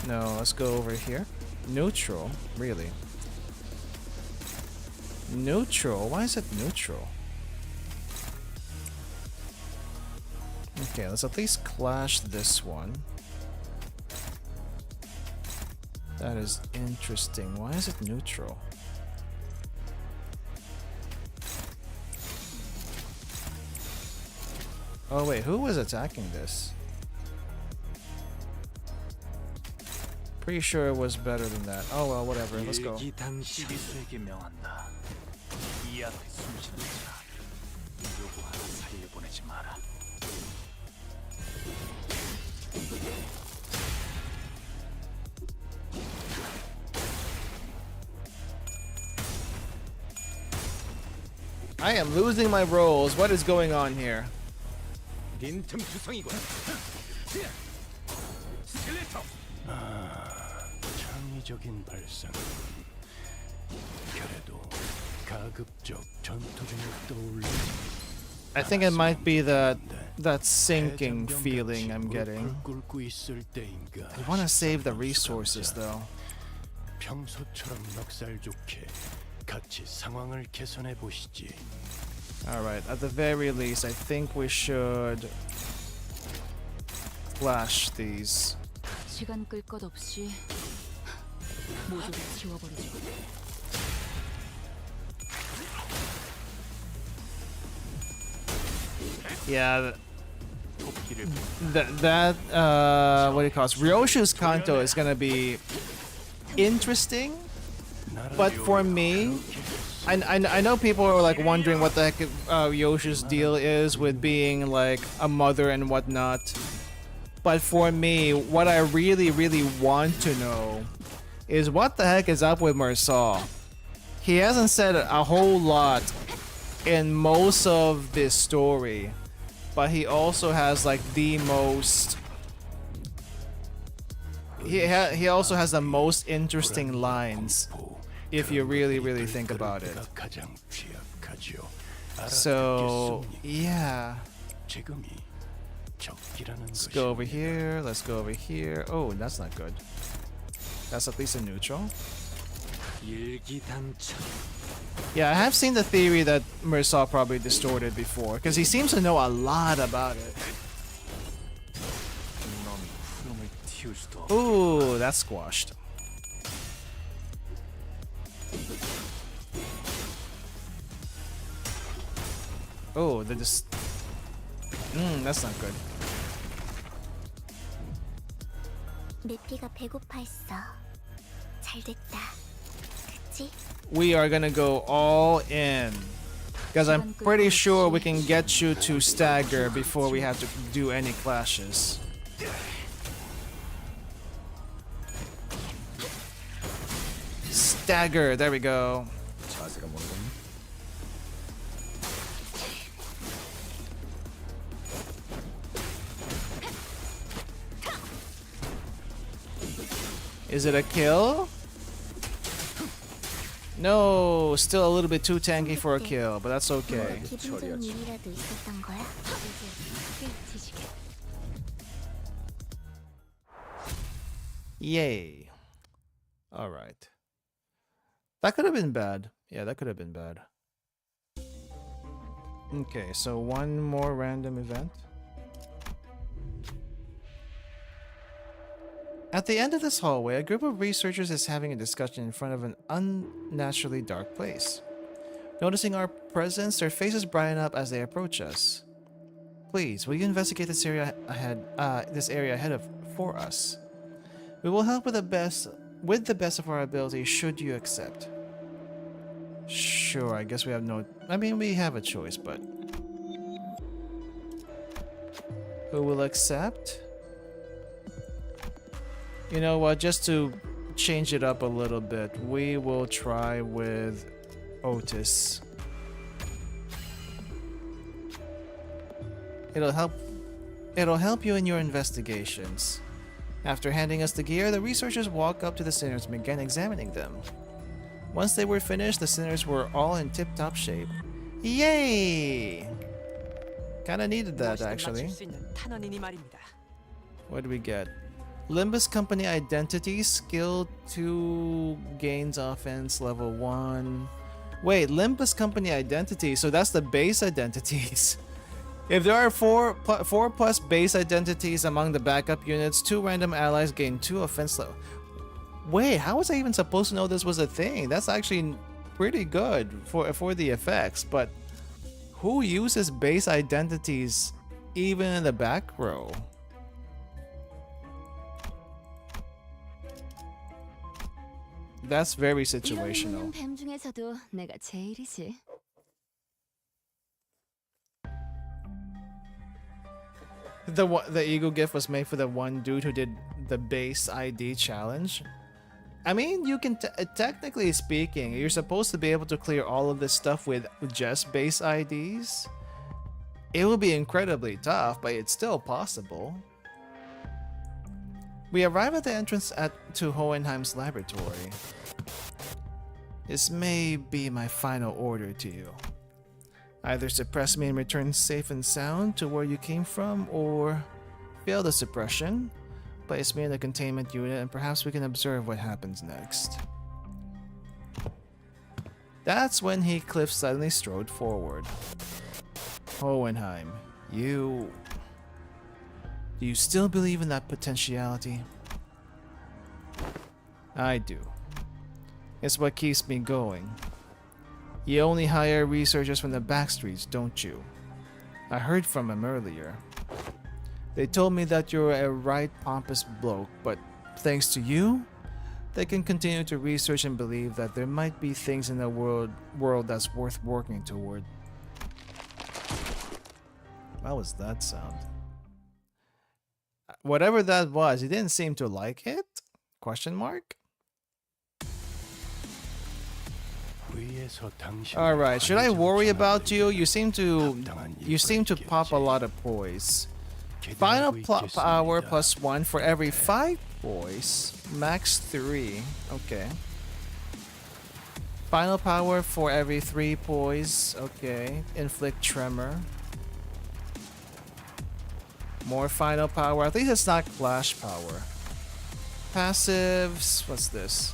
No, let's go over here. Neutral? Really? Neutral? Why is it neutral? Okay, let's at least clash this one. That is interesting. Why is it neutral? Oh wait, who was attacking this? Pretty sure it was better than that. Oh well, whatever. Let's go. 시비수에게 명한다. 이 앞에 숨지는 자, 누구 하나 살려보내지 마라. I am losing my rolls. What is going on here? 빈틈 투성이군. 스켈레터. 창의적인 발상. 그래도 가급적 전투 중에 떠올리는 I think it might be that sinking feeling I'm getting. 꿇고 있을 때인가. I want to save the resources though. 평소처럼 넉살 좋게 같이 상황을 개선해 보시지. Alright, at the very least, I think we should flash these. 시간 끌 것 없이 모조리 지워버리죠. Yeah, that what do you call it? Ryoshu's Kanto is gonna be interesting, but for me, I know people are like wondering what the heck Ryoshu's deal is with being like a mother and whatnot. But for me, what I really want to know is what the heck is up with Marsaw. He hasn't said a whole lot in most of this story, but he also has like the most. He also has the most interesting lines, if you really think about it. So yeah. Let's go over here. Let's go over here. Oh, that's not good. That's at least a neutral. Yeah, I have seen the theory that Marsaw probably distorted before, because he seems to know a lot about it. Ooh, that's squashed. Oh, they're just... that's not good. 내 피가 배고파했어. 잘됐다. 그치? We are gonna go all in, because I'm pretty sure we can get you to stagger before we have to do any clashes. Stagger, there we go. 자세가 뭐는 거니? Is it a kill? No, still a little bit too tanky for a kill, but that's okay. 기분 좋은 일이라도 있었던 거야? Yay. Alright. That could have been bad. Yeah, that could have been bad. Okay, so one more random event. At the end of this hallway, a group of researchers is having a discussion in front of an unnaturally dark place. Noticing our presence, their faces brighten up as they approach us. Please, will you investigate this area ahead for us? We will help with the best of our ability should you accept. Sure, I guess we have no... I mean, we have a choice, but... Who will accept? You know what, just to change it up a little bit, we will try with Otis. It'll help you in your investigations. After handing us the gear, the researchers walk up to the sinners and began examining them. Once they were finished, the sinners were all in tip-top shape. Yay! Kinda needed that, actually. What do we get? Limbus Company identity, skill 2 gains offense level 1. Wait, Limbus Company identity, so that's the base identities. If there are four plus base identities among the backup units, 2 random allies gain 2 offense level. Wait, how was I even supposed to know this was a thing? That's actually pretty good for the effects, but who uses base identities even in the back row? That's very situational. 뱀 중에서도 내가 제일이지. The Eagle gift was made for the one dude who did the base ID challenge. I mean, you can technically speaking, you're supposed to be able to clear all of this stuff with just base IDs. It will be incredibly tough, but it's still possible. We arrive at the entrance to Hohenheim's laboratory. This may be my final order to you. Either suppress me and return safe and sound to where you came from, or fail the suppression, place me in the containment unit, and perhaps we can observe what happens next. That's when Heathcliff suddenly strode forward. Hohenheim, do you still believe in that potentiality? I do. It's what keeps me going. You only hire researchers from the backstreets, don't you? I heard from them earlier. They told me that you're a right pompous bloke, but thanks to you, they can continue to research and believe that there might be things in the world that's worth working toward. What was that sound? Whatever that was, he didn't seem to like it? Question mark? Alright, should I worry about you? You seem to pop a lot of poise. Final power plus 1 for every 5 poise. Max 3. Okay. Final power for every 3 poise. Okay. Inflict tremor. More final power. At least it's not clash power. Passives. What's this?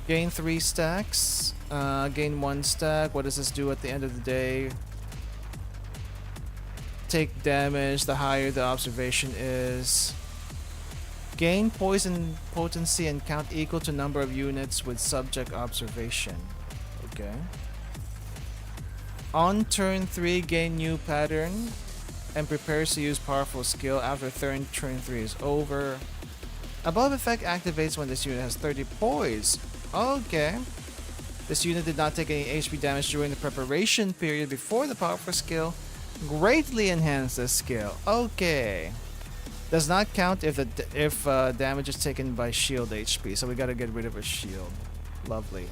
Gain 3 stacks. Gain 1 stack. What does this do at the end of the day? Take damage the higher the observation is. Gain poison potency and count equal to number of units with subject observation. Okay. On turn 3, gain new pattern and prepares to use powerful skill after turn 3 is over. Above effect activates when this unit has 30 poise. Okay. This unit did not take any HP damage during the preparation period before the powerful skill. Greatly enhance this skill. Okay. Does not count if damage is taken by shield HP, so we gotta get rid of a shield. Lovely.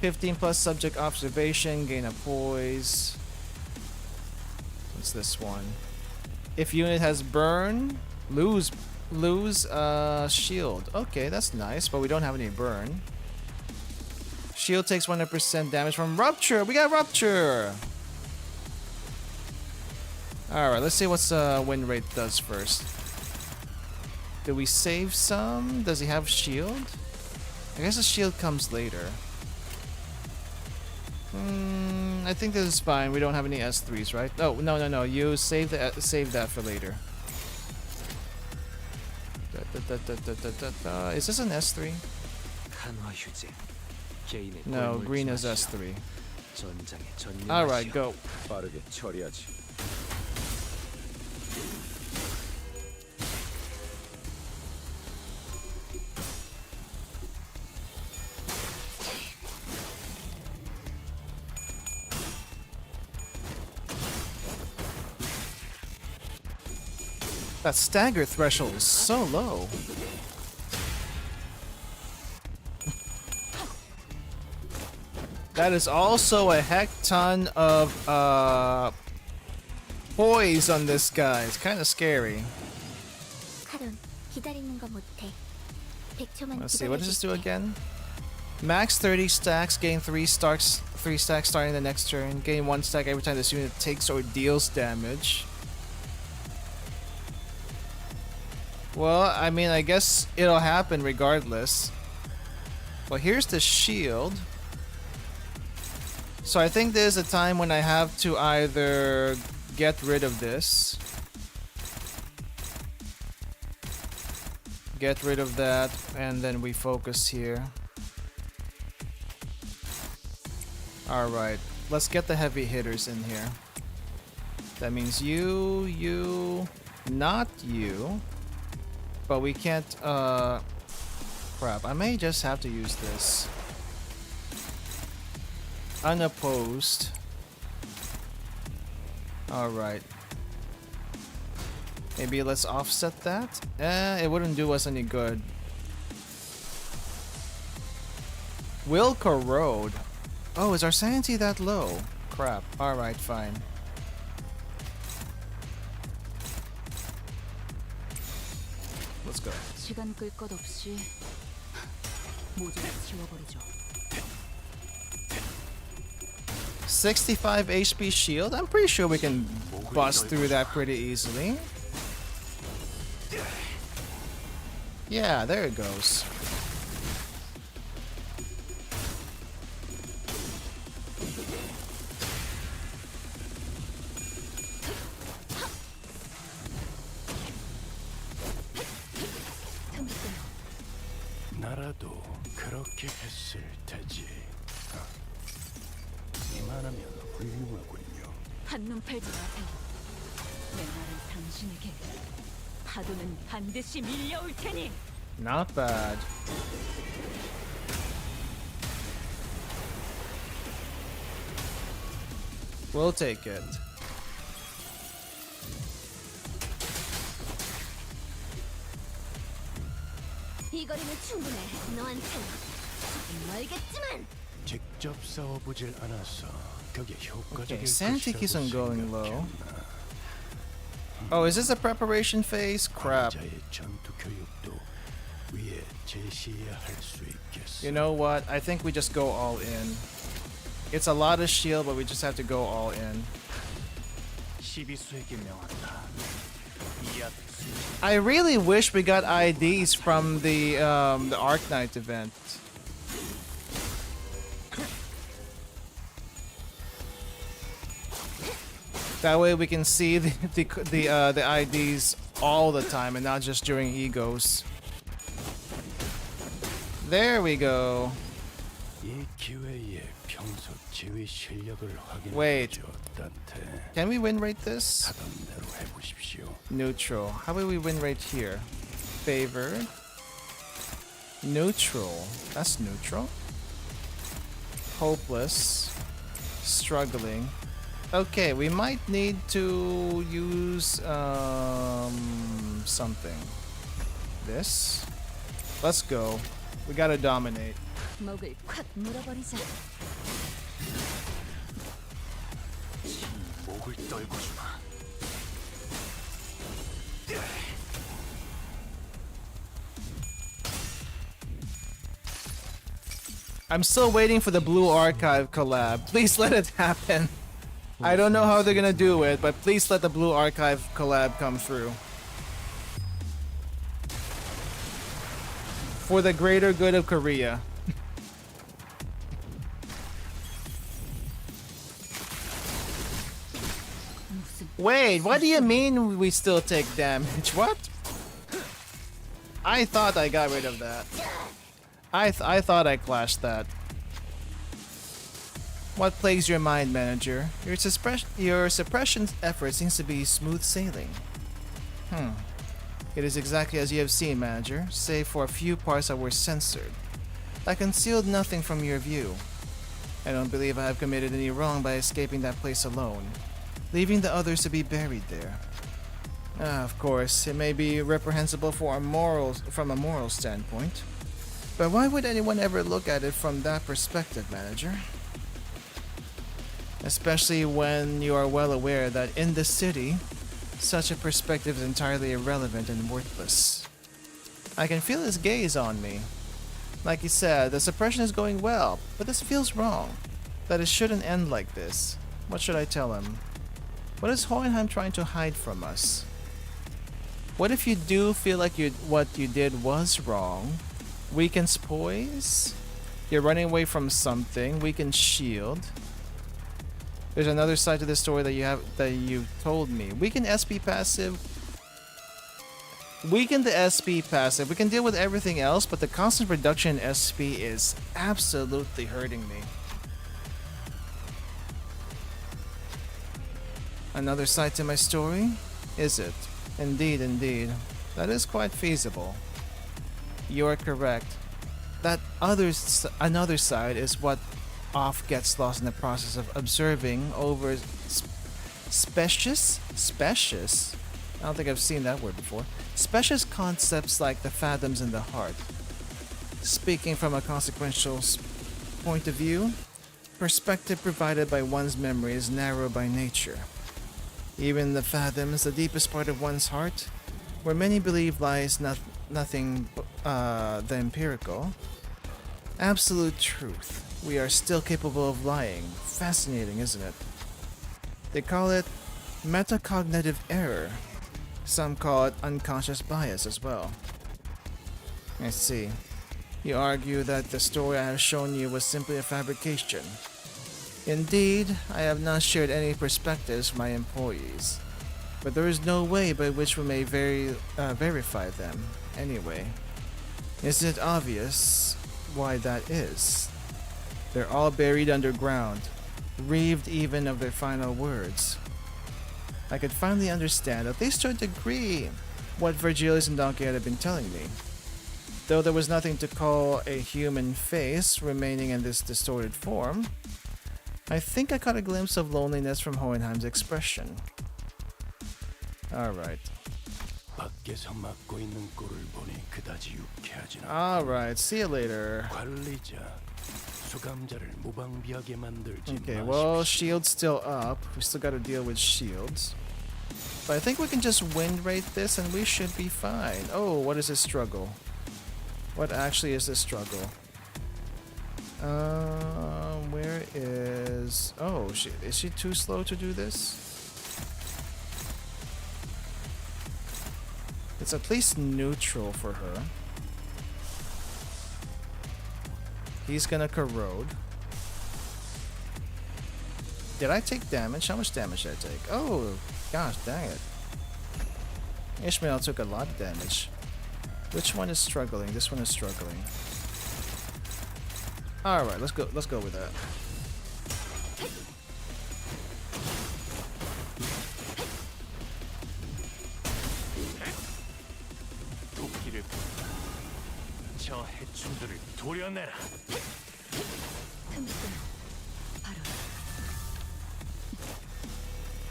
15 plus subject observation, gain a poise. What's this one? If unit has burn, lose shield. Okay, that's nice, but we don't have any burn. Shield takes 100% damage from rupture. We got rupture. Alright, let's see what's win rate does first. Do we save some? Does he have shield? I guess the shield comes later. I think this is fine. We don't have any S3s, right? Oh, no. You save that for later. Is this an S3? No, green is S3. Alright, go. 빠르게 처리하지. That stagger threshold is so low. That is also a heck ton of poise on this guy. It's kind of scary. Let's see, what does this do again? Max 30 stacks, gain 3 stacks starting the next turn. Gain 1 stack every time this unit takes or deals damage. Well, I mean, I guess it'll happen regardless. Well, here's the shield. So I think there's a time when I have to either get rid of this, get rid of that, and then we focus here. Alright, let's get the heavy hitters in here. That means you, not you. But we can't, crap, I may just have to use this. Unopposed. Alright. Maybe let's offset that? It wouldn't do us any good. Will corrode. Oh, is our sanity that low? Crap. Alright, fine. Let's go. 시간 끌 것 없이 모조리 지워버리죠. 65 HP shield? I'm pretty sure we can bust through that pretty easily. Yeah, there it goes. 나라도 그렇게 했을 테지. 이만하면 훌륭하군요. 한눈 팔지 마세요. 내 말은 당신에게 파도는 반드시 밀려올 테니. Not bad. We'll take it. 이 거리는 충분해. 너한텐 멀겠지만. 직접 싸워보질 않아서 그게 효과적일 Okay, sanity keeps on 것이라고 going low. 생각했나. Oh, is this a preparation phase? Crap. 자의 전투 교육도 위에 제시해야 할 수 있겠어. You know what? I think we just go all in. It's a lot of shield, but we just have to go all in. 시비수에게 명한다. I really wish we got IDs from the Arc Knight event. That way we can see the IDs all the time and not just during egos. There we go. 이 기회에 평소 지휘 실력을 Wait. 확인해주었단테 Can we win rate this? 하던 대로 해보십시오. Neutral. How about we win right here? Favored. Neutral. That's neutral. Hopeless. Struggling. Okay, we might need to use something. This. Let's go. We gotta dominate. 목을 콱 물어버리자. 목을 떨고 주마. I'm still waiting for the Blue Archive collab. Please let it happen. I don't know how they're gonna do it, but please let the Blue Archive collab come through. For the greater good of Korea. Wait, what do you mean we still take damage? What? I thought I got rid of that. I thought I clashed that. What plagues your mind, manager? Your suppression effort seems to be smooth sailing. It is exactly as you have seen, manager, save for a few parts that were censored. I concealed nothing from your view. I don't believe I have committed any wrong by escaping that place alone, leaving the others to be buried there. Of course, it may be reprehensible from a moral standpoint, but why would anyone ever look at it from that perspective, manager? Especially when you are well aware that in the city, such a perspective is entirely irrelevant and worthless. I can feel his gaze on me. Like he said, the suppression is going well, but this feels wrong. That it shouldn't end like this. What should I tell him? What is Hohenheim trying to hide from us? What if you do feel like what you did was wrong? Weakens poise. You're running away from something. Weaken shield. There's another side to this story that you told me. Weaken SP passive. Weaken the SP passive. We can deal with everything else, but the constant reduction in SP is absolutely hurting me. Another side to my story? Is it? Indeed, indeed. That is quite feasible. You are correct. That another side is what off gets lost in the process of observing over specious? I don't think I've seen that word before. Specious concepts like the fathoms in the heart. Speaking from a consequential point of view, perspective provided by one's memory is narrow by nature. Even the fathoms, the deepest part of one's heart, where many believe lies nothing the empirical, absolute truth. We are still capable of lying. Fascinating, isn't it? They call it metacognitive error. Some call it unconscious bias as well. I see. You argue that the story I have shown you was simply a fabrication. Indeed, I have not shared any perspectives with my employees, but there is no way by which we may verify them anyway. Isn't it obvious why that is? They're all buried underground, reaved even of their final words. I could finally understand, at least to a degree, what Virgilius and Don Quixote had been telling me. Though there was nothing to call a human face remaining in this distorted form, I think I caught a glimpse of loneliness from Hohenheim's expression. Alright. 밖에서 맡고 있는 꼴을 보니 그다지 유쾌하진 않고 Alright, see you later. 관리자 수감자를 무방비하게 만들지 Okay, 마십시오. well, shield's still up. We still gotta deal with shields. But I think we can just wind rate this and we should be fine. Oh, what is this struggle? What actually is this struggle? Where is... Oh, is she too slow to do this? It's at least neutral for her. He's gonna corrode. Did I take damage? How much damage did I take? Oh, gosh, dang it. Ishmael took a lot of damage. Which one is struggling? This one is struggling. Alright, let's go with that. 도끼를 저 해충들을 도려내라.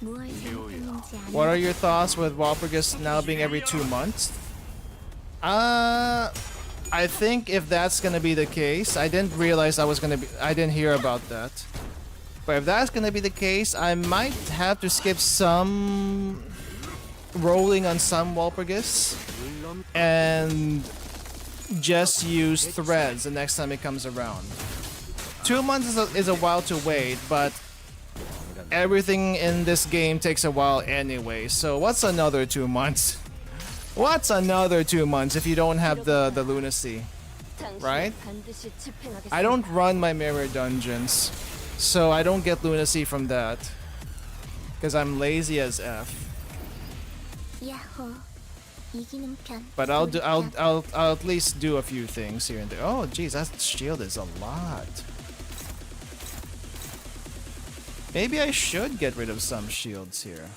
무얼 생각했는지 아는 What are your thoughts with Walpurgis now being every 2 months? I think if that's gonna be the case, I didn't realize I didn't hear about that. But if that's gonna be the case, I might have to skip some rolling on some Walpurgis and just use threads the next time it comes around. 2 months is a while to wait, but everything in this game takes a while anyway, so what's another 2 months? What's another 2 months if you don't have the lunacy, right? I don't run my mirror dungeons, so I don't get lunacy from that, because I'm lazy as F. 야호 이기는 편. But I'll at least do a few things here and there. Oh, geez, that shield is a lot. Maybe I should get rid of some shields here.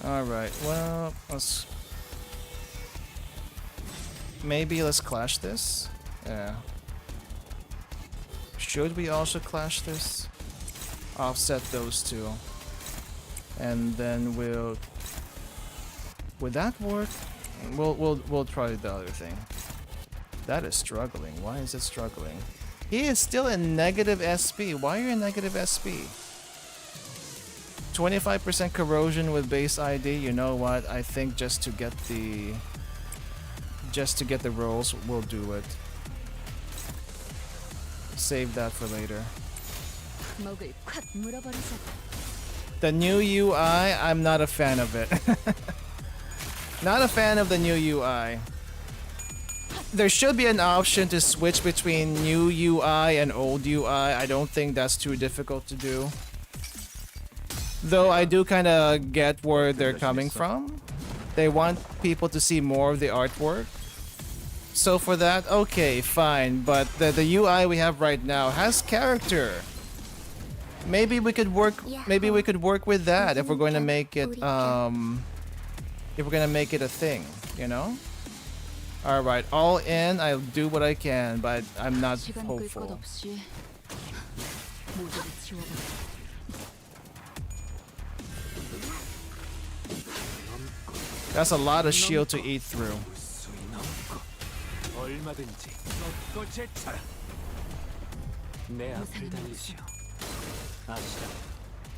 Alright, well, maybe let's clash this? Yeah. Should we also clash this? Offset those two. And then would that work? We'll try the other thing. That is struggling. Why is it struggling? He is still in negative SP. Why are you in negative SP? 25% corrosion with base ID. You know what? I think just to get the rolls, we'll do it. Save that for later. The new UI, I'm not a fan of it. Not a fan of the new UI. There should be an option to switch between new UI and old UI. I don't think that's too difficult to do. Though I do kind of get where they're coming from. They want people to see more of the artwork. So for that, okay, fine. But the UI we have right now has character. Maybe we could work. Maybe we could work with that if we're going to make it. If we're gonna make it a thing, you know. All right, all in. I'll do what I can, but I'm not 시간 끌 것 hopeful. 없이 모두를 지워버려. That's a lot of shield to eat through. 무수히 넘고 얼마든지 먹고 제쳐라. 내 앞을 달리시오. 아시라,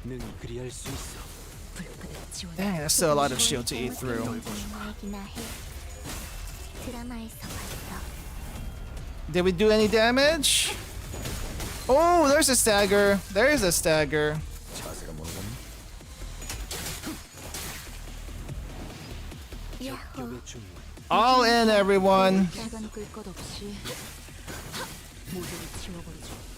능히 그리할 수 있어. 불끈을 지워내. Dang, that's still a lot of shield to eat through. 드라마이기나 해. 드라마에서 봤어. Did we do any damage? Oh, there's a stagger. There's a stagger. 야호. All in, everyone. 시간 끌 것 없이 모두를 지워버리죠.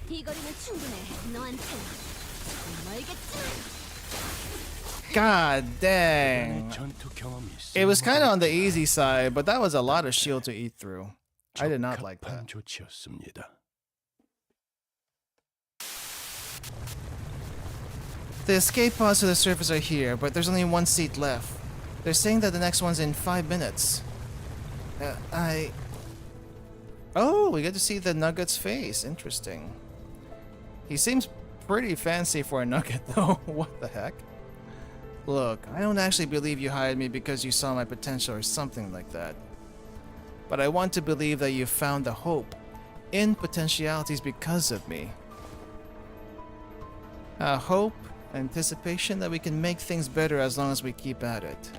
이 거리는 충분해. 너한텐 멀겠지만. God dang. 전투 경험이 It was kind of on the easy side, but that was a lot of shield to eat through. I did not like that. 적합한 조치였습니다. The escape pods to the surface are here, but there's only one seat left. They're saying that the next one's in 5 minutes. Oh, we get to see the Nugget's face. Interesting. He seems pretty fancy for a Nugget, though. What the heck? Look, I don't actually believe you hired me because you saw my potential or something like that. But I want to believe that you found the hope in potentialities because of me. Hope, anticipation that we can make things better as long as we keep at it.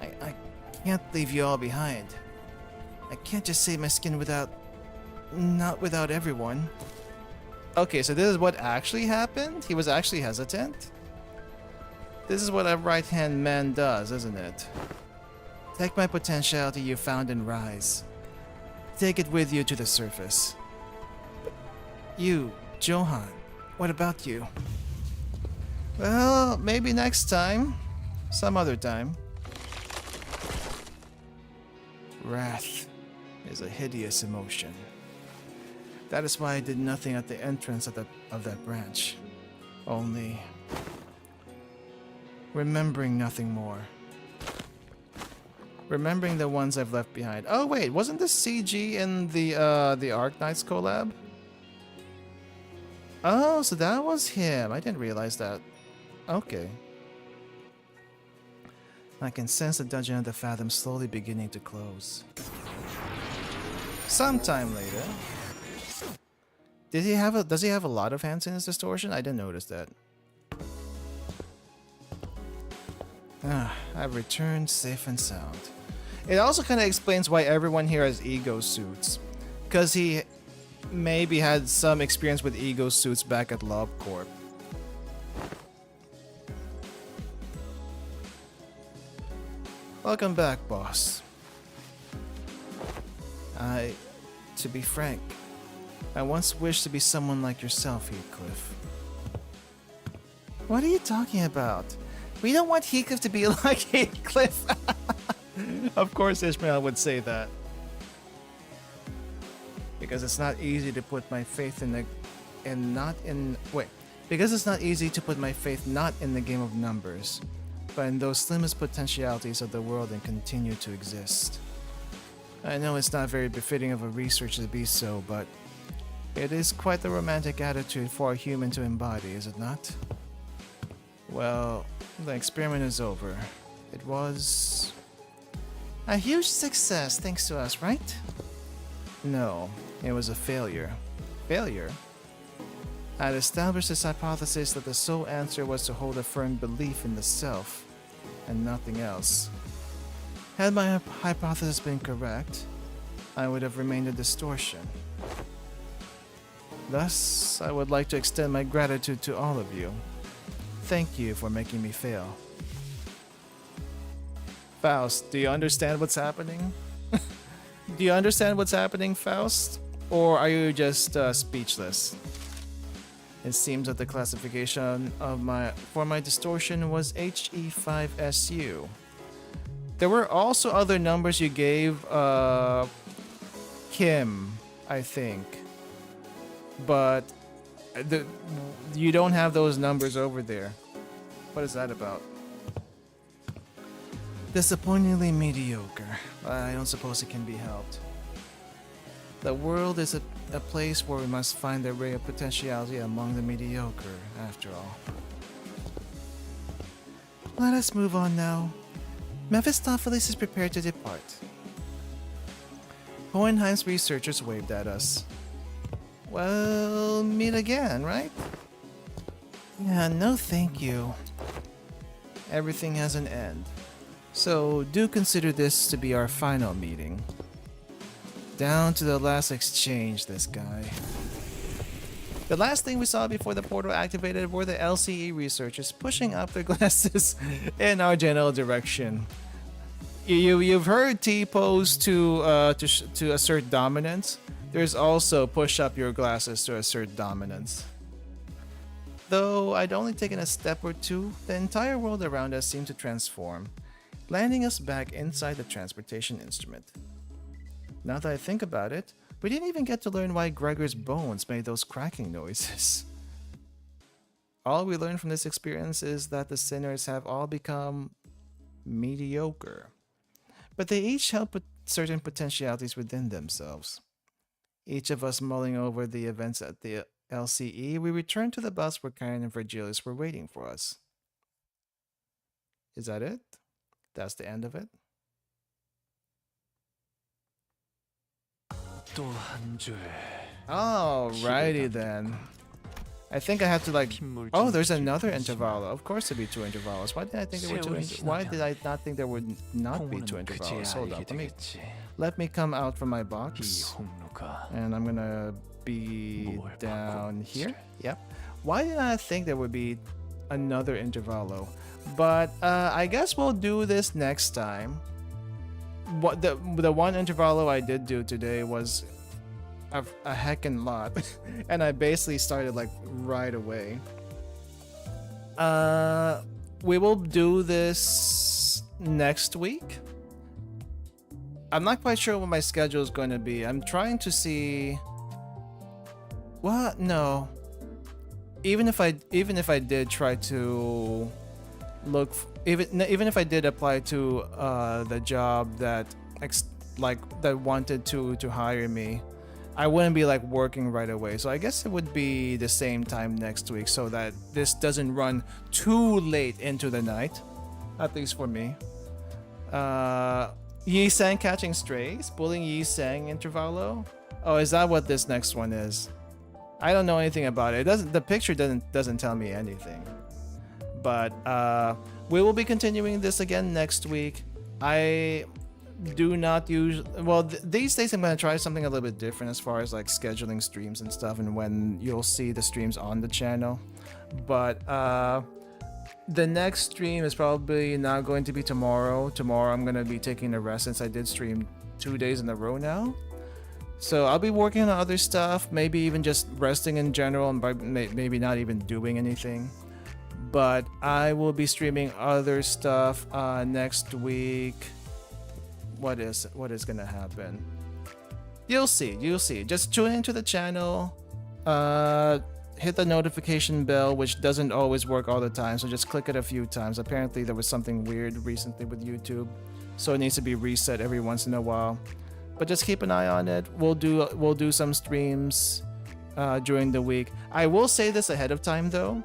I can't leave you all behind. I can't just save my skin not without everyone. Okay, so this is what actually happened? He was actually hesitant? This is what a right-hand man does, isn't it? Take my potentiality you found and rise. Take it with you to the surface. You, Johan, what about you? Well, maybe next time. Some other time. Wrath is a hideous emotion. That is why I did nothing at the entrance of that branch. Only remembering nothing more. Remembering the ones I've left behind. Oh wait, wasn't this CG in the Arknights collab? Oh, so that was him. I didn't realize that. Okay. I can sense the dungeon of the Fathom slowly beginning to close. Sometime later. Does he have a lot of hands in his distortion? I didn't notice that. I've returned safe and sound. It also kind of explains why everyone here has ego suits. Because he maybe had some experience with ego suits back at LULdog. Welcome back, boss. To be frank, I once wished to be someone like yourself, Heathcliff. What are you talking about? We don't want Heathcliff to be like Heathcliff. Of course Ishmael would say that. Because it's not easy to put my faith because it's not easy to put my faith not in the game of numbers, but in those slimmest potentialities of the world and continue to exist. I know it's not very befitting of a researcher to be so, but it is quite the romantic attitude for a human to embody, is it not? Well, the experiment is over. It was a huge success thanks to us, right? No, it was a failure. Failure? I'd established this hypothesis that the sole answer was to hold a firm belief in the self, and nothing else. Had my hypothesis been correct, I would have remained a distortion. Thus, I would like to extend my gratitude to all of you. Thank you for making me fail. Faust, do you understand what's happening? Do you understand what's happening, Faust? Or are you just speechless? It seems that the classification of for my distortion was HE5SU. There were also other numbers you gave Kim, I think. But you don't have those numbers over there. What is that about? Disappointingly mediocre. I don't suppose it can be helped. The world is a place where we must find the ray of potentiality among the mediocre, after all. Let us move on now. Mephistopheles is prepared to depart. Hohenheim's researchers waved at us. Well, meet again, right? Yeah, no thank you. Everything has an end. So do consider this to be our final meeting. Down to the last exchange, this guy. The last thing we saw before the portal activated were the LCE researchers pushing up their glasses in our general direction. You've heard T pose to assert dominance. There's also push up your glasses to assert dominance. Though I'd only taken a step or two, the entire world around us seemed to transform, landing us back inside the transportation instrument. Now that I think about it, we didn't even get to learn why Gregor's bones made those cracking noises. All we learned from this experience is that the sinners have all become mediocre, but they each held certain potentialities within themselves. Each of us mulling over the events at the LCE, we returned to the bus where Karen and Virgilius were waiting for us. Is that it? That's the end of it? Alrighty then. I think I have to like... Oh, there's another intervallo. Of course there'd be 2 intervallos. Why did I think there were 2 Why did I not think there would not be 2 intervallos? Hold up. Let me come out from my box. And I'm gonna be down here. Yep. Why did I think there would be another intervallo? But I guess we'll do this next time. What the one intervallo I did do today was a heckin' lot, and I basically started like right away. We will do this next week. I'm not quite sure what my schedule is going to be. I'm trying to see. What? No. Even if I did try to look, even if I did apply to the job that wanted to hire me, I wouldn't be like working right away. So I guess it would be the same time next week, so that this doesn't run too late into the night, at least for me. Yi Sang catching strays, bullying Yi Sang intervallo. Oh, is that what this next one is? I don't know anything about it. The picture doesn't tell me anything. But we will be continuing this again next week. I do not use... Well, these days I'm going to try something a little bit different as far as like scheduling streams and stuff and when you'll see the streams on the channel. But the next stream is probably not going to be tomorrow. Tomorrow I'm going to be taking a rest since I did stream 2 days in a row now. So I'll be working on other stuff, maybe even just resting in general and maybe not even doing anything. But I will be streaming other stuff next week. What is gonna happen? You'll see. Just tune into the channel. Hit the notification bell, which doesn't always work all the time, so just click it a few times. Apparently there was something weird recently with YouTube, so it needs to be reset every once in a while. But just keep an eye on it. We'll do some streams during the week. I will say this ahead of time though.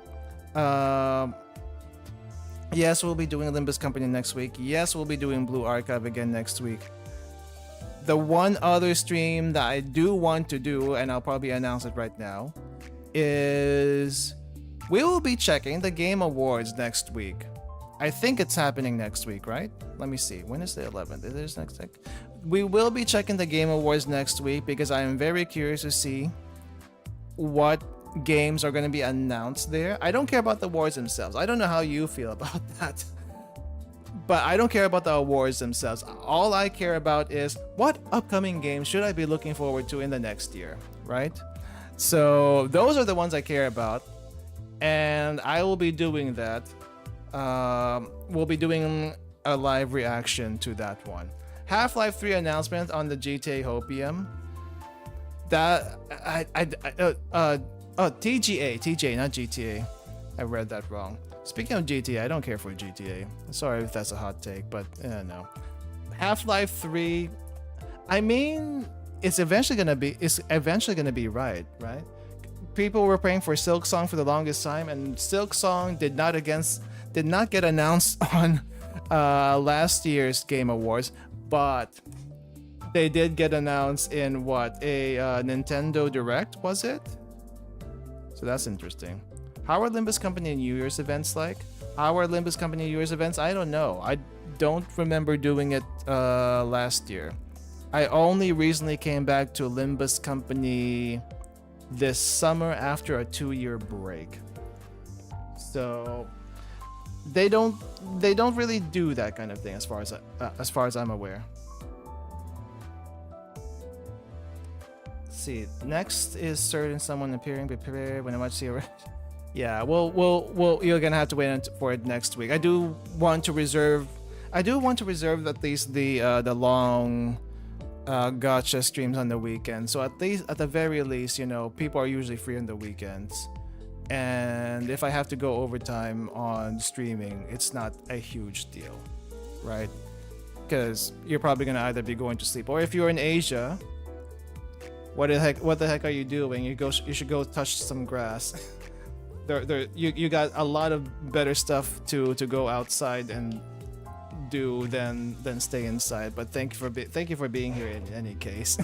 Yes, we'll be doing Limbus Company next week. Yes, we'll be doing Blue Archive again next week. The one other stream that I do want to do, and I'll probably announce it right now, is we will be checking the Game Awards next week. I think it's happening next week, right? Let me see. When is the 11th? It is next week. we will be checking the Game Awards next week because I am very curious to see what games are going to be announced there. I don't care about the awards themselves. I don't know how you feel about that. But I don't care about the awards themselves. All I care about is what upcoming games should I be looking forward to in the next year, right? So those are the ones I care about. And I will be doing that. We'll be doing a live reaction to that one. Half-Life 3 announcement on the GTA Hopium. That TGA, not GTA. I read that wrong. Speaking of GTA, I don't care for GTA. Sorry if that's a hot take, but no. Half-Life 3. I mean, it's eventually gonna be right? People were praying for Silksong for the longest time, and Silksong did not get announced on last year's Game Awards, but they did get announced in what, a Nintendo Direct, was it? So that's interesting. How are Limbus Company New Year's events like? How are Limbus Company New Year's events? I don't know. I don't remember doing it last year. I only recently came back to Limbus Company this summer after a 2-year break. So they don't really do that kind of thing as far as I'm aware. Let's see, next is certain someone appearing prepared when I watch the yeah, we'll you're gonna have to wait for it next week. I do want to reserve at least the long gotcha streams on the weekend. So at the very least, you know, people are usually free on the weekends. And if I have to go overtime on streaming, it's not a huge deal, right? Because you're probably gonna either be going to sleep, or if you're in Asia, what the heck are you doing? You should go touch some grass. You got a lot of better stuff to go outside and do than stay inside. But thank you for being here in any case.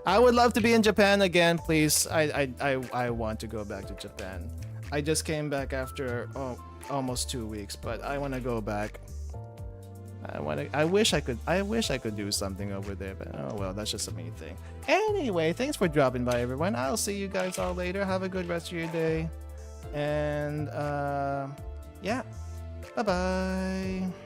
I would love to be in Japan again, please. I want to go back to Japan. I just came back after almost 2 weeks, but I want to go back. I wish I could do something over there, but oh well, that's just a me thing. Anyway, thanks for dropping by, everyone. I'll see you guys all later. Have a good rest of your day, and yeah, bye bye.